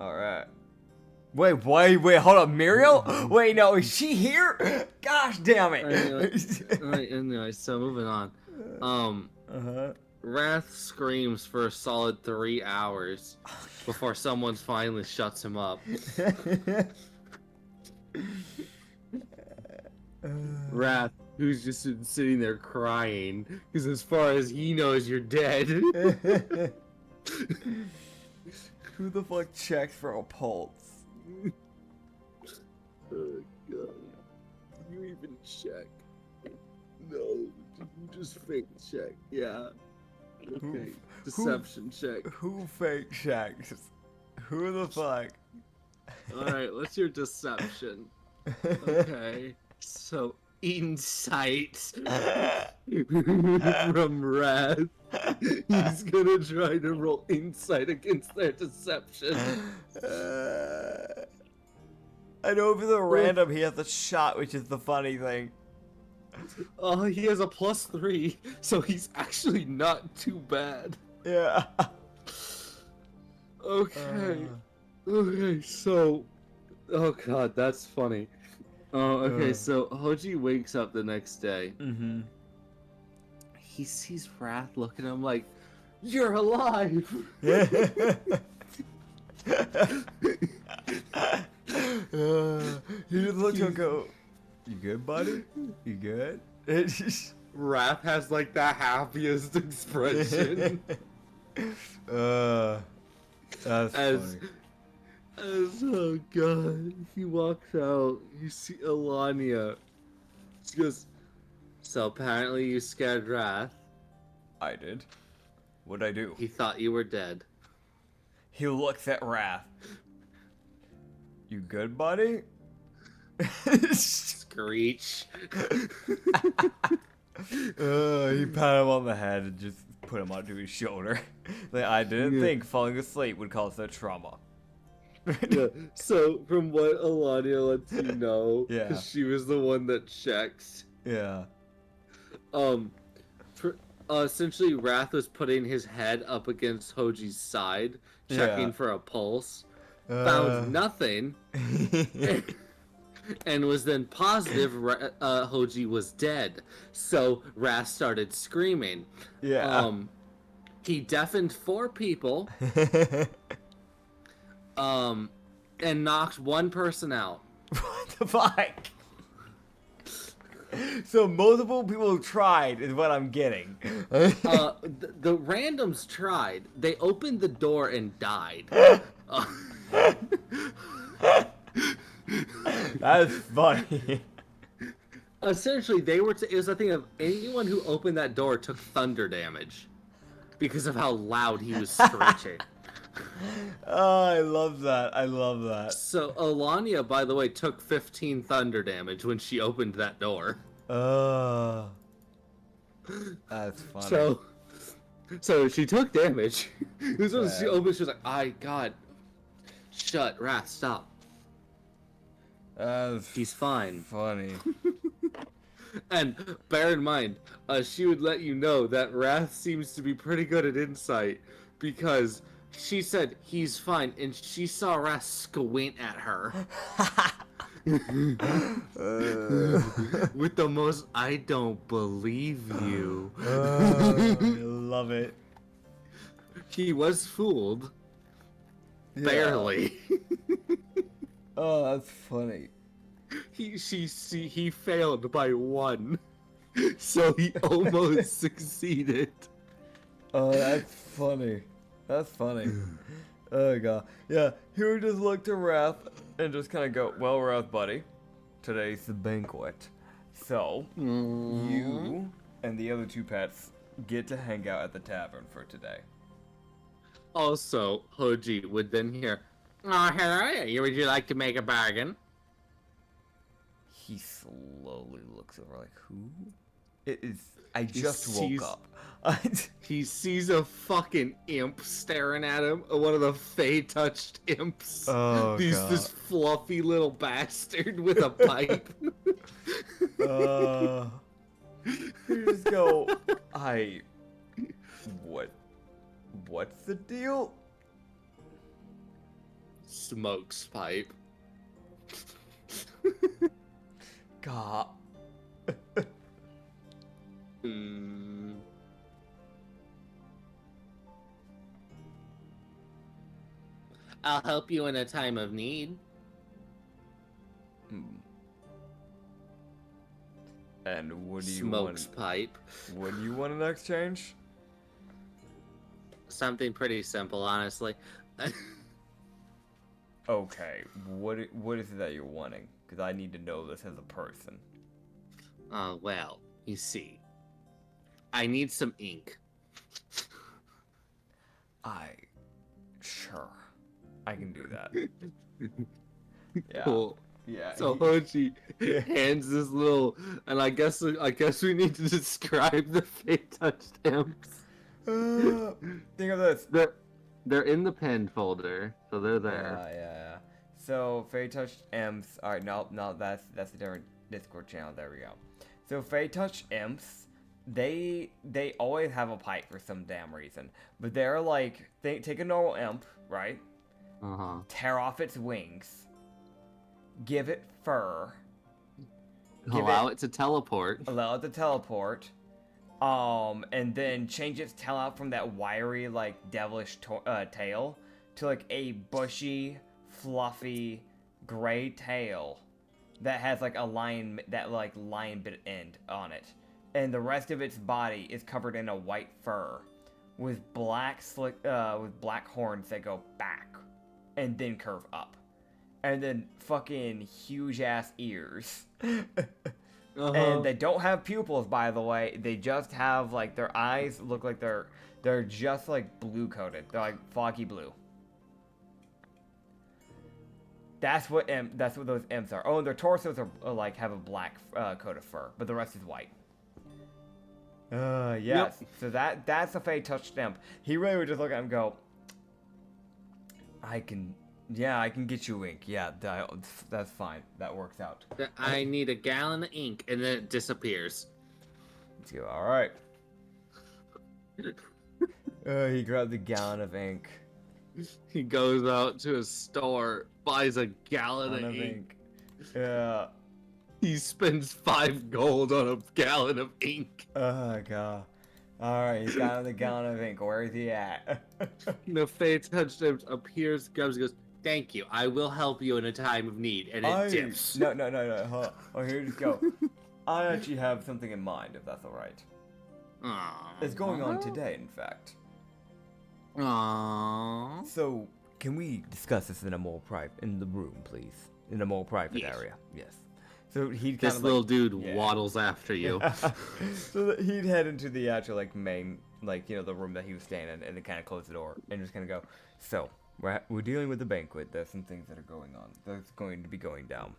[SPEAKER 1] Alright. Wait, hold up, Muriel? Wait, no, is she here? Gosh damn it.
[SPEAKER 2] Anyway, so moving on. Wrath screams for a solid 3 hours before someone finally shuts him up. Wrath, who's just sitting there crying, because as far as he knows, you're dead.
[SPEAKER 1] Who the fuck checks for a pulse?
[SPEAKER 2] Oh God. You even check? No, you just fake check. Yeah. Okay. Deception check.
[SPEAKER 1] Who fake checks? Who the fuck?
[SPEAKER 2] Alright, what's your deception? Okay. So, insight from Wrath. He's gonna try to roll insight against their deception.
[SPEAKER 1] I know for the random he has a shot, which is the funny thing.
[SPEAKER 2] Oh, he has a +3, so he's actually not too bad.
[SPEAKER 1] Yeah.
[SPEAKER 2] Okay. Okay, so... Oh god, that's funny. Oh, okay, so Hoji wakes up the next day.
[SPEAKER 1] Mm-hmm.
[SPEAKER 2] He sees Wrath looking at him like, "You're alive!"
[SPEAKER 1] He just looks and go, "You good, buddy? You good?"
[SPEAKER 2] Wrath has like the happiest expression.
[SPEAKER 1] That's funny.
[SPEAKER 2] Oh god, he walks out. You see Alania. She goes, "So apparently you scared Wrath."
[SPEAKER 1] I did. What'd I do?
[SPEAKER 2] He thought you were dead.
[SPEAKER 1] He looks at Wrath. You good, buddy?
[SPEAKER 2] Screech.
[SPEAKER 1] He pat him on the head and just put him onto his shoulder. Like, I didn't think falling asleep would cause that trauma.
[SPEAKER 2] Yeah. So from what Alania lets you know,
[SPEAKER 1] Yeah.
[SPEAKER 2] 'cause she was the one that checked.
[SPEAKER 1] Yeah.
[SPEAKER 2] Essentially, Wrath was putting his head up against Hoji's side, checking for a pulse. Found nothing, and was then positive Hoji was dead. So Wrath started screaming.
[SPEAKER 1] Yeah.
[SPEAKER 2] He deafened 4 people. And knocked 1 person out.
[SPEAKER 1] What the fuck? So multiple people tried is what I'm getting.
[SPEAKER 2] The randoms tried. They opened the door and died.
[SPEAKER 1] That's funny.
[SPEAKER 2] Essentially, it was a thing of anyone who opened that door took thunder damage because of how loud he was screeching.
[SPEAKER 1] Oh, I love that. I love that.
[SPEAKER 2] So Alania, by the way, took 15 thunder damage when she opened that door.
[SPEAKER 1] That's funny.
[SPEAKER 2] So she took damage. This was she opened. She was like, God, shut, Wrath, stop." He's fine.
[SPEAKER 1] Funny.
[SPEAKER 2] And bear in mind, she would let you know that Wrath seems to be pretty good at insight because She said he's fine, and she saw Ras squint at her with the most "I don't believe you."
[SPEAKER 1] I love it.
[SPEAKER 2] He was fooled,
[SPEAKER 1] Yeah.
[SPEAKER 2] barely.
[SPEAKER 1] Oh, that's funny.
[SPEAKER 2] He failed by 1, so he almost succeeded.
[SPEAKER 1] Oh, that's funny. That's funny. Oh god. Yeah, he would just look to Wrath and just kind of go, "Well, Wrath, buddy, today's the banquet, so you and the other 2 pets get to hang out at the tavern for today."
[SPEAKER 2] Also, Hoji would then hear, "Oh, hello, would you like to make a bargain?"
[SPEAKER 1] He slowly looks over like, "Who? It is. I just woke up."
[SPEAKER 2] He sees a fucking imp staring at him, one of the Fey-touched imps.
[SPEAKER 1] Oh, God.
[SPEAKER 2] This fluffy little bastard with a pipe.
[SPEAKER 1] You just go, what's the deal?
[SPEAKER 2] Smokes pipe.
[SPEAKER 1] God.
[SPEAKER 2] I'll help you in a time of need.
[SPEAKER 1] And what do you
[SPEAKER 2] Smokes
[SPEAKER 1] want?
[SPEAKER 2] pipe.
[SPEAKER 1] What do you want in exchange?
[SPEAKER 2] Something pretty simple, honestly.
[SPEAKER 1] Okay, what is it that you're wanting? Because I need to know this as a person.
[SPEAKER 2] Well, you see, I need some ink.
[SPEAKER 1] Sure, I can do that. Yeah.
[SPEAKER 2] Cool.
[SPEAKER 1] Yeah.
[SPEAKER 2] So Hoji hands this little, and I guess we need to describe the Fey-touched imps.
[SPEAKER 1] Think of this.
[SPEAKER 2] They're in the pinned folder, so they're there.
[SPEAKER 1] Yeah. So Fey touched imps. All right, no, that's a different Discord channel. There we go. So Fey touched imps. They always have a pipe for some damn reason, but they're like, they take a normal imp, right? Tear off its wings, give it fur,
[SPEAKER 2] allow it to teleport,
[SPEAKER 1] and then change its tail out from that wiry, like, devilish tail to, like, a bushy, fluffy, gray tail that has, like, a lion bit end on it. And the rest of its body is covered in a white fur with black horns that go back and then curve up. And then fucking huge-ass ears. And they don't have pupils, by the way. They just have, like, their eyes look like they're just, like, blue-coated. They're, like, foggy blue. That's what those imps are. Oh, and their torsos are like, have a black coat of fur, but the rest is white. Yes. Yep. So that's a Fey touched imp. He really would just look at him and go, I can get you ink. Yeah, that's fine. That works out.
[SPEAKER 2] I need a gallon of ink, and then it disappears.
[SPEAKER 1] All right. He grabs a gallon of ink.
[SPEAKER 2] He goes out to a store, buys a gallon of ink.
[SPEAKER 1] Yeah.
[SPEAKER 2] He spends 5 gold on a gallon of ink.
[SPEAKER 1] Oh, God. Alright, he's got the gallon of ink. Where is he at?
[SPEAKER 2] The Fey-touched imp appears, grabs, and goes, "Thank you. I will help you in a time of need." And it dips.
[SPEAKER 1] No. Hold on. Oh, here you go. I actually have something in mind, if that's alright. It's going on today, in fact.
[SPEAKER 2] Aww.
[SPEAKER 1] So, can we discuss this in a more in the room, please? In a more private area. Yes. So he'd
[SPEAKER 2] this little dude waddles after you.
[SPEAKER 1] So he'd head into the actual main the room that he was staying in, and then kind of close the door and just kind of go. So we're dealing with the banquet. There's some things that are going on. That's going to be going down.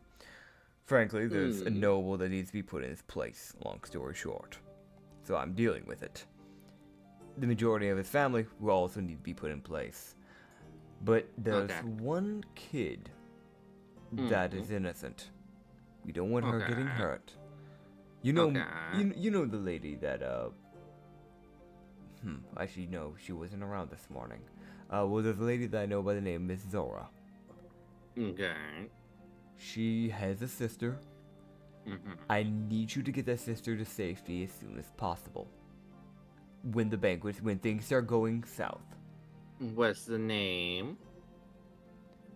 [SPEAKER 1] Frankly, there's a noble that needs to be put in his place. Long story short, so I'm dealing with it. The majority of his family will also need to be put in place, but there's one kid that is innocent. We don't want her getting hurt. You know, you know the lady that actually no, she wasn't around this morning. Well, there's a lady that I know by the name Miss Zora.
[SPEAKER 2] Okay.
[SPEAKER 1] She has a sister.
[SPEAKER 2] Mm-hmm.
[SPEAKER 1] I need you to get that sister to safety as soon as possible. When things start going south.
[SPEAKER 2] What's the name?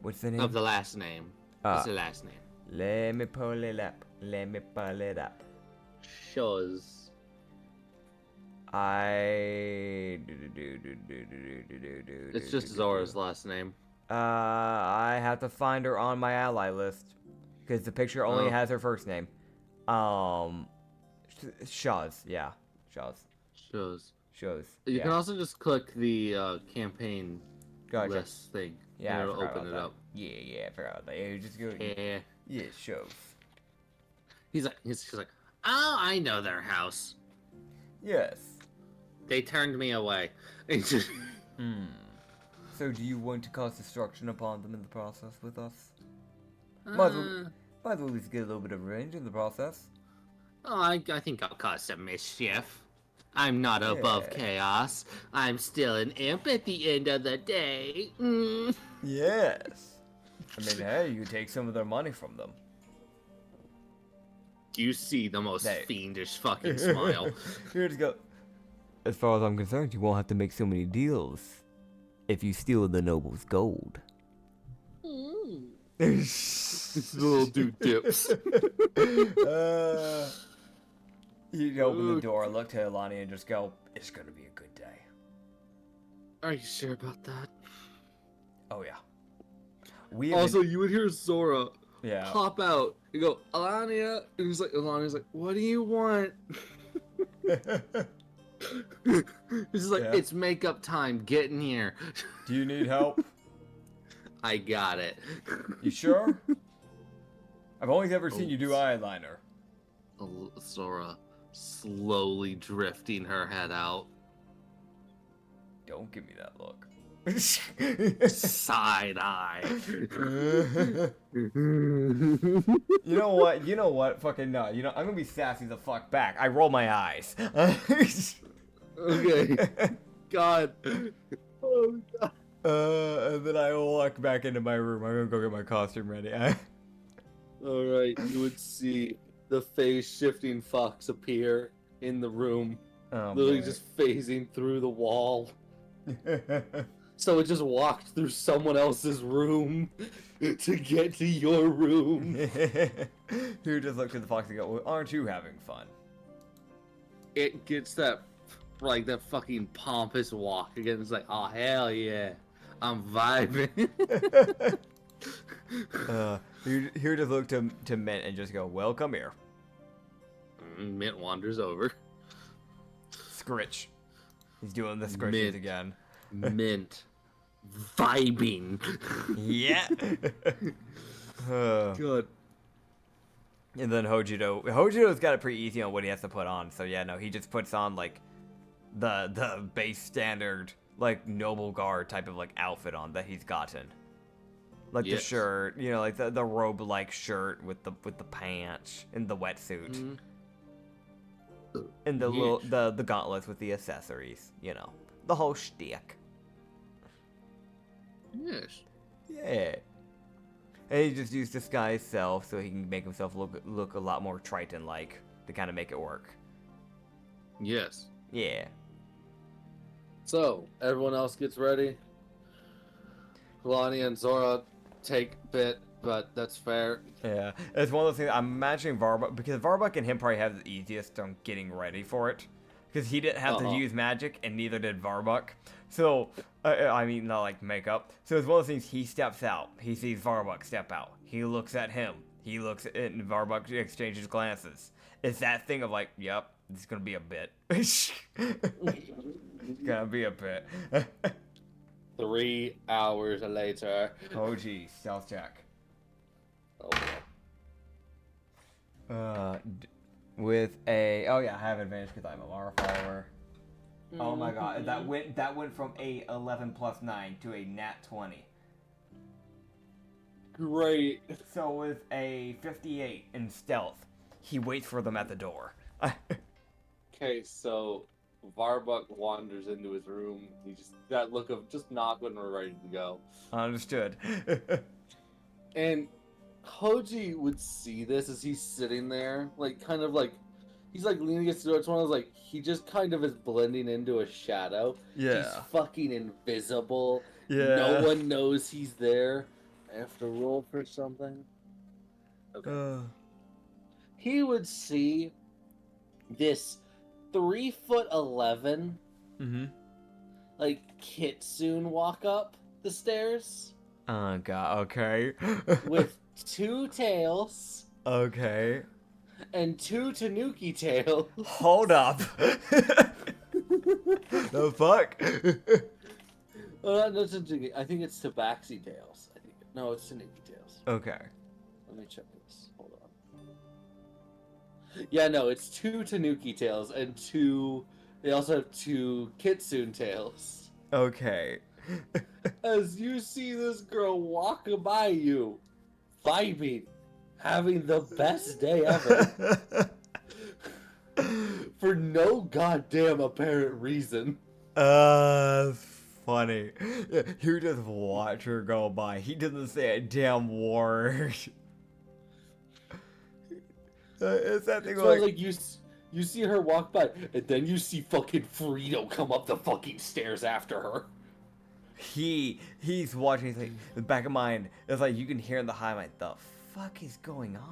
[SPEAKER 1] What's the name?
[SPEAKER 2] Of the last name. What's the last name?
[SPEAKER 1] Let me pull it up.
[SPEAKER 2] Shows. It's just Zora's last name.
[SPEAKER 1] I have to find her on my ally list. Because the picture only has her first name. Shaw's. Yeah. Shaw's.
[SPEAKER 2] You can also just click the campaign
[SPEAKER 1] Gotcha.
[SPEAKER 2] list thing.
[SPEAKER 1] Yeah,
[SPEAKER 2] and it'll open it
[SPEAKER 1] that.
[SPEAKER 2] up.
[SPEAKER 1] Yeah, I forgot about that. Yeah, you just go.
[SPEAKER 2] Yeah.
[SPEAKER 1] Yeah, shows.
[SPEAKER 2] She's like, oh, I know their house.
[SPEAKER 1] Yes.
[SPEAKER 2] They turned me away.
[SPEAKER 1] So do you want to cause destruction upon them in the process with us? Might as well at least get a little bit of revenge in the process.
[SPEAKER 2] Oh, I think I'll cause some mischief. I'm not above chaos. I'm still an imp at the end of the day.
[SPEAKER 1] Yes. I mean, hey, you take some of their money from them.
[SPEAKER 2] You see the most fiendish fucking smile.
[SPEAKER 1] Here to go. As far as I'm concerned, you won't have to make so many deals if you steal the noble's gold.
[SPEAKER 2] This little dude dips.
[SPEAKER 1] You open the door, look to Ilani, and just go, it's gonna be a good day.
[SPEAKER 2] Are you sure about that?
[SPEAKER 1] Oh, yeah.
[SPEAKER 2] Also, you would hear Zora
[SPEAKER 1] Yeah.
[SPEAKER 2] pop out and go, Alania, and Alania's like, what do you want? He's just like, it's makeup time, get in here.
[SPEAKER 1] Do you need help?
[SPEAKER 2] I got it.
[SPEAKER 1] You sure? I've only ever seen you do eyeliner.
[SPEAKER 2] Zora slowly drifting her head out.
[SPEAKER 1] Don't give me that look.
[SPEAKER 2] Side eye.
[SPEAKER 1] You know what? Fucking no. You know, I'm gonna be sassy the fuck back. I roll my eyes.
[SPEAKER 2] Okay. God. Oh, God.
[SPEAKER 1] And then I walk back into my room. I'm gonna go get my costume ready.
[SPEAKER 2] Alright, you would see the phase-shifting fox appear in the room. Literally just phasing through the wall. So it just walked through someone else's room to get to your room.
[SPEAKER 1] Who just looked at the fox and go, well, aren't you having fun?
[SPEAKER 2] It gets that, like, that fucking pompous walk again. It's like, oh, hell yeah. I'm vibing.
[SPEAKER 1] Who just look to Mint and just go, well, come here.
[SPEAKER 2] Mint wanders over.
[SPEAKER 1] Scritch. He's doing the scritches again.
[SPEAKER 2] Mint. Vibing.
[SPEAKER 1] Yeah.
[SPEAKER 2] Good.
[SPEAKER 1] And then Hojiro's got it pretty easy on what he has to put on. So yeah, no, he just puts on like the base standard like noble guard type of like outfit on that he's gotten. Like the shirt, you know, like the robe like shirt with the pants and the wetsuit.
[SPEAKER 2] Mm-hmm.
[SPEAKER 1] And the gauntlets with the accessories, you know. The whole shtick.
[SPEAKER 2] Yes.
[SPEAKER 1] Yeah. And he just used disguise self so he can make himself look a lot more Triton-like to kind of make it work.
[SPEAKER 2] Yes.
[SPEAKER 1] Yeah.
[SPEAKER 2] So, everyone else gets ready. Kalani and Zora take bit, but that's fair.
[SPEAKER 1] Yeah. It's one of those things, I'm imagining Varbuck, because Varbuck and him probably have the easiest on getting ready for it. Because he didn't have to use magic, and neither did Varbuck. So, I mean, not like makeup. So it's one of those things, he steps out. He sees Varbuck step out. He looks at him. He looks at it, and Varbuck exchanges glances. It's that thing of like, yep, it's gonna be a bit. It's gonna be a bit.
[SPEAKER 2] 3 hours later.
[SPEAKER 1] Oh, geez. Stealth check.
[SPEAKER 2] Oh,
[SPEAKER 1] With a... Oh, yeah, I have advantage because I'm a Mara follower. Oh, my God. That went from a 11 plus 9 to a nat 20.
[SPEAKER 2] Great.
[SPEAKER 1] So with a 58 in stealth, he waits for them at the door.
[SPEAKER 2] Okay, so Varbuck wanders into his room. He just that look of just not when we're ready to go.
[SPEAKER 1] Understood.
[SPEAKER 2] And Hoji would see this as he's sitting there, like kind of like he's like leaning against the door. It's one of those like he just kind of is blending into a shadow.
[SPEAKER 1] Yeah.
[SPEAKER 2] He's fucking invisible.
[SPEAKER 1] Yeah.
[SPEAKER 2] No one knows he's there. I have to roll for something. Okay. He would see this 3'11" like kitsune walk up the stairs.
[SPEAKER 1] Oh god, okay.
[SPEAKER 2] With 2 tails.
[SPEAKER 1] Okay.
[SPEAKER 2] And 2 tanuki tails.
[SPEAKER 1] Hold up. The fuck?
[SPEAKER 2] No, I think it's tabaxi tails. No, it's tanuki tails.
[SPEAKER 1] Okay.
[SPEAKER 2] Let me check this. Hold on. Yeah, no, it's 2 tanuki tails and 2. They also have 2 kitsune tails.
[SPEAKER 1] Okay.
[SPEAKER 2] As you see this girl walk by you, vibing, having the best day ever. For no goddamn apparent reason.
[SPEAKER 1] Funny. Yeah, you just watch her go by. He doesn't say a damn word. It's that thing
[SPEAKER 2] So like you see her walk by, and then you see fucking Frito come up the fucking stairs after her.
[SPEAKER 1] He's watching. He's like, in the back of mind, it's like you can hear in the high mind, the fuck is going on?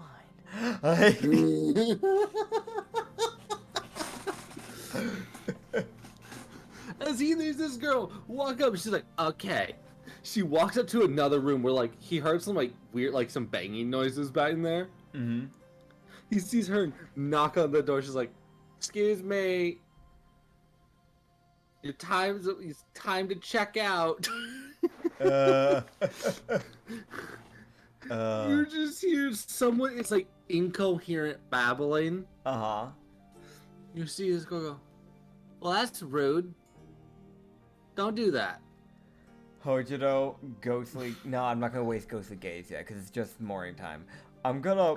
[SPEAKER 2] As there's this girl walk up, she's like, okay. She walks up to another room where like he heard some like weird like some banging noises back in there.
[SPEAKER 1] Mm-hmm.
[SPEAKER 2] He sees her knock on the door. She's like, "Excuse me, it's time to check out." You just hear someone. It's like incoherent babbling. You see this girl go, "Well, that's rude. Don't do that."
[SPEAKER 1] Hojiro, ghostly. No, I'm not gonna waste ghostly gaze yet because it's just morning time. I'm gonna.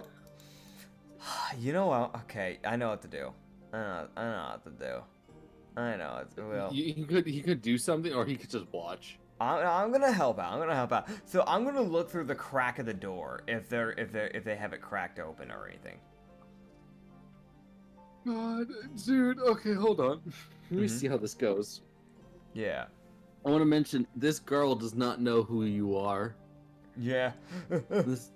[SPEAKER 1] You know what? Okay, I know what to do. I know what to do. I know. Well,
[SPEAKER 2] he could do something, or he could just watch.
[SPEAKER 1] I'm gonna help out. So I'm gonna look through the crack of the door if they have it cracked open or anything.
[SPEAKER 2] God, dude. Okay, hold on. Let me see how this goes.
[SPEAKER 1] Yeah.
[SPEAKER 2] I want to mention this girl does not know who you are.
[SPEAKER 1] Yeah.
[SPEAKER 2] This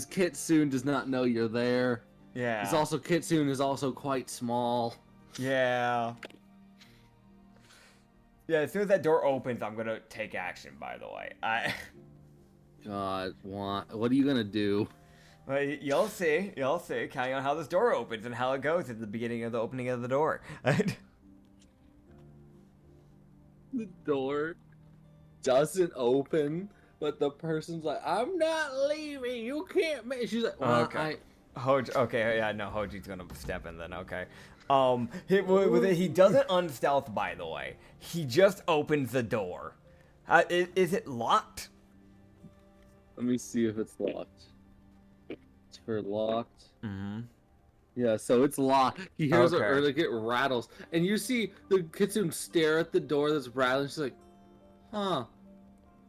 [SPEAKER 2] kitsune does not know you're there.
[SPEAKER 1] Yeah.
[SPEAKER 2] This also kitsune is also quite small.
[SPEAKER 1] Yeah. Yeah, as soon as that door opens, I'm gonna take action, by the way.
[SPEAKER 2] God, what are you gonna do?
[SPEAKER 1] Well, you'll see, counting on how this door opens and how it goes at the beginning of the opening of the door.
[SPEAKER 2] The door doesn't open, but the person's like, "I'm not leaving, you can't make." She's like, well,
[SPEAKER 1] okay. Okay, yeah, no, Hoji's gonna step in then, okay. He doesn't unstealth, by the way. He just opens the door. Is it locked?
[SPEAKER 2] Let me see if it's locked. It's for locked.
[SPEAKER 1] Mm-hmm.
[SPEAKER 2] Yeah, so it's locked. He hears
[SPEAKER 1] Okay.
[SPEAKER 2] or like it rattles, and you see the kitsune stare at the door that's rattling. She's like, "Huh,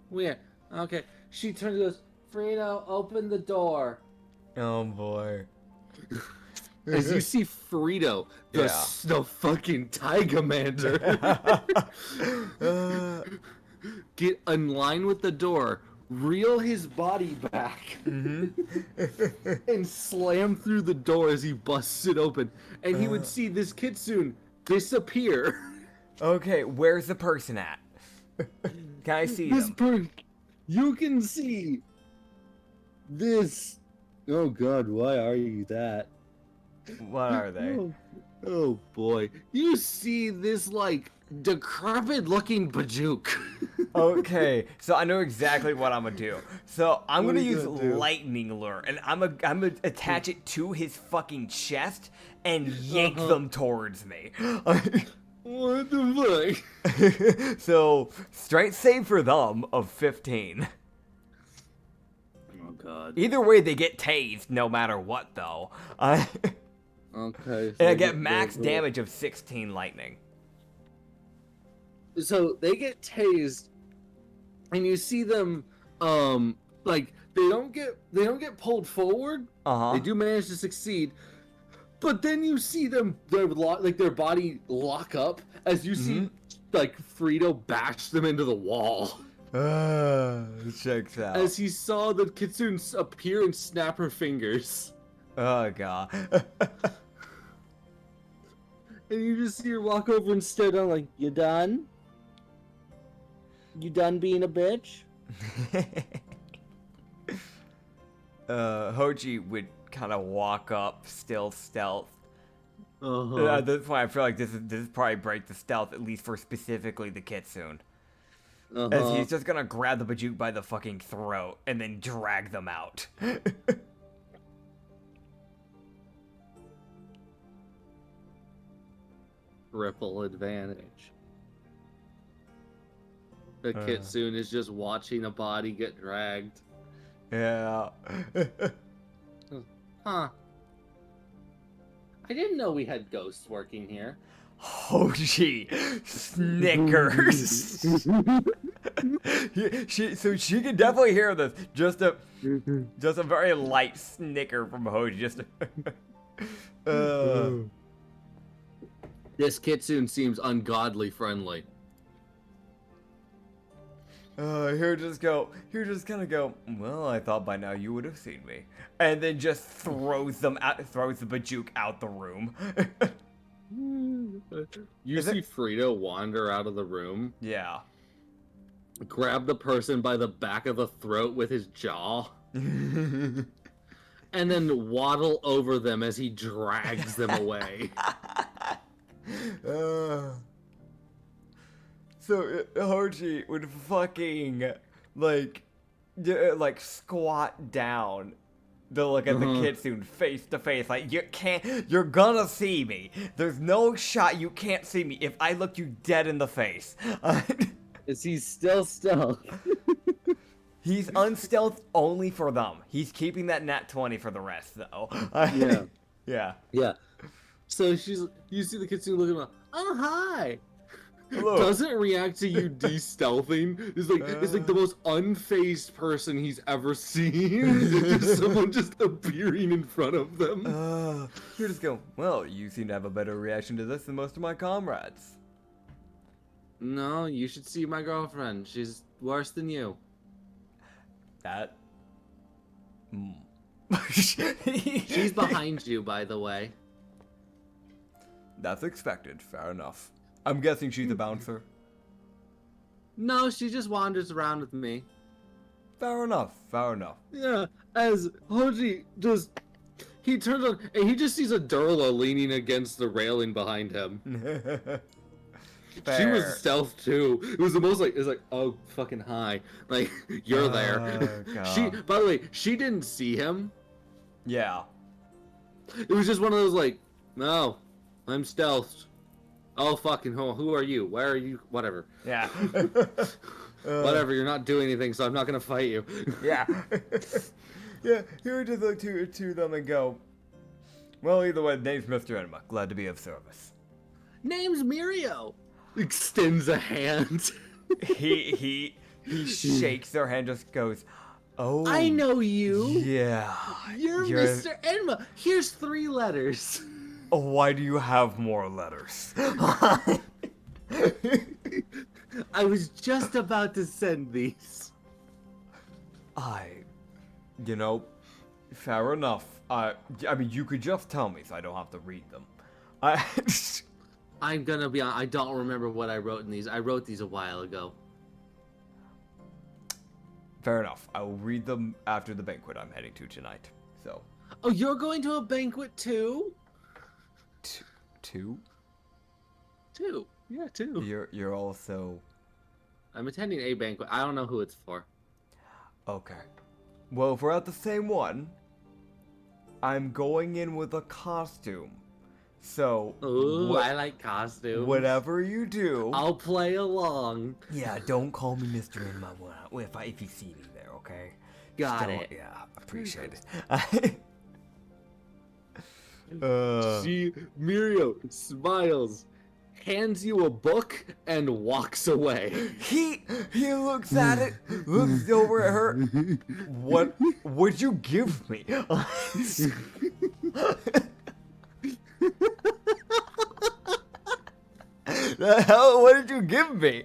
[SPEAKER 2] weird." Okay, she turns and goes, "Frito, open the door."
[SPEAKER 1] Oh boy.
[SPEAKER 2] As you see Frito, the fucking Tigermander, get in line with the door, reel his body back, and slam through the door as he busts it open. And he would see this kitsune disappear.
[SPEAKER 1] Okay, where's the person at? Can I see them?
[SPEAKER 2] You can see this. Oh God, why are you that?
[SPEAKER 1] What are they?
[SPEAKER 2] Oh boy. You see this like decrepit looking Bajuk.
[SPEAKER 1] Okay, so I know exactly what I'm gonna do. So I'm gonna use
[SPEAKER 2] gonna do?
[SPEAKER 1] lightning lure, and I'm gonna attach it to his fucking chest and yank them towards me.
[SPEAKER 2] What the fuck?
[SPEAKER 1] So strength save for them of 15.
[SPEAKER 2] Oh God.
[SPEAKER 1] Either way, they get tased no matter what, though.
[SPEAKER 2] Okay.
[SPEAKER 1] And I get max damage of 16 lightning.
[SPEAKER 2] so they get tased, and you see them, like they don't get pulled forward. They do manage to succeed, but then you see them their body lock up as you see like Frito bash them into the wall.
[SPEAKER 1] Checks out.
[SPEAKER 2] As he saw the kitsune appear and snap her fingers.
[SPEAKER 1] Oh god.
[SPEAKER 2] And you just see her walk over and stare down like, you done? You done being a bitch?
[SPEAKER 1] Hoji would kind of walk up, still stealth. At this point, I feel like this is probably break the stealth, at least for specifically the kitsune. As he's just gonna grab the Bajuk by the fucking throat and then drag them out.
[SPEAKER 2] Triple advantage. The kitsune is just watching a body get dragged.
[SPEAKER 1] Yeah.
[SPEAKER 2] Huh. I didn't know we had ghosts working here.
[SPEAKER 1] Hoji snickers. she can definitely hear this. Just a very light snicker from Hoji.
[SPEAKER 2] This kitsune seems ungodly friendly.
[SPEAKER 1] He'll just gonna go, well, I thought by now you would have seen me. And then just throws the Bajuk out the room.
[SPEAKER 2] You see Frito wander out of the room.
[SPEAKER 1] Yeah.
[SPEAKER 2] Grab the person by the back of the throat with his jaw. And then waddle over them as he drags them away.
[SPEAKER 1] So Hoji would fucking like squat down to look at the kitsune face to face, like, you're gonna see me. There's no shot you can't see me if I look you dead in the face.
[SPEAKER 2] Is he still stealth?
[SPEAKER 1] He's unstealth only for them. He's keeping that nat 20 for the rest, though. Yeah.
[SPEAKER 2] So you see the kitsune looking like, oh hi.
[SPEAKER 1] Hello.
[SPEAKER 2] Doesn't react to you de-stealthing. It's like the most unfazed person he's ever seen. Just someone just appearing in front of them.
[SPEAKER 1] You just go, well, you seem to have a better reaction to this than most of my comrades.
[SPEAKER 2] No, you should see my girlfriend. She's worse than you.
[SPEAKER 1] That...
[SPEAKER 2] She's behind you, by the way.
[SPEAKER 1] That's expected. Fair enough. I'm guessing she's a bouncer.
[SPEAKER 2] No, she just wanders around with me.
[SPEAKER 1] Fair enough.
[SPEAKER 2] Yeah, as Hoji he turns on and he just sees a Durla leaning against the railing behind him. She was stealth too. It was the most it's like, oh fucking hi. Like, you're there.
[SPEAKER 1] God.
[SPEAKER 2] By the way, she didn't see him.
[SPEAKER 1] Yeah.
[SPEAKER 2] It was just one of those like, no, I'm stealthed. Oh fucking who are you? Where are you? Whatever.
[SPEAKER 1] Yeah.
[SPEAKER 2] Whatever, you're not doing anything, so I'm not gonna fight you.
[SPEAKER 1] Yeah. Yeah, he would just look to them and go, well, either way, name's Mr. Enma. Glad to be of service.
[SPEAKER 2] Name's Mirio. Extends a hand.
[SPEAKER 1] He shakes their hand, just goes, oh.
[SPEAKER 2] I know you.
[SPEAKER 1] Yeah.
[SPEAKER 2] You're Mr. Enma. Here's 3 letters.
[SPEAKER 1] Why do you have more letters?
[SPEAKER 2] I was just about to send these.
[SPEAKER 1] Fair enough. I mean, you could just tell me so I don't have to read them.
[SPEAKER 2] I'm gonna be honest, I don't remember what I wrote in these. I wrote these a while ago.
[SPEAKER 1] Fair enough. I will read them after the banquet I'm heading to tonight. So.
[SPEAKER 2] Oh, you're going to a banquet too?
[SPEAKER 1] 2?
[SPEAKER 2] 2. Yeah, 2.
[SPEAKER 1] You're also.
[SPEAKER 2] I'm attending a banquet. I don't know who it's for.
[SPEAKER 1] Okay. Well, if we're at the same one, I'm going in with a costume. So.
[SPEAKER 2] Ooh, I like costumes.
[SPEAKER 1] Whatever you do.
[SPEAKER 2] I'll play along.
[SPEAKER 1] Yeah, don't call me Mr. Enma if you see me there, okay?
[SPEAKER 2] Got it.
[SPEAKER 1] Yeah, appreciate it.
[SPEAKER 2] Mirio smiles. hands you a book and walks away.
[SPEAKER 1] He looks at it, looks over at her. What would you give me? The hell? What did you give me?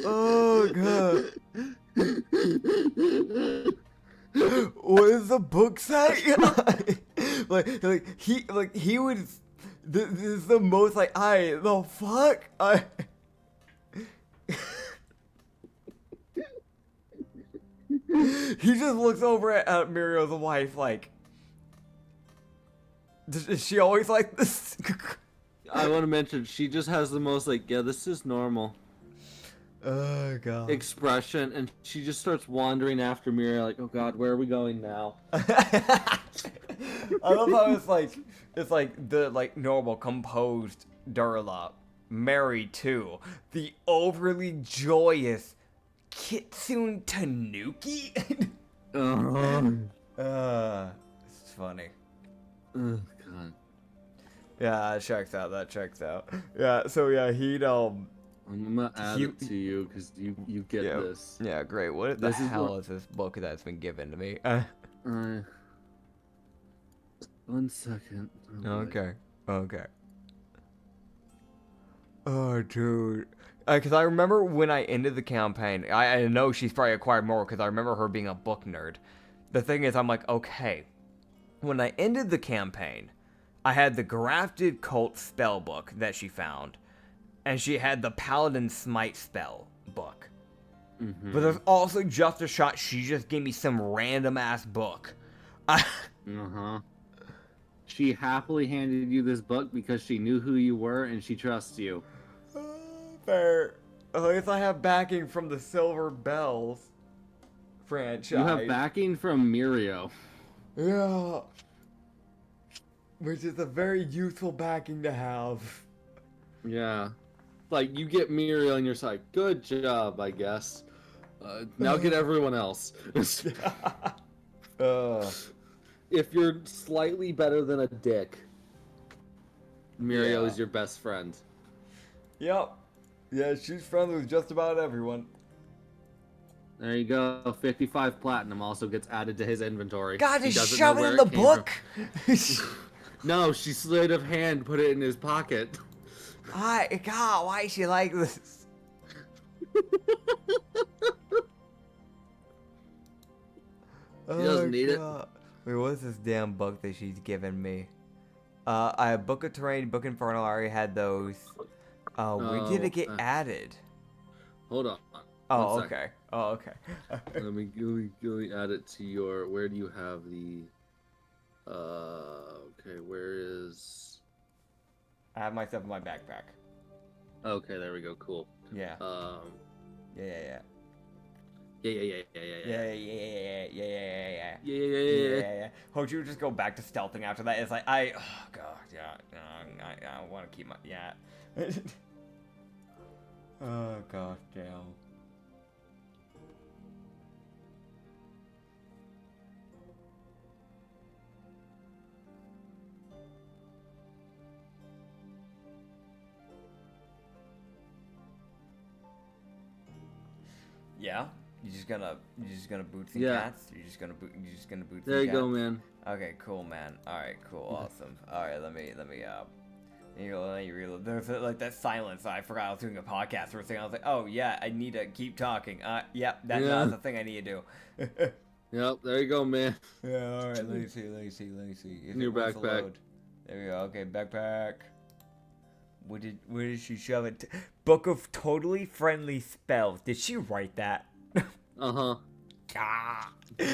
[SPEAKER 1] Oh god. What does the book say? he would. This is the most like the fuck He just looks over at Muriel's wife like. Is she always like this?
[SPEAKER 2] I want to mention she just has the most like, yeah, this is normal.
[SPEAKER 1] Oh god.
[SPEAKER 2] Expression, and she just starts wandering after Muriel like, oh god, where are we going now?
[SPEAKER 1] I love how it's like the like normal composed Durlop married to the overly joyous Kitsune Tanuki. It's funny.
[SPEAKER 2] Oh god.
[SPEAKER 1] Yeah, that checks out. Yeah, so yeah, he'd
[SPEAKER 2] I'm gonna add it to you because you get this.
[SPEAKER 1] Yeah, great. What the hell is this book that's been given to me?
[SPEAKER 2] 1 second.
[SPEAKER 1] Okay. Oh, dude. Because I remember when I ended the campaign, I know she's probably acquired more because I remember her being a book nerd. The thing is, I'm like, okay. When I ended the campaign, I had the Grafted Cult spell book that she found, and she had the Paladin Smite spell book. Mm-hmm. But there's also just a shot she just gave me some random ass book.
[SPEAKER 2] She happily handed you this book because she knew who you were and she trusts you.
[SPEAKER 1] Fair. At least I have backing from the Silver Bells franchise.
[SPEAKER 2] You have backing from Mirio.
[SPEAKER 1] Yeah. Which is a very useful backing to have.
[SPEAKER 2] Yeah. Like, you get Muriel and you're just like, good job, I guess. Now get everyone else. If you're slightly better than a dick, Muriel is your best friend.
[SPEAKER 1] Yep. Yeah, she's friendly with just about everyone.
[SPEAKER 2] There you go. 55 platinum also gets added to his inventory.
[SPEAKER 1] God, just shove it in the book!
[SPEAKER 2] No, she sleight of hand put it in his pocket.
[SPEAKER 1] God, why is she like this?
[SPEAKER 2] He doesn't need it.
[SPEAKER 1] Wait, what's this damn book that she's given me? I have Book of Terrain, Book Infernal. I already had those. When did it get added?
[SPEAKER 2] Hold on.
[SPEAKER 1] Oh, okay.
[SPEAKER 2] let me add it to your. Where do you have the? Okay, where is?
[SPEAKER 1] I have my stuff in my backpack.
[SPEAKER 2] Okay, there we go. Cool.
[SPEAKER 1] Yeah. Yeah. Hojiro just go back to stealthing after that. It's like I want to keep my Oh god damn. Yeah. You're just gonna boot some cats? You're just gonna boot some cats?
[SPEAKER 2] There you go, man.
[SPEAKER 1] Okay, cool, man. Alright, cool, awesome. Alright, let me reload. There's like that silence. I forgot I was doing a podcast for a second. I was like, oh yeah, I need to keep talking. That's the thing I need to do.
[SPEAKER 2] Yep, there you go, man.
[SPEAKER 1] Yeah, alright, let me see.
[SPEAKER 2] In your backpack.
[SPEAKER 1] There we go, okay, backpack. Where did she shove it? Book of Totally Friendly Spells. Did she write that?
[SPEAKER 2] Uh-huh.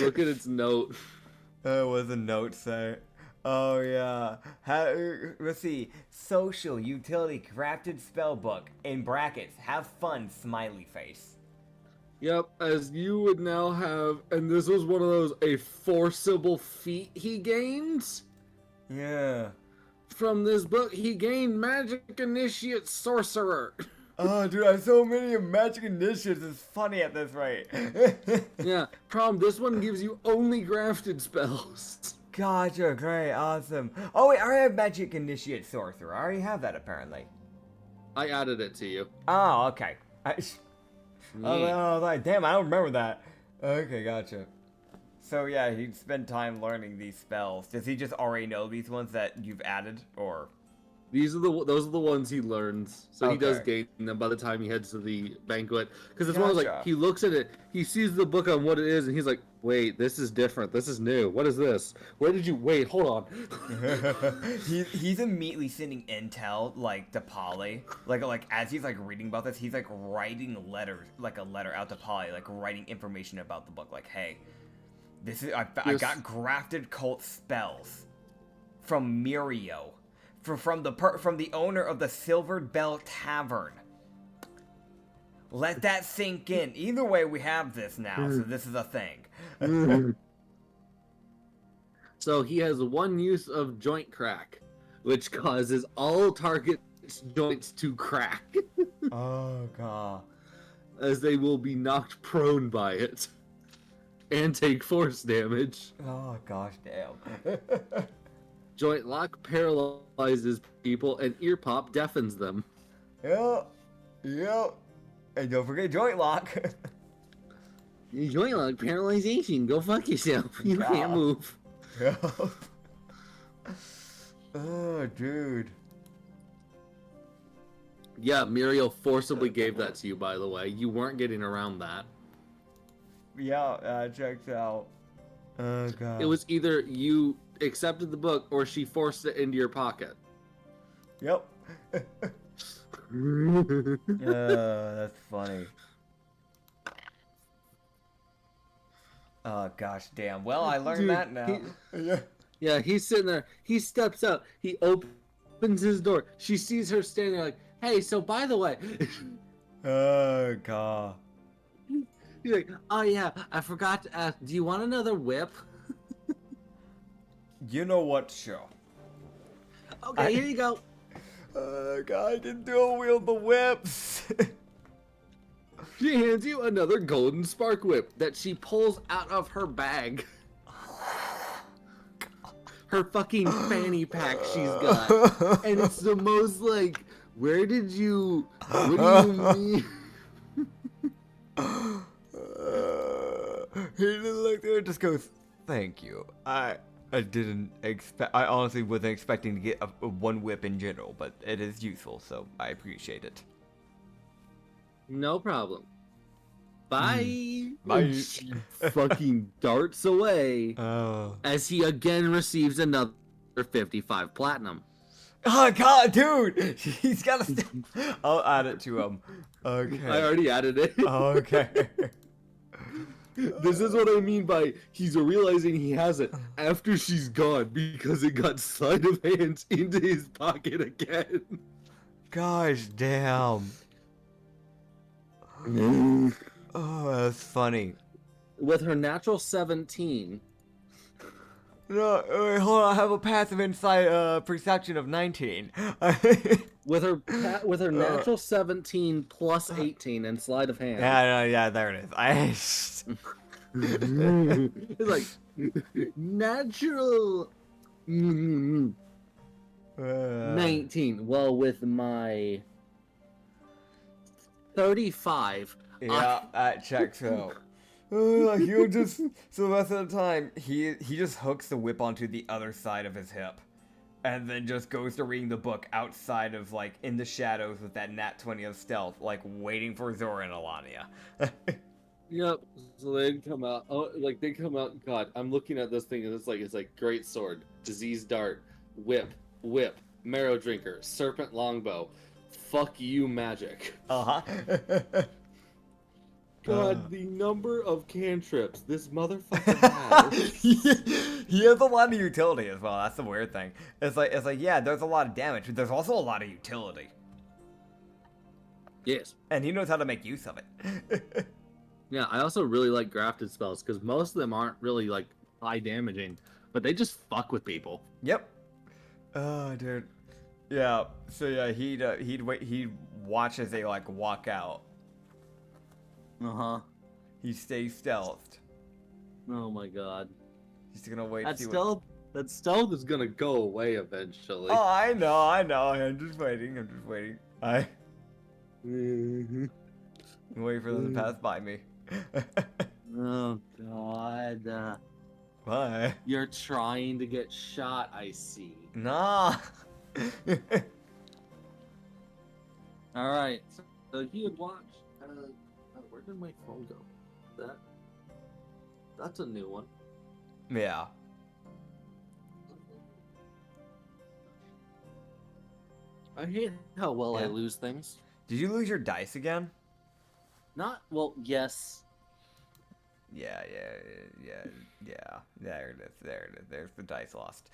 [SPEAKER 2] Look at its note.
[SPEAKER 1] What does the note say? Oh, yeah. Let's see. Social Utility Crafted Spellbook. In brackets. Have fun, smiley face.
[SPEAKER 2] Yep, as you would now have, and this was one of those, a forcible feat he gains?
[SPEAKER 1] Yeah.
[SPEAKER 2] From this book, he gained Magic Initiate Sorcerer.
[SPEAKER 1] Oh, dude, I have so many magic initiatives. It's funny at this rate.
[SPEAKER 2] Yeah, problem, this one gives you only grafted spells.
[SPEAKER 1] Gotcha, great, awesome. Oh wait, I already have Magic Initiate Sorcerer. I already have that apparently.
[SPEAKER 2] I added it to you.
[SPEAKER 1] Oh, okay.
[SPEAKER 2] Yeah.
[SPEAKER 1] I was like, damn, I don't remember that. Okay, gotcha. So yeah, he spent time learning these spells. Does he just already know these ones that you've added, or?
[SPEAKER 2] Those are the ones he learns. So he does
[SPEAKER 1] Okay.
[SPEAKER 2] gain them by the time he heads to the banquet. Because it's one of those, like,
[SPEAKER 1] Gotcha.
[SPEAKER 2] he looks at it, he sees the book on what it is, and he's like, wait, this is different. This is new. What is this? Where did you wait? Hold on.
[SPEAKER 1] he's immediately sending intel like to Polly, like as he's like reading about this, he's like writing letters, like a letter out to Polly, like writing information about the book, like, hey, this is I got grafted cult spells from Mirio. From the owner of the Silvered Bell Tavern. Let that sink in. Either way, we have this now, so this is a thing.
[SPEAKER 2] So he has one use of joint crack, which causes all target joints to crack,
[SPEAKER 1] Oh god.
[SPEAKER 2] as they will be knocked prone by it and take force damage.
[SPEAKER 1] Oh gosh, damn.
[SPEAKER 2] Joint lock paralyzes people, and ear pop deafens them.
[SPEAKER 1] Yep. And don't forget joint lock.
[SPEAKER 2] Joint lock paralyzation. Go fuck yourself. You can't move.
[SPEAKER 1] Oh, dude.
[SPEAKER 2] Yeah, Muriel forcibly gave that to you, by the way. You weren't getting around that.
[SPEAKER 1] Yeah, checks out. Oh god.
[SPEAKER 2] It was either you accepted the book or she forced it into your pocket.
[SPEAKER 1] Yep. That's funny. Oh gosh, damn. Well, I learned
[SPEAKER 2] Dude,
[SPEAKER 1] that now.
[SPEAKER 2] Yeah, he's sitting there. He steps out. He opens his door. She sees her standing there like, hey, so by the way.
[SPEAKER 1] Oh god.
[SPEAKER 2] He's like, oh yeah, I forgot to ask, do you want another whip?
[SPEAKER 1] You know what, show?
[SPEAKER 2] Okay, here you go.
[SPEAKER 1] Oh god, I can dual wield the whips.
[SPEAKER 2] She hands you another golden spark whip that she pulls out of her bag. Her fucking fanny pack she's got. And it's the most like, what do you mean?
[SPEAKER 1] He just looked there and just goes, thank you. I didn't expect, I honestly wasn't expecting to get a one whip in general, but it is useful, so I appreciate it.
[SPEAKER 2] No problem. Bye.
[SPEAKER 1] Bye.
[SPEAKER 2] And she fucking darts away as he again receives another 55 platinum.
[SPEAKER 1] Oh god, dude! He's got to. I'll add it to him. Okay.
[SPEAKER 2] I already added it.
[SPEAKER 1] Okay.
[SPEAKER 2] This is what I mean by he's realizing he has it after she's gone because it got sleight of hands into his pocket again.
[SPEAKER 1] Gosh damn. Oh, that's funny.
[SPEAKER 2] With her natural 17.
[SPEAKER 1] No, wait, hold on. I have a passive insight perception of 19.
[SPEAKER 2] With her natural 17 plus 18 and sleight of hand.
[SPEAKER 1] Yeah, there it is.
[SPEAKER 2] It's like natural 19. Well, with my 35.
[SPEAKER 1] Yeah, that checks out. He'll just, so the rest of the time, he just hooks the whip onto the other side of his hip. And then just goes to reading the book outside of, like, in the shadows with that nat 20 of stealth, like, waiting for Zora and Alania.
[SPEAKER 2] Yep. So they come out. Oh, like they come out. God, I'm looking at this thing and it's like great sword, disease dart, whip, marrow drinker, serpent longbow, fuck you magic.
[SPEAKER 1] Uh-huh.
[SPEAKER 2] God, the number of cantrips this motherfucker has.
[SPEAKER 1] He has a lot of utility as well. That's the weird thing. It's like yeah, there's a lot of damage, but there's also a lot of utility.
[SPEAKER 2] Yes.
[SPEAKER 1] And he knows how to make use of it.
[SPEAKER 2] Yeah, I also really like grafted spells because most of them aren't really like high damaging, but they just fuck with people.
[SPEAKER 1] Yep. Oh, dude. Yeah. So yeah, he'd watch as they like walk out.
[SPEAKER 2] Uh-huh.
[SPEAKER 1] He stays stealthed.
[SPEAKER 2] Oh my god.
[SPEAKER 1] He's gonna wait.
[SPEAKER 4] That's
[SPEAKER 1] to see
[SPEAKER 4] still
[SPEAKER 2] That stealth is gonna go away eventually.
[SPEAKER 1] Oh, I know. I'm just waiting. I wait for them to pass by me.
[SPEAKER 4] Oh God.
[SPEAKER 1] Why?
[SPEAKER 4] You're trying to get shot, I see.
[SPEAKER 1] Nah.
[SPEAKER 4] Alright, so he had watched. Where did my phone go? That's a new one.
[SPEAKER 1] Yeah.
[SPEAKER 4] I hate how well I
[SPEAKER 1] Yeah.
[SPEAKER 4] lose things.
[SPEAKER 1] Did you lose your dice again?
[SPEAKER 4] Not, well, yes.
[SPEAKER 1] Yeah. There it is. There's the dice lost.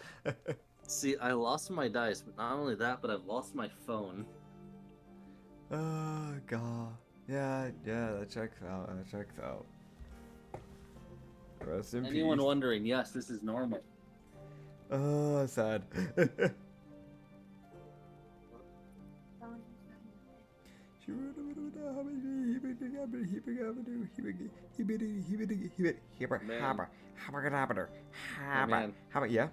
[SPEAKER 4] See, I lost my dice, but not only that, but I've lost my phone.
[SPEAKER 1] Oh god. Yeah, that checks out. Rest in
[SPEAKER 4] Anyone
[SPEAKER 1] peace.
[SPEAKER 4] wondering, yes, this is normal.
[SPEAKER 1] Oh, sad.
[SPEAKER 4] Man.
[SPEAKER 1] Yeah?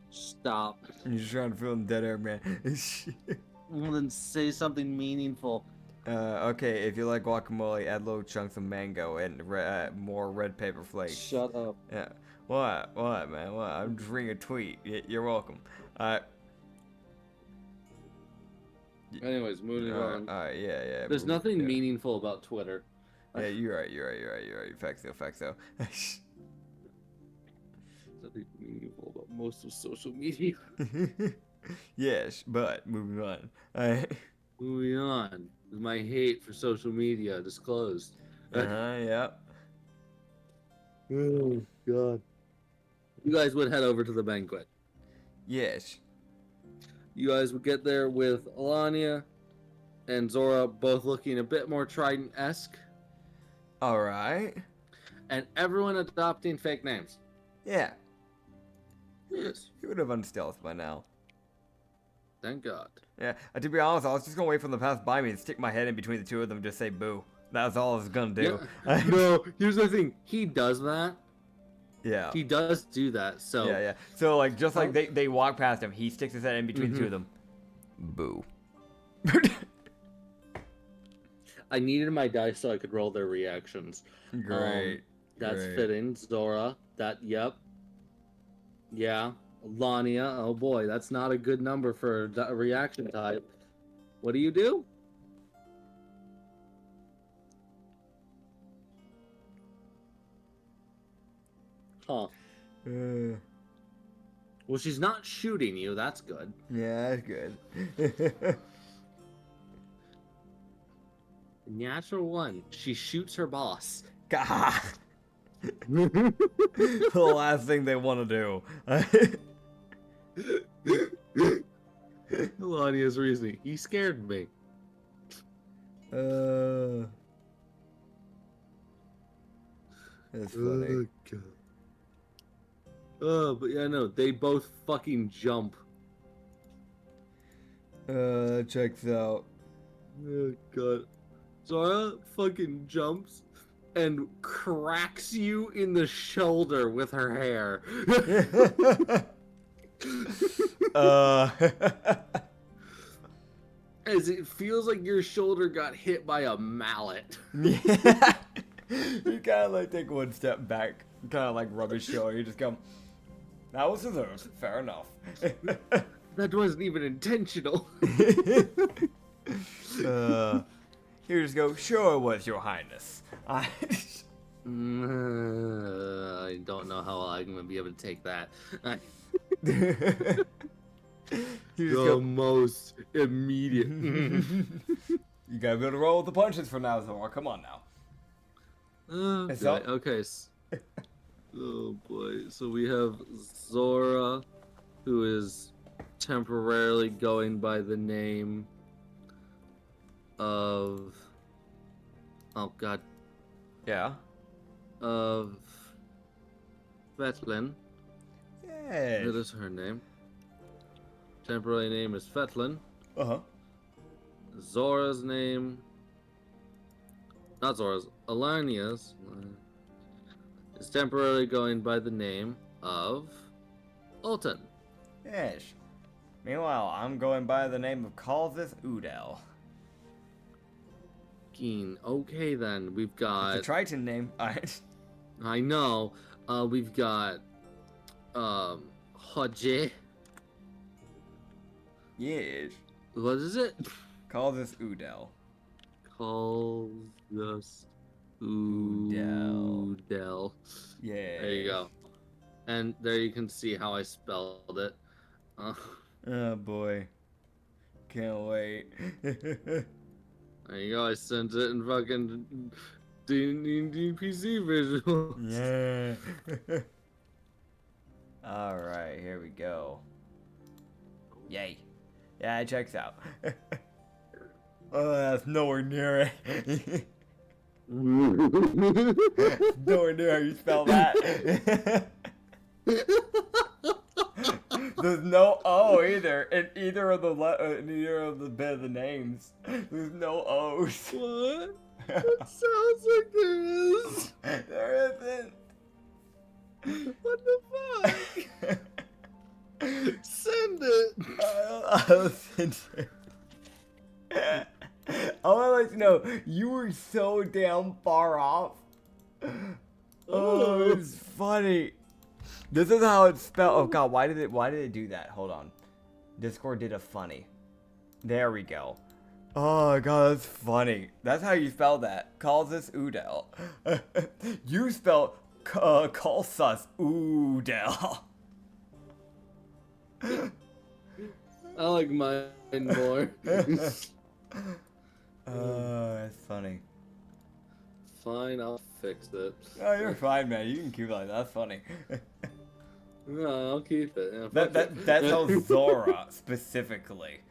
[SPEAKER 4] Stop.
[SPEAKER 1] You're just trying to fill in dead air, man.
[SPEAKER 4] Well, then say something meaningful.
[SPEAKER 1] Okay, if you like guacamole, add little chunks of mango and more red paper flakes.
[SPEAKER 4] Shut up.
[SPEAKER 1] Yeah. What, man? What? I'm just reading a tweet. You're welcome.
[SPEAKER 2] Anyways, moving on.
[SPEAKER 1] Yeah.
[SPEAKER 2] There's nothing meaningful about Twitter.
[SPEAKER 1] Yeah, you're right. Facts though.
[SPEAKER 2] Nothing meaningful about most of social media.
[SPEAKER 1] Yes, but moving on.
[SPEAKER 2] Moving on. My hate for social media disclosed.
[SPEAKER 1] Yeah.
[SPEAKER 2] Oh God. You guys would head over to the banquet.
[SPEAKER 1] Yes.
[SPEAKER 2] You guys would get there with Alania and Zora both looking a bit more Trident-esque,
[SPEAKER 1] All right.
[SPEAKER 2] and everyone adopting fake names.
[SPEAKER 1] Yeah.
[SPEAKER 2] Yes.
[SPEAKER 1] You would have unstealthed by now.
[SPEAKER 2] Thank God.
[SPEAKER 1] Yeah. To be honest, I was just gonna wait for them to pass by me and stick my head in between the two of them and just say boo. That's all I was gonna do.
[SPEAKER 2] Yeah. No, here's the thing. He does that.
[SPEAKER 1] Yeah.
[SPEAKER 2] He does do that, so...
[SPEAKER 1] Yeah. So, like, just like they walk past him, he sticks his head in between the two of them. Boo.
[SPEAKER 2] I needed my dice so I could roll their reactions.
[SPEAKER 1] Great.
[SPEAKER 2] That's
[SPEAKER 1] Great.
[SPEAKER 2] fitting. Zora. Yep. Yeah. Lania. Oh boy, that's not a good number for a reaction type. What do you do? Huh. Well, she's not shooting you. That's good.
[SPEAKER 1] Yeah, that's good.
[SPEAKER 2] Natural one. She shoots her boss.
[SPEAKER 1] God. The last thing they want to do.
[SPEAKER 2] Lania's reasoning. He scared me.
[SPEAKER 1] That's funny.
[SPEAKER 2] God. Oh, but yeah, no, they both fucking jump.
[SPEAKER 1] Checks out.
[SPEAKER 2] Oh, God. Zara fucking jumps and cracks you in the shoulder with her hair. As it feels like your shoulder got hit by a mallet.
[SPEAKER 1] Yeah. You kind of like take one step back, kind of like rub his shoulder. You just go, that was deserved. Fair enough.
[SPEAKER 2] That wasn't even intentional.
[SPEAKER 1] You just go, sure it was, Your Highness.
[SPEAKER 2] I don't know how I'm going to be able to take that.
[SPEAKER 1] You just
[SPEAKER 2] The
[SPEAKER 1] go,
[SPEAKER 2] most immediate.
[SPEAKER 1] you gotta be able to roll with the punches for now, Zora. Come on now.
[SPEAKER 2] Okay. Oh boy. So we have Zora, who is temporarily going by the name of... Oh god.
[SPEAKER 1] Yeah.
[SPEAKER 2] Of... Vetlin.
[SPEAKER 1] Yeah.
[SPEAKER 2] That is her name. Temporary name is Vetlin.
[SPEAKER 1] Uh-huh.
[SPEAKER 2] Zora's name... Not Zora's. Alania's is temporarily going by the name of Alton.
[SPEAKER 1] Ish. Meanwhile, I'm going by the name of Calls Udel.
[SPEAKER 2] Keen. Okay then, we've
[SPEAKER 1] It's
[SPEAKER 2] got.
[SPEAKER 1] a Triton name.
[SPEAKER 2] I know. We've got. Hojiro.
[SPEAKER 1] Yes.
[SPEAKER 2] What is it?
[SPEAKER 1] Calls Udel.
[SPEAKER 2] Calls us
[SPEAKER 1] Udel.
[SPEAKER 2] Udel.
[SPEAKER 1] Yeah.
[SPEAKER 2] There you go. And there you can see how I spelled it.
[SPEAKER 1] Oh boy. Can't wait.
[SPEAKER 2] There you go. I sent it in fucking PC visual.
[SPEAKER 1] Yeah. Alright, here we go. Yay. Yeah, it checks out. Oh, that's nowhere near it. Nowhere near how you spell that. There's no O either in either of the bit of the names. There's no O's.
[SPEAKER 2] What? It sounds like there is.
[SPEAKER 1] There isn't.
[SPEAKER 2] What the fuck? Send it.
[SPEAKER 1] I'll send it. I want to let you know you were so damn far off. Oh, it's funny. This is how it's spelled. Oh god, why did it do that? Hold on. Discord did a funny. There we go. Oh god, that's funny. That's how you spell that. Calls Udel. You spelled Calsus Udel.
[SPEAKER 2] I like mine more.
[SPEAKER 1] That's funny.
[SPEAKER 2] Fine, I'll fix it.
[SPEAKER 1] Oh, you're fine, man. You can keep it like that. That's funny.
[SPEAKER 2] No, I'll keep it. Yeah,
[SPEAKER 1] That's how Zora specifically,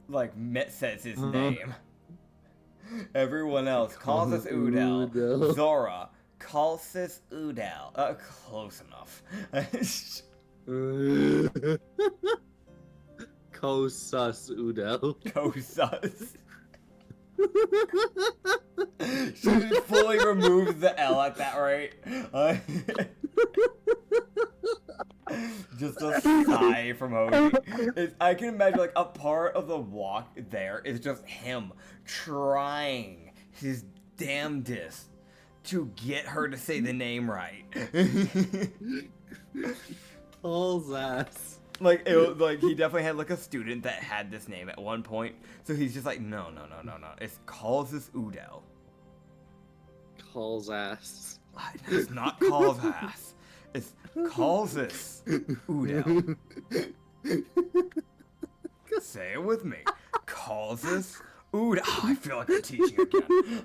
[SPEAKER 1] like, says his name. Everyone else calls us Udel.
[SPEAKER 2] Udel.
[SPEAKER 1] Zora calls us Udel. Close enough.
[SPEAKER 2] Kosus Udel.
[SPEAKER 1] Kosus. She just fully removes the L at that rate. Just a sigh from Hoji. I can imagine like a part of the walk there is just him trying his damnedest to get her to say the name right.
[SPEAKER 2] All's ass.
[SPEAKER 1] Like it was, like he definitely had like a student that had this name at one point, so he's just like no. It's calls this Udel.
[SPEAKER 2] Calls ass.
[SPEAKER 1] It's not calls ass. It's calls this Udel. Say it with me. Calls this Udel. Oh, I feel like I'm teaching again.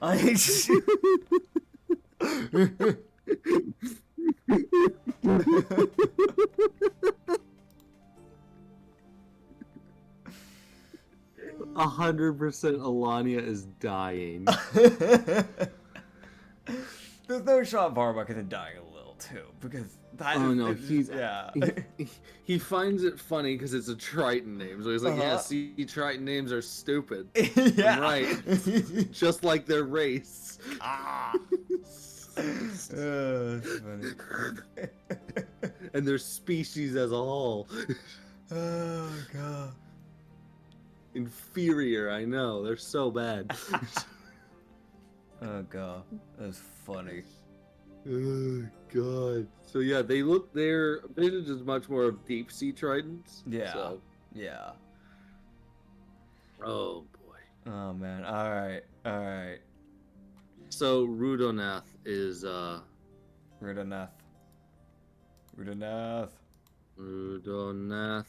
[SPEAKER 2] 100% Alania is dying.
[SPEAKER 1] There's no shot Barbuck isn't dying a little too, because that
[SPEAKER 2] Oh no,
[SPEAKER 1] he's yeah.
[SPEAKER 2] He finds it funny because it's a Triton name, so he's like, yeah, see, Triton names are stupid.
[SPEAKER 1] Yeah.
[SPEAKER 2] I'm right. Just like their race.
[SPEAKER 1] That's funny.
[SPEAKER 2] And their species as a whole.
[SPEAKER 1] Oh god.
[SPEAKER 2] Inferior, I know. They're so bad.
[SPEAKER 1] Oh god, that's funny.
[SPEAKER 2] Oh god. So yeah, their vintage is much more of deep sea tridents.
[SPEAKER 1] Yeah.
[SPEAKER 2] So.
[SPEAKER 1] Yeah.
[SPEAKER 2] Oh boy.
[SPEAKER 1] Oh man. All right.
[SPEAKER 2] So Rudonath is
[SPEAKER 1] Rudonath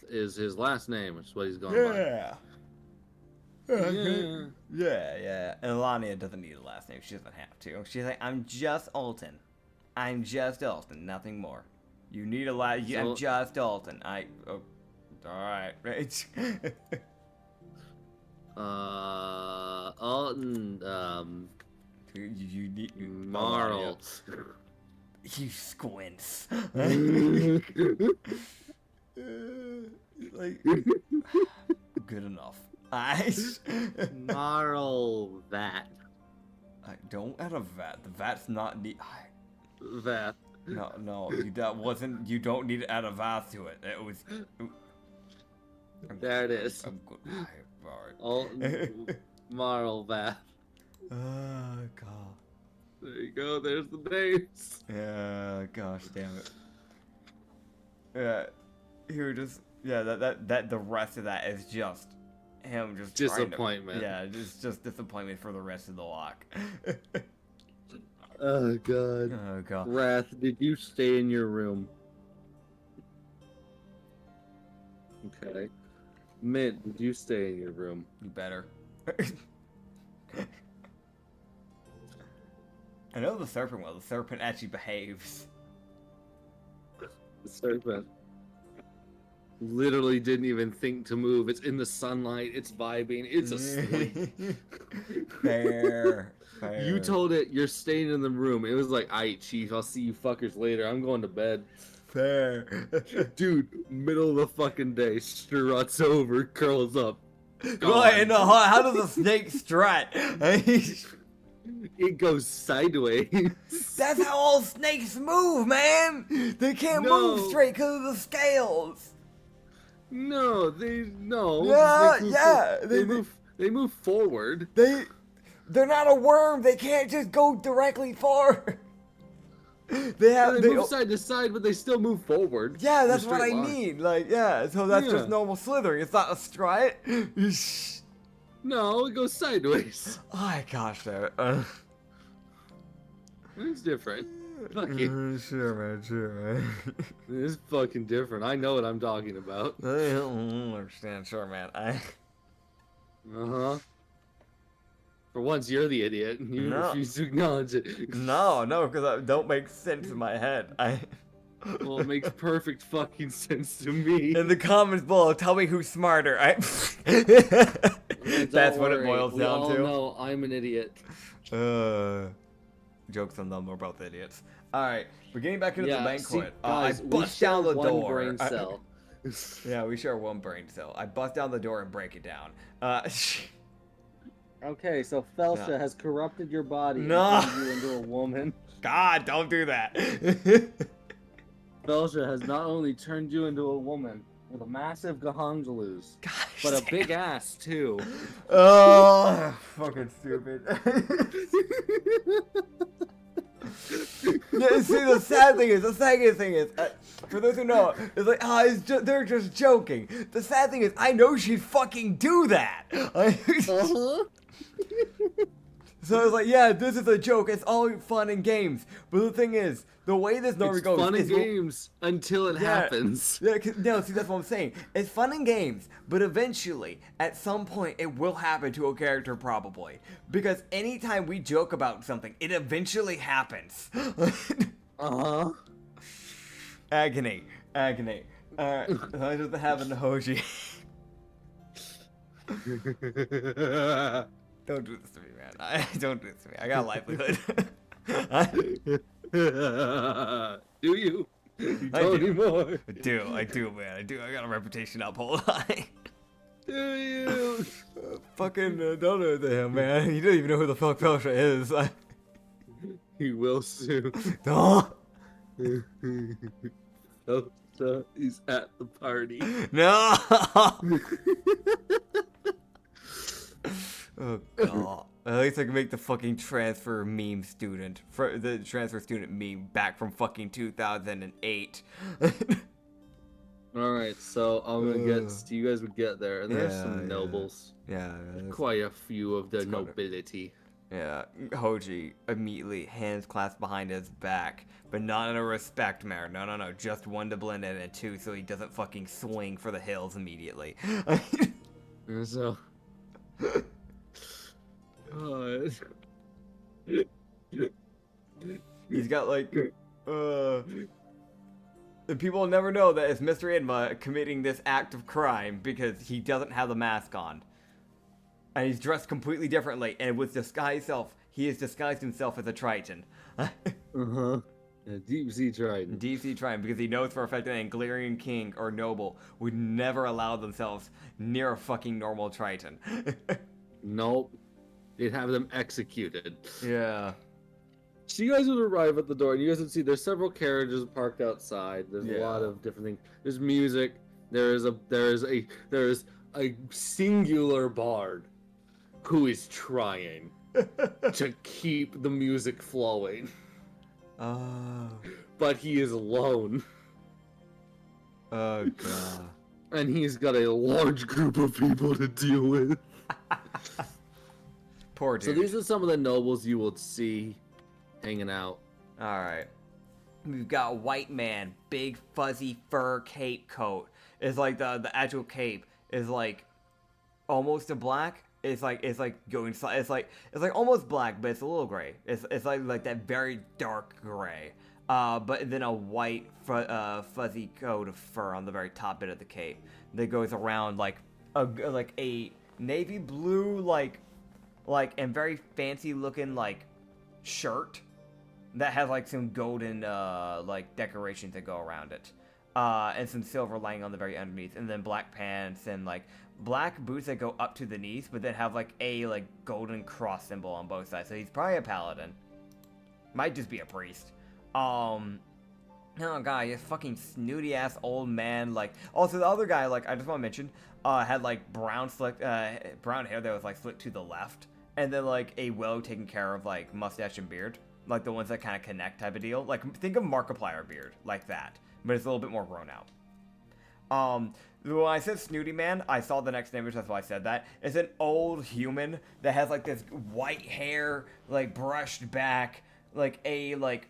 [SPEAKER 2] is his last name, which is what he's going
[SPEAKER 1] Yeah.
[SPEAKER 2] by.
[SPEAKER 1] Yeah. And Lania doesn't need a last name. She doesn't have to. She's like, I'm just Alton. Nothing more. You need a last. I'm just Alton. All right.
[SPEAKER 2] Alton.
[SPEAKER 1] You need
[SPEAKER 2] Marl.
[SPEAKER 1] He squints. Like, good enough.
[SPEAKER 2] Marl that.
[SPEAKER 1] I don't add a vat. The vat's not neat.
[SPEAKER 2] That.
[SPEAKER 1] No, that wasn't. You don't need to add a vase to it. It was.
[SPEAKER 2] There it is.
[SPEAKER 1] I'm good.
[SPEAKER 2] All Marl bath.
[SPEAKER 1] Oh god.
[SPEAKER 2] There you go. There's the names.
[SPEAKER 1] Yeah. Gosh damn it. Yeah. He would just. Yeah. That. The rest of that is just him just
[SPEAKER 2] Disappointment.
[SPEAKER 1] Yeah. Just disappointment for the rest of the lock.
[SPEAKER 2] Oh god.
[SPEAKER 1] Oh god.
[SPEAKER 2] Wrath, did you stay in your room? Okay. Mint, did you stay in your room?
[SPEAKER 1] You better. I know the serpent will. The serpent actually behaves.
[SPEAKER 2] The serpent literally didn't even think to move. It's in the sunlight. It's vibing. It's asleep.
[SPEAKER 1] Fair.
[SPEAKER 2] You told it you're staying in the room. It was like, aight, chief, I'll see you fuckers later. I'm going to bed.
[SPEAKER 1] Fair.
[SPEAKER 2] Dude, middle of the fucking day, struts over, curls up.
[SPEAKER 1] What in the how does a snake strut?
[SPEAKER 2] It goes sideways.
[SPEAKER 1] That's how all snakes move, man. They can't move straight because of the scales.
[SPEAKER 2] No, they no.
[SPEAKER 1] Yeah.
[SPEAKER 2] They move forward.
[SPEAKER 1] They're not a worm. They can't just go directly forward. They
[SPEAKER 2] move side to side, but they still move forward.
[SPEAKER 1] Yeah, that's what I mean. Like, yeah, so that's just
[SPEAKER 2] Yeah.
[SPEAKER 1] normal slithering. It's not a strut.
[SPEAKER 2] No, it goes sideways.
[SPEAKER 1] Oh my gosh, there.
[SPEAKER 2] It's different. Fuck you.
[SPEAKER 1] Sure, man.
[SPEAKER 2] It's fucking different. I know what I'm talking about.
[SPEAKER 1] I don't understand. Sure, man.
[SPEAKER 2] Uh-huh. For once, you're the idiot. You
[SPEAKER 1] No.
[SPEAKER 2] refuse to acknowledge it.
[SPEAKER 1] No, because it don't make sense in my head.
[SPEAKER 2] Well, it makes perfect fucking sense to me.
[SPEAKER 1] In the comments below, tell me who's smarter. That's what it boils down to.
[SPEAKER 2] No, I'm an idiot.
[SPEAKER 1] Jokes on them, we're both idiots. Alright, we're getting back into the banquet.
[SPEAKER 2] See, guys,
[SPEAKER 1] I bust down the
[SPEAKER 2] one
[SPEAKER 1] door.
[SPEAKER 2] brain cell.
[SPEAKER 1] Yeah, we share one brain cell. I bust down the door and break it down.
[SPEAKER 2] Okay, so Felsha has corrupted your body
[SPEAKER 1] No.
[SPEAKER 2] and turned you into a woman.
[SPEAKER 1] God, don't do that.
[SPEAKER 2] Felsha has not only turned you into a woman with a massive gahangalus, but a big ass too.
[SPEAKER 1] Oh, fucking stupid. Yeah, see, the sad thing is, for those who know, it's like, they're just joking. The sad thing is, I know she'd fucking do that. So it's like, yeah, this is a joke. It's all fun and games. But the thing is, the way this normally goes,
[SPEAKER 2] fun and games until it happens.
[SPEAKER 1] Yeah, no, see, that's what I'm saying. It's fun and games, but eventually, at some point, it will happen to a character probably. Because anytime we joke about something, it eventually happens.
[SPEAKER 2] Uh-huh.
[SPEAKER 1] Agony. Alright, I just have an Hoji. Don't do this to me, man. Don't do this to me. I got a livelihood.
[SPEAKER 2] Do you? You
[SPEAKER 1] I
[SPEAKER 2] don't
[SPEAKER 1] do.
[SPEAKER 2] anymore.
[SPEAKER 1] I do, man. I do. I got a reputation to uphold.
[SPEAKER 2] Do you?
[SPEAKER 1] Fucking don't know him, man. You don't even know who the fuck Felsha is.
[SPEAKER 2] He will soon.
[SPEAKER 1] No.
[SPEAKER 2] Felsha is at the party.
[SPEAKER 1] No. Oh god. At least I can make the fucking transfer meme student, the transfer student meme back from fucking 2008.
[SPEAKER 2] Alright, so I'm gonna get, you guys would get there, and there's
[SPEAKER 1] Yeah,
[SPEAKER 2] some
[SPEAKER 1] yeah.
[SPEAKER 2] nobles.
[SPEAKER 1] Yeah.
[SPEAKER 2] Quite a few of the
[SPEAKER 1] It's quite a-
[SPEAKER 2] nobility.
[SPEAKER 1] Yeah, Hoji immediately hands clasped behind his back, but not in a respect manner. No, just one to blend in, and two so he doesn't fucking swing for the hills immediately.
[SPEAKER 2] And so...
[SPEAKER 1] He's got like, and people will never know that it's Mr. Idma committing this act of crime because he doesn't have the mask on. And he's dressed completely differently, and with disguise self, he has disguised himself as a Triton.
[SPEAKER 2] Uh-huh. A deep sea trident.
[SPEAKER 1] Deep sea Triton, because he knows for a fact that an Anglerian king or noble would never allow themselves near a fucking normal Triton.
[SPEAKER 2] Nope. They'd have them executed.
[SPEAKER 1] Yeah.
[SPEAKER 2] So you guys would arrive at the door, and you guys would see there's several carriages parked outside. There's a lot
[SPEAKER 1] Yeah.
[SPEAKER 2] of different things. There's music. There is a singular bard who is trying to keep the music flowing,
[SPEAKER 1] Oh.
[SPEAKER 2] but he is alone,
[SPEAKER 1] Oh god.
[SPEAKER 2] and he's got a large group of people to deal with.
[SPEAKER 1] Poor
[SPEAKER 2] So
[SPEAKER 1] dude.
[SPEAKER 2] these are some of the nobles you will see hanging out.
[SPEAKER 1] All right. We've got white man, big fuzzy fur cape coat. It's like the actual cape is like almost a black. It's like going it's like almost black, but it's a little gray. It's like that very dark gray. But then a white fuzzy coat of fur on the very top bit of the cape that goes around like a navy blue like and very fancy looking like shirt that has like some golden like decorations that go around it, and some silver lining on the very underneath, and then black pants and like black boots that go up to the knees, but then have like a like golden cross symbol on both sides. So he's probably a paladin, might just be a priest. Oh god, he's fucking snooty ass old man. Like also the other guy, like I just want to mention, had like brown hair that was like slicked to the left, and then like a well taken care of like mustache and beard. Like the ones that kind of connect type of deal. Like think of Markiplier beard, like that, but it's a little bit more grown out. When I said snooty man, I saw the next image. That's why I said that. It's an old human that has like this white hair, like brushed back, like a like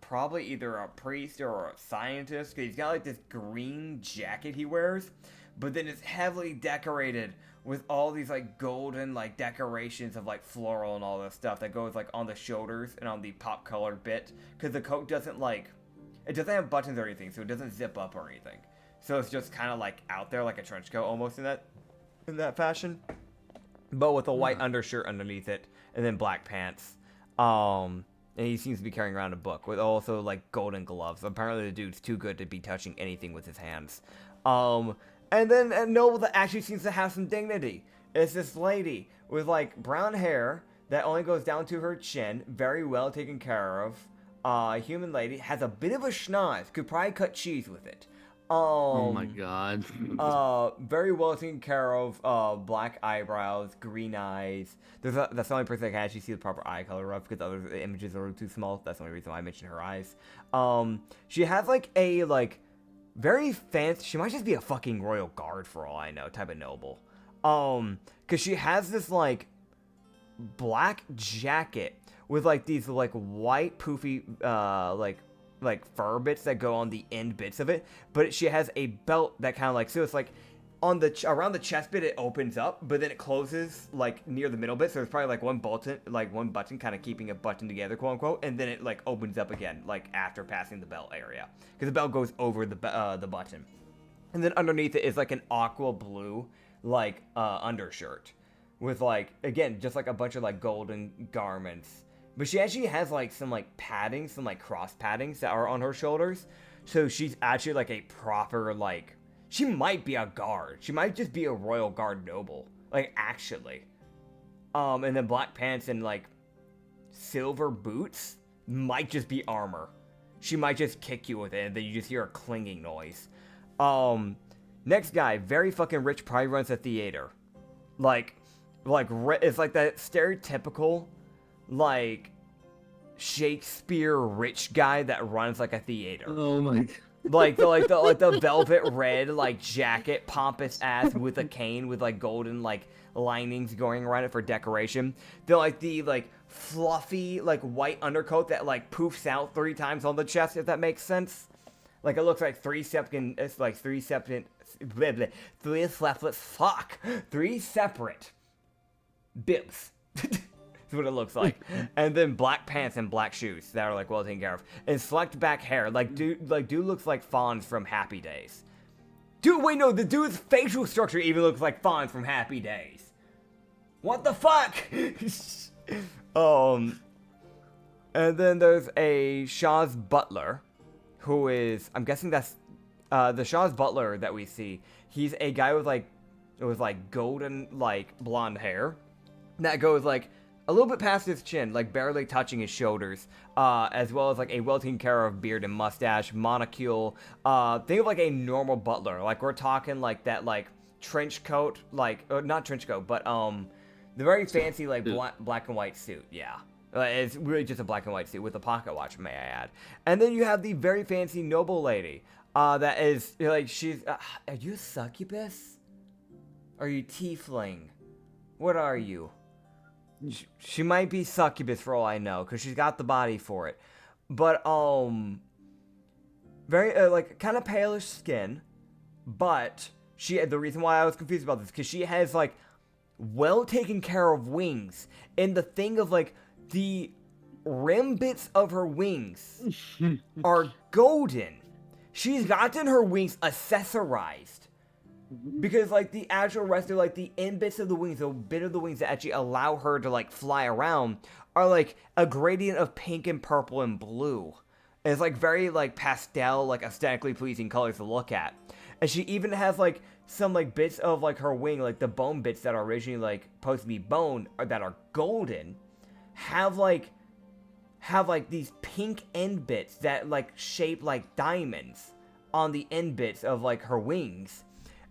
[SPEAKER 1] probably either a priest or a scientist. Cause he's got like this green jacket he wears, but then it's heavily decorated with all these like golden like decorations of like floral and all this stuff that goes like on the shoulders and on the pop colored bit, because the coat doesn't have buttons or anything, so it doesn't zip up or anything, so it's just kind of like out there like a trench coat almost in that fashion, but with a white undershirt underneath it and then black pants. And he seems to be carrying around a book with also like golden gloves. Apparently the dude's too good to be touching anything with his hands. And then a noble that actually seems to have some dignity. It's this lady with like brown hair that only goes down to her chin, very well taken care of. Human lady, has a bit of a schnoz, could probably cut cheese with it.
[SPEAKER 2] Oh my god.
[SPEAKER 1] Very well taken care of. Black eyebrows, green eyes. That's the only person I can actually see the proper eye color of, because other images are too small. That's the only reason why I mentioned her eyes. She has like a like very fancy. She might just be a fucking royal guard for all I know, type of noble. Cause she has this like black jacket with like these like white poofy like fur bits that go on the end bits of it, but she has a belt that kind of like, so it's like on the around the chest bit it opens up, but then it closes like near the middle bit, so there's probably like one button kind of keeping a button together, quote unquote, and then it like opens up again like after passing the belt area, because the belt goes over the button, and then underneath it is like an aqua blue like undershirt with like, again, just like a bunch of like golden garments. But she actually has like some like padding, some like cross paddings that are on her shoulders. So she's actually like a proper like, she might be a guard. She might just be a royal guard noble. Like actually. And then black pants and like silver boots might just be armor. She might just kick you with it and then you just hear a clinging noise. Next guy, very fucking rich, probably runs a theater. It's like that stereotypical like Shakespeare rich guy that runs like a theater.
[SPEAKER 2] Oh my god.
[SPEAKER 1] like the velvet red like jacket, pompous ass with a cane with like golden like linings going around it for decoration. The like fluffy like white undercoat that like poofs out 3 times on the chest, if that makes sense. Like it looks like three separate bibs. That's what it looks like. And then black pants and black shoes that are like well taken care of. And slicked back hair. Dude looks like Fonz from Happy Days. Dude, wait, no, the dude's facial structure even looks like Fonz from Happy Days. What the fuck? And then there's a Shaw's butler, who is, I'm guessing that's the Shaw's butler that we see. He's a guy with like golden like blonde hair that goes like a little bit past his chin, like barely touching his shoulders, as well as like a well taken care of beard and mustache, monocule. Think of like a normal butler. Like we're talking like that like trench coat, like not trench coat, but the very fancy like black and white suit. Yeah. It's really just a black and white suit with a pocket watch, may I add. And then you have the very fancy noble lady. That is like she's. Are you a succubus? Are you tiefling? What are you? She might be succubus for all I know, because she's got the body for it. But, very, like, kind of palish skin. But, the reason why I was confused about this, because she has, like, well taken care of wings. And the thing of, like, the rim bits of her wings are golden. She's gotten her wings accessorized. Because, like, the actual rest of, like, the end bits of the wings, the bit of the wings that actually allow her to, like, fly around are, like, a gradient of pink and purple and blue. And it's, like, very, like, pastel, like, aesthetically pleasing colors to look at. And she even has, like, some, like, bits of, like, her wing, like, the bone bits that are originally, like, supposed to be bone, or that are golden, have, like, these pink end bits that, like, shape like diamonds on the end bits of, like, her wings.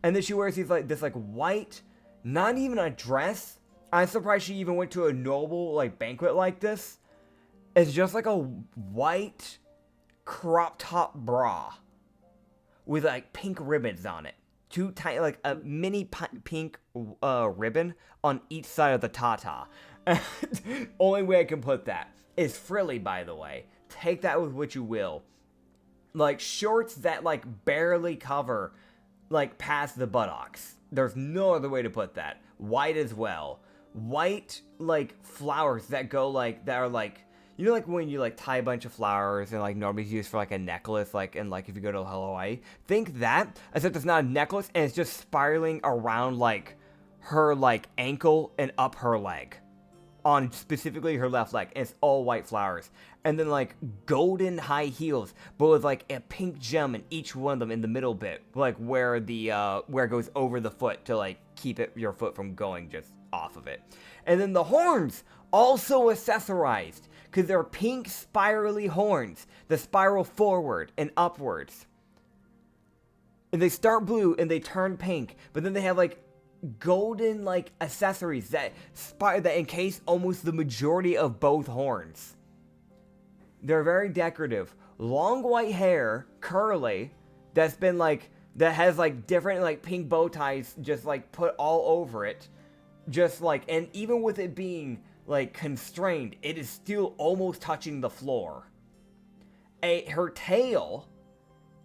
[SPEAKER 1] And then she wears these, like, this, like, white, not even a dress. I'm surprised she even went to a noble, like, banquet like this. It's just, like, a white crop top bra with, like, pink ribbons on it. Two tiny, like, a mini pink ribbon on each side of the tata. Only way I can put that is frilly, by the way. Take that with what you will. Like, shorts that, like, barely cover, like, past the buttocks. There's no other way to put that. White as well. White, like, flowers that go, like, that are, like, you know, like, when you, like, tie a bunch of flowers and, like, normally used for, like, a necklace, like, and, like, if you go to Hawaii. Think that, except it's not a necklace, and it's just spiraling around, like, her, like, ankle and up her leg. On specifically her left leg, and it's all white flowers. And then, like, golden high heels, but with, like, a pink gem in each one of them in the middle bit, like, where the, where it goes over the foot to, like, keep your foot from going just off of it. And then the horns, also accessorized, because they're pink spirally horns, that spiral forward and upwards. And they start blue, and they turn pink, but then they have, like, golden, like, accessories that encase almost the majority of both horns. They're very decorative. Long white hair, curly, that's been, like, that has, like, different, like, pink bow ties just, like, put all over it. Just, like, and even with it being, like, constrained, it is still almost touching the floor. Her tail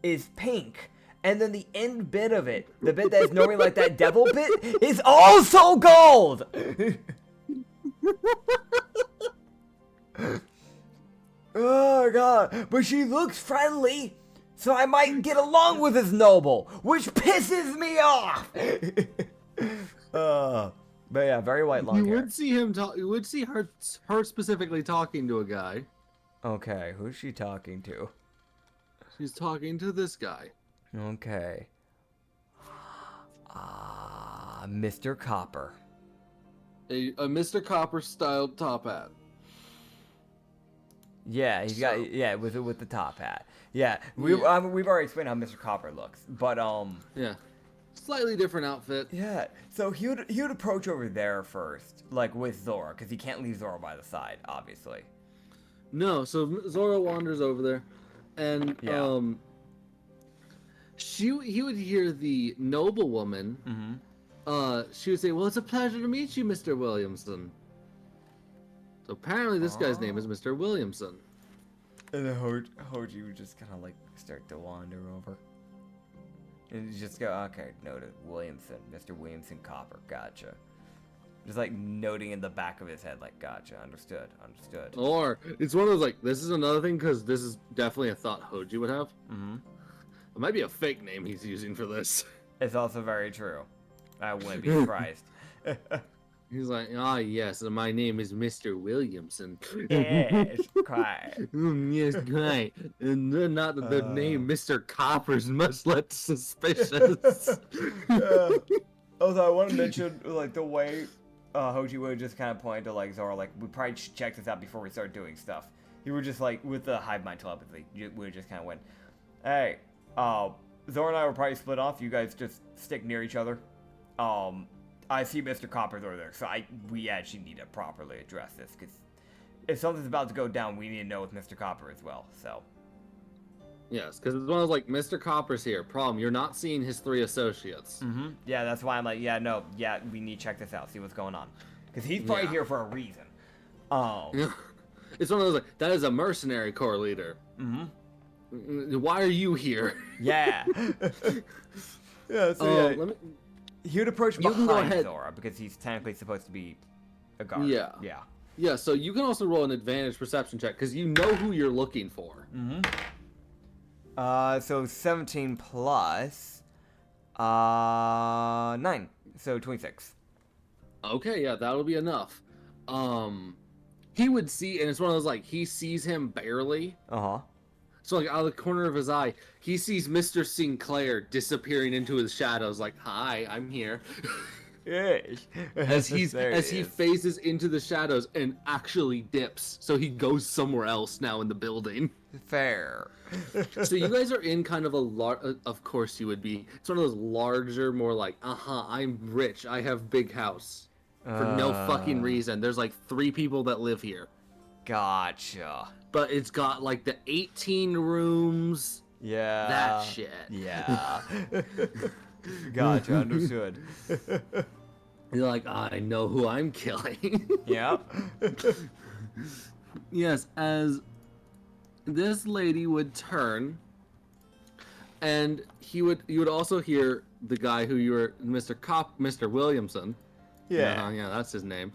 [SPEAKER 1] is pink. And then the end bit of it, the bit that is normally like that devil bit, is also gold! Oh god, but she looks friendly, so I might get along with this noble, which pisses me off! But yeah, very white long hair.
[SPEAKER 2] You would see her specifically talking to a guy.
[SPEAKER 1] Okay, who's she talking to?
[SPEAKER 2] She's talking to this guy.
[SPEAKER 1] Okay. Mr. Copper.
[SPEAKER 2] A Mr. Copper styled top hat.
[SPEAKER 1] Yeah, he's got with the top hat. Yeah, we've already explained how Mr. Copper looks, but
[SPEAKER 2] yeah, slightly different outfit.
[SPEAKER 1] Yeah, so he would approach over there first, like with Zora, because he can't leave Zora by the side, obviously.
[SPEAKER 2] No, so Zora wanders over there, and
[SPEAKER 1] yeah.
[SPEAKER 2] He would hear the noblewoman.
[SPEAKER 1] Mm-hmm.
[SPEAKER 2] She would say, "Well, it's a pleasure to meet you, Mr. Williamson." So apparently, this guy's name is Mr. Williamson.
[SPEAKER 1] And then Hoji would just kind of like start to wander over, and just go, "Okay, noted, Williamson, Mr. Williamson Copper, gotcha." Just like noting in the back of his head, like, "Gotcha, understood."
[SPEAKER 2] Or it's one of those like, this is another thing because this is definitely a thought Hoji would have.
[SPEAKER 1] Mm-hmm.
[SPEAKER 2] It might be a fake name he's using for this.
[SPEAKER 1] It's also very true. I wouldn't be surprised.
[SPEAKER 2] He's like, yes, my name is Mr. Williamson.
[SPEAKER 1] Yes, quite.
[SPEAKER 2] Yes, quite. And not that the name Mr. Copper's much less suspicious.
[SPEAKER 1] Also, I want to mention, like, the way Hoji would just kind of point to like Zora, like, we probably should check this out before we start doing stuff. He would just like, with the hive mind telepathy, would just kind of went, hey, Zora and I will probably split off. You guys just stick near each other. I see Mr. Copper's over there, so we actually need to properly address this, because if something's about to go down, we need to know with Mr. Copper as well, so.
[SPEAKER 2] Yes, because it's one of those, like, Mr. Copper's here. Problem, you're not seeing his 3 associates.
[SPEAKER 1] Mm-hmm. Yeah, that's why I'm like, we need to check this out, see what's going on. Because he's probably here for a reason.
[SPEAKER 2] It's one of those, like, that is a mercenary corps leader.
[SPEAKER 1] Mm-hmm.
[SPEAKER 2] Why are you here?
[SPEAKER 1] Yeah. Yeah, so
[SPEAKER 2] let me...
[SPEAKER 1] He would approach
[SPEAKER 2] You can go
[SPEAKER 1] behind
[SPEAKER 2] ahead.
[SPEAKER 1] Zora, because he's technically supposed to be a guard.
[SPEAKER 2] Yeah.
[SPEAKER 1] Yeah.
[SPEAKER 2] Yeah, so you can also roll an advantage perception check, because you know who you're looking for.
[SPEAKER 1] Mm-hmm. So 17 plus 9, so 26.
[SPEAKER 2] Okay, yeah, that'll be enough. He would see, and it's one of those, like, he sees him barely.
[SPEAKER 1] Uh-huh.
[SPEAKER 2] So, like, out of the corner of his eye, he sees Mr. Sinclair disappearing into his shadows, like, hi, I'm here.
[SPEAKER 1] Yes.
[SPEAKER 2] as he
[SPEAKER 1] is.
[SPEAKER 2] phases into the shadows and actually dips. So he goes somewhere else now in the building.
[SPEAKER 1] Fair.
[SPEAKER 2] So you guys are in kind of a of course you would be. It's one of those larger, more like, I'm rich. I have big house. For no fucking reason. There's like 3 people that live here.
[SPEAKER 1] Gotcha.
[SPEAKER 2] But it's got like the 18 rooms.
[SPEAKER 1] Yeah.
[SPEAKER 2] That shit.
[SPEAKER 1] Yeah. Gotcha, understood.
[SPEAKER 2] You're like, I know who I'm killing.
[SPEAKER 1] Yeah.
[SPEAKER 2] Yes, as this lady would turn, and you would also hear the guy who you were, Mr. Williamson.
[SPEAKER 1] Yeah.
[SPEAKER 2] Yeah, that's his name.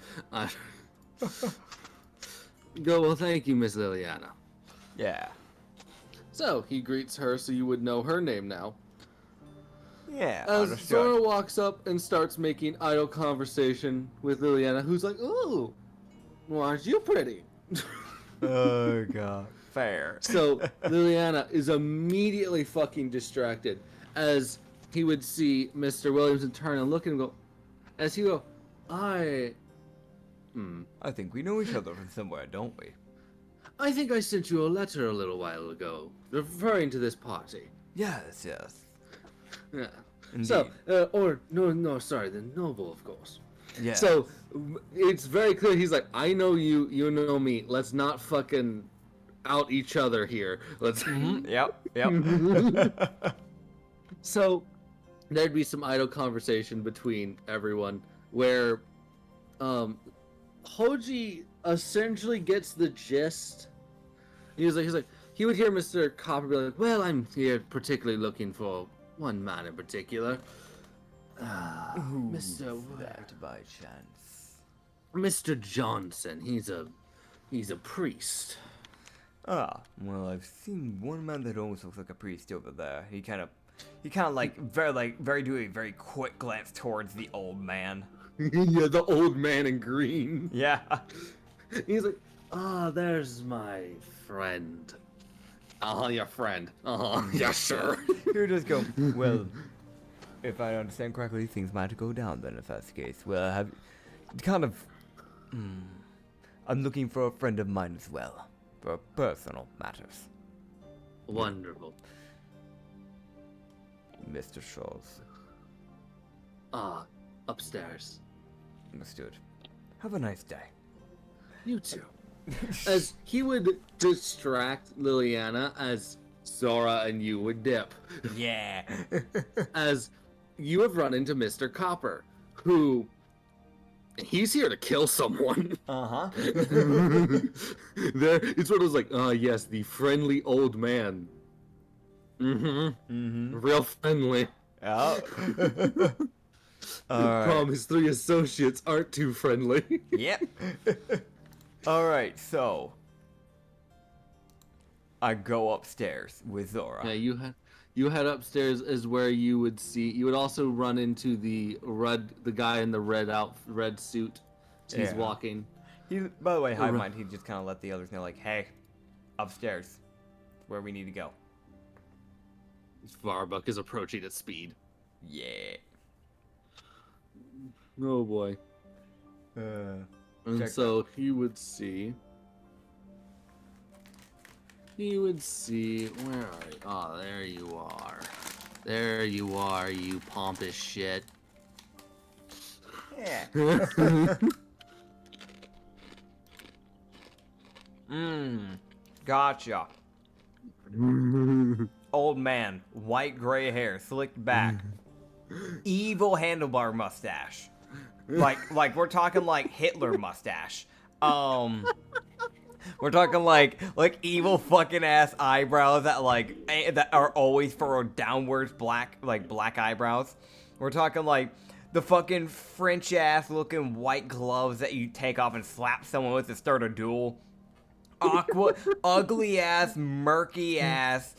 [SPEAKER 2] Go, well, thank you, Miss Liliana.
[SPEAKER 1] Yeah.
[SPEAKER 2] So he greets her, so you would know her name now.
[SPEAKER 1] Yeah.
[SPEAKER 2] As
[SPEAKER 1] Understood.
[SPEAKER 2] Zora walks up and starts making idle conversation with Liliana, who's like, "Ooh, well, aren't you pretty?"
[SPEAKER 1] Oh god. Fair.
[SPEAKER 2] So Liliana is immediately fucking distracted as he would see Mr. Williamson turn and look at him and go, as he go, I
[SPEAKER 1] think we know each other from somewhere, don't we?
[SPEAKER 2] I think I sent you a letter a little while ago referring to this party.
[SPEAKER 1] Yes, yes.
[SPEAKER 2] Yeah.
[SPEAKER 1] Indeed.
[SPEAKER 2] So, sorry, the noble, of course.
[SPEAKER 1] Yeah.
[SPEAKER 2] So, it's very clear. He's like, I know you, you know me. Let's not fucking out each other here. Let's.
[SPEAKER 1] Yep.
[SPEAKER 2] So, there'd be some idle conversation between everyone where, Hoji essentially gets the gist. He's like, he would hear Mr. Copper be like, well, I'm here particularly looking for one man in particular. Mr.
[SPEAKER 1] That by chance.
[SPEAKER 2] Mr. Johnson. He's a priest.
[SPEAKER 1] Ah, well, I've seen one man that almost looks like a priest over there. He kind of very quick glance towards the old man.
[SPEAKER 2] Yeah, the old man in green.
[SPEAKER 1] Yeah.
[SPEAKER 2] He's like, there's my friend. Your friend. Yeah, sure.
[SPEAKER 1] You just go, well, if I understand correctly, things might go down then if that's the case. Well, I'm looking for a friend of mine as well, for personal matters.
[SPEAKER 2] Wonderful.
[SPEAKER 1] Mr. Shaw's.
[SPEAKER 2] Upstairs.
[SPEAKER 1] Understood. Have a nice day.
[SPEAKER 2] You too. As he would distract Liliana as Zora and you would dip.
[SPEAKER 1] Yeah.
[SPEAKER 2] As you have run into Mr. Copper, who he's here to kill someone.
[SPEAKER 1] Uh-huh.
[SPEAKER 2] It's one of those like, yes, the friendly old man. Real friendly.
[SPEAKER 1] Oh.
[SPEAKER 2] Problem, his 3 associates aren't too friendly.
[SPEAKER 1] Yep. Alright, so I go upstairs with Zora.
[SPEAKER 2] Yeah, you head upstairs is where you would see. You would also run into the guy in the red suit. He's walking.
[SPEAKER 1] By the way, Hive Mind, he just kind of let the others know, like, hey, upstairs, where we need to go.
[SPEAKER 2] Varbuck is approaching at speed.
[SPEAKER 1] Yeah.
[SPEAKER 2] Oh boy. And
[SPEAKER 1] check
[SPEAKER 2] so he would see. He would see. Where are you? Oh, there you are. There you are, you pompous shit.
[SPEAKER 1] Yeah. Gotcha. Old man, white gray hair, slicked back, evil handlebar mustache. Like we're talking like Hitler mustache. We're talking like evil fucking ass eyebrows that are always furrowed downwards, black eyebrows. We're talking like the fucking French ass looking white gloves that you take off and slap someone with to start a duel. Ugly ass, murky ass,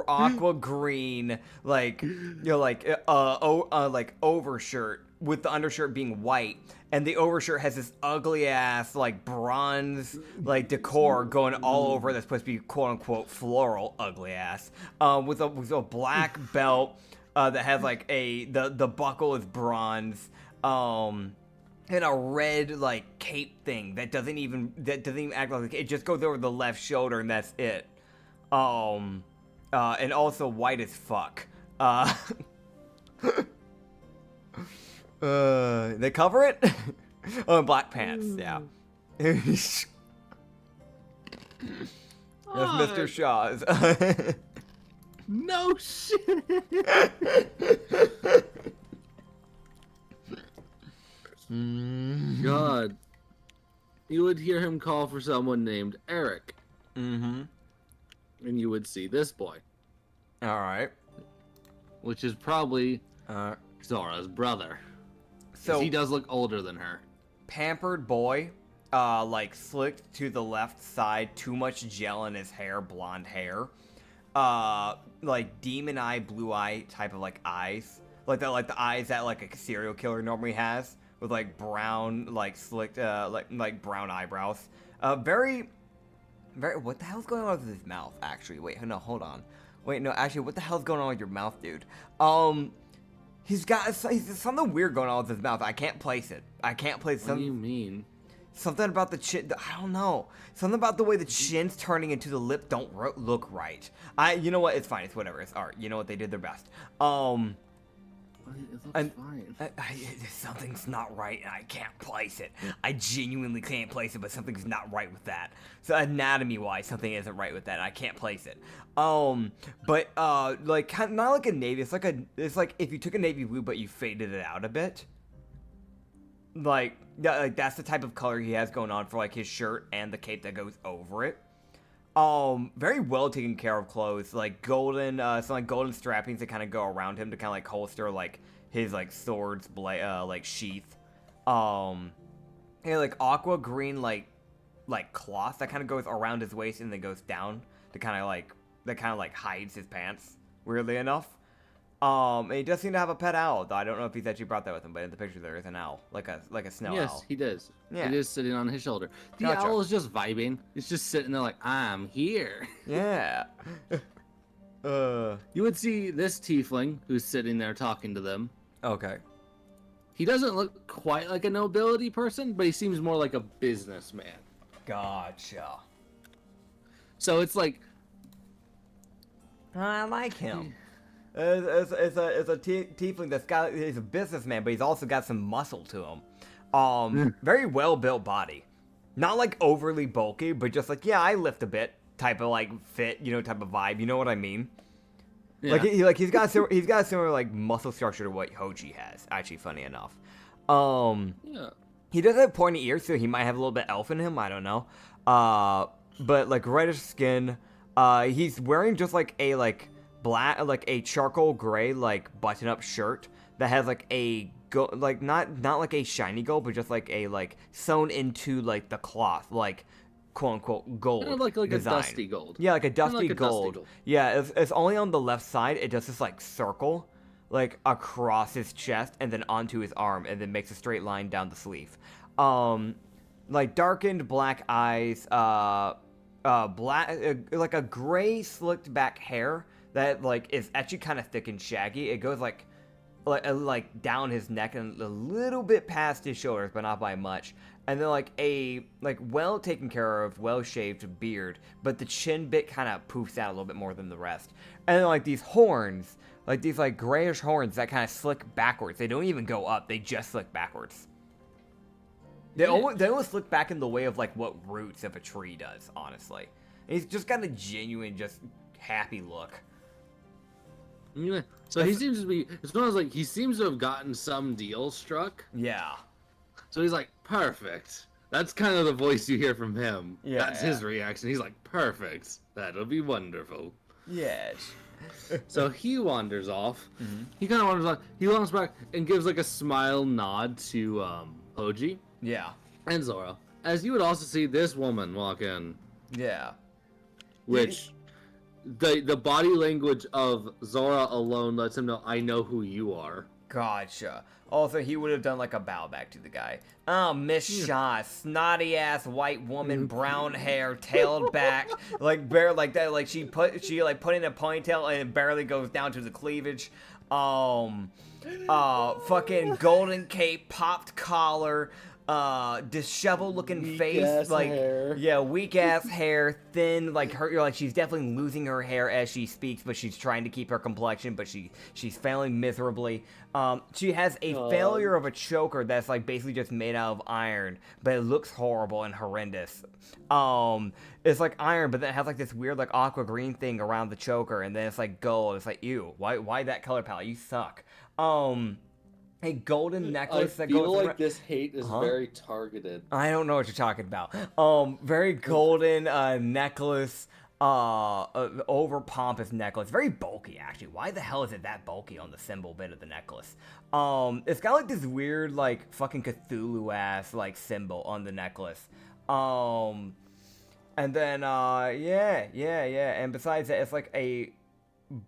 [SPEAKER 1] aqua green, like overshirt with the undershirt being white, and the overshirt has this ugly ass like bronze like decor going all over that's supposed to be quote unquote floral, ugly ass, with a black belt that has like the buckle is bronze, and a red like cape thing that doesn't even act like it just goes over the left shoulder and that's it. And also white as fuck. They cover it? Oh, and black pants, yeah. That's Mr. Shaw's.
[SPEAKER 2] No shit. God. You would hear him call for someone named Eric.
[SPEAKER 1] Mm-hmm.
[SPEAKER 2] And you would see this boy.
[SPEAKER 1] Alright.
[SPEAKER 2] Which is probably Zora's brother. So he does look older than her.
[SPEAKER 1] Pampered boy, like slicked to the left side, too much gel in his hair, blonde hair. Like demon eye, blue eye type of like eyes. Like the eyes that like a serial killer normally has. With like brown, like slicked, like brown eyebrows. Very. What the hell's going on with his mouth? Actually, wait, no, hold on. Wait, no, actually, what the hell's going on with your mouth, dude? He's something weird going on with his mouth. I can't place it. I can't place.
[SPEAKER 2] What do you mean?
[SPEAKER 1] Something about the chin. I don't know. Something about the way the chin's turning into the lip don't look right. You know what? It's fine. It's whatever. It's art. You know what? They did their best.
[SPEAKER 2] It looks fine.
[SPEAKER 1] Something's not right, and I can't place it. I genuinely can't place it, but something's not right with that. So anatomy-wise, something isn't right with that, and I can't place it. But like not like a navy. It's like if you took a navy blue, but you faded it out a bit. Like that's the type of color he has going on for like his shirt and the cape that goes over it. Very well taken care of clothes, like golden, some like golden strappings that kind of go around him to kind of like holster like his like sword's like sheath. And like aqua green like cloth that kind of goes around his waist and then goes down to kind of like hides his pants. Weirdly enough. And he does seem to have a pet owl, though I don't know if he's actually brought that with him, but in the picture there is an owl, like a snow owl.
[SPEAKER 2] Yes, he does.
[SPEAKER 1] Yeah.
[SPEAKER 2] It is sitting on his shoulder. The
[SPEAKER 1] Gotcha.
[SPEAKER 2] owl is just vibing. It's just sitting there like, I'm here.
[SPEAKER 1] Yeah.
[SPEAKER 2] You would see this tiefling who's sitting there talking to them.
[SPEAKER 1] Okay.
[SPEAKER 2] He doesn't look quite like a nobility person, but he seems more like a businessman.
[SPEAKER 1] Gotcha.
[SPEAKER 2] So it's like...
[SPEAKER 1] I like him. It's a tiefling he's a businessman, but he's also got some muscle to him. Very well built body, not like overly bulky, but just like I lift a bit type of like fit, type of vibe. You know what I mean? Yeah. He's got a similar like muscle structure to what Hoji has. Actually, funny enough.
[SPEAKER 2] Yeah.
[SPEAKER 1] He does have pointy ears, so he might have a little bit elf in him. I don't know. But like reddish skin. He's wearing just like a black, like a charcoal gray, like button-up shirt that has like a not like a shiny gold, but just like a sewn into like the cloth, like quote unquote gold.
[SPEAKER 2] Kind of like
[SPEAKER 1] design.
[SPEAKER 2] A dusty gold.
[SPEAKER 1] Yeah, like a dusty gold.
[SPEAKER 2] Dusty gold.
[SPEAKER 1] Yeah, it's only on the left side. It does this like circle, like across his chest and then onto his arm, and then makes a straight line down the sleeve. Like darkened black eyes, black, like a gray slicked back hair that like is actually kind of thick and shaggy. It goes like like down his neck and a little bit past his shoulders, but not by much. And then like a well taken care of, well shaved beard, but the chin bit kind of poofs out a little bit more than the rest. And then like these horns, like these like grayish horns that kind of slick backwards. They don't even go up; they just slick backwards. They almost look back in the way of like what roots of a tree does, honestly. And he's just got a genuine, just happy look.
[SPEAKER 2] Yeah. So he seems to be. It's one of those like he seems to have gotten some deal struck.
[SPEAKER 1] Yeah.
[SPEAKER 2] So he's like, perfect. That's kind of the voice you hear from him.
[SPEAKER 1] Yeah.
[SPEAKER 2] That's his reaction. He's like, perfect. That'll be wonderful.
[SPEAKER 1] Yes.
[SPEAKER 2] So he wanders off.
[SPEAKER 1] Mm-hmm.
[SPEAKER 2] He kind of wanders off. He walks back and gives like a smile nod to Hoji.
[SPEAKER 1] Yeah.
[SPEAKER 2] And Zora. As you would also see this woman walk in.
[SPEAKER 1] Yeah.
[SPEAKER 2] Which the body language of Zora alone lets him know, I know who you are.
[SPEAKER 1] Gotcha. Also, he would have done like a bow back to the guy. Oh, Miss Shaw, snotty ass white woman, brown hair, tailed back, like bare like that. Like she put in a ponytail and it barely goes down to the cleavage. Fucking golden cape, popped collar. Disheveled looking face, like
[SPEAKER 2] hair.
[SPEAKER 1] Yeah, weak ass hair, thin, like she's definitely losing her hair as she speaks, but she's trying to keep her complexion, but she's failing miserably. She has a failure of a choker that's like basically just made out of iron, but it looks horrible and horrendous. It's like iron, but then it has like this weird like aqua green thing around the choker, and then it's like gold. It's like, ew, why that color palette? You suck. A golden necklace that goes
[SPEAKER 2] like
[SPEAKER 1] around.
[SPEAKER 2] this hate is very targeted.
[SPEAKER 1] I don't know what you're talking about. Very golden necklace, over pompous necklace, very bulky actually. Why the hell is it that bulky on the symbol bit of the necklace? It's got like this weird like fucking Cthulhu ass like symbol on the necklace. And then yeah. And besides that, it's like a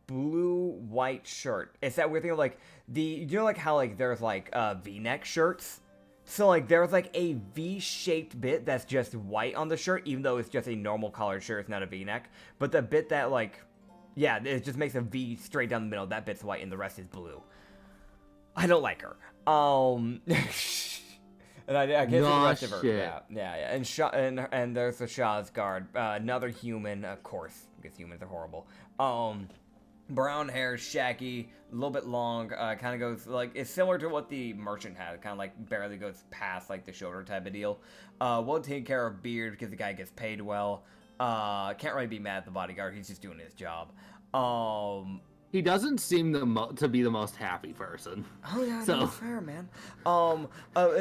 [SPEAKER 1] blue white shirt. It's that weird thing of like like how like there's like V-neck shirts. So like there's like a V-shaped bit that's just white on the shirt, even though it's just a normal collared shirt, it's not a V-neck. But the bit that like, yeah, it just makes a V straight down the middle. That bit's white and the rest is blue. I don't like her. And I guess the rest of her. Yeah. And there's the Shah's guard, another human, of course, because humans are horrible. Brown hair, shaggy, a little bit long, kind of goes, like, it's similar to what the merchant had, kind of, like, barely goes past, like, the shoulder type of deal. Well taken care of beard, because the guy gets paid well. Can't really be mad at the bodyguard, he's just doing his job.
[SPEAKER 2] He doesn't seem to be the most happy person.
[SPEAKER 1] Oh yeah,
[SPEAKER 2] so
[SPEAKER 1] that's fair, man.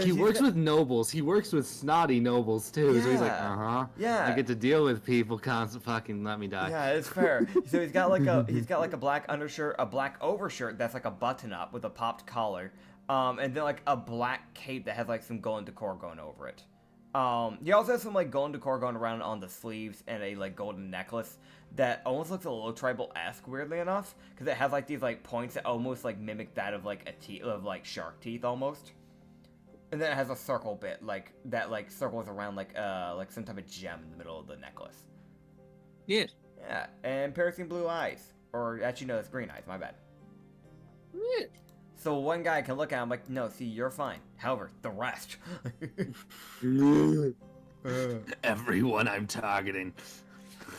[SPEAKER 2] He works with nobles. He works with snotty nobles too.
[SPEAKER 1] Yeah.
[SPEAKER 2] So he's like,
[SPEAKER 1] Yeah.
[SPEAKER 2] I get to deal with people constant fucking let me die.
[SPEAKER 1] Yeah, it's fair. So he's got like a black undershirt, a black overshirt that's like a button up with a popped collar, and then like a black cape that has like some golden decor going over it. He also has some like golden decor going around on the sleeves and a like golden necklace that almost looks a little tribal-esque, weirdly enough, because it has like these like points that almost like mimic that of like like shark teeth almost. And then it has a circle bit like that like circles around like some type of gem in the middle of the necklace.
[SPEAKER 2] Yes.
[SPEAKER 1] Yeah, and piercing blue eyes, or actually no, it's green eyes. My bad.
[SPEAKER 2] Yeah.
[SPEAKER 1] So one guy can look at him like, no, see, you're fine. However, the rest.
[SPEAKER 2] Everyone I'm targeting.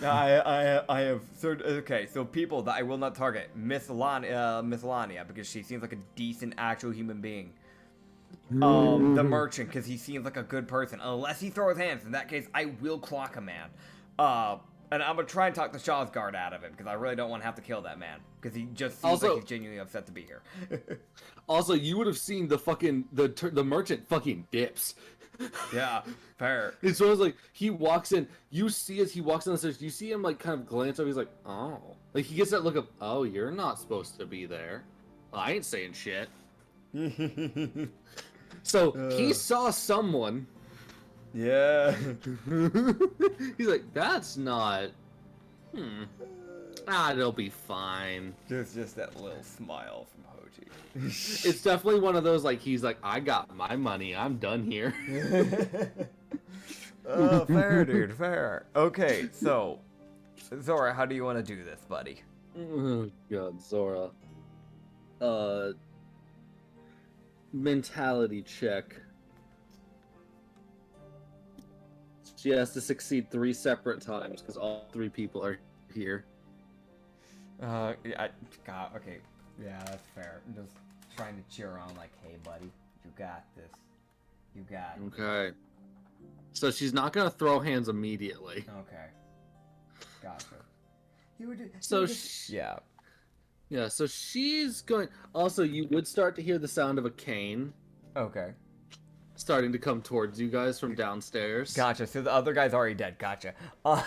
[SPEAKER 1] I have okay, so people that I will not target. Miss Lania, because she seems like a decent actual human being. The merchant, because he seems like a good person. Unless he throws hands, in that case, I will clock a man. And I'm gonna try and talk the Shaw's guard out of him, because I really don't want to have to kill that man. Because he just seems like he's genuinely upset to be here.
[SPEAKER 2] Also, you would have seen the merchant fucking dips.
[SPEAKER 1] Yeah, fair.
[SPEAKER 2] It's always like he walks in. You see as he walks down the stairs, you see him like kind of glance over. He's like, oh, like he gets that look of, oh, you're not supposed to be there. Well, I ain't saying shit. So he saw someone.
[SPEAKER 1] Yeah.
[SPEAKER 2] He's like, that's not. It'll be fine.
[SPEAKER 1] There's just that little smile from Hoji.
[SPEAKER 2] It's definitely one of those like he's like, I got my money. I'm done here.
[SPEAKER 1] Oh, fair, dude, fair. Okay, so Zora, how do you want to do this, buddy?
[SPEAKER 2] Oh God, Zora. mentality check. She has to succeed 3 separate times because all 3 people are here.
[SPEAKER 1] God, okay. Yeah, that's fair. I'm just trying to cheer on, like, hey, buddy, you got this. You got it.
[SPEAKER 2] Okay. So she's not gonna throw hands immediately.
[SPEAKER 1] Okay. Gotcha. Yeah.
[SPEAKER 2] Yeah, so she's going... Also, you would start to hear the sound of a cane
[SPEAKER 1] Okay.
[SPEAKER 2] starting to come towards you guys from downstairs.
[SPEAKER 1] Gotcha. So the other guy's already dead. Gotcha. Yeah,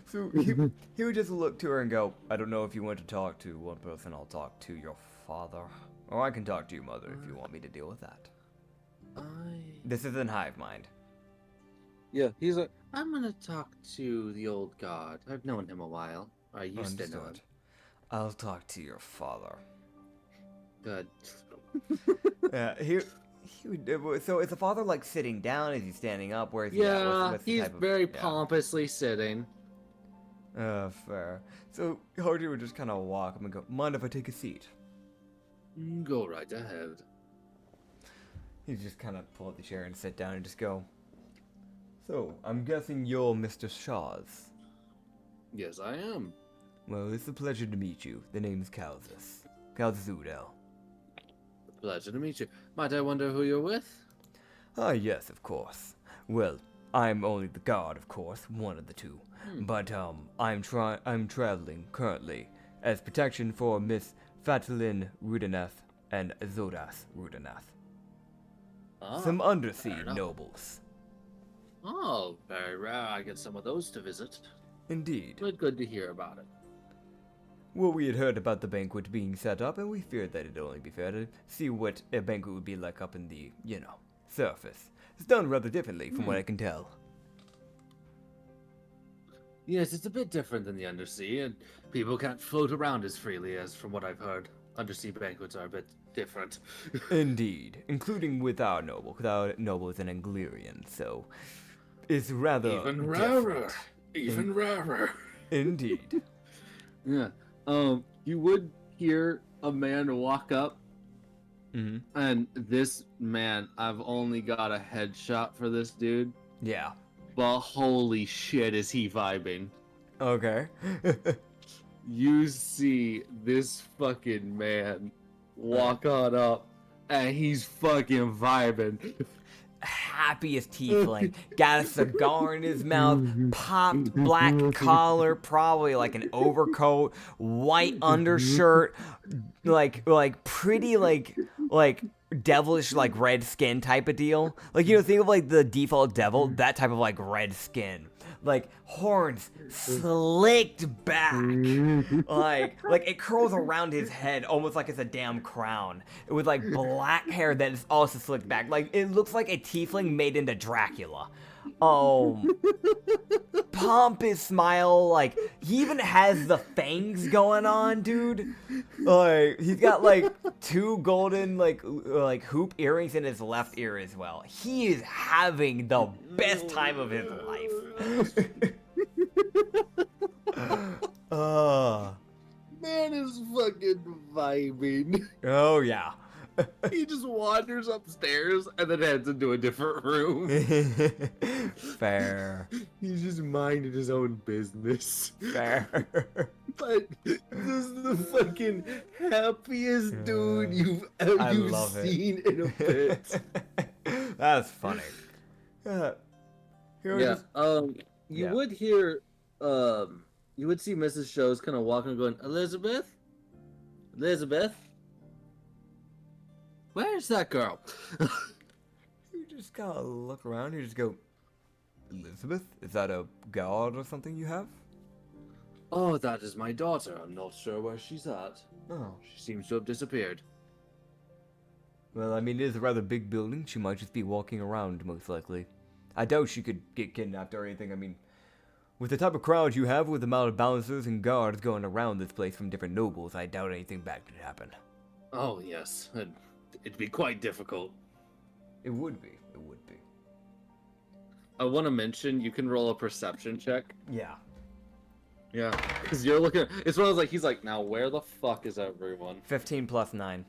[SPEAKER 1] so he would just look to her and go, I don't know if you want to talk to one person, I'll talk to your father. Or I can talk to your mother if you want me to deal with that. This is in hive mind.
[SPEAKER 2] Yeah, he's like, I'm gonna talk to the old god. I've known him a while. I used to know him.
[SPEAKER 1] Understood. I'll talk to your father.
[SPEAKER 2] Good.
[SPEAKER 1] Yeah, he would. So is the father like sitting down? Is he standing up? Where is he?
[SPEAKER 2] Yeah,
[SPEAKER 1] what's the
[SPEAKER 2] he's
[SPEAKER 1] type of-
[SPEAKER 2] very
[SPEAKER 1] yeah.
[SPEAKER 2] pompously sitting.
[SPEAKER 1] Fair. So Hojiro would just kind of walk up and go, mind if I take a seat?
[SPEAKER 2] Go right ahead.
[SPEAKER 1] He'd just kind of pull up the chair and sit down and just go, so, I'm guessing you're Mr. Shaw's.
[SPEAKER 2] Yes, I am.
[SPEAKER 1] Well, it's a pleasure to meet you. The name's Calzus. Calzus Udel.
[SPEAKER 2] Pleasure to meet you. Might I wonder who you're with?
[SPEAKER 1] Ah, yes, of course. Well, I'm only the guard, of course, one of the two. But, I'm traveling currently as protection for Miss Fatalin Rudenath and Zodas Rudenath.
[SPEAKER 2] Ah,
[SPEAKER 1] Some undersea
[SPEAKER 2] fair enough.
[SPEAKER 1] nobles.
[SPEAKER 2] Oh, very rare I get some of those to visit.
[SPEAKER 1] Indeed.
[SPEAKER 2] But good to hear about it.
[SPEAKER 1] Well, we had heard about the banquet being set up, and we feared that it'd only be fair to see what a banquet would be like up in the, surface. It's done rather differently, from what I can tell.
[SPEAKER 2] Yes, it's a bit different than the undersea, and people can't float around as freely as from what I've heard. Undersea banquets are a bit different.
[SPEAKER 1] Indeed, including with our noble, because our noble is an Anglerian, so it's rather
[SPEAKER 2] Even
[SPEAKER 1] different.
[SPEAKER 2] rarer. Even rarer.
[SPEAKER 1] Indeed.
[SPEAKER 2] Yeah. You would hear a man walk up,
[SPEAKER 1] Hmm.
[SPEAKER 2] and this man, I've only got a headshot for this dude,
[SPEAKER 1] Yeah.
[SPEAKER 2] but holy shit is he vibing.
[SPEAKER 1] Okay.
[SPEAKER 2] You see this fucking man walk on up, and he's fucking vibing.
[SPEAKER 1] Happiest tiefling, got a cigar in his mouth, popped black collar, probably like an overcoat, white undershirt, like pretty like devilish like red skin type of deal. Like, think of like the default devil, that type of like red skin. Like horns slicked back, like it curls around his head almost like it's a damn crown, with like black hair that is also slicked back. Like it looks like a tiefling made into Dracula. Pompous smile, like he even has the fangs going on, dude. Like he's got like 2 golden like hoop earrings in his left ear as well. He is having the best time of his life.
[SPEAKER 2] Man is fucking vibing.
[SPEAKER 1] Oh yeah.
[SPEAKER 2] He just wanders upstairs and then heads into a different room.
[SPEAKER 1] Fair.
[SPEAKER 2] He's just minding his own business.
[SPEAKER 1] Fair.
[SPEAKER 2] But this is the fucking happiest dude you've
[SPEAKER 1] love it.
[SPEAKER 2] seen in a bit.
[SPEAKER 1] That's funny. Here we
[SPEAKER 2] Yeah.
[SPEAKER 1] just-
[SPEAKER 2] You
[SPEAKER 1] Yeah.
[SPEAKER 2] would hear, you would see Mrs. Shows kind of walking and going, Elizabeth? Where's that girl?
[SPEAKER 1] You just gotta look around. You just go, Elizabeth? Is that a god or something you have?
[SPEAKER 2] Oh, that is my daughter. I'm not sure where she's at.
[SPEAKER 1] Oh.
[SPEAKER 2] She seems to have disappeared.
[SPEAKER 1] Well, I mean, it is a rather big building. She might just be walking around, most likely. I doubt she could get kidnapped or anything. I mean, with the type of crowd you have, with the amount of bouncers and guards going around this place from different nobles, I doubt anything bad could happen.
[SPEAKER 2] Oh, yes. It'd be quite difficult.
[SPEAKER 1] It would be. It would be.
[SPEAKER 2] I want to mention, you can roll a perception check.
[SPEAKER 1] Yeah.
[SPEAKER 2] Yeah. Because you're looking... It's one of those, like, he's like, now where the fuck is everyone?
[SPEAKER 1] 15 plus 9.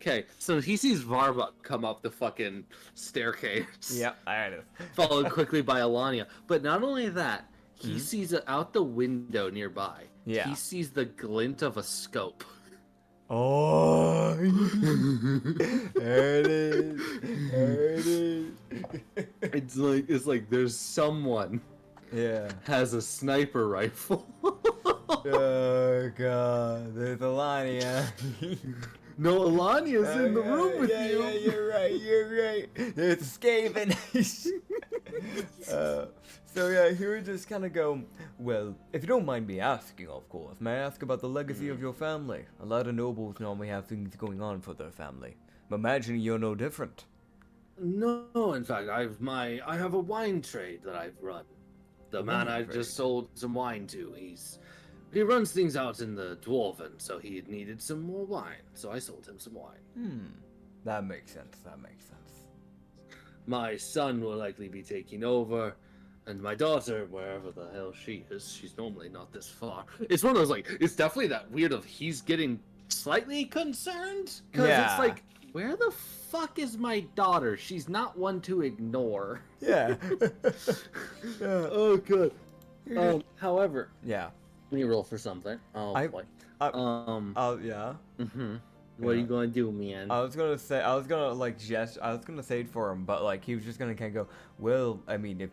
[SPEAKER 2] Okay, so he sees Varbuck come up the fucking staircase.
[SPEAKER 1] Yep, I know.
[SPEAKER 2] Followed quickly by Alania. But not only that, he
[SPEAKER 1] Mhm.
[SPEAKER 2] sees it out the window nearby.
[SPEAKER 1] Yeah.
[SPEAKER 2] He sees the glint of a scope.
[SPEAKER 1] Oh, there it is. There it is.
[SPEAKER 2] It's like there's someone
[SPEAKER 1] Yeah.
[SPEAKER 2] has a sniper rifle.
[SPEAKER 1] Oh god, there's Alania.
[SPEAKER 2] No, Alania's in the room with
[SPEAKER 1] yeah,
[SPEAKER 2] you.
[SPEAKER 1] Yeah, you're right. You're right. There's escaping. So yeah, he would just kind of go, well, if you don't mind me asking, of course, may I ask about the legacy of your family? A lot of nobles normally have things going on for their family. I'm imagining you're no different.
[SPEAKER 2] No, in fact, I have a wine trade that I've run. The man I just sold some wine to, he runs things out in the Dwarven, so he needed some more wine, so I sold him some wine.
[SPEAKER 1] That makes sense. That makes sense.
[SPEAKER 2] My son will likely be taking over, and my daughter, wherever the hell she is, she's normally not this far. It's one of those, like, it's definitely that weird of he's getting slightly concerned, because it's like, where the fuck is my daughter? She's not one to ignore.
[SPEAKER 1] Yeah. Yeah.
[SPEAKER 2] Oh, good. However,
[SPEAKER 1] Yeah.
[SPEAKER 2] let me roll for something. Oh, boy.
[SPEAKER 1] Yeah.
[SPEAKER 2] What are you gonna do, man?
[SPEAKER 1] I was gonna say it for him, but like he was just gonna kind of go, well, I mean, if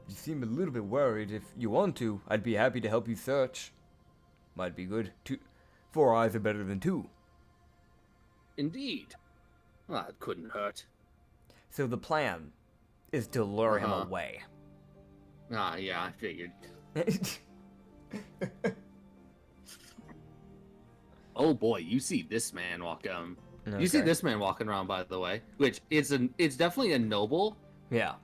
[SPEAKER 1] you seem a little bit worried, if you want to, I'd be happy to help you search. Might be good. 4 eyes are better than 2.
[SPEAKER 2] Indeed. Well, that couldn't hurt.
[SPEAKER 1] So the plan is to lure him away.
[SPEAKER 2] Ah, yeah, I figured. Oh boy, you see this man walking. You see this man walking around, by the way, which it's definitely a noble.
[SPEAKER 1] Yeah.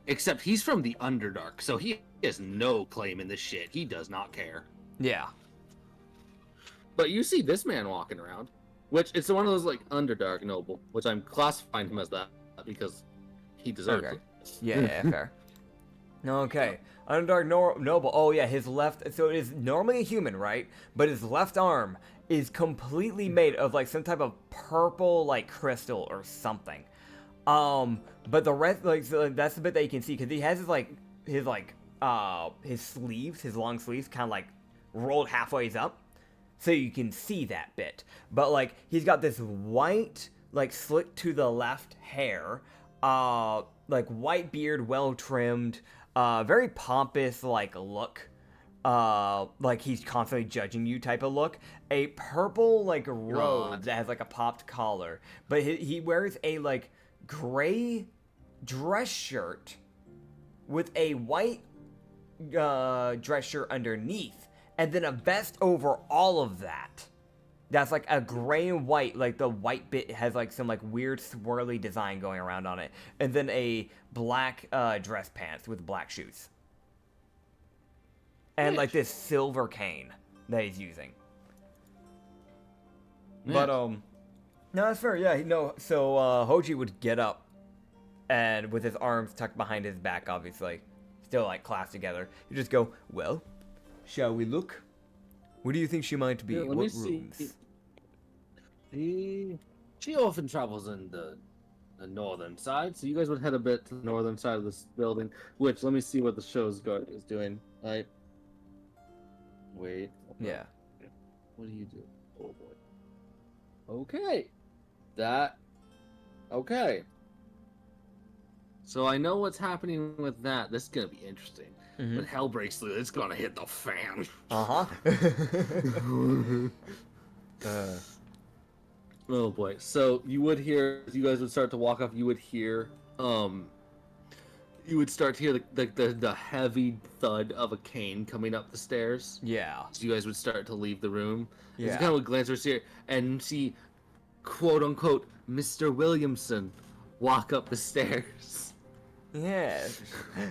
[SPEAKER 2] Except he's from the Underdark, so he has no claim in this shit. He does not care.
[SPEAKER 1] Yeah.
[SPEAKER 2] But you see this man walking around, which it's one of those like Underdark noble, which I'm classifying him as that because he deserves it.
[SPEAKER 1] Yeah, fair. Okay. Underdark Noble. Oh yeah, his left. So it is normally a human, right? But his left arm is completely made of like some type of purple like crystal or something. But the rest, like, so that's the bit that you can see because he has his sleeves, his long sleeves, kind of like rolled halfway up, so you can see that bit. But like he's got this white, like slick to the left hair, like white beard, well trimmed. Very pompous, like, look. Like he's constantly judging you type of look. A purple, like, robe that has, like, a popped collar. But he wears a, like, gray dress shirt with a white dress shirt underneath. And then a vest over all of that. That's like a gray and white, like the white bit has like some like weird swirly design going around on it. And then a black dress pants with black shoes. And like this silver cane that he's using. But no, that's fair. Yeah, so Hoji would get up and with his arms tucked behind his back, obviously, still like clasped together, you just go, well, shall we look? Where do you think she might be?
[SPEAKER 2] Let me see. She often travels in the northern side, so you guys would head a bit to the northern side of this building. Which, let me see what the show's is doing. Wait.
[SPEAKER 1] Yeah.
[SPEAKER 2] What do you do? Oh boy. Okay. Okay. So I know what's happening with that. This is gonna be interesting. When hell breaks loose, it's gonna hit the fan. Oh boy. So you would hear, as you guys would start to walk up, you would start to hear the heavy thud of a cane coming up the stairs.
[SPEAKER 1] Yeah.
[SPEAKER 2] So you guys would start to leave the room.
[SPEAKER 1] Yeah.
[SPEAKER 2] You kind of would glance over here and see, quote unquote, Mr. Williamson walk up the stairs.
[SPEAKER 1] Yes.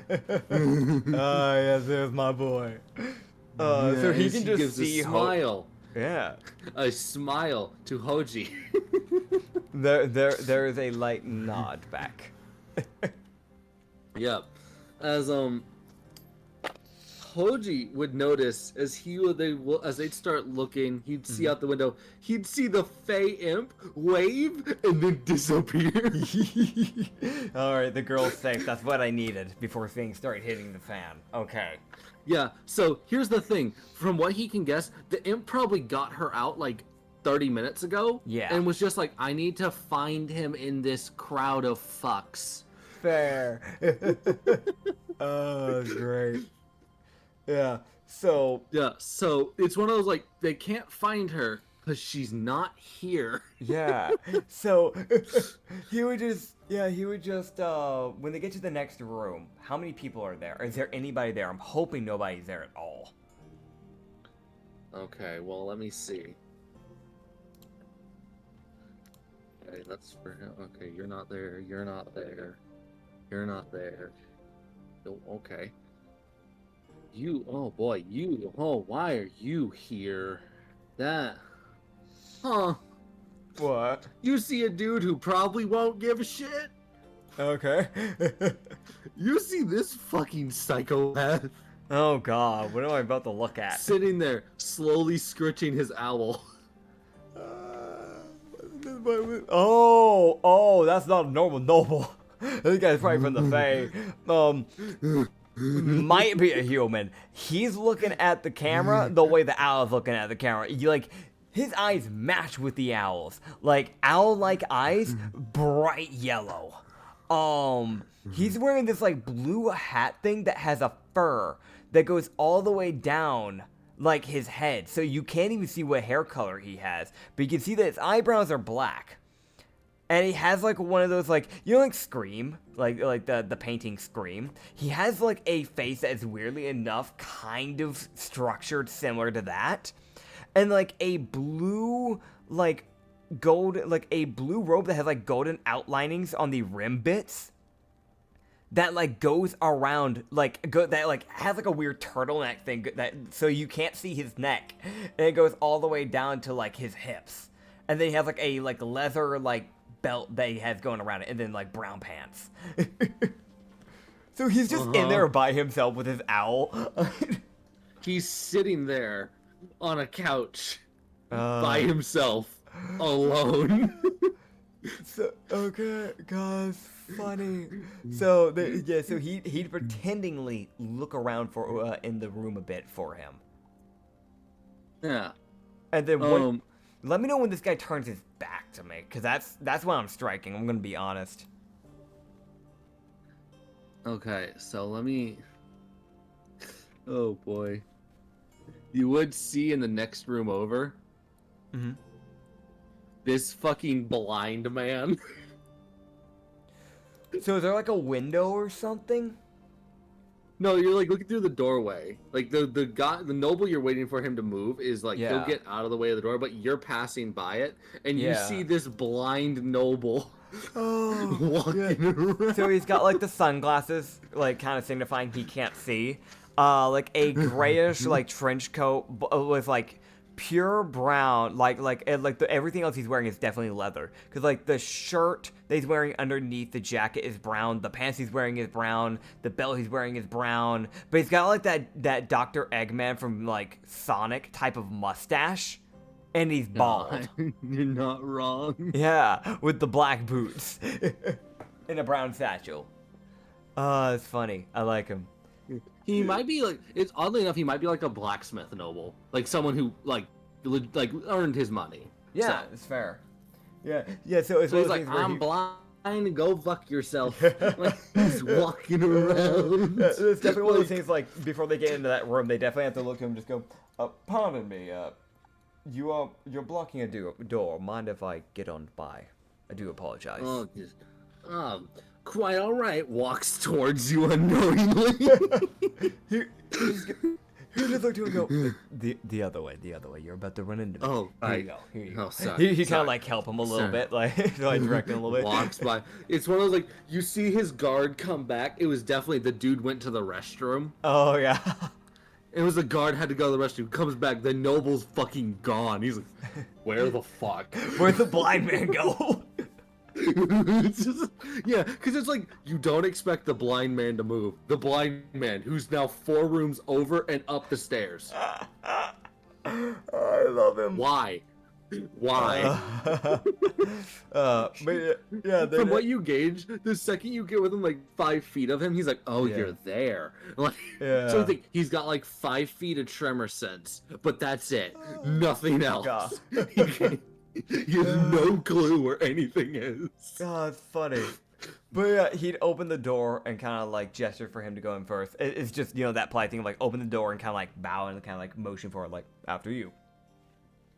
[SPEAKER 1] Yes, there's my boy. So he can just
[SPEAKER 2] gives
[SPEAKER 1] see
[SPEAKER 2] a smile.
[SPEAKER 1] Yeah.
[SPEAKER 2] A smile to Hoji.
[SPEAKER 1] There is a light nod back.
[SPEAKER 2] Yep. As Hoji would notice as they'd start looking, he'd see out the window, he'd see the Fey imp wave and then disappear.
[SPEAKER 1] All right, the girl's safe. That's what I needed before things start hitting the fan. Okay.
[SPEAKER 2] Yeah, so here's the thing. From what he can guess, the imp probably got her out like 30 minutes ago.
[SPEAKER 1] Yeah.
[SPEAKER 2] And was just like, I need to find him in this crowd of fucks.
[SPEAKER 1] Fair. Oh, great. Yeah. So
[SPEAKER 2] it's one of those like they can't find her because she's not here.
[SPEAKER 1] yeah. So he would just when they get to the next room, how many people are there? Is there anybody there? I'm hoping nobody's there at all.
[SPEAKER 2] Okay, well let me see. Okay, that's for him. Okay, you're not there. You're not there. You're not there. Oh, okay. Why are you here?
[SPEAKER 1] What?
[SPEAKER 2] You see a dude who probably won't give a shit?
[SPEAKER 1] Okay.
[SPEAKER 2] You see this fucking psychopath
[SPEAKER 1] Oh god, what am I about to look at?
[SPEAKER 2] sitting there, slowly scritching his owl.
[SPEAKER 1] Oh, that's not a normal noble. This guy's probably from the Fae. Might be a human. He's looking at the camera the way the owl's looking at the camera. His eyes match with the owl's. Like, owl-like eyes, bright yellow. He's wearing this, like, blue hat thing that has a fur that goes all the way down, like, his head. So you can't even see what hair color he has. But you can see that his eyebrows are black. And he has, like, one of those, like, like, Scream, like the painting Scream. He has, like, a face that is weirdly enough kind of structured similar to that. And, like, a blue, like, a blue robe that has, like, golden outlinings on the rim bits. That, like, goes around, that has, like, a weird turtleneck thing, so you can't see his neck. And it goes all the way down to, like, his hips. And then he has, like, a, like, leather, like, belt that he has going around it, and then like brown pants. So he's just in there by himself with his owl.
[SPEAKER 2] He's sitting there on a couch by himself, alone.
[SPEAKER 1] So okay, guys, funny. So so he'd pretendingly look around for in the room a bit for him.
[SPEAKER 2] Yeah.
[SPEAKER 1] And then let me know when this guy turns his back to me, because that's when I'm striking. I'm gonna be honest.
[SPEAKER 2] Okay, so let me. Oh boy. You would see in the next room over.
[SPEAKER 1] Mm-hmm.
[SPEAKER 2] This fucking blind man.
[SPEAKER 1] So is there like a window or something?
[SPEAKER 2] No, you're like looking through the doorway. Like the noble you're waiting for him to move is like he'll get out of the way of the door, but you're passing by it, and you see this blind noble walking around.
[SPEAKER 1] So he's got like the sunglasses, like kind of signifying he can't see. Like a grayish like trench coat with like pure brown, everything else he's wearing is definitely leather. Because like the shirt that he's wearing underneath the jacket is brown, the pants he's wearing is brown, the belt he's wearing is brown. But he's got like that Dr. Eggman from like Sonic type of mustache, and he's bald.
[SPEAKER 2] You're not wrong.
[SPEAKER 1] Yeah, with the black boots and a brown satchel. It's funny. I like him.
[SPEAKER 2] He might be like, it's oddly enough, he might be like a blacksmith noble, like someone who like earned his money.
[SPEAKER 1] Yeah,
[SPEAKER 2] so.
[SPEAKER 1] it's fair. Yeah. So
[SPEAKER 2] he's like, I'm blind, go fuck yourself. Like, he's walking around.
[SPEAKER 1] It's definitely one of those things. Like before they get into that room, they definitely have to look at him and just go, "Pardon me, you're blocking a door. Mind if I get on by? I do apologize."
[SPEAKER 2] Oh, quite all right. Walks towards you unknowingly.
[SPEAKER 1] He just looked to him and go, the other way. You're about to run into me.
[SPEAKER 2] Oh,
[SPEAKER 1] Here you go.
[SPEAKER 2] Oh, sorry.
[SPEAKER 1] He kind of like help him a little bit, like direct him a little bit.
[SPEAKER 2] Walks by. It's one of those like, you see his guard come back. It was definitely the dude went to the restroom.
[SPEAKER 1] Oh, yeah.
[SPEAKER 2] It was the guard had to go to the restroom. Comes back, the noble's fucking gone. He's like, where the fuck?
[SPEAKER 1] Where'd the blind man go?
[SPEAKER 2] It's just, yeah, because it's like you don't expect the blind man to move. The blind man who's now 4 rooms over and up the stairs.
[SPEAKER 1] I love him.
[SPEAKER 2] Why? Why?
[SPEAKER 1] But yeah,
[SPEAKER 2] From what you gauge, the second you get within like 5 feet of him, he's like, "Oh,
[SPEAKER 1] Yeah.
[SPEAKER 2] you're there." Like,
[SPEAKER 1] Yeah.
[SPEAKER 2] so I think he's got like 5 feet of tremor sense, but that's it. Nothing else.
[SPEAKER 1] God.
[SPEAKER 2] He has no clue where anything is.
[SPEAKER 1] God, it's funny. But yeah, he'd open the door and kind of like gesture for him to go in first. It's just, that polite thing of like open the door and kind of like bow and kind of like motion for it, like after you.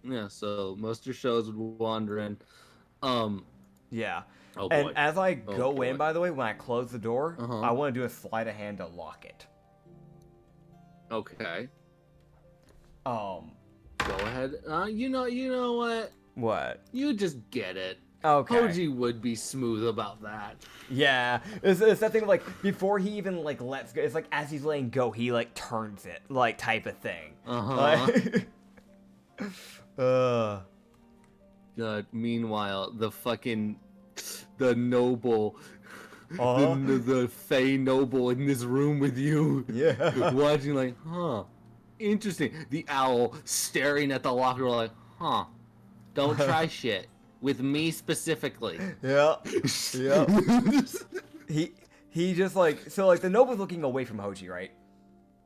[SPEAKER 2] Yeah, so most of your shows would wander in.
[SPEAKER 1] Yeah.
[SPEAKER 2] Oh boy.
[SPEAKER 1] And as I
[SPEAKER 2] Oh,
[SPEAKER 1] go in,
[SPEAKER 2] boy.
[SPEAKER 1] by the way, when I close the door,
[SPEAKER 2] Uh-huh.
[SPEAKER 1] I want to do a sleight of hand to lock it.
[SPEAKER 2] Okay.
[SPEAKER 1] Go
[SPEAKER 2] ahead. You know what?
[SPEAKER 1] What?
[SPEAKER 2] You just get it.
[SPEAKER 1] Okay.
[SPEAKER 2] Koji would be smooth about that.
[SPEAKER 1] Yeah, it's that thing of like before he even like lets go. It's like as he's letting go, he like turns it, like type of thing.
[SPEAKER 2] Uh-huh.
[SPEAKER 1] Like,
[SPEAKER 2] Meanwhile, the noble,
[SPEAKER 1] Uh-huh.
[SPEAKER 2] the Fey noble in this room with you,
[SPEAKER 1] Yeah.
[SPEAKER 2] watching like, interesting. The owl staring at the locker door like, don't try shit with me specifically.
[SPEAKER 1] Yeah. Yeah. He just like so like the noble's looking away from Hoji, right?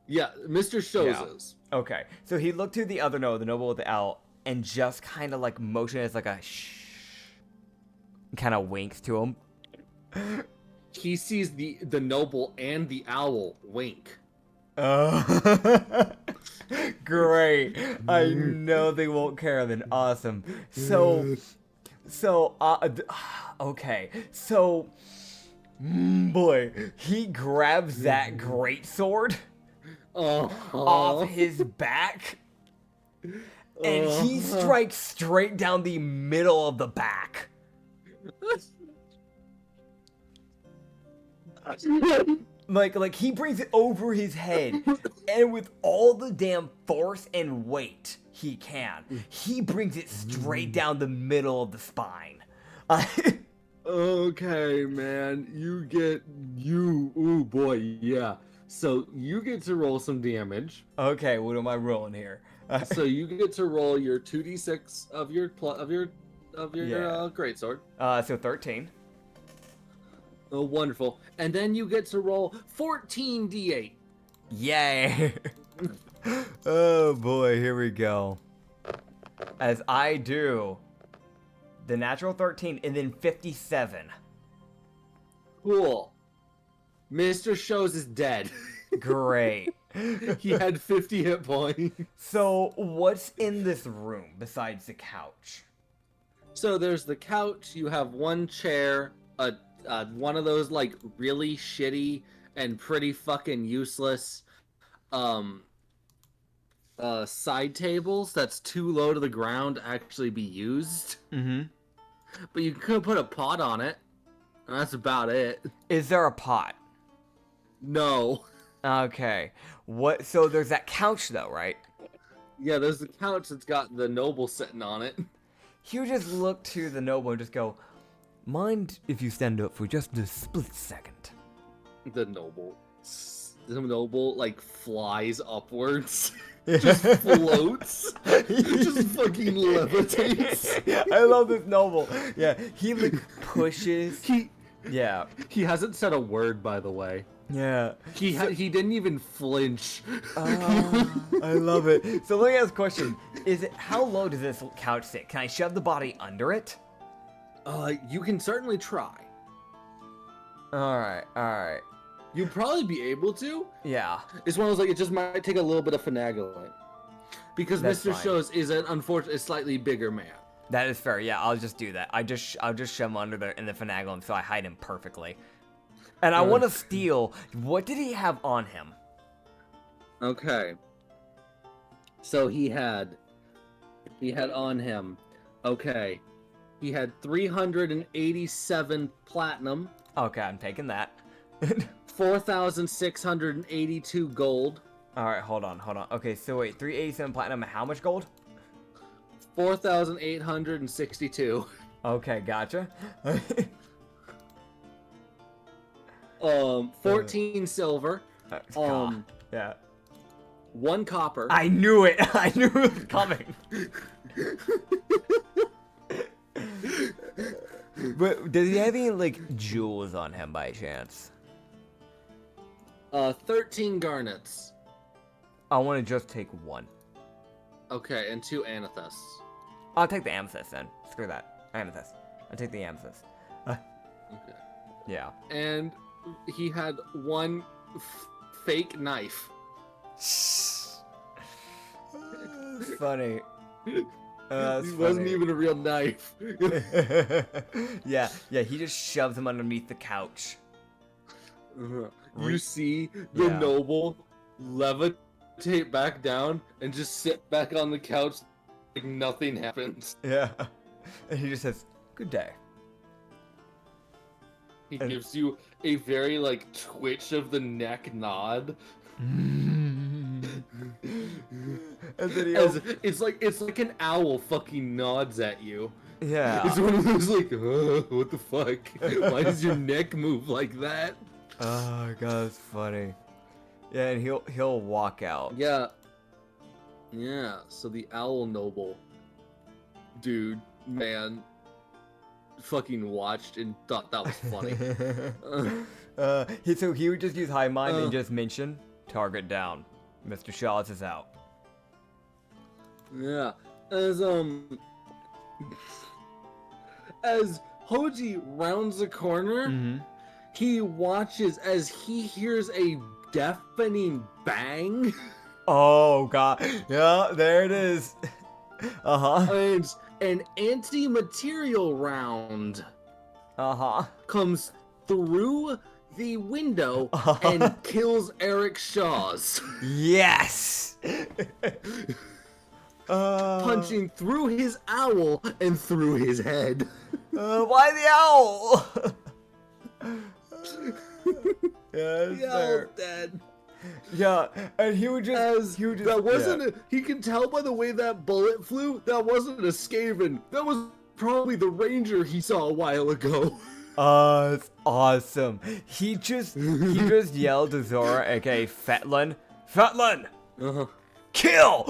[SPEAKER 2] Yeah, Mr. Shoza's.
[SPEAKER 1] Okay, so he looked to the other noble, the noble with the owl, and just kind of like motioned as like a shh, kind of winks to him.
[SPEAKER 2] He sees the noble and the owl wink.
[SPEAKER 1] Great. I know they won't care then. Awesome. So, okay. So, boy, he grabs that great sword off his back, and he strikes straight down the middle of the back. Like he brings it over his head, and with all the damn force and weight he can, he brings it straight down the middle of the spine.
[SPEAKER 2] Okay, man, ooh boy, yeah. So you get to roll some damage.
[SPEAKER 1] Okay, what am I rolling here?
[SPEAKER 2] So you get to roll your 2d6 of your greatsword.
[SPEAKER 1] So 13.
[SPEAKER 2] Oh, wonderful. And then you get to roll 14d8.
[SPEAKER 1] Yay! Oh boy, here we go. As I do the natural 13 and then 57.
[SPEAKER 2] Cool. Mr. Shows is dead.
[SPEAKER 1] Great.
[SPEAKER 2] He had 50 hit points.
[SPEAKER 1] So, what's in this room besides the couch?
[SPEAKER 2] So there's the couch, you have one chair, one of those like really shitty and pretty fucking useless side tables that's too low to the ground to actually be used.
[SPEAKER 1] Mm-hmm.
[SPEAKER 2] But you could put a pot on it, and that's about it.
[SPEAKER 1] Is there a pot?
[SPEAKER 2] No.
[SPEAKER 1] Okay. What? So there's that couch though, right?
[SPEAKER 2] Yeah, there's the couch that's got the noble sitting on it.
[SPEAKER 1] You just look to the noble and just go, mind if you stand up for just a split second?
[SPEAKER 2] The noble like flies upwards. Just floats. Just fucking levitates.
[SPEAKER 1] I love this noble. Yeah, he like pushes. Yeah.
[SPEAKER 2] He hasn't said a word, by the way.
[SPEAKER 1] Yeah.
[SPEAKER 2] He didn't even flinch.
[SPEAKER 1] I love it. So let me ask a question. How low does this couch sit? Can I shove the body under it?
[SPEAKER 2] You can certainly try.
[SPEAKER 1] Alright.
[SPEAKER 2] You'd probably be able to.
[SPEAKER 1] Yeah.
[SPEAKER 2] It's one of those like it just might take a little bit of finagling. Because
[SPEAKER 1] That's
[SPEAKER 2] Mr.
[SPEAKER 1] fine.
[SPEAKER 2] Shows is an unfortunately slightly bigger man.
[SPEAKER 1] That is fair. Yeah, I'll just do that. I'll just shove him under there in the finagle until I hide him perfectly. And I want to steal. What did he have on him?
[SPEAKER 2] Okay. So he had on him. Okay. He had 387 platinum.
[SPEAKER 1] Okay, I'm taking that.
[SPEAKER 2] 4,682 gold.
[SPEAKER 1] All right, hold on. Okay, so wait, 387 platinum. How much gold?
[SPEAKER 2] 4,862.
[SPEAKER 1] Okay, gotcha.
[SPEAKER 2] 14 silver.
[SPEAKER 1] God. Yeah.
[SPEAKER 2] 1 copper.
[SPEAKER 1] I knew it. I knew it was coming. But does he have any like jewels on him by chance?
[SPEAKER 2] 13 garnets.
[SPEAKER 1] I want to just take 1.
[SPEAKER 2] Okay, and 2 amethysts.
[SPEAKER 1] I'll take the amethyst then. Screw that. Amethyst. I'll take the amethyst.
[SPEAKER 2] Okay.
[SPEAKER 1] Yeah.
[SPEAKER 2] And he had 1 fake knife.
[SPEAKER 1] Funny.
[SPEAKER 2] It
[SPEAKER 1] That's
[SPEAKER 2] wasn't
[SPEAKER 1] funny.
[SPEAKER 2] even a real knife.
[SPEAKER 1] Yeah, he just shoves him underneath the couch.
[SPEAKER 2] You see the
[SPEAKER 1] Yeah.
[SPEAKER 2] noble levitate back down and just sit back on the couch like nothing happens.
[SPEAKER 1] Yeah. And he just says, "Good day."
[SPEAKER 2] He
[SPEAKER 1] And-
[SPEAKER 2] gives you a very like twitch of the neck nod.
[SPEAKER 1] And then he
[SPEAKER 2] As it's like an owl fucking nods at you.
[SPEAKER 1] yeah.
[SPEAKER 2] It's one of those like, what the fuck? Why does your neck move like that?
[SPEAKER 1] Oh god, that's funny. Yeah, and he'll walk out.
[SPEAKER 2] Yeah. Yeah, so the owl noble dude, man, fucking watched and thought that was funny.
[SPEAKER 1] So he would just use high mind and just mention target down. Mr. Shaws is out.
[SPEAKER 2] Yeah. As Hoji rounds the corner,
[SPEAKER 1] Mm-hmm.
[SPEAKER 2] he watches as he hears a deafening bang.
[SPEAKER 1] Oh god. Yeah, there it is. Uh-huh.
[SPEAKER 2] And an anti-material round
[SPEAKER 1] Uh-huh.
[SPEAKER 2] comes through the window and kills Eric Shaws,
[SPEAKER 1] Yes.
[SPEAKER 2] punching through his owl and through his head.
[SPEAKER 1] Why the owl? Yeah, that's
[SPEAKER 2] The
[SPEAKER 1] fair.
[SPEAKER 2] owl's dead.
[SPEAKER 1] Yeah, and he would just
[SPEAKER 2] That wasn't
[SPEAKER 1] yeah.
[SPEAKER 2] he can tell by the way that bullet flew, that wasn't a Skaven. That was probably the ranger he saw a while ago.
[SPEAKER 1] It's awesome. He just yelled to Zora, aka Fetlin,
[SPEAKER 2] Uh-huh.
[SPEAKER 1] kill!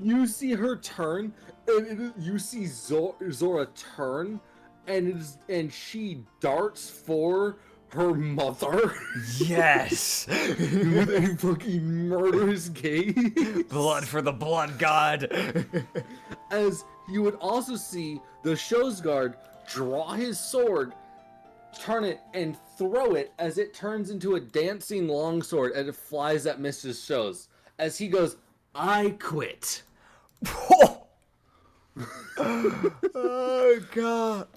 [SPEAKER 2] You see her turn, and you see Zora turn, and she darts for her mother
[SPEAKER 1] Yes!
[SPEAKER 2] with a fucking murderous gaze.
[SPEAKER 1] Blood for the blood god!
[SPEAKER 2] As you would also see the show's guard draw his sword, turn it, and throw it as it turns into a dancing longsword and it flies at Mrs. Shows. As he goes, "I quit."
[SPEAKER 1] Oh god.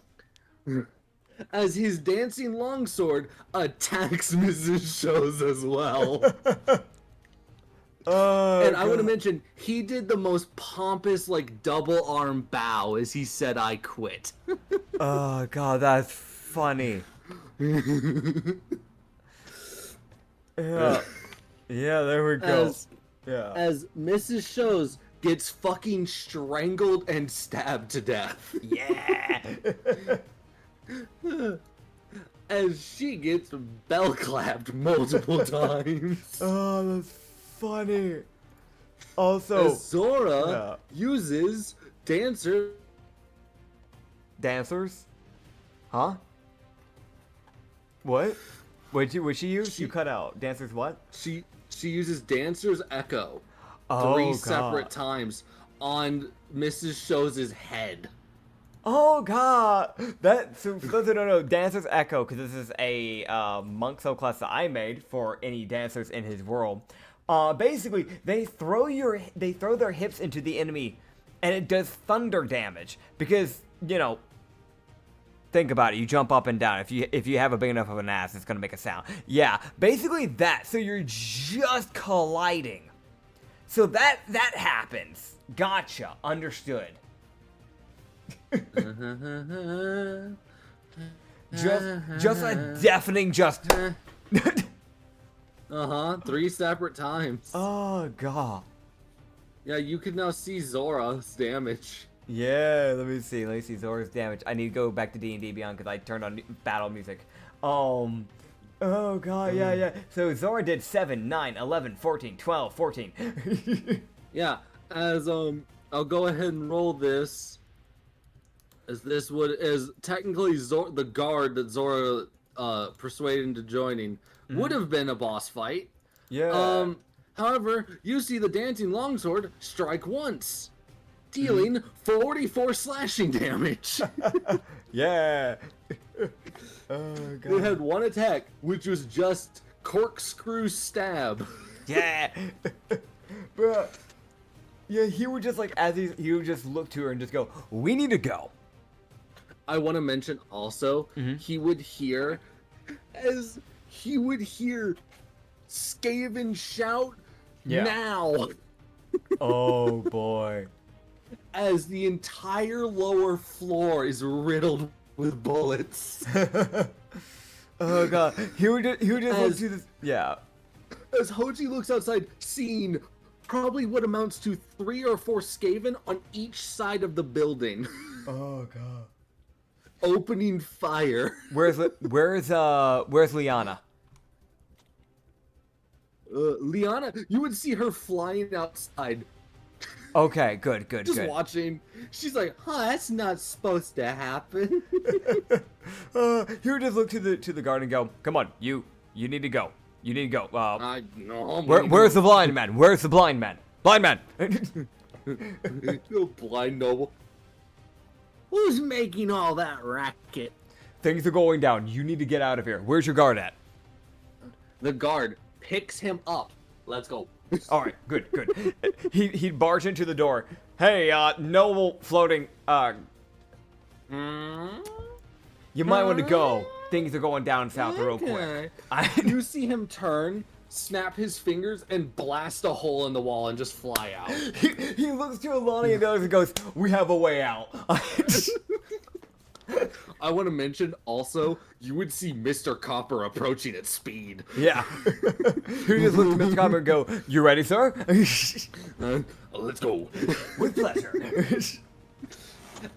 [SPEAKER 2] As his dancing longsword attacks Mrs. Shows as well.
[SPEAKER 1] Oh,
[SPEAKER 2] And I want to
[SPEAKER 1] God.
[SPEAKER 2] mention, he did the most pompous, like, double arm bow as he said, "I quit."
[SPEAKER 1] Oh god, that's funny. Yeah. Yeah, there we go. Yeah.
[SPEAKER 2] As Mrs. Shows gets fucking strangled and stabbed to death.
[SPEAKER 1] Yeah.
[SPEAKER 2] As she gets bell clapped multiple times.
[SPEAKER 1] Oh, that's funny. Also,
[SPEAKER 2] As Zora
[SPEAKER 1] yeah.
[SPEAKER 2] uses Dancer.
[SPEAKER 1] dancers? Huh? What? Would she use? You cut out. Dancers what?
[SPEAKER 2] She uses Dancer's Echo
[SPEAKER 1] Oh,
[SPEAKER 2] 3
[SPEAKER 1] God.
[SPEAKER 2] separate times on Mrs. Shows' head.
[SPEAKER 1] Oh god! So for those who don't know, Dancer's Echo, because this is a monk subclass that I made for any dancers in his world. Basically, they throw their hips into the enemy, and it does thunder damage because think about it. You jump up and down. If you have a big enough of an ass, it's gonna make a sound. Yeah, basically that. So you're just colliding. So that happens. Gotcha. Understood. Just a deafening just.
[SPEAKER 2] 3 separate times.
[SPEAKER 1] Oh god.
[SPEAKER 2] Yeah, you can now see Zora's damage.
[SPEAKER 1] Yeah, let me see Zora's damage. I need to go back to D&D Beyond because I turned on battle music. Oh god, yeah. So Zora did 7, 9, 11, 14, 12, 14.
[SPEAKER 2] Yeah, as I'll go ahead and roll this. As this is technically the guard that Zora persuaded into joining would have been a boss fight.
[SPEAKER 1] Yeah.
[SPEAKER 2] However, you see the dancing longsword strike once, dealing 44 slashing damage.
[SPEAKER 1] Yeah. Oh god.
[SPEAKER 2] It had one attack, which was just corkscrew stab.
[SPEAKER 1] Yeah. But yeah, he would just like he would just look to her and just go, "We need to go."
[SPEAKER 2] I want to mention also, he would hear Skaven shout,
[SPEAKER 1] Yeah.
[SPEAKER 2] now,
[SPEAKER 1] Oh boy.
[SPEAKER 2] as the entire lower floor is riddled with bullets.
[SPEAKER 1] Oh god. He would just look to this. Yeah.
[SPEAKER 2] As Hoji looks outside, seeing probably what amounts to 3 or 4 Skaven on each side of the building,
[SPEAKER 1] Oh god.
[SPEAKER 2] opening fire.
[SPEAKER 1] Where's Liana?
[SPEAKER 2] Liana, you would see her flying outside,
[SPEAKER 1] Okay, good.
[SPEAKER 2] just watching. She's like, huh, that's not supposed to happen.
[SPEAKER 1] He would just look to the guard and go, "Come on, you need to go. You need to go.
[SPEAKER 2] I know.
[SPEAKER 1] Where's the blind man? Where's the blind man? Blind man."
[SPEAKER 2] You blind noble.
[SPEAKER 4] Who's making all that racket?
[SPEAKER 1] Things are going down. You need to get out of here. Where's your guard at?
[SPEAKER 2] The guard picks him up. Let's go.
[SPEAKER 1] All right, good. He'd barge into the door. Hey, noble floating. You might want to go. Things are going down south real quick.
[SPEAKER 2] You see him turn, snap his fingers, and blast a hole in the wall and just fly out.
[SPEAKER 1] He looks to Alani and the others and goes, "We have a way out."
[SPEAKER 2] I want to mention also, you would see Mr. Copper approaching at speed.
[SPEAKER 1] Yeah. He just looks at Mr. Copper and go, "You ready, sir?"
[SPEAKER 2] Let's go.
[SPEAKER 1] With pleasure.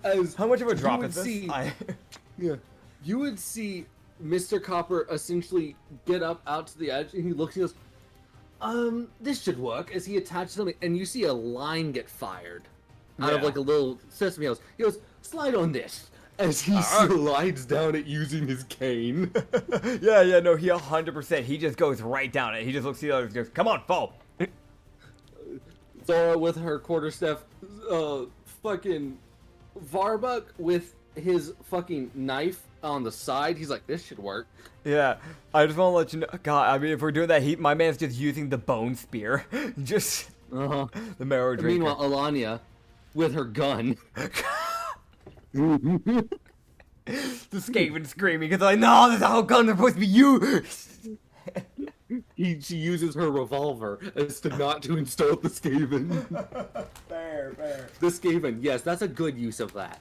[SPEAKER 2] As
[SPEAKER 1] How much of a
[SPEAKER 2] you
[SPEAKER 1] drop
[SPEAKER 2] would
[SPEAKER 1] is this?
[SPEAKER 2] see- Yeah. You would see Mr. Copper essentially get up out to the edge, and he looks and goes, this should work, as he attaches something, and you see a line get fired out of
[SPEAKER 1] Yeah.
[SPEAKER 2] like a little sesame house. He goes, slide on this, as he slides down it using his cane.
[SPEAKER 1] Yeah, no, he 100%. He just goes right down it. He just looks at the others and goes, "Come on, fall."
[SPEAKER 2] Zora with her quarterstaff, fucking Varbuck with his fucking knife on the side. He's like, this should work.
[SPEAKER 1] Yeah, I just want to let you know. God, I mean, if we're doing that, my man's just using the bone spear. Just the marrow drinker.
[SPEAKER 2] Meanwhile, Alania with her gun.
[SPEAKER 1] The Skaven screaming because like, "No, this whole gun is supposed to be you."
[SPEAKER 2] She uses her revolver as to not to install the Skaven.
[SPEAKER 1] Fair.
[SPEAKER 2] The Skaven, yes, that's a good use of that.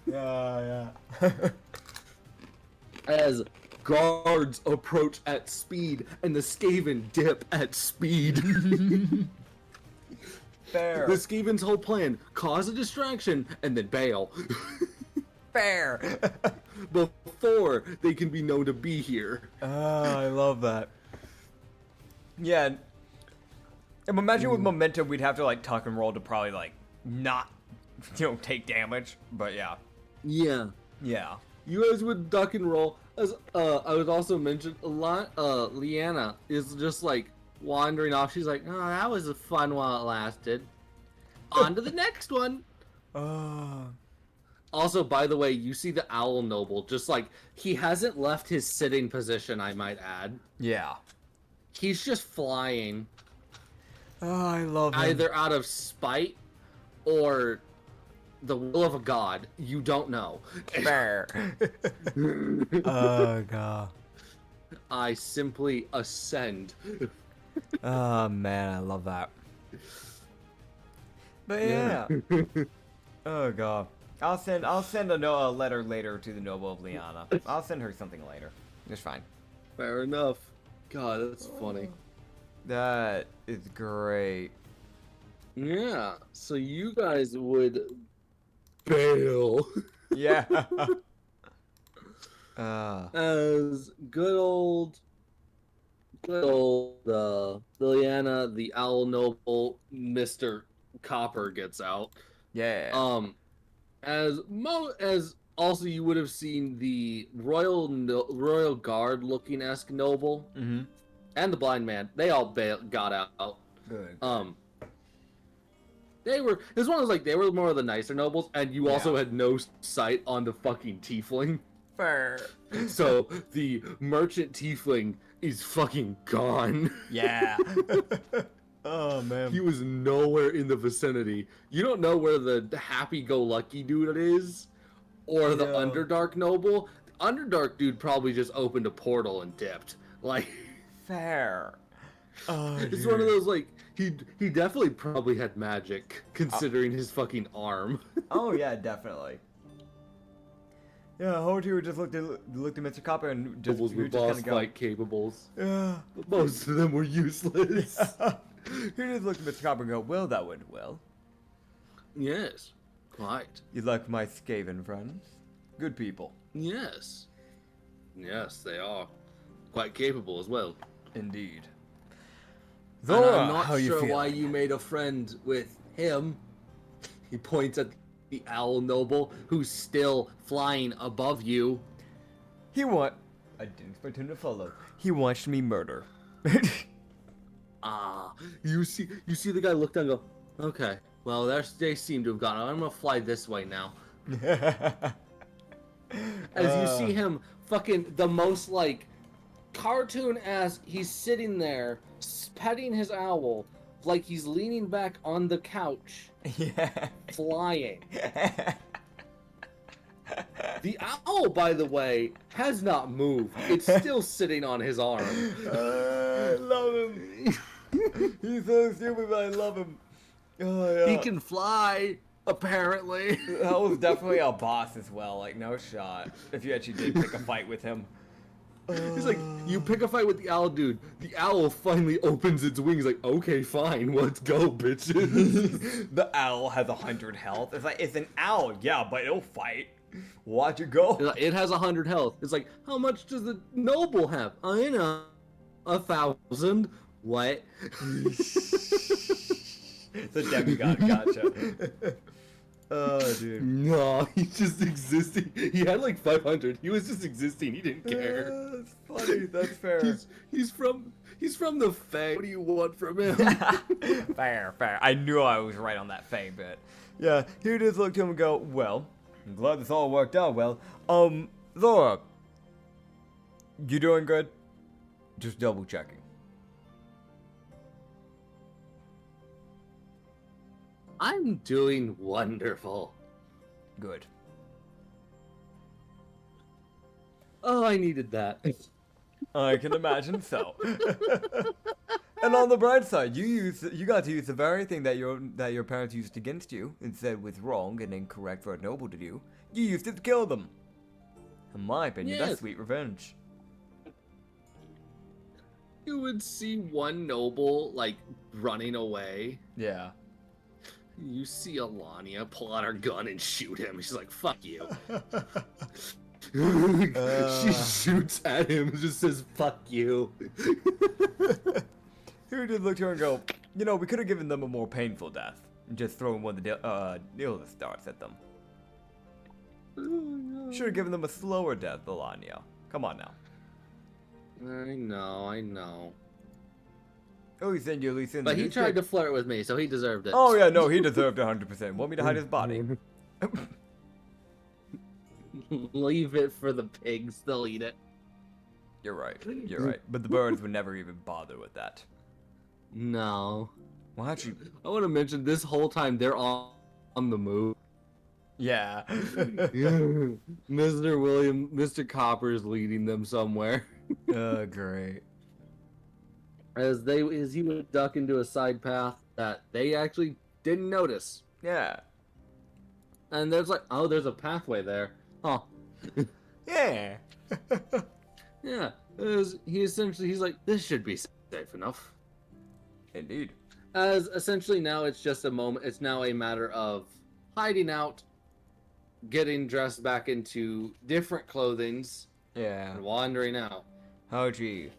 [SPEAKER 1] Yeah.
[SPEAKER 2] As guards approach at speed and the Skaven dip at speed.
[SPEAKER 1] Fair.
[SPEAKER 2] The Skaven's whole plan, cause a distraction and then bail.
[SPEAKER 1] Fair.
[SPEAKER 2] Before they can be known to be here.
[SPEAKER 1] I love that. Yeah. And imagine with momentum, we'd have to like tuck and roll to probably like not, take damage. But yeah.
[SPEAKER 2] Yeah.
[SPEAKER 1] Yeah.
[SPEAKER 2] You guys would duck and roll. As I would also mention, a lot. Leanna is just like wandering off. She's like, "Oh, that was fun while it lasted. On to the next one." Also, by the way, you see the owl noble. Just like he hasn't left his sitting position. I might add.
[SPEAKER 1] Yeah.
[SPEAKER 2] He's just flying.
[SPEAKER 1] Oh, I love him.
[SPEAKER 2] Either out of spite or the will of a god. You don't know.
[SPEAKER 1] Fair. Oh god.
[SPEAKER 2] I simply ascend.
[SPEAKER 1] Oh man, I love that. But yeah. Oh god. I'll send a letter later to the noble of Liana. I'll send her something later. It's fine.
[SPEAKER 2] Fair enough. God, that's funny.
[SPEAKER 1] That is great.
[SPEAKER 2] Yeah, so you guys would bail
[SPEAKER 1] Yeah. Uh,
[SPEAKER 2] as good old Liliana, the Owl Noble, Mr. Copper gets out.
[SPEAKER 1] yeah.
[SPEAKER 2] As also you would have seen the Royal Guard looking esque noble
[SPEAKER 1] Mm-hmm.
[SPEAKER 2] and the blind man. They all got out.
[SPEAKER 1] Good.
[SPEAKER 2] They were. It was one of those like they were more of the nicer nobles, and you also
[SPEAKER 1] Yeah.
[SPEAKER 2] had no sight on the fucking tiefling.
[SPEAKER 1] Fair.
[SPEAKER 2] So the merchant tiefling is fucking gone.
[SPEAKER 1] Yeah. Oh man.
[SPEAKER 2] He was nowhere in the vicinity. You don't know where the happy-go-lucky dude is, or the
[SPEAKER 1] Yeah.
[SPEAKER 2] Underdark noble. The Underdark dude probably just opened a portal and dipped. Like,
[SPEAKER 1] Fair. Oh,
[SPEAKER 2] it's one of those like he definitely probably had magic considering his fucking arm.
[SPEAKER 1] Oh yeah, definitely. Yeah, Hojiro just looked at Mr. Copper and just,
[SPEAKER 2] Nobles
[SPEAKER 1] he
[SPEAKER 2] were
[SPEAKER 1] was just
[SPEAKER 2] boss
[SPEAKER 1] kind of going,
[SPEAKER 2] fight capables.
[SPEAKER 1] yeah.
[SPEAKER 2] But most of them were useless.
[SPEAKER 1] He just looked at Mr. Copper and go, well, that went well.
[SPEAKER 2] Yes, quite.
[SPEAKER 1] You like my Skaven friends? Good people.
[SPEAKER 2] Yes. Yes, they are. Quite capable as well.
[SPEAKER 1] Indeed.
[SPEAKER 2] And
[SPEAKER 1] Zora,
[SPEAKER 2] I'm not
[SPEAKER 1] how you
[SPEAKER 2] sure
[SPEAKER 1] feeling?
[SPEAKER 2] why you made a friend with him. He points at the Owl Noble, who's still flying above you.
[SPEAKER 1] I didn't expect him to follow. He watched me murder.
[SPEAKER 2] You see the guy look down and go, okay, well, they seem to have gone. I'm gonna fly this way now. As you see him fucking the most, like, cartoon-ass, he's sitting there, petting his owl, like he's leaning back on the couch,
[SPEAKER 1] Yeah.
[SPEAKER 2] flying. The owl, by the way, has not moved. It's still sitting on his arm.
[SPEAKER 1] I love him. He's so stupid, but I love him. Oh, yeah.
[SPEAKER 2] He can fly, apparently.
[SPEAKER 1] That was definitely a boss as well. Like, no shot. If you actually did pick a fight with him.
[SPEAKER 2] He's like, you pick a fight with the owl dude. The owl finally opens its wings, like, okay, fine, let's go, bitches.
[SPEAKER 1] The owl has 100 health. It's like, it's an owl, yeah, but it'll fight. Watch it go.
[SPEAKER 2] It has 100 health. It's like, how much does the noble have? I know, 1,000. What?
[SPEAKER 1] The demigod gotcha. Oh, dude.
[SPEAKER 2] No, he's just existing. He had like 500. He was just existing. He didn't care.
[SPEAKER 1] That's funny. That's fair.
[SPEAKER 2] He's from the Fae. What do you want from him?
[SPEAKER 1] Fair. I knew I was right on that Fae bit. Yeah, he just looked at him and go, well, I'm glad this all worked out well. Zora, you doing good? Just double checking.
[SPEAKER 2] I'm doing wonderful.
[SPEAKER 1] Good.
[SPEAKER 2] Oh, I needed that.
[SPEAKER 1] I can imagine so. And on the bright side, you got to use the very thing that your parents used against you and said was wrong and incorrect for a noble to do. You used it to kill them. In my opinion,
[SPEAKER 2] Yes.
[SPEAKER 1] that's sweet revenge.
[SPEAKER 2] You would see one noble, like, running away.
[SPEAKER 1] Yeah.
[SPEAKER 2] You see Alania pull out her gun and shoot him. She's like, fuck you. She shoots at him and just says, fuck you.
[SPEAKER 1] Who did look to her and go, you know, we could have given them a more painful death and just thrown one of the illness darts at them. Should have given them a slower death, Alania. Come on now.
[SPEAKER 2] I know.
[SPEAKER 1] Oh, he sent you at least in
[SPEAKER 2] But
[SPEAKER 1] the
[SPEAKER 2] he tried to flirt with me, so he deserved it.
[SPEAKER 1] Oh, yeah, no, he deserved 100%. Want me to hide his body?
[SPEAKER 2] Leave it for the pigs, they'll eat it.
[SPEAKER 1] You're right. But the birds would never even bother with that.
[SPEAKER 2] No.
[SPEAKER 1] Well, actually,
[SPEAKER 2] I want to mention this whole time they're on the move.
[SPEAKER 1] yeah.
[SPEAKER 2] Mr. Copper's leading them somewhere.
[SPEAKER 1] Oh, great.
[SPEAKER 2] As he would duck into a side path that they actually didn't notice.
[SPEAKER 1] Yeah.
[SPEAKER 2] And there's like, oh, there's a pathway there. Huh.
[SPEAKER 1] Yeah.
[SPEAKER 2] Yeah. He's like, this should be safe enough.
[SPEAKER 1] Indeed.
[SPEAKER 2] As essentially now it's just a moment. It's now a matter of hiding out, getting dressed back into different clothings,
[SPEAKER 1] Yeah.
[SPEAKER 2] and wandering out.
[SPEAKER 1] Hoji,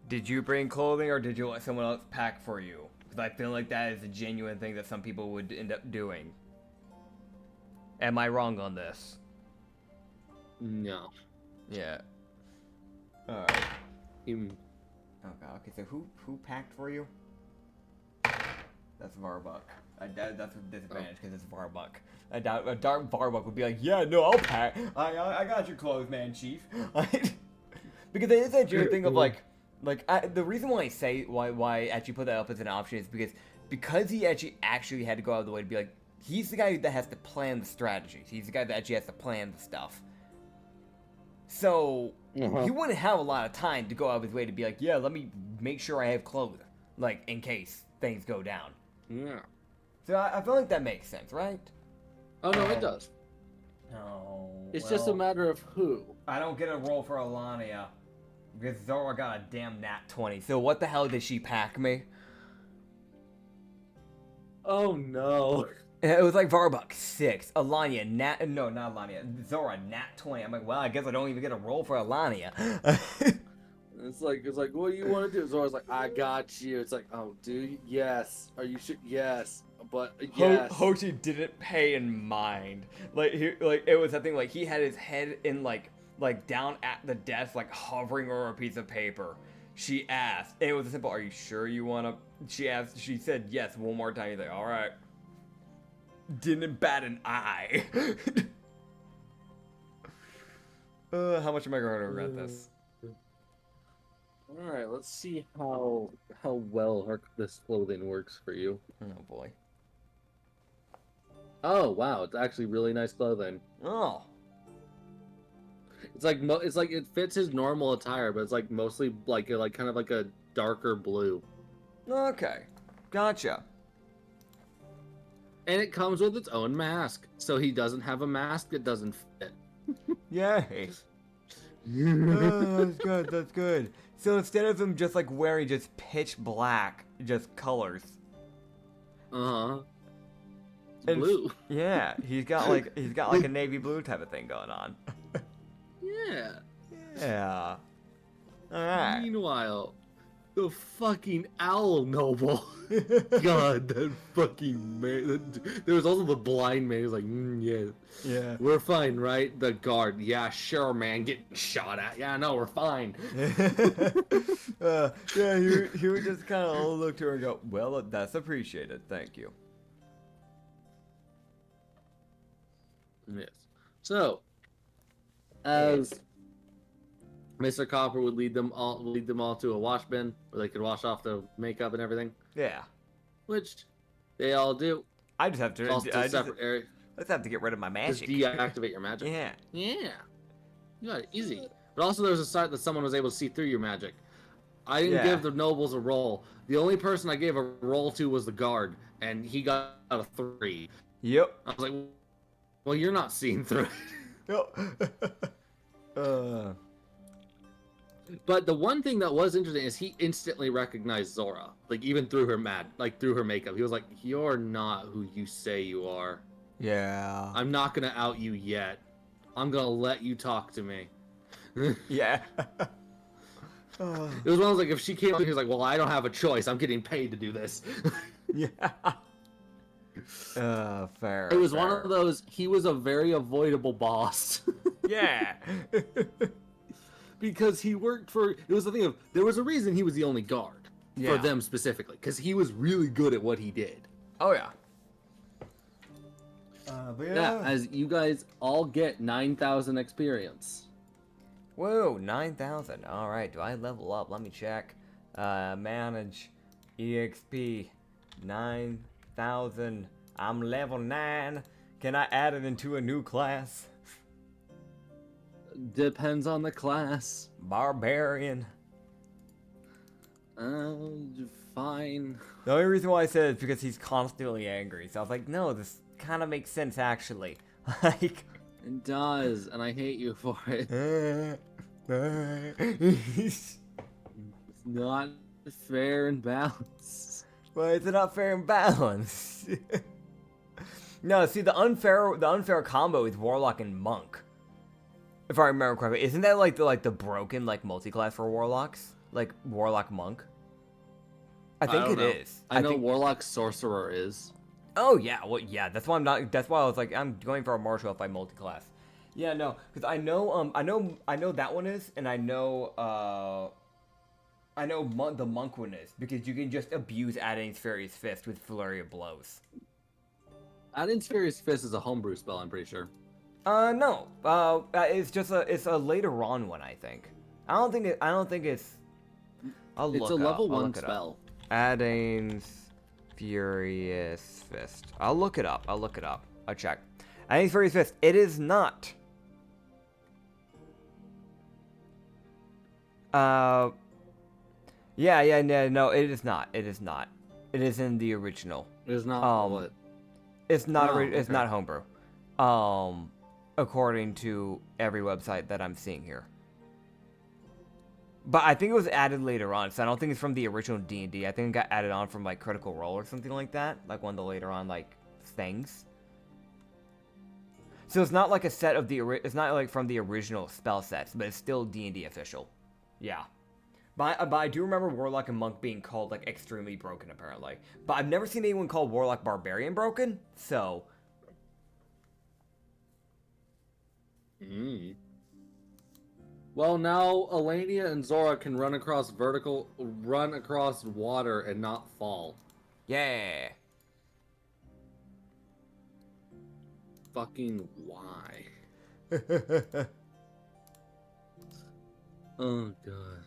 [SPEAKER 1] did you bring clothing or did you let someone else pack for you? Because I feel like that is a genuine thing that some people would end up doing. Am I wrong on this?
[SPEAKER 2] No.
[SPEAKER 1] Yeah. Alright.
[SPEAKER 2] Him-
[SPEAKER 1] Oh god, okay, so who packed for you? That's Varbuck. That's a disadvantage because it's Varbuck. A dark Varbuck would be like, yeah, no, I'll pack. I got your clothes, man, chief. Because it is that weird thing of the reason why I say why I actually put that up as an option is because he actually had to go out of the way to be like, he's the guy that has to plan the strategies. He's the guy that actually has to plan the stuff. So he wouldn't have a lot of time to go out of his way to be like, yeah, let me make sure I have clothes, like in case things go down.
[SPEAKER 2] Yeah.
[SPEAKER 1] So I feel like that makes sense, right?
[SPEAKER 2] Oh no, it does.
[SPEAKER 1] No.
[SPEAKER 2] It's just a matter of who.
[SPEAKER 1] I don't get a roll for Alania because Zora got a damn nat 20. So what the hell did she pack me?
[SPEAKER 2] Oh no.
[SPEAKER 1] It was like Varbuck 6, Alania not Alania, Zora nat 20. I'm like, well, I guess I don't even get a roll for Alania.
[SPEAKER 2] It's like, what do you want to do? Zora's like, I got you. It's like, oh, dude, yes. Are you sure? Yes, but yes.
[SPEAKER 1] Hochi didn't pay in mind. It was something like he had his head in like down at the desk, like hovering over a piece of paper. She asked, and it was a simple, "Are you sure you want to?" She asked. She said yes one more time. He's like, "All right." Didn't bat an eye. How much am I going to regret this?
[SPEAKER 2] All right, let's see how well this clothing works for you.
[SPEAKER 1] Oh boy.
[SPEAKER 2] Oh wow, it's actually really nice clothing.
[SPEAKER 1] Oh.
[SPEAKER 2] It's like it fits his normal attire, but it's like mostly like kind of like a darker blue.
[SPEAKER 1] Okay. Gotcha.
[SPEAKER 2] And it comes with its own mask, so he doesn't have a mask that doesn't fit.
[SPEAKER 1] Yay. Oh, that's good. That's good. So instead of him just like wearing just pitch black, just colors.
[SPEAKER 2] Uh-huh.
[SPEAKER 1] And
[SPEAKER 2] Blue.
[SPEAKER 1] Yeah, he's got like a navy blue type of thing going on.
[SPEAKER 2] Yeah.
[SPEAKER 1] Yeah. All right.
[SPEAKER 2] Meanwhile, the fucking owl noble. God, that fucking man. There was also the blind man. He was like, yeah.
[SPEAKER 1] Yeah.
[SPEAKER 2] We're fine, right? The guard. Yeah, sure, man. Getting shot at. Yeah, no, we're fine.
[SPEAKER 1] Yeah, he would just kind of look to her and go, well, that's appreciated. Thank you.
[SPEAKER 2] Yes. So, as Mr. Copper would lead them all to a wash bin where they could wash off their makeup and everything,
[SPEAKER 1] Yeah.
[SPEAKER 2] which they all do.
[SPEAKER 1] I just have to.
[SPEAKER 2] It's also a separate area.
[SPEAKER 1] Let's have to get rid of my
[SPEAKER 2] Just
[SPEAKER 1] magic.
[SPEAKER 2] deactivate your magic.
[SPEAKER 1] Yeah.
[SPEAKER 2] Yeah. You got it easy. But also there was a site that someone was able to see through your magic. I didn't give the nobles a roll. The only person I gave a roll to was the guard, and he got a 3.
[SPEAKER 1] Yep.
[SPEAKER 2] I was like, well, you're not seeing through it.
[SPEAKER 1] Yep.
[SPEAKER 2] But the one thing that was interesting is he instantly recognized Zora. Like, even through her through her makeup. He was like, you're not who you say you are.
[SPEAKER 1] Yeah.
[SPEAKER 2] I'm not gonna out you yet. I'm gonna let you talk to me.
[SPEAKER 1] Yeah.
[SPEAKER 2] It was one of those, like, if she came up, he was like, well, I don't have a choice. I'm getting paid to do this.
[SPEAKER 1] Yeah. Fair.
[SPEAKER 2] It was
[SPEAKER 1] fair.
[SPEAKER 2] one of those, he was a very avoidable boss.
[SPEAKER 1] Yeah.
[SPEAKER 2] Because he worked for, it was the thing of, there was a reason he was the only guard.
[SPEAKER 1] Yeah.
[SPEAKER 2] For them specifically. Because he was really good at what he did.
[SPEAKER 1] Oh, yeah. But
[SPEAKER 2] Yeah, as you guys all get 9,000 experience.
[SPEAKER 1] Whoa, 9,000. All right, do I level up? Let me check. Manage EXP 9,000. I'm level 9. Can I add it into a new class?
[SPEAKER 2] Depends on the class.
[SPEAKER 1] Barbarian.
[SPEAKER 2] Fine.
[SPEAKER 1] The only reason why I said it is because he's constantly angry. So I was like, no, this kind of makes sense actually. Like.
[SPEAKER 2] It does, and I hate you for it. It's not fair and balanced.
[SPEAKER 1] Why is it not fair and balanced? No, see the unfair combo is Warlock and Monk. If I remember correctly, isn't that like the broken like multi-class for Warlocks, like Warlock Monk? I think it is.
[SPEAKER 4] I know
[SPEAKER 1] think...
[SPEAKER 4] Warlock Sorcerer is.
[SPEAKER 1] Oh yeah, well yeah, that's why I'm not. That's why I was like, I'm going for a martial if I multi-class. Yeah, no, because I know that one is, and I know the Monk one is, because you can just abuse Addain's Furious Fist with Flurry of Blows.
[SPEAKER 4] Addain's Furious Fist is a homebrew spell, I'm pretty sure.
[SPEAKER 1] No. It's a later on one, I think. I don't think it's.
[SPEAKER 4] It's a level 1 spell.
[SPEAKER 1] Addain's Furious Fist. I'll look it up. I'll check. Addain's Furious Fist. It is not. No, it is not. It is in the original.
[SPEAKER 4] It is not what?
[SPEAKER 1] It's not. It's not homebrew. According to every website that I'm seeing here. But I think it was added later on, so I don't think it's from the original D&D. I think it got added on from like Critical Role or something like that, like one of the later on like things. So it's not like a set of it's not like from the original spell sets, but it's still D&D official. Yeah. But I do remember Warlock and Monk being called like extremely broken apparently. But I've never seen anyone call Warlock Barbarian broken, so.
[SPEAKER 2] Well, now Elenia and Zora can run across water and not fall.
[SPEAKER 1] Yeah.
[SPEAKER 2] Fucking why? Oh god.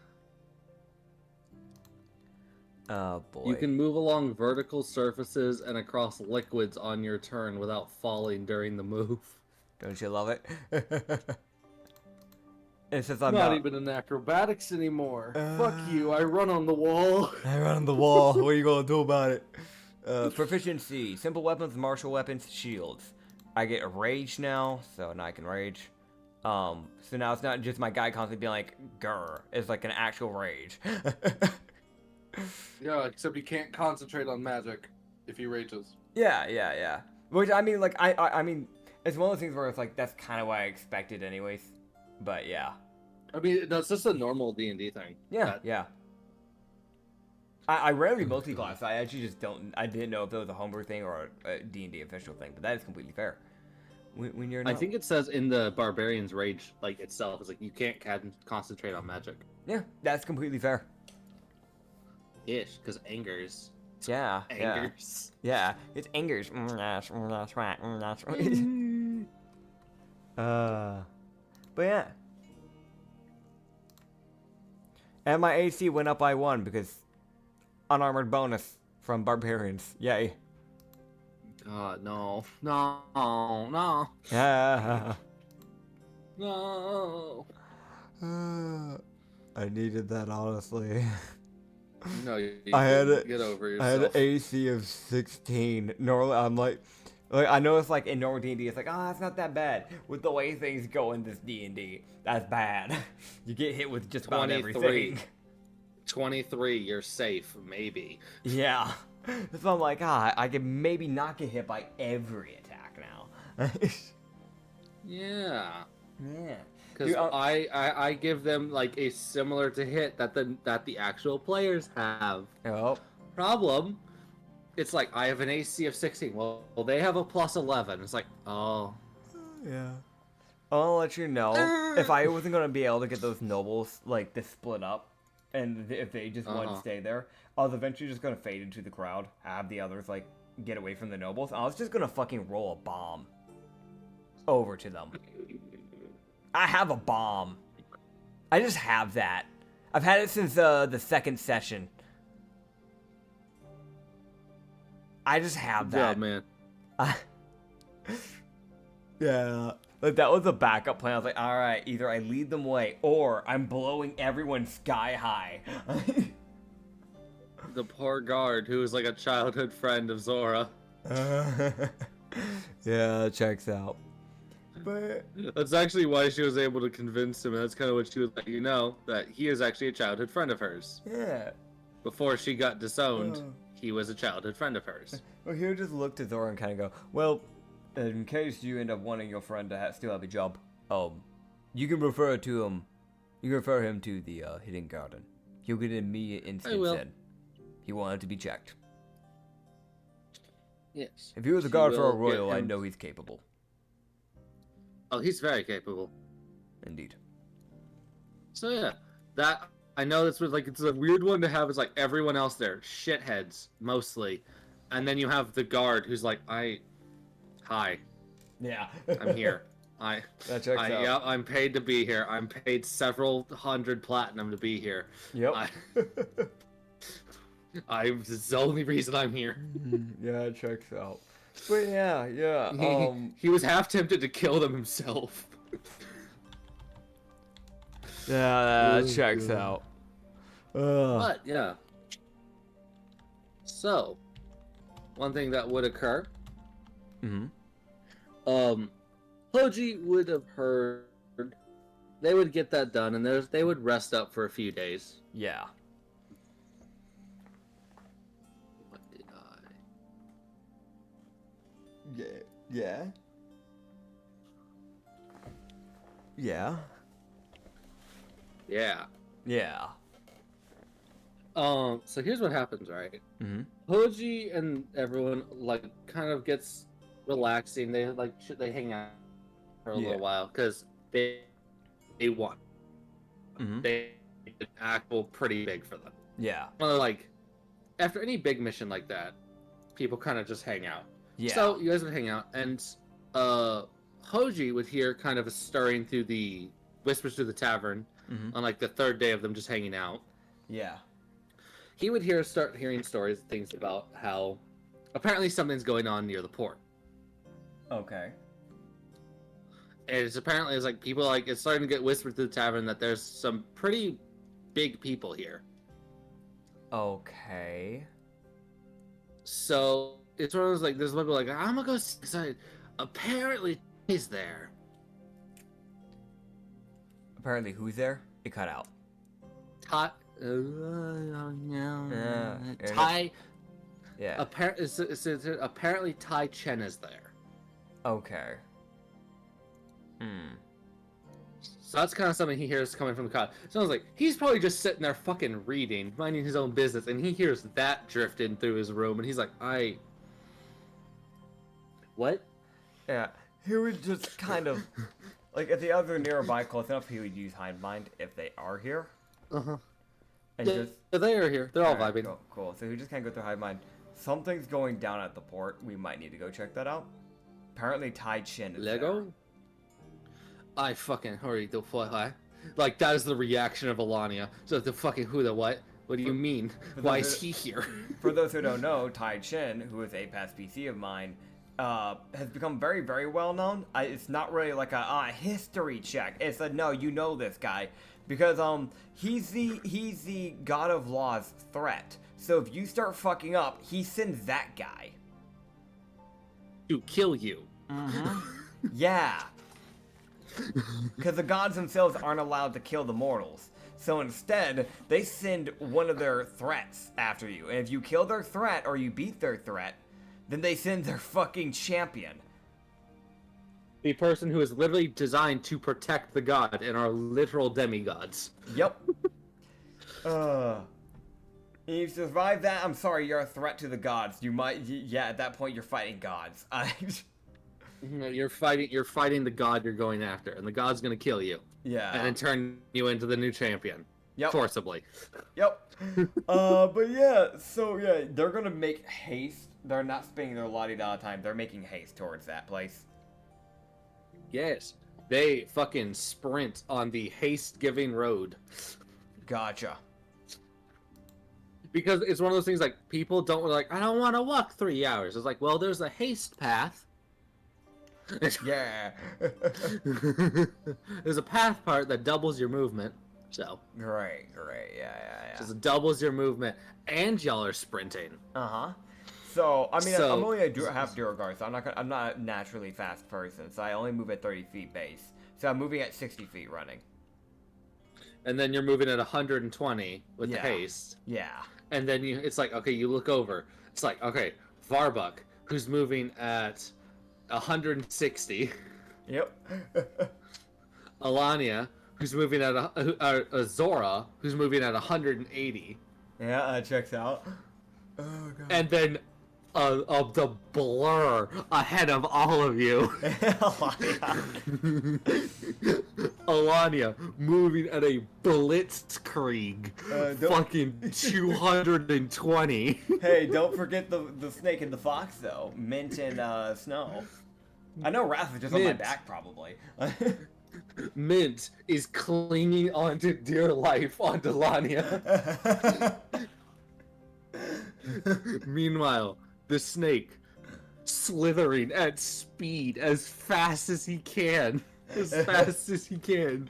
[SPEAKER 1] Oh boy.
[SPEAKER 2] You can move along vertical surfaces and across liquids on your turn without falling during the move.
[SPEAKER 1] Don't you love it? It says
[SPEAKER 2] I'm not even in acrobatics anymore. Fuck you, I run on the wall.
[SPEAKER 1] I run on the wall. What are you gonna do about it? Proficiency. Simple weapons, martial weapons, shields. I get a rage now, so now I can rage. So now it's not just my guy constantly being like, grr. It's like an actual rage.
[SPEAKER 2] Yeah, except he can't concentrate on magic if he rages.
[SPEAKER 1] Yeah. Which, I mean, like, I mean, it's one of those things where it's like, that's kind of what I expected anyways. But, yeah.
[SPEAKER 2] I mean, that's just a normal D&D thing.
[SPEAKER 1] Yeah. I rarely multi-class. I actually just I didn't know if it was a homebrew thing or a D&D official thing, but that is completely fair. When you're not...
[SPEAKER 4] I think it says in the Barbarian's Rage, like, itself, it's like, you can't concentrate on magic.
[SPEAKER 1] Yeah, that's completely fair.
[SPEAKER 4] Ish, because angers.
[SPEAKER 1] Yeah. Yeah, it's angers. That's right. But yeah. And my AC went up by 1 because unarmored bonus from barbarians. Yay.
[SPEAKER 4] God, no.
[SPEAKER 1] Yeah.
[SPEAKER 2] No.
[SPEAKER 1] I needed that, honestly.
[SPEAKER 2] No, you
[SPEAKER 1] I had it.
[SPEAKER 2] Get over yourself.
[SPEAKER 1] I had an AC of 16. Normally, I'm like I know it's like in normal D&D, it's like, oh, that's not that bad. With the way things go in this D&D, that's bad. You get hit with just about everything.
[SPEAKER 2] 23, you're safe, maybe.
[SPEAKER 1] Yeah. So I'm like, I can maybe not get hit by every attack now.
[SPEAKER 2] Yeah.
[SPEAKER 1] Yeah.
[SPEAKER 2] Because I give them like a similar to hit that the actual players have.
[SPEAKER 1] Oh.
[SPEAKER 2] Problem. It's like I have an AC of 16. Well, they have a plus 11. It's like, oh.
[SPEAKER 1] Yeah. I'll let you know if I wasn't gonna be able to get those nobles like to split up, and if they just want to stay there, I was eventually just gonna fade into the crowd, have the others like get away from the nobles. I was just gonna fucking roll a bomb over to them. I have a bomb. I just have that. I've had it since the second session. I just have that.
[SPEAKER 2] Yeah, man.
[SPEAKER 1] Yeah. Like, that was a backup plan. I was like, alright, either I lead them away, or I'm blowing everyone sky high.
[SPEAKER 2] The poor guard, who was like a childhood friend of Zora.
[SPEAKER 1] Yeah, it checks out. But
[SPEAKER 2] that's actually why she was able to convince him, and that's kind of what she was like, that he is actually a childhood friend of hers.
[SPEAKER 1] yeah.
[SPEAKER 2] Before she got disowned. he was a childhood friend of hers.
[SPEAKER 1] Well, he'll just look to Zora and kind of go, well, in case you end up wanting your friend to still have a job, you can refer to him. You can refer him to the Hidden Garden. He'll get an immediate instant send. He won't have to be checked.
[SPEAKER 2] Yes.
[SPEAKER 1] If he was a guard for a royal, I know he's capable.
[SPEAKER 2] Oh, he's very capable.
[SPEAKER 1] Indeed.
[SPEAKER 2] So yeah, that I know it's a weird one to have. It's like everyone else there, shitheads mostly, and then you have the guard who's like, hi,
[SPEAKER 1] Yeah.
[SPEAKER 2] I'm here.
[SPEAKER 1] That checks out.
[SPEAKER 2] Yeah, I'm paid to be here. I'm paid several hundred platinum to be here.
[SPEAKER 1] Yep.
[SPEAKER 2] This is the only reason I'm here.
[SPEAKER 1] Yeah, it checks out. But yeah.
[SPEAKER 2] He was half tempted to kill them himself.
[SPEAKER 1] Yeah, that checks out.
[SPEAKER 2] But yeah. So, one thing that would occur. Hoji would have heard. They would get that done, and they would rest up for a few days.
[SPEAKER 1] Yeah.
[SPEAKER 2] What did I?
[SPEAKER 1] Yeah. Yeah.
[SPEAKER 2] Yeah.
[SPEAKER 1] Yeah.
[SPEAKER 2] So here's what happens, right?
[SPEAKER 1] Mm-hmm.
[SPEAKER 2] Hoji and everyone kind of gets relaxing. They they hang out for a little while because they won.
[SPEAKER 1] Mm-hmm.
[SPEAKER 2] They actual pretty big for them.
[SPEAKER 1] Yeah.
[SPEAKER 2] After any big mission like that, people kind of just hang out.
[SPEAKER 1] Yeah.
[SPEAKER 2] So you guys would hang out, and Hoji would hear kind of a stirring through the whispers through the tavern on the third day of them just hanging out.
[SPEAKER 1] Yeah.
[SPEAKER 2] He would start hearing stories and things about how apparently something's going on near the port.
[SPEAKER 1] Okay.
[SPEAKER 2] And it's people it's starting to get whispered through the tavern that there's some pretty big people here.
[SPEAKER 1] Okay.
[SPEAKER 2] So it's one of those there's one people I'm gonna go see. Apparently he's there.
[SPEAKER 1] Apparently, who's there? It cut out.
[SPEAKER 2] Ty.
[SPEAKER 1] Yeah.
[SPEAKER 2] Apparently Tai Chen is there.
[SPEAKER 1] Okay.
[SPEAKER 2] So that's kind of something he hears coming from the crowd. So I was like, he's probably just sitting there fucking reading, minding his own business, and he hears that drifting through his room, and he's like, What?
[SPEAKER 1] Yeah. He would just kind of... if the other nearby close enough, he would use Hind Mind if they are here.
[SPEAKER 2] Uh-huh.
[SPEAKER 1] And
[SPEAKER 2] yeah, they are here. They're all vibing.
[SPEAKER 1] Cool. So he just kind of go through Hind Mind. Something's going down at the port. We might need to go check that out. Apparently, Tai Chin is
[SPEAKER 2] Lego?
[SPEAKER 1] there.
[SPEAKER 2] I fucking hurry the fly. That is the reaction of Alania. So the fucking who the what? What do you mean? Why is he here?
[SPEAKER 1] For those who don't know, Tai Chin, who is a past PC of mine, has become very, very well known. It's not really like a history check. It's a no, you know this guy, because he's the God of Law's threat. So if you start fucking up, he sends that guy
[SPEAKER 2] to kill you.
[SPEAKER 1] Yeah. Because the gods themselves aren't allowed to kill the mortals. So instead, they send one of their threats after you. And if you kill their threat or you beat their threat, then they send their fucking champion.
[SPEAKER 2] The person who is literally designed to protect the god and are literal demigods.
[SPEAKER 1] Yep. If you survive that, I'm sorry, you're a threat to the gods. You might, yeah, at that point you're fighting gods.
[SPEAKER 2] You're fighting the god you're going after, and the god's gonna kill you.
[SPEAKER 1] Yeah.
[SPEAKER 2] And then turn you into the new champion.
[SPEAKER 1] Yep.
[SPEAKER 2] Forcibly.
[SPEAKER 1] Yep. But yeah, so yeah, they're gonna make haste. They're not spending their la-di-da time. They're making haste towards that place.
[SPEAKER 2] Yes. They fucking sprint on the haste-giving road.
[SPEAKER 1] Gotcha.
[SPEAKER 2] Because it's one of those things people don't I don't want to walk 3 hours. It's well, there's a haste path.
[SPEAKER 1] Yeah.
[SPEAKER 2] There's a path part that doubles your movement. So.
[SPEAKER 1] Great. Yeah.
[SPEAKER 2] Just doubles your movement, and y'all are sprinting.
[SPEAKER 1] So I mean, I'm only a half Duragard, so I'm not a naturally fast person. So I only move at 30 feet base. So I'm moving at 60 feet running.
[SPEAKER 2] And then you're moving at 120 with the haste.
[SPEAKER 1] Yeah.
[SPEAKER 2] and then it's like, okay, you look over. It's like, okay, Varbuck, who's moving at 160.
[SPEAKER 1] Yep.
[SPEAKER 2] Alania, who's moving at Zora, who's moving at 180.
[SPEAKER 1] Yeah, that checks out. Oh god.
[SPEAKER 2] And then the blur ahead of all of you. Alania moving at a blitzkrieg. Fucking 220.
[SPEAKER 1] Hey, don't forget the snake and the fox though. Mint and Snow. I know Wrath is just on my back probably.
[SPEAKER 2] Mint is clinging onto dear life onto Lania. Meanwhile, the snake slithering at speed as fast as he can. As fast as he can.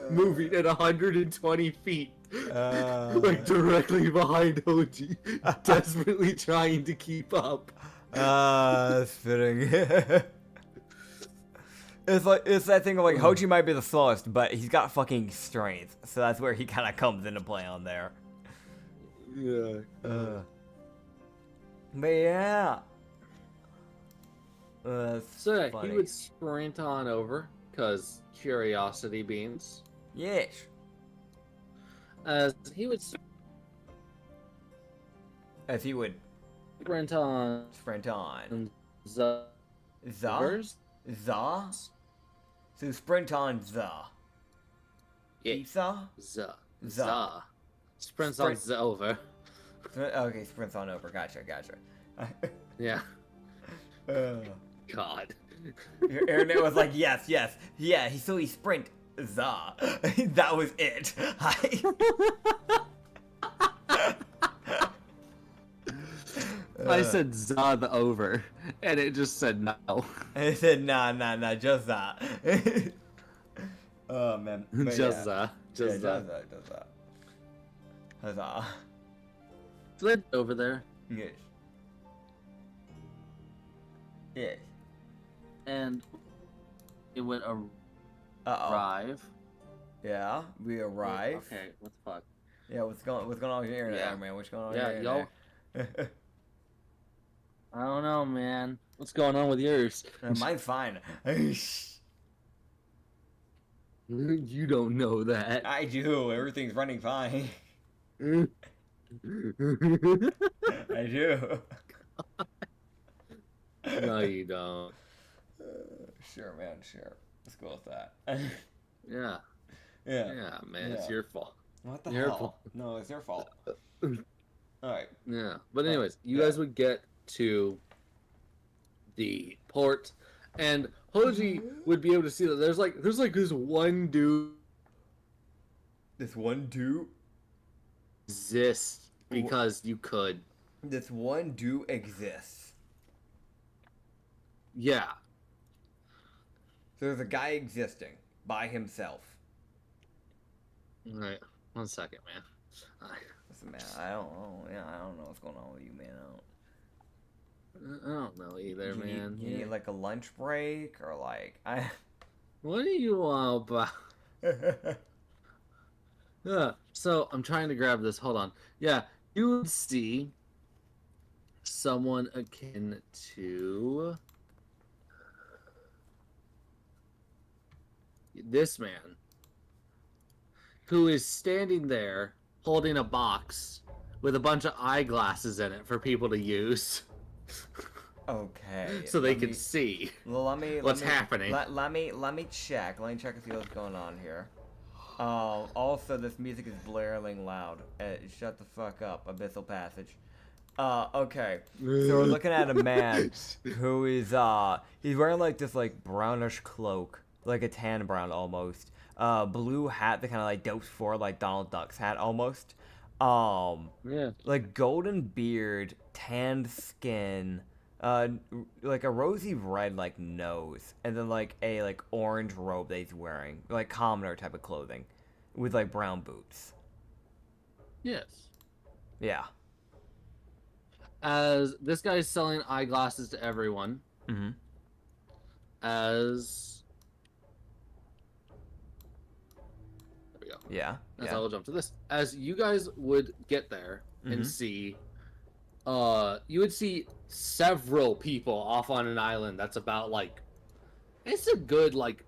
[SPEAKER 2] Moving at 120 feet. Like directly behind Hoji. Desperately trying to keep up.
[SPEAKER 1] That's fitting. It's that thing of like Hoji might be the slowest, but he's got fucking strength, so that's where he kind of comes into play on there.
[SPEAKER 2] Yeah.
[SPEAKER 1] But yeah.
[SPEAKER 2] So
[SPEAKER 1] funny.
[SPEAKER 2] he would sprint on over, cause curiosity beans.
[SPEAKER 1] Yes.
[SPEAKER 2] As he would
[SPEAKER 1] As he would
[SPEAKER 2] sprint on.
[SPEAKER 1] sprint on.
[SPEAKER 2] Za.
[SPEAKER 1] Za? Za? So sprint on Za.
[SPEAKER 2] Yeah.
[SPEAKER 1] Pizza?
[SPEAKER 2] Za.
[SPEAKER 1] Za.
[SPEAKER 2] Za. Sprints on
[SPEAKER 1] Sprint-
[SPEAKER 2] over.
[SPEAKER 1] Okay, sprints on over. Gotcha.
[SPEAKER 2] Yeah.
[SPEAKER 1] Uh,
[SPEAKER 2] God.
[SPEAKER 1] Your internet was like, yes. Yeah, he sprint Za. That was it.
[SPEAKER 2] I said za the over, and it just said no.
[SPEAKER 1] I said, nah, just that. Oh, man. But
[SPEAKER 2] Just
[SPEAKER 1] yeah.
[SPEAKER 2] za.
[SPEAKER 1] Yeah,
[SPEAKER 2] Just za.
[SPEAKER 1] just that. Huzzah.
[SPEAKER 4] Slid over there,
[SPEAKER 1] Yes. Yes.
[SPEAKER 4] and it would
[SPEAKER 1] Uh-oh.
[SPEAKER 4] arrive.
[SPEAKER 1] Yeah, we arrive.
[SPEAKER 4] Okay, what the fuck?
[SPEAKER 1] Yeah, what's going on with your internet,
[SPEAKER 4] Yeah.
[SPEAKER 1] man? What's going on
[SPEAKER 4] Yeah,
[SPEAKER 1] with your internet?
[SPEAKER 4] I don't know, man.
[SPEAKER 2] What's going on with yours?
[SPEAKER 1] Mine's fine.
[SPEAKER 2] You don't know that.
[SPEAKER 1] I do. Everything's running fine.
[SPEAKER 2] No,
[SPEAKER 1] I do.
[SPEAKER 2] you don't.
[SPEAKER 1] Sure, man. Sure. Let's go with that.
[SPEAKER 2] Yeah.
[SPEAKER 1] Yeah.
[SPEAKER 2] Yeah, man, it's
[SPEAKER 1] Yeah.
[SPEAKER 2] your fault.
[SPEAKER 1] What the
[SPEAKER 2] Your
[SPEAKER 1] hell?
[SPEAKER 2] fault.
[SPEAKER 1] No, it's your fault. All right.
[SPEAKER 2] Yeah. But anyways, you guys would get to the port, and Hoji would be able to see that there's like this one dude
[SPEAKER 1] This one do.
[SPEAKER 2] exists because you could.
[SPEAKER 1] This one do exists.
[SPEAKER 2] Yeah.
[SPEAKER 1] So there's a guy existing by himself.
[SPEAKER 2] All right. 1 second, man.
[SPEAKER 1] Listen, man, I don't know. Yeah, I don't know what's going on with you, man.
[SPEAKER 2] I don't know either,
[SPEAKER 1] You need-
[SPEAKER 2] man.
[SPEAKER 1] You need like a lunch break or like
[SPEAKER 2] What do you want about? Yeah. So I'm trying to grab this. Hold on. Yeah, you would see someone akin to this man, who is standing there holding a box with a bunch of eyeglasses in it for people to use.
[SPEAKER 1] Okay.
[SPEAKER 2] So they
[SPEAKER 1] let
[SPEAKER 2] can
[SPEAKER 1] me-
[SPEAKER 2] see
[SPEAKER 1] Let me.
[SPEAKER 2] what's
[SPEAKER 1] let me,
[SPEAKER 2] happening.
[SPEAKER 1] Let me check. Let me check and see what's going on here. Also, this music is blaring loud. Shut the fuck up, Abyssal Passage. Okay. So we're looking at a man who is he's wearing like this like brownish cloak, like a tan brown almost. Blue hat that kind of like dopes for like Donald Duck's hat almost.
[SPEAKER 2] Yeah.
[SPEAKER 1] Like golden beard, tanned skin, like a rosy red like nose, and then like a like orange robe that he's wearing, like commoner type of clothing, with like brown boots.
[SPEAKER 2] Yes.
[SPEAKER 1] Yeah.
[SPEAKER 2] As this guy is selling eyeglasses to everyone.
[SPEAKER 1] Mm-hmm.
[SPEAKER 2] As there we go.
[SPEAKER 1] Yeah.
[SPEAKER 2] As
[SPEAKER 1] Yeah.
[SPEAKER 2] I will jump to this. As you guys would get there, and see, you would see several people off on an island that's about like, it's a good like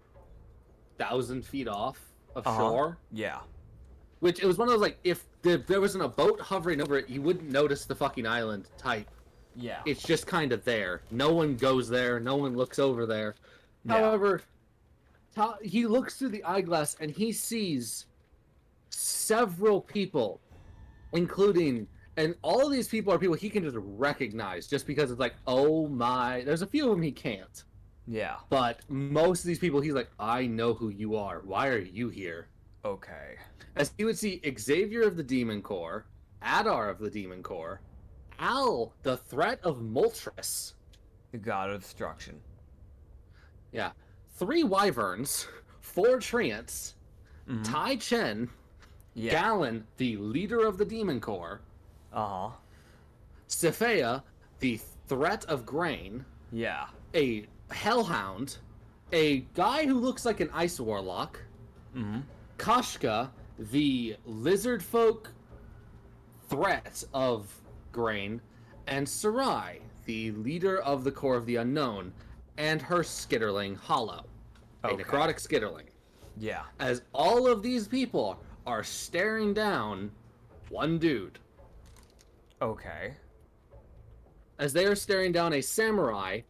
[SPEAKER 2] 1,000 feet off of shore.
[SPEAKER 1] Yeah.
[SPEAKER 2] Which it was one of those like, if there wasn't a boat hovering over it, you wouldn't notice the fucking island type.
[SPEAKER 1] Yeah.
[SPEAKER 2] It's just kind of there. No one goes there. No one looks over there.
[SPEAKER 1] Yeah.
[SPEAKER 2] However, he looks through the eyeglass and he sees several people, including, and all of these people are people he can just recognize just because it's like, oh my, there's a few of them he can't.
[SPEAKER 1] Yeah.
[SPEAKER 2] But most of these people, he's like, I know who you are. Why are you here?
[SPEAKER 1] Okay.
[SPEAKER 2] As he would see Xavier of the Demon Corps, Adar of the Demon Corps, Al, the threat of Moltres.
[SPEAKER 1] The god of destruction.
[SPEAKER 2] Yeah. 3 wyverns, 4 treants,
[SPEAKER 1] Mm-hmm.
[SPEAKER 2] Tai Chen,
[SPEAKER 1] Yeah.
[SPEAKER 2] Galen, the leader of the Demon Corps,
[SPEAKER 1] Uh-huh.
[SPEAKER 2] Cephea, the threat of Grain,
[SPEAKER 1] Yeah.
[SPEAKER 2] a Hellhound, a guy who looks like an ice warlock,
[SPEAKER 1] Mm-hmm.
[SPEAKER 2] Kashka, the lizard folk threat of Grain, and Sarai, the leader of the Corps of the Unknown, and her skitterling Hollow, a
[SPEAKER 1] Okay.
[SPEAKER 2] necrotic skitterling.
[SPEAKER 1] Yeah.
[SPEAKER 2] As all of these people are staring down one dude.
[SPEAKER 1] Okay.
[SPEAKER 2] As they are staring down a samurai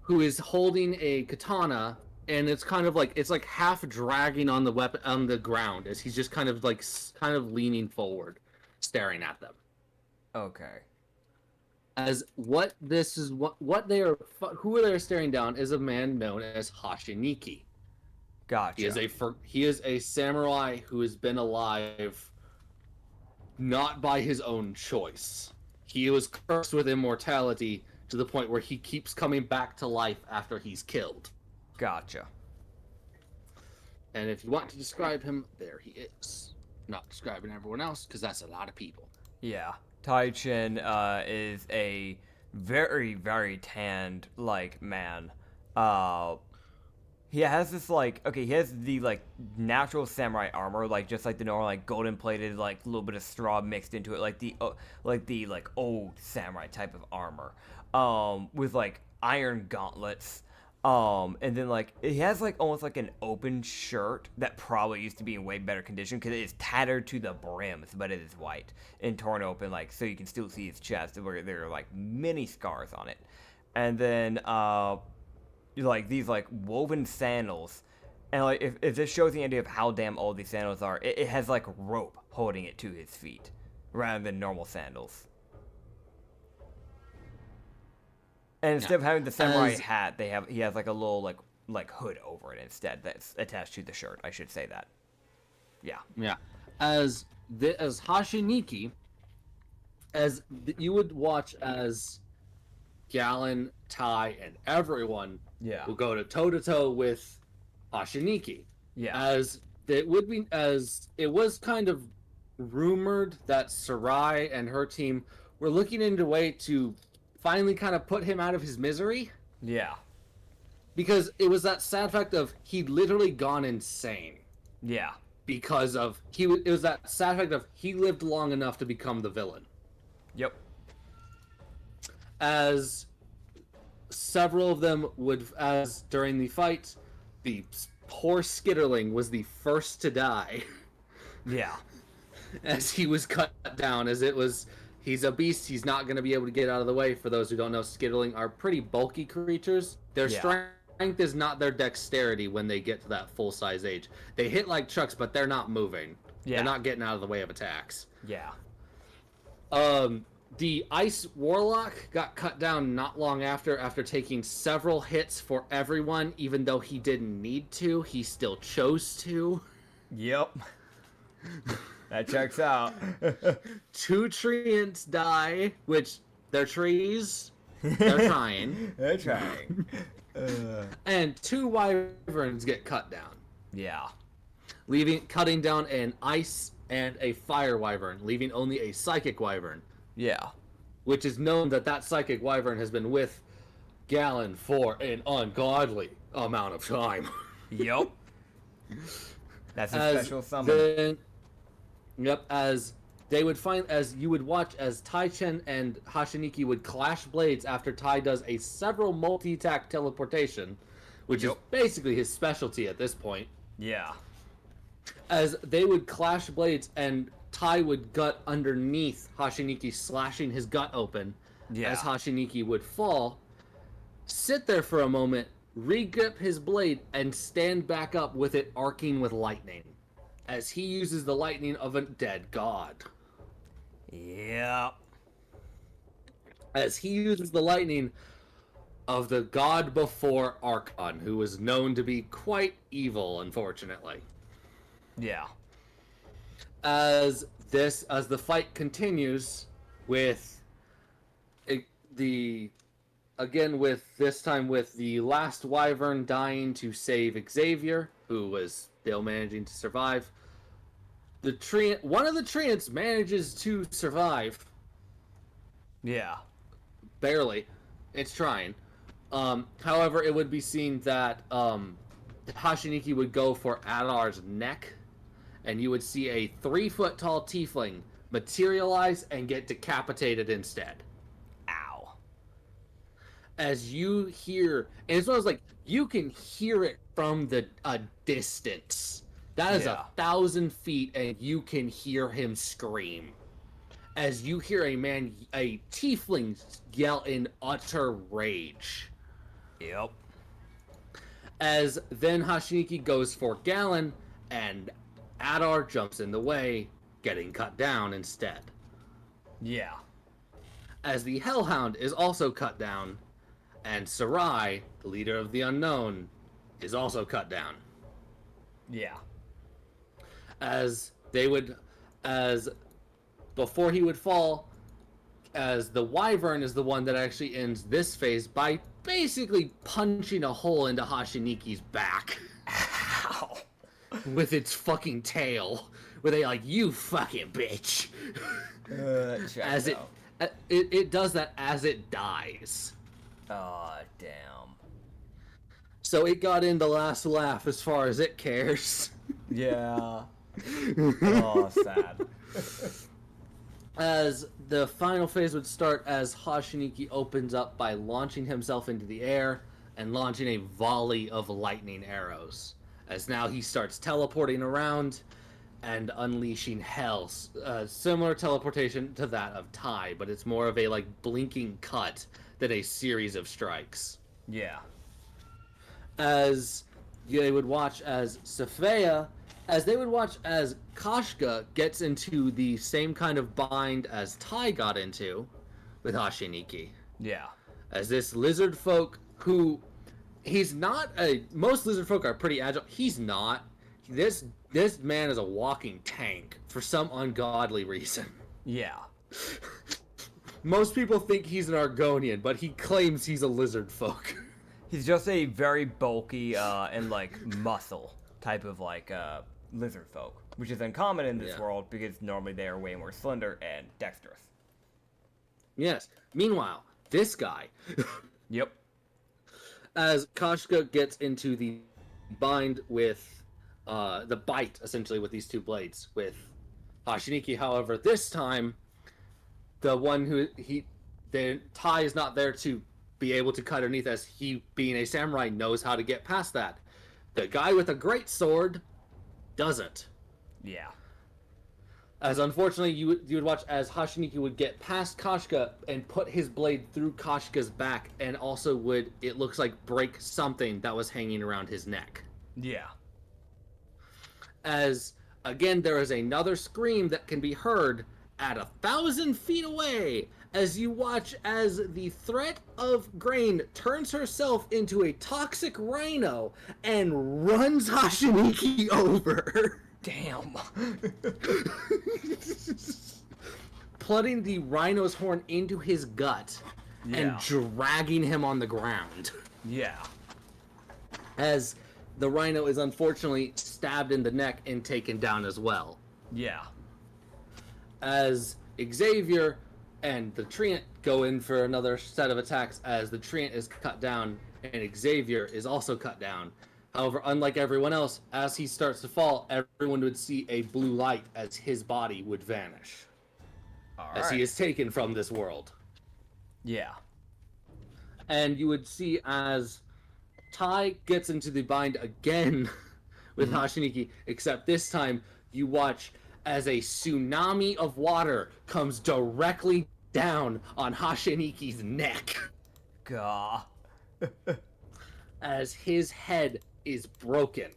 [SPEAKER 2] who is holding a katana, and it's kind of like, it's like half dragging on the weapon on the ground as he's just kind of like leaning forward, staring at them.
[SPEAKER 1] Okay.
[SPEAKER 2] As what this is, what they are, who they are staring down is a man known as Hashiniki.
[SPEAKER 1] Gotcha.
[SPEAKER 2] He is a samurai who has been alive not by his own choice. He was cursed with immortality to the point where he keeps coming back to life after he's killed.
[SPEAKER 1] Gotcha.
[SPEAKER 2] And if you want to describe him, there he is. Not describing everyone else, because that's a lot of people.
[SPEAKER 1] Yeah. Tai Chin is a very, very tanned, like, man. He has this, like, okay, he has the, like, natural samurai armor, like, just like the normal, like, golden plated, like, a little bit of straw mixed into it, like the old samurai type of armor, with, like, iron gauntlets, and then, like, he has, like, almost like an open shirt that probably used to be in way better condition, because it is tattered to the brims, but it is white, and torn open, like, so you can still see his chest, where there are, like, many scars on it, and then, like these like woven sandals, and like if this shows the idea of how damn old these sandals are, it has like rope holding it to his feet rather than normal sandals. And instead of having the samurai hat, he has like a little like hood over it instead that's attached to the shirt. I should say that. Yeah.
[SPEAKER 2] Yeah. As Hashiniki, you would watch as Galen, Tai, and everyone will go to toe with Hashiniki.
[SPEAKER 1] Yeah.
[SPEAKER 2] As it was kind of rumored that Sarai and her team were looking into a way to finally kind of put him out of his misery.
[SPEAKER 1] Yeah.
[SPEAKER 2] Because it was that sad fact of he'd literally gone insane.
[SPEAKER 1] Yeah.
[SPEAKER 2] Because of it was that sad fact of he lived long enough to become the villain.
[SPEAKER 1] Yep.
[SPEAKER 2] As several of them during the fight, the poor skitterling was the first to die.
[SPEAKER 1] Yeah.
[SPEAKER 2] As he was cut down, he's a beast, he's not going to be able to get out of the way. For those who don't know, skitterling are pretty bulky creatures. Their strength is not their dexterity when they get to that full-size age. They hit like trucks, but they're not moving.
[SPEAKER 1] Yeah.
[SPEAKER 2] They're not getting out of the way of attacks.
[SPEAKER 1] Yeah.
[SPEAKER 2] The Ice Warlock got cut down not long after taking several hits for everyone, even though he didn't need to. He still chose to.
[SPEAKER 1] Yep. That checks out.
[SPEAKER 2] 2 treants die, which they're trees. They're trying.
[SPEAKER 1] They're trying.
[SPEAKER 2] And 2 wyverns get cut down.
[SPEAKER 1] Yeah.
[SPEAKER 2] Cutting down an ice and a fire wyvern, leaving only a psychic wyvern.
[SPEAKER 1] Yeah.
[SPEAKER 2] Which is known that psychic wyvern has been with Galen for an ungodly amount of time.
[SPEAKER 1] Yep. That's a special summon.
[SPEAKER 2] As they would find, as you would watch as Tai-Chen and Hashiniki would clash blades after Tai does a several multi-attack teleportation, which is basically his specialty at this point.
[SPEAKER 1] Yeah.
[SPEAKER 2] As they would clash blades and Tai would gut underneath Hashiniki, slashing his gut open.
[SPEAKER 1] Yeah.
[SPEAKER 2] As Hashiniki would fall, sit there for a moment, re-grip his blade, and stand back up with it arcing with lightning, as he uses the lightning of a dead god.
[SPEAKER 1] Yeah.
[SPEAKER 2] As he uses the lightning of the god before Archon, who was known to be quite evil, unfortunately.
[SPEAKER 1] Yeah.
[SPEAKER 2] As the fight continues with this time with the last Wyvern dying to save Xavier, who was still managing to survive. One of the treants manages to survive.
[SPEAKER 1] Yeah.
[SPEAKER 2] Barely. It's trying. However, it would be seen that Hashiniki would go for Adar's neck, and you would see a 3-foot-tall tiefling materialize and get decapitated instead.
[SPEAKER 1] Ow.
[SPEAKER 2] As you hear, and as well as you can hear it from a distance. That is 1,000 feet, and you can hear him scream. As you hear a tiefling yell in utter rage.
[SPEAKER 1] Yep.
[SPEAKER 2] As then Hashiniki goes for Galen, and Adar jumps in the way, getting cut down instead.
[SPEAKER 1] Yeah.
[SPEAKER 2] As the Hellhound is also cut down, and Sarai, the leader of the Unknown, is also cut down.
[SPEAKER 1] Yeah.
[SPEAKER 2] Before he would fall, as the Wyvern is the one that actually ends this phase by basically punching a hole into Hashiniki's back.
[SPEAKER 1] Ow.
[SPEAKER 2] With its fucking tail. Where they you fucking bitch. As it does that as it dies.
[SPEAKER 1] Oh, damn.
[SPEAKER 2] So it got in the last laugh as far as it cares.
[SPEAKER 1] Yeah. Oh, sad.
[SPEAKER 2] As the final phase would start as Hashiniki opens up by launching himself into the air and launching a volley of lightning arrows. As now he starts teleporting around and unleashing hell. Similar teleportation to that of Tai, but it's more of a blinking cut than a series of strikes.
[SPEAKER 1] Yeah.
[SPEAKER 2] As they would watch as Safeya, as they would watch as Kashka gets into the same kind of bind as Tai got into with Hashiniki.
[SPEAKER 1] Yeah.
[SPEAKER 2] As this lizard folk who most lizard folk are pretty agile. He's not. This man is a walking tank for some ungodly reason.
[SPEAKER 1] Yeah.
[SPEAKER 2] Most people think he's an Argonian, but he claims he's a lizard folk.
[SPEAKER 1] He's just a very bulky and muscle type of lizard folk, which is uncommon in this world because normally they are way more slender and dexterous.
[SPEAKER 2] Yes. Meanwhile, this guy.
[SPEAKER 1] Yep.
[SPEAKER 2] As Kashka gets into the bind with the bite, essentially, with these two blades with Hashiniki. However, this time, the one Tai is not there to be able to cut underneath, as he, being a samurai, knows how to get past that. The guy with a great sword doesn't.
[SPEAKER 1] Yeah.
[SPEAKER 2] As unfortunately, you would watch as Hashiniki would get past Kashka and put his blade through Kashka's back, and also would, it looks like, break something that was hanging around his neck.
[SPEAKER 1] Yeah.
[SPEAKER 2] As, again, there is another scream that can be heard at 1,000 feet away, as you watch as the threat of Grain turns herself into a toxic rhino and runs Hashiniki over.
[SPEAKER 1] Damn.
[SPEAKER 2] Plotting the rhino's horn into his gut and dragging him on the ground.
[SPEAKER 1] Yeah.
[SPEAKER 2] As the rhino is unfortunately stabbed in the neck and taken down as well.
[SPEAKER 1] Yeah.
[SPEAKER 2] As Xavier and the Treant go in for another set of attacks, as the Treant is cut down and Xavier is also cut down. However, unlike everyone else, as he starts to fall, everyone would see a blue light as his body would vanish.
[SPEAKER 1] All
[SPEAKER 2] as he
[SPEAKER 1] right.
[SPEAKER 2] is taken from this world.
[SPEAKER 1] Yeah.
[SPEAKER 2] And you would see as Tai gets into the bind again with Hashiniki, except this time you watch as a tsunami of water comes directly down on Hashiniki's neck
[SPEAKER 1] Gah.
[SPEAKER 2] as his head is broken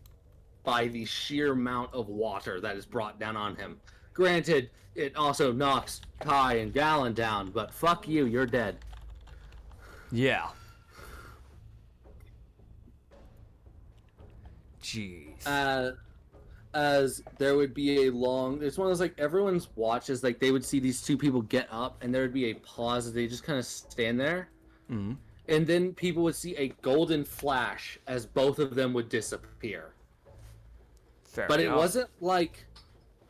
[SPEAKER 2] by the sheer amount of water that is brought down on him. Granted, it also knocks Tai and Gallon down, but fuck you, you're dead.
[SPEAKER 1] Yeah. Jeez.
[SPEAKER 2] As there would be a long, it's one of those like everyone's watches, like they would see these two people get up and there would be a pause as they just kind of stand there,
[SPEAKER 1] Mm-hmm.
[SPEAKER 2] and then people would see a golden flash as both of them would disappear.
[SPEAKER 1] Fair
[SPEAKER 2] But
[SPEAKER 1] enough.
[SPEAKER 2] it wasn't like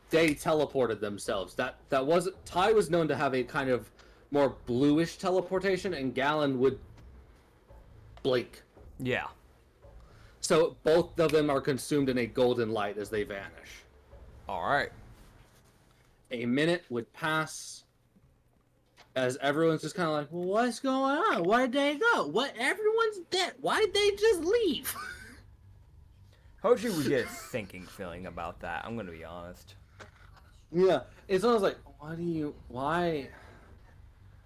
[SPEAKER 2] they teleported themselves. That wasn't. Ty was known to have a kind of more bluish teleportation, and Gallon would blink.
[SPEAKER 1] Yeah.
[SPEAKER 2] So both of them are consumed in a golden light as they vanish.
[SPEAKER 1] All right.
[SPEAKER 2] A minute would pass as everyone's just kind of like, well, what's going on? Where'd they go? What? Everyone's dead. Why'd they just leave?
[SPEAKER 1] Hoji would get a sinking feeling about that. I'm gonna be honest.
[SPEAKER 2] Yeah. It's almost like, why?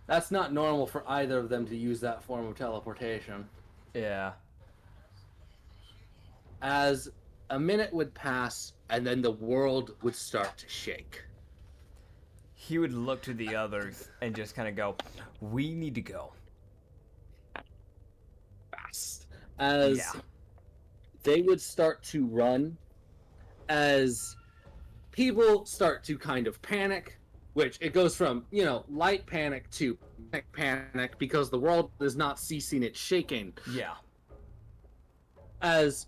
[SPEAKER 2] That's not normal for either of them to use that form of teleportation.
[SPEAKER 1] Yeah.
[SPEAKER 2] As a minute would pass, and then the world would start to shake.
[SPEAKER 1] He would look to the others and just kind of go, "We need to go."
[SPEAKER 2] Fast. As
[SPEAKER 1] Yeah.
[SPEAKER 2] they would start to run, as people start to kind of panic, which it goes from, light panic to panic because the world is not ceasing its shaking.
[SPEAKER 1] Yeah.
[SPEAKER 2] As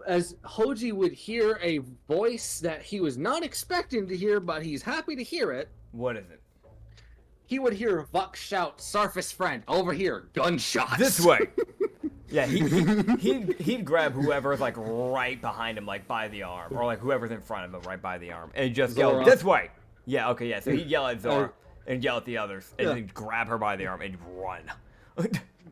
[SPEAKER 2] Hoji would hear a voice that he was not expecting to hear, but he's happy to hear it.
[SPEAKER 1] What is it?
[SPEAKER 2] He would hear Vuk shout, "Surface friend, over here, gunshots!"
[SPEAKER 1] This way. Yeah, he'd grab whoever's like right behind him, like by the arm, or like whoever's in front of him, right by the arm, and just
[SPEAKER 2] Zora.
[SPEAKER 1] yell, "This way!" Yeah, okay, yeah. So he'd yell at Zora and yell at the others, and then grab her by the arm and run.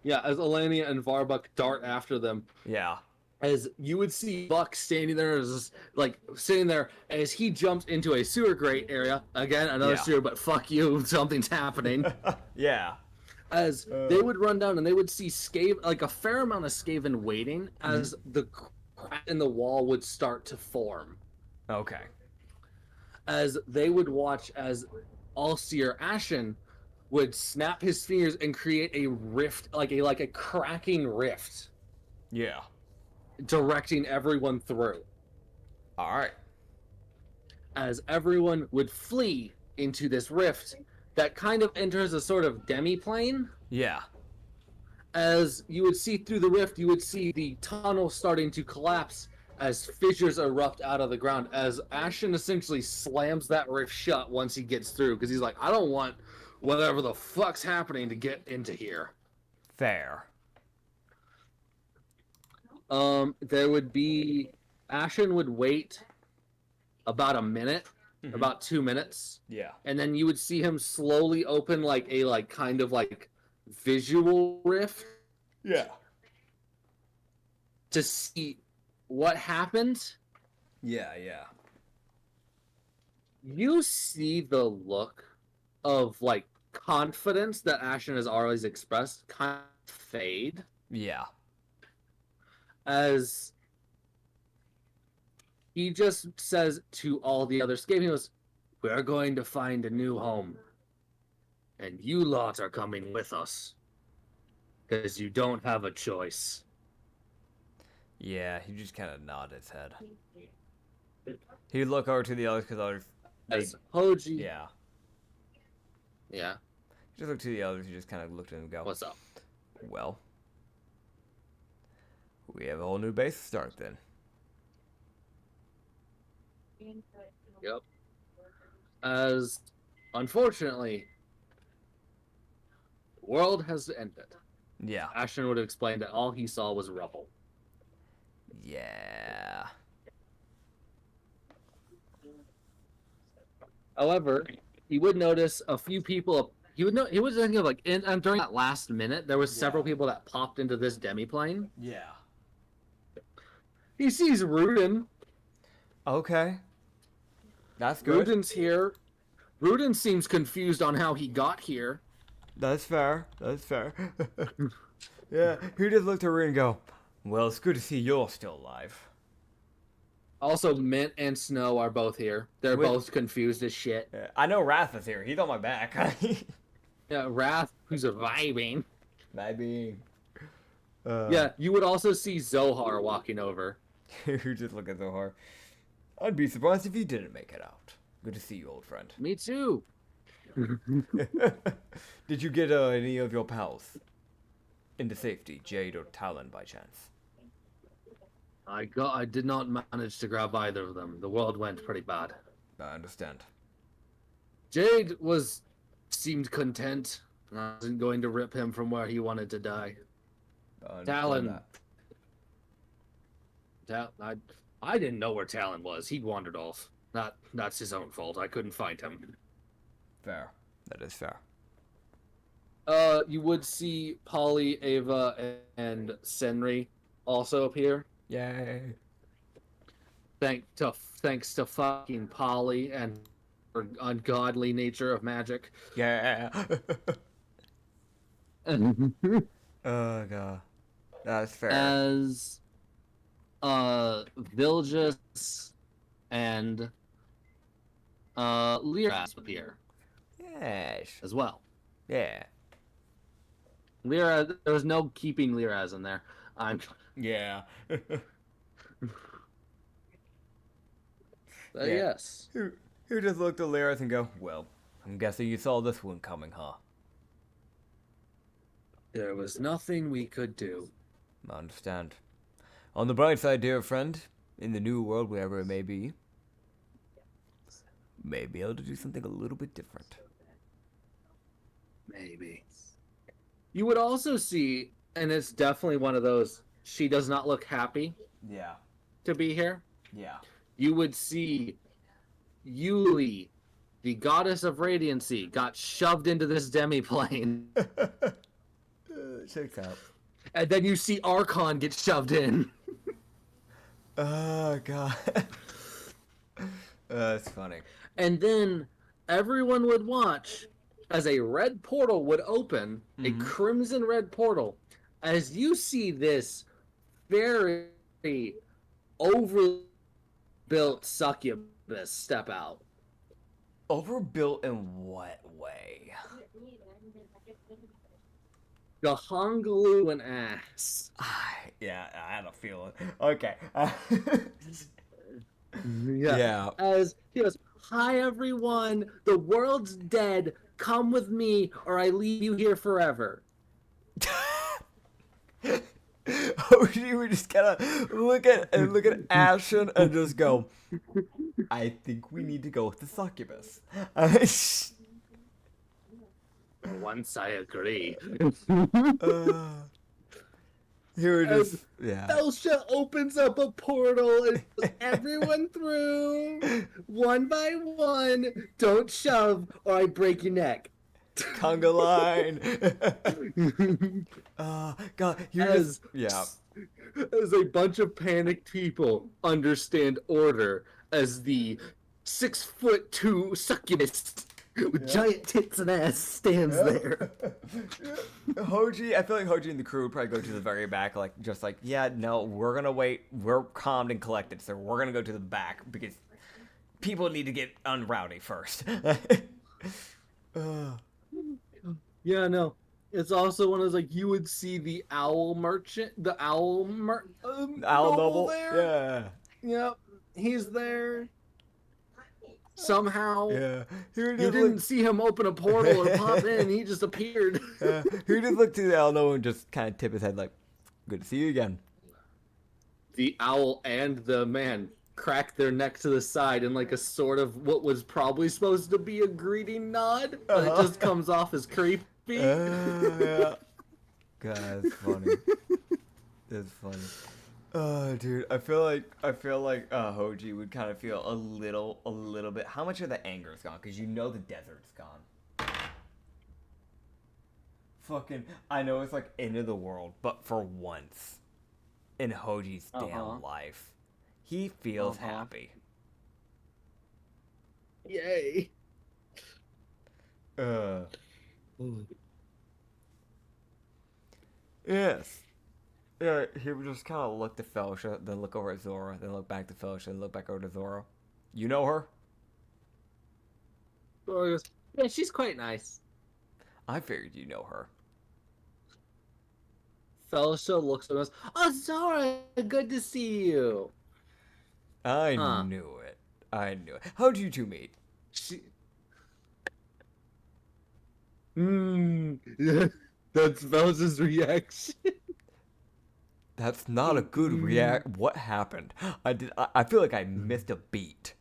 [SPEAKER 2] Yeah, as Elenia and Varbuk dart after them.
[SPEAKER 1] Yeah.
[SPEAKER 2] As you would see Buck standing there, sitting there as he jumps into a sewer grate area. Again, another
[SPEAKER 1] Yeah.
[SPEAKER 2] sewer, but fuck you, something's happening.
[SPEAKER 1] Yeah.
[SPEAKER 2] As they would run down and they would see a fair amount of Skaven waiting as the crack in the wall would start to form.
[SPEAKER 1] Okay.
[SPEAKER 2] As they would watch as Allseer Ashen would snap his fingers and create a rift, like a cracking rift,
[SPEAKER 1] Yeah.
[SPEAKER 2] directing everyone through.
[SPEAKER 1] All right.
[SPEAKER 2] As everyone would flee into this rift that kind of enters a sort of demi-plane.
[SPEAKER 1] Yeah.
[SPEAKER 2] As you would see through the rift, you would see the tunnel starting to collapse as fissures erupt out of the ground, as Ashen essentially slams that rift shut once he gets through, because he's like, I don't want whatever the fuck's happening to get into here.
[SPEAKER 1] Fair.
[SPEAKER 2] There would be... Ashen would wait about a minute, about 2 minutes,
[SPEAKER 1] Yeah.
[SPEAKER 2] and then you would see him slowly open a kind of visual rift
[SPEAKER 1] Yeah.
[SPEAKER 2] to see what happened.
[SPEAKER 1] Yeah. Yeah.
[SPEAKER 2] You see the look of confidence that Ashen has always expressed kind of fade
[SPEAKER 1] Yeah.
[SPEAKER 2] as he just says to all the other Skaven, he goes, "We're going to find a new home, and you lot are coming with us, because you don't have a choice."
[SPEAKER 1] Yeah. He just kind of nodded his head. He'd look over to the others because others.
[SPEAKER 2] As Hoji,
[SPEAKER 1] Yeah.
[SPEAKER 2] yeah,
[SPEAKER 1] Just look to the others. He just kind of looked at him and go,
[SPEAKER 2] what's up?
[SPEAKER 1] "Well, we have a whole new base to start then."
[SPEAKER 2] Yep. As unfortunately, the world has ended.
[SPEAKER 1] Yeah.
[SPEAKER 2] Ashton would have explained that all he saw was rubble.
[SPEAKER 1] Yeah.
[SPEAKER 2] However, he would notice a few people. He would know. He was thinking of like during that last minute, there was several people that popped into this demiplane.
[SPEAKER 1] Yeah.
[SPEAKER 2] He sees Rudin.
[SPEAKER 1] Okay. That's good.
[SPEAKER 2] Rudin's here. Rudin seems confused on how he got here.
[SPEAKER 1] That's fair. That's fair. Yeah, he just looked at her and go, well, it's good to see you're still alive.
[SPEAKER 2] Also, Mint and Snow are both here. They're both confused as shit.
[SPEAKER 1] Yeah, I know Wrath is here. He's on my back.
[SPEAKER 2] Yeah, Wrath, who's surviving.
[SPEAKER 1] Maybe.
[SPEAKER 2] Yeah, you would also see Zohar walking over.
[SPEAKER 1] You just look at Zohar. I'd be surprised if you didn't make it out. Good to see you, old friend.
[SPEAKER 2] Me too.
[SPEAKER 1] Did you get any of your pals into safety, Jade or Talon, by chance?
[SPEAKER 2] I did not manage to grab either of them. The world went pretty bad.
[SPEAKER 1] I understand.
[SPEAKER 2] Jade seemed content. I wasn't going to rip him from where he wanted to die. Talon. I didn't know where Talon was. He'd wandered off. That's his own fault. I couldn't find him.
[SPEAKER 1] Fair. That is fair.
[SPEAKER 2] You would see Polly, Ava, and Senri also appear.
[SPEAKER 1] Yay.
[SPEAKER 2] Thanks to fucking Polly and her ungodly nature of magic.
[SPEAKER 1] Yeah. Oh god. That's fair.
[SPEAKER 2] As Vilgus and Liraz appear
[SPEAKER 1] Yes.
[SPEAKER 2] as well.
[SPEAKER 1] Yeah.
[SPEAKER 2] There was no keeping Liraz in there.
[SPEAKER 1] Yeah.
[SPEAKER 2] Yes.
[SPEAKER 1] Who just looked at Lyris and go, well, I'm guessing you saw this one coming, huh?
[SPEAKER 2] There was nothing we could do.
[SPEAKER 1] I understand. On the bright side, dear friend, in the new world, wherever it may be able to do something a little bit different.
[SPEAKER 2] Maybe. You would also see, and it's definitely one of those, she does not look happy
[SPEAKER 1] Yeah.
[SPEAKER 2] to be here.
[SPEAKER 1] Yeah.
[SPEAKER 2] You would see Yuli, the goddess of radiancy, got shoved into this demiplane.
[SPEAKER 1] Checks out.
[SPEAKER 2] And then you see Archon get shoved in.
[SPEAKER 1] Oh, God. That's funny.
[SPEAKER 2] And then everyone would watch as a red portal would open, a crimson red portal, as you see this very overbuilt succubus step out.
[SPEAKER 1] Overbuilt in what way?
[SPEAKER 2] The Hongaloo and ass.
[SPEAKER 1] Yeah, I had a feeling. Okay.
[SPEAKER 2] Yeah. As he goes, hi everyone, the world's dead. Come with me, or I leave you here forever.
[SPEAKER 1] Hoshi would just kind of look at Ashen and just go, I think we need to go with the succubus.
[SPEAKER 2] Once I agree.
[SPEAKER 1] He would just, yeah.
[SPEAKER 2] Felsha opens up a portal and pulls everyone through, one by one. Don't shove, or I break your neck.
[SPEAKER 1] Conga line. God,
[SPEAKER 2] as a bunch of panicked people understand order as the 6'2" succubus with giant tits and ass stands there.
[SPEAKER 1] Hoji, I feel like Hoji and the crew would probably go to the very back, yeah, no, we're gonna wait. We're calmed and collected, so we're gonna go to the back because people need to get unrowdy first.
[SPEAKER 2] Yeah, no. It's also one of those, you would see the owl merchant, owl noble there.
[SPEAKER 1] Yeah.
[SPEAKER 2] Yep, he's there. Somehow.
[SPEAKER 1] Yeah.
[SPEAKER 2] You didn't see him open a portal or pop in, he just appeared.
[SPEAKER 1] He just looked to the owl noble and just kind of tip his head like, good to see you again.
[SPEAKER 2] The owl and the man crack their neck to the side in a sort of what was probably supposed to be a greeting nod, but it just comes off as creepy.
[SPEAKER 1] Yeah. God, that's funny. That's funny. Dude, I feel like Hoji would kind of feel a little bit. How much of the anger is gone? Because you know the desert's gone. Fucking, I know it's like end of the world, but for once in Hoji's damn life, he feels happy.
[SPEAKER 2] Yay.
[SPEAKER 1] Yes. Yeah, he would just kind of look to Felicia, then look over at Zora, then look back to Felicia, and look back over to Zora. You know her?
[SPEAKER 2] Zora goes, yeah, she's quite nice.
[SPEAKER 1] I figured you know her.
[SPEAKER 2] Felicia looks at us. Oh, Zora, good to see you.
[SPEAKER 1] I knew it. How'd you two meet?
[SPEAKER 2] That's Felicia's reaction.
[SPEAKER 1] That's not a good react. What happened? I feel like I missed a beat.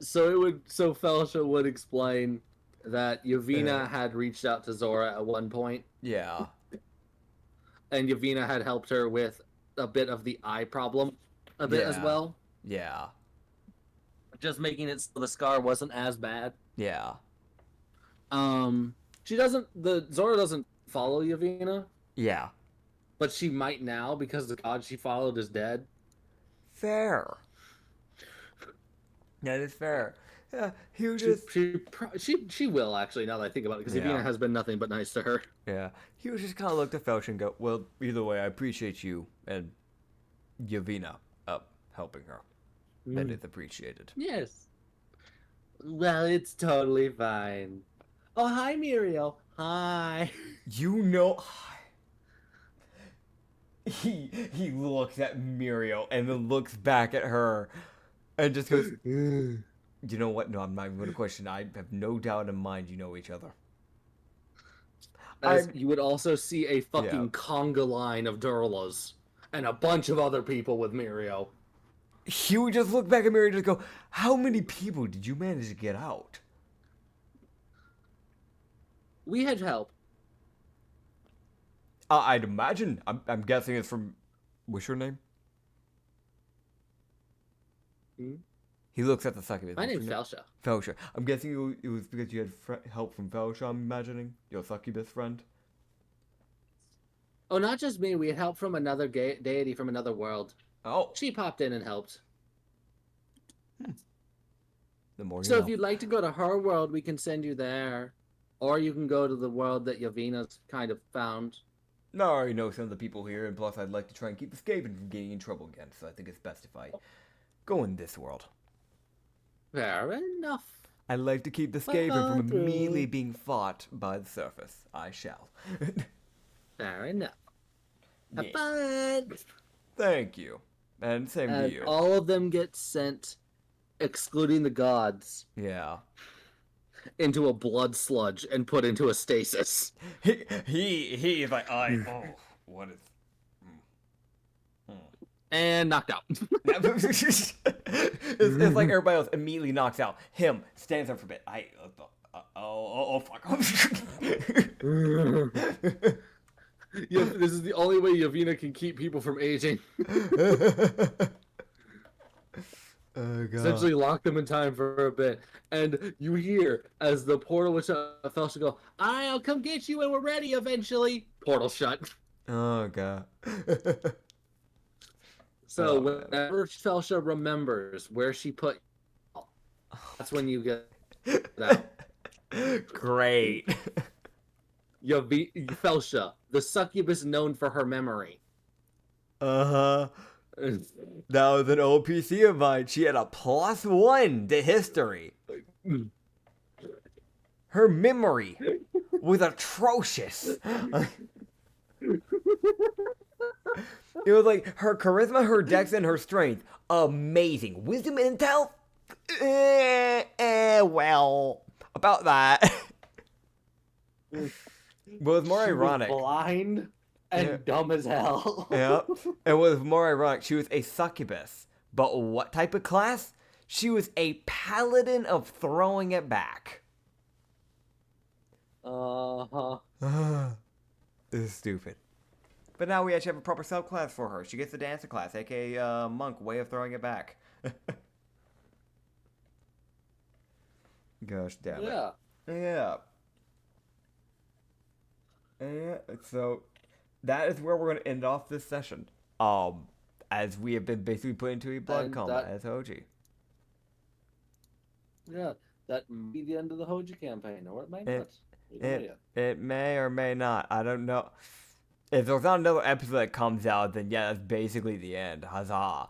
[SPEAKER 2] So Felicia would explain that Yavina had reached out to Zora at one point.
[SPEAKER 1] Yeah.
[SPEAKER 2] And Yavina had helped her with a bit of the eye problem as well.
[SPEAKER 1] Yeah.
[SPEAKER 4] Just making it so the scar wasn't as bad.
[SPEAKER 1] Yeah.
[SPEAKER 2] Zora doesn't follow Yavina.
[SPEAKER 1] Yeah.
[SPEAKER 2] But she might now because the god she followed is dead.
[SPEAKER 1] Fair. That is fair. Yeah, he was
[SPEAKER 2] she will actually, now that I think about it, because Yavina has been nothing but nice to her.
[SPEAKER 1] Yeah, he was just kind of look at Felch and go, well, either way, I appreciate you and Yavina helping her. That is appreciated.
[SPEAKER 2] Yes. Well, it's totally fine. Oh, hi, Muriel. Hi.
[SPEAKER 1] You know, he looks at Muriel and then looks back at her and just goes, you know what? No, I'm not even going to question. I have no doubt in mind you know each other.
[SPEAKER 2] You would also see a fucking conga line of Durlas and a bunch of other people with Muriel.
[SPEAKER 1] He would just look back at Muriel and just go, how many people did you manage to get out?
[SPEAKER 2] We had help.
[SPEAKER 1] I'd imagine. I'm guessing it's from. What's your name? He looks at the succubus.
[SPEAKER 2] My name's Felicia.
[SPEAKER 1] Felicia. I'm guessing it was because you had help from Felicia, I'm imagining? Your succubus friend?
[SPEAKER 2] Oh, not just me. We had help from another deity from another world.
[SPEAKER 1] Oh.
[SPEAKER 2] She popped in and helped.
[SPEAKER 1] The more you
[SPEAKER 2] know.
[SPEAKER 1] If
[SPEAKER 2] you'd like to go to her world, we can send you there. Or you can go to the world that Yavina's kind of found.
[SPEAKER 1] No, I already know some of the people here, and plus I'd like to try and keep escaping from getting in trouble again, so I think it's best if I go in this world.
[SPEAKER 2] Fair enough.
[SPEAKER 1] I'd like to keep escaping from immediately being fought by the surface. I shall.
[SPEAKER 2] Fair enough. Have fun!
[SPEAKER 1] Thank you. And same to you.
[SPEAKER 2] All of them get sent, excluding the gods.
[SPEAKER 1] Yeah.
[SPEAKER 2] Into a blood sludge and put into a stasis.
[SPEAKER 1] He's like, what is...
[SPEAKER 2] And knocked out.
[SPEAKER 1] It's like everybody else immediately knocks out. Him stands up for a bit. Fuck.
[SPEAKER 2] This is the only way Yavina can keep people from aging.
[SPEAKER 1] Oh, God.
[SPEAKER 2] Essentially lock them in time for a bit. And you hear, as the portal which fell to go, I'll come get you when we're ready eventually. Portal shut.
[SPEAKER 1] Oh, God.
[SPEAKER 2] So whenever Felicia remembers where she put that's when you get out.
[SPEAKER 1] Great.
[SPEAKER 2] Felicia, the succubus known for her memory.
[SPEAKER 1] Uh-huh. That was an old PC of mine. She had a +1 to history. Her memory was atrocious. It was like her charisma, her dex, and her strength. Amazing. Wisdom and intel? Well, about that. But it was more ironic.
[SPEAKER 2] Blind and dumb as hell.
[SPEAKER 1] Yeah. It was more ironic. She was a succubus. But what type of class? She was a paladin of throwing it back.
[SPEAKER 2] Uh-huh.
[SPEAKER 1] This is stupid. But now we actually have a proper subclass for her. She gets the dancer class, aka monk, way of throwing it back. Gosh damn it.
[SPEAKER 2] Yeah.
[SPEAKER 1] Yeah. Yeah. So that is where we're gonna end off this session. As we have been basically put into a blood
[SPEAKER 2] And
[SPEAKER 1] coma
[SPEAKER 2] that-
[SPEAKER 1] as Hoji.
[SPEAKER 2] Yeah. That may be the end of the Hoji campaign, or it might not. We don't know yet.
[SPEAKER 1] It may or may not. I don't know. If there's not another episode that comes out, then yeah, that's basically the end. Huzzah.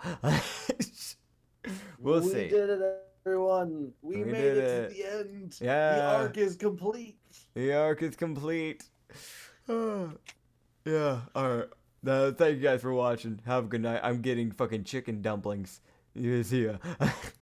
[SPEAKER 1] We'll
[SPEAKER 2] We
[SPEAKER 1] see.
[SPEAKER 2] did it, everyone. We
[SPEAKER 1] We
[SPEAKER 2] made
[SPEAKER 1] did
[SPEAKER 2] it
[SPEAKER 1] it.
[SPEAKER 2] to the end.
[SPEAKER 1] Yeah.
[SPEAKER 2] The arc is complete.
[SPEAKER 1] The arc is complete. Yeah, alright. Thank you guys for watching. Have a good night. I'm getting fucking chicken dumplings. See ya.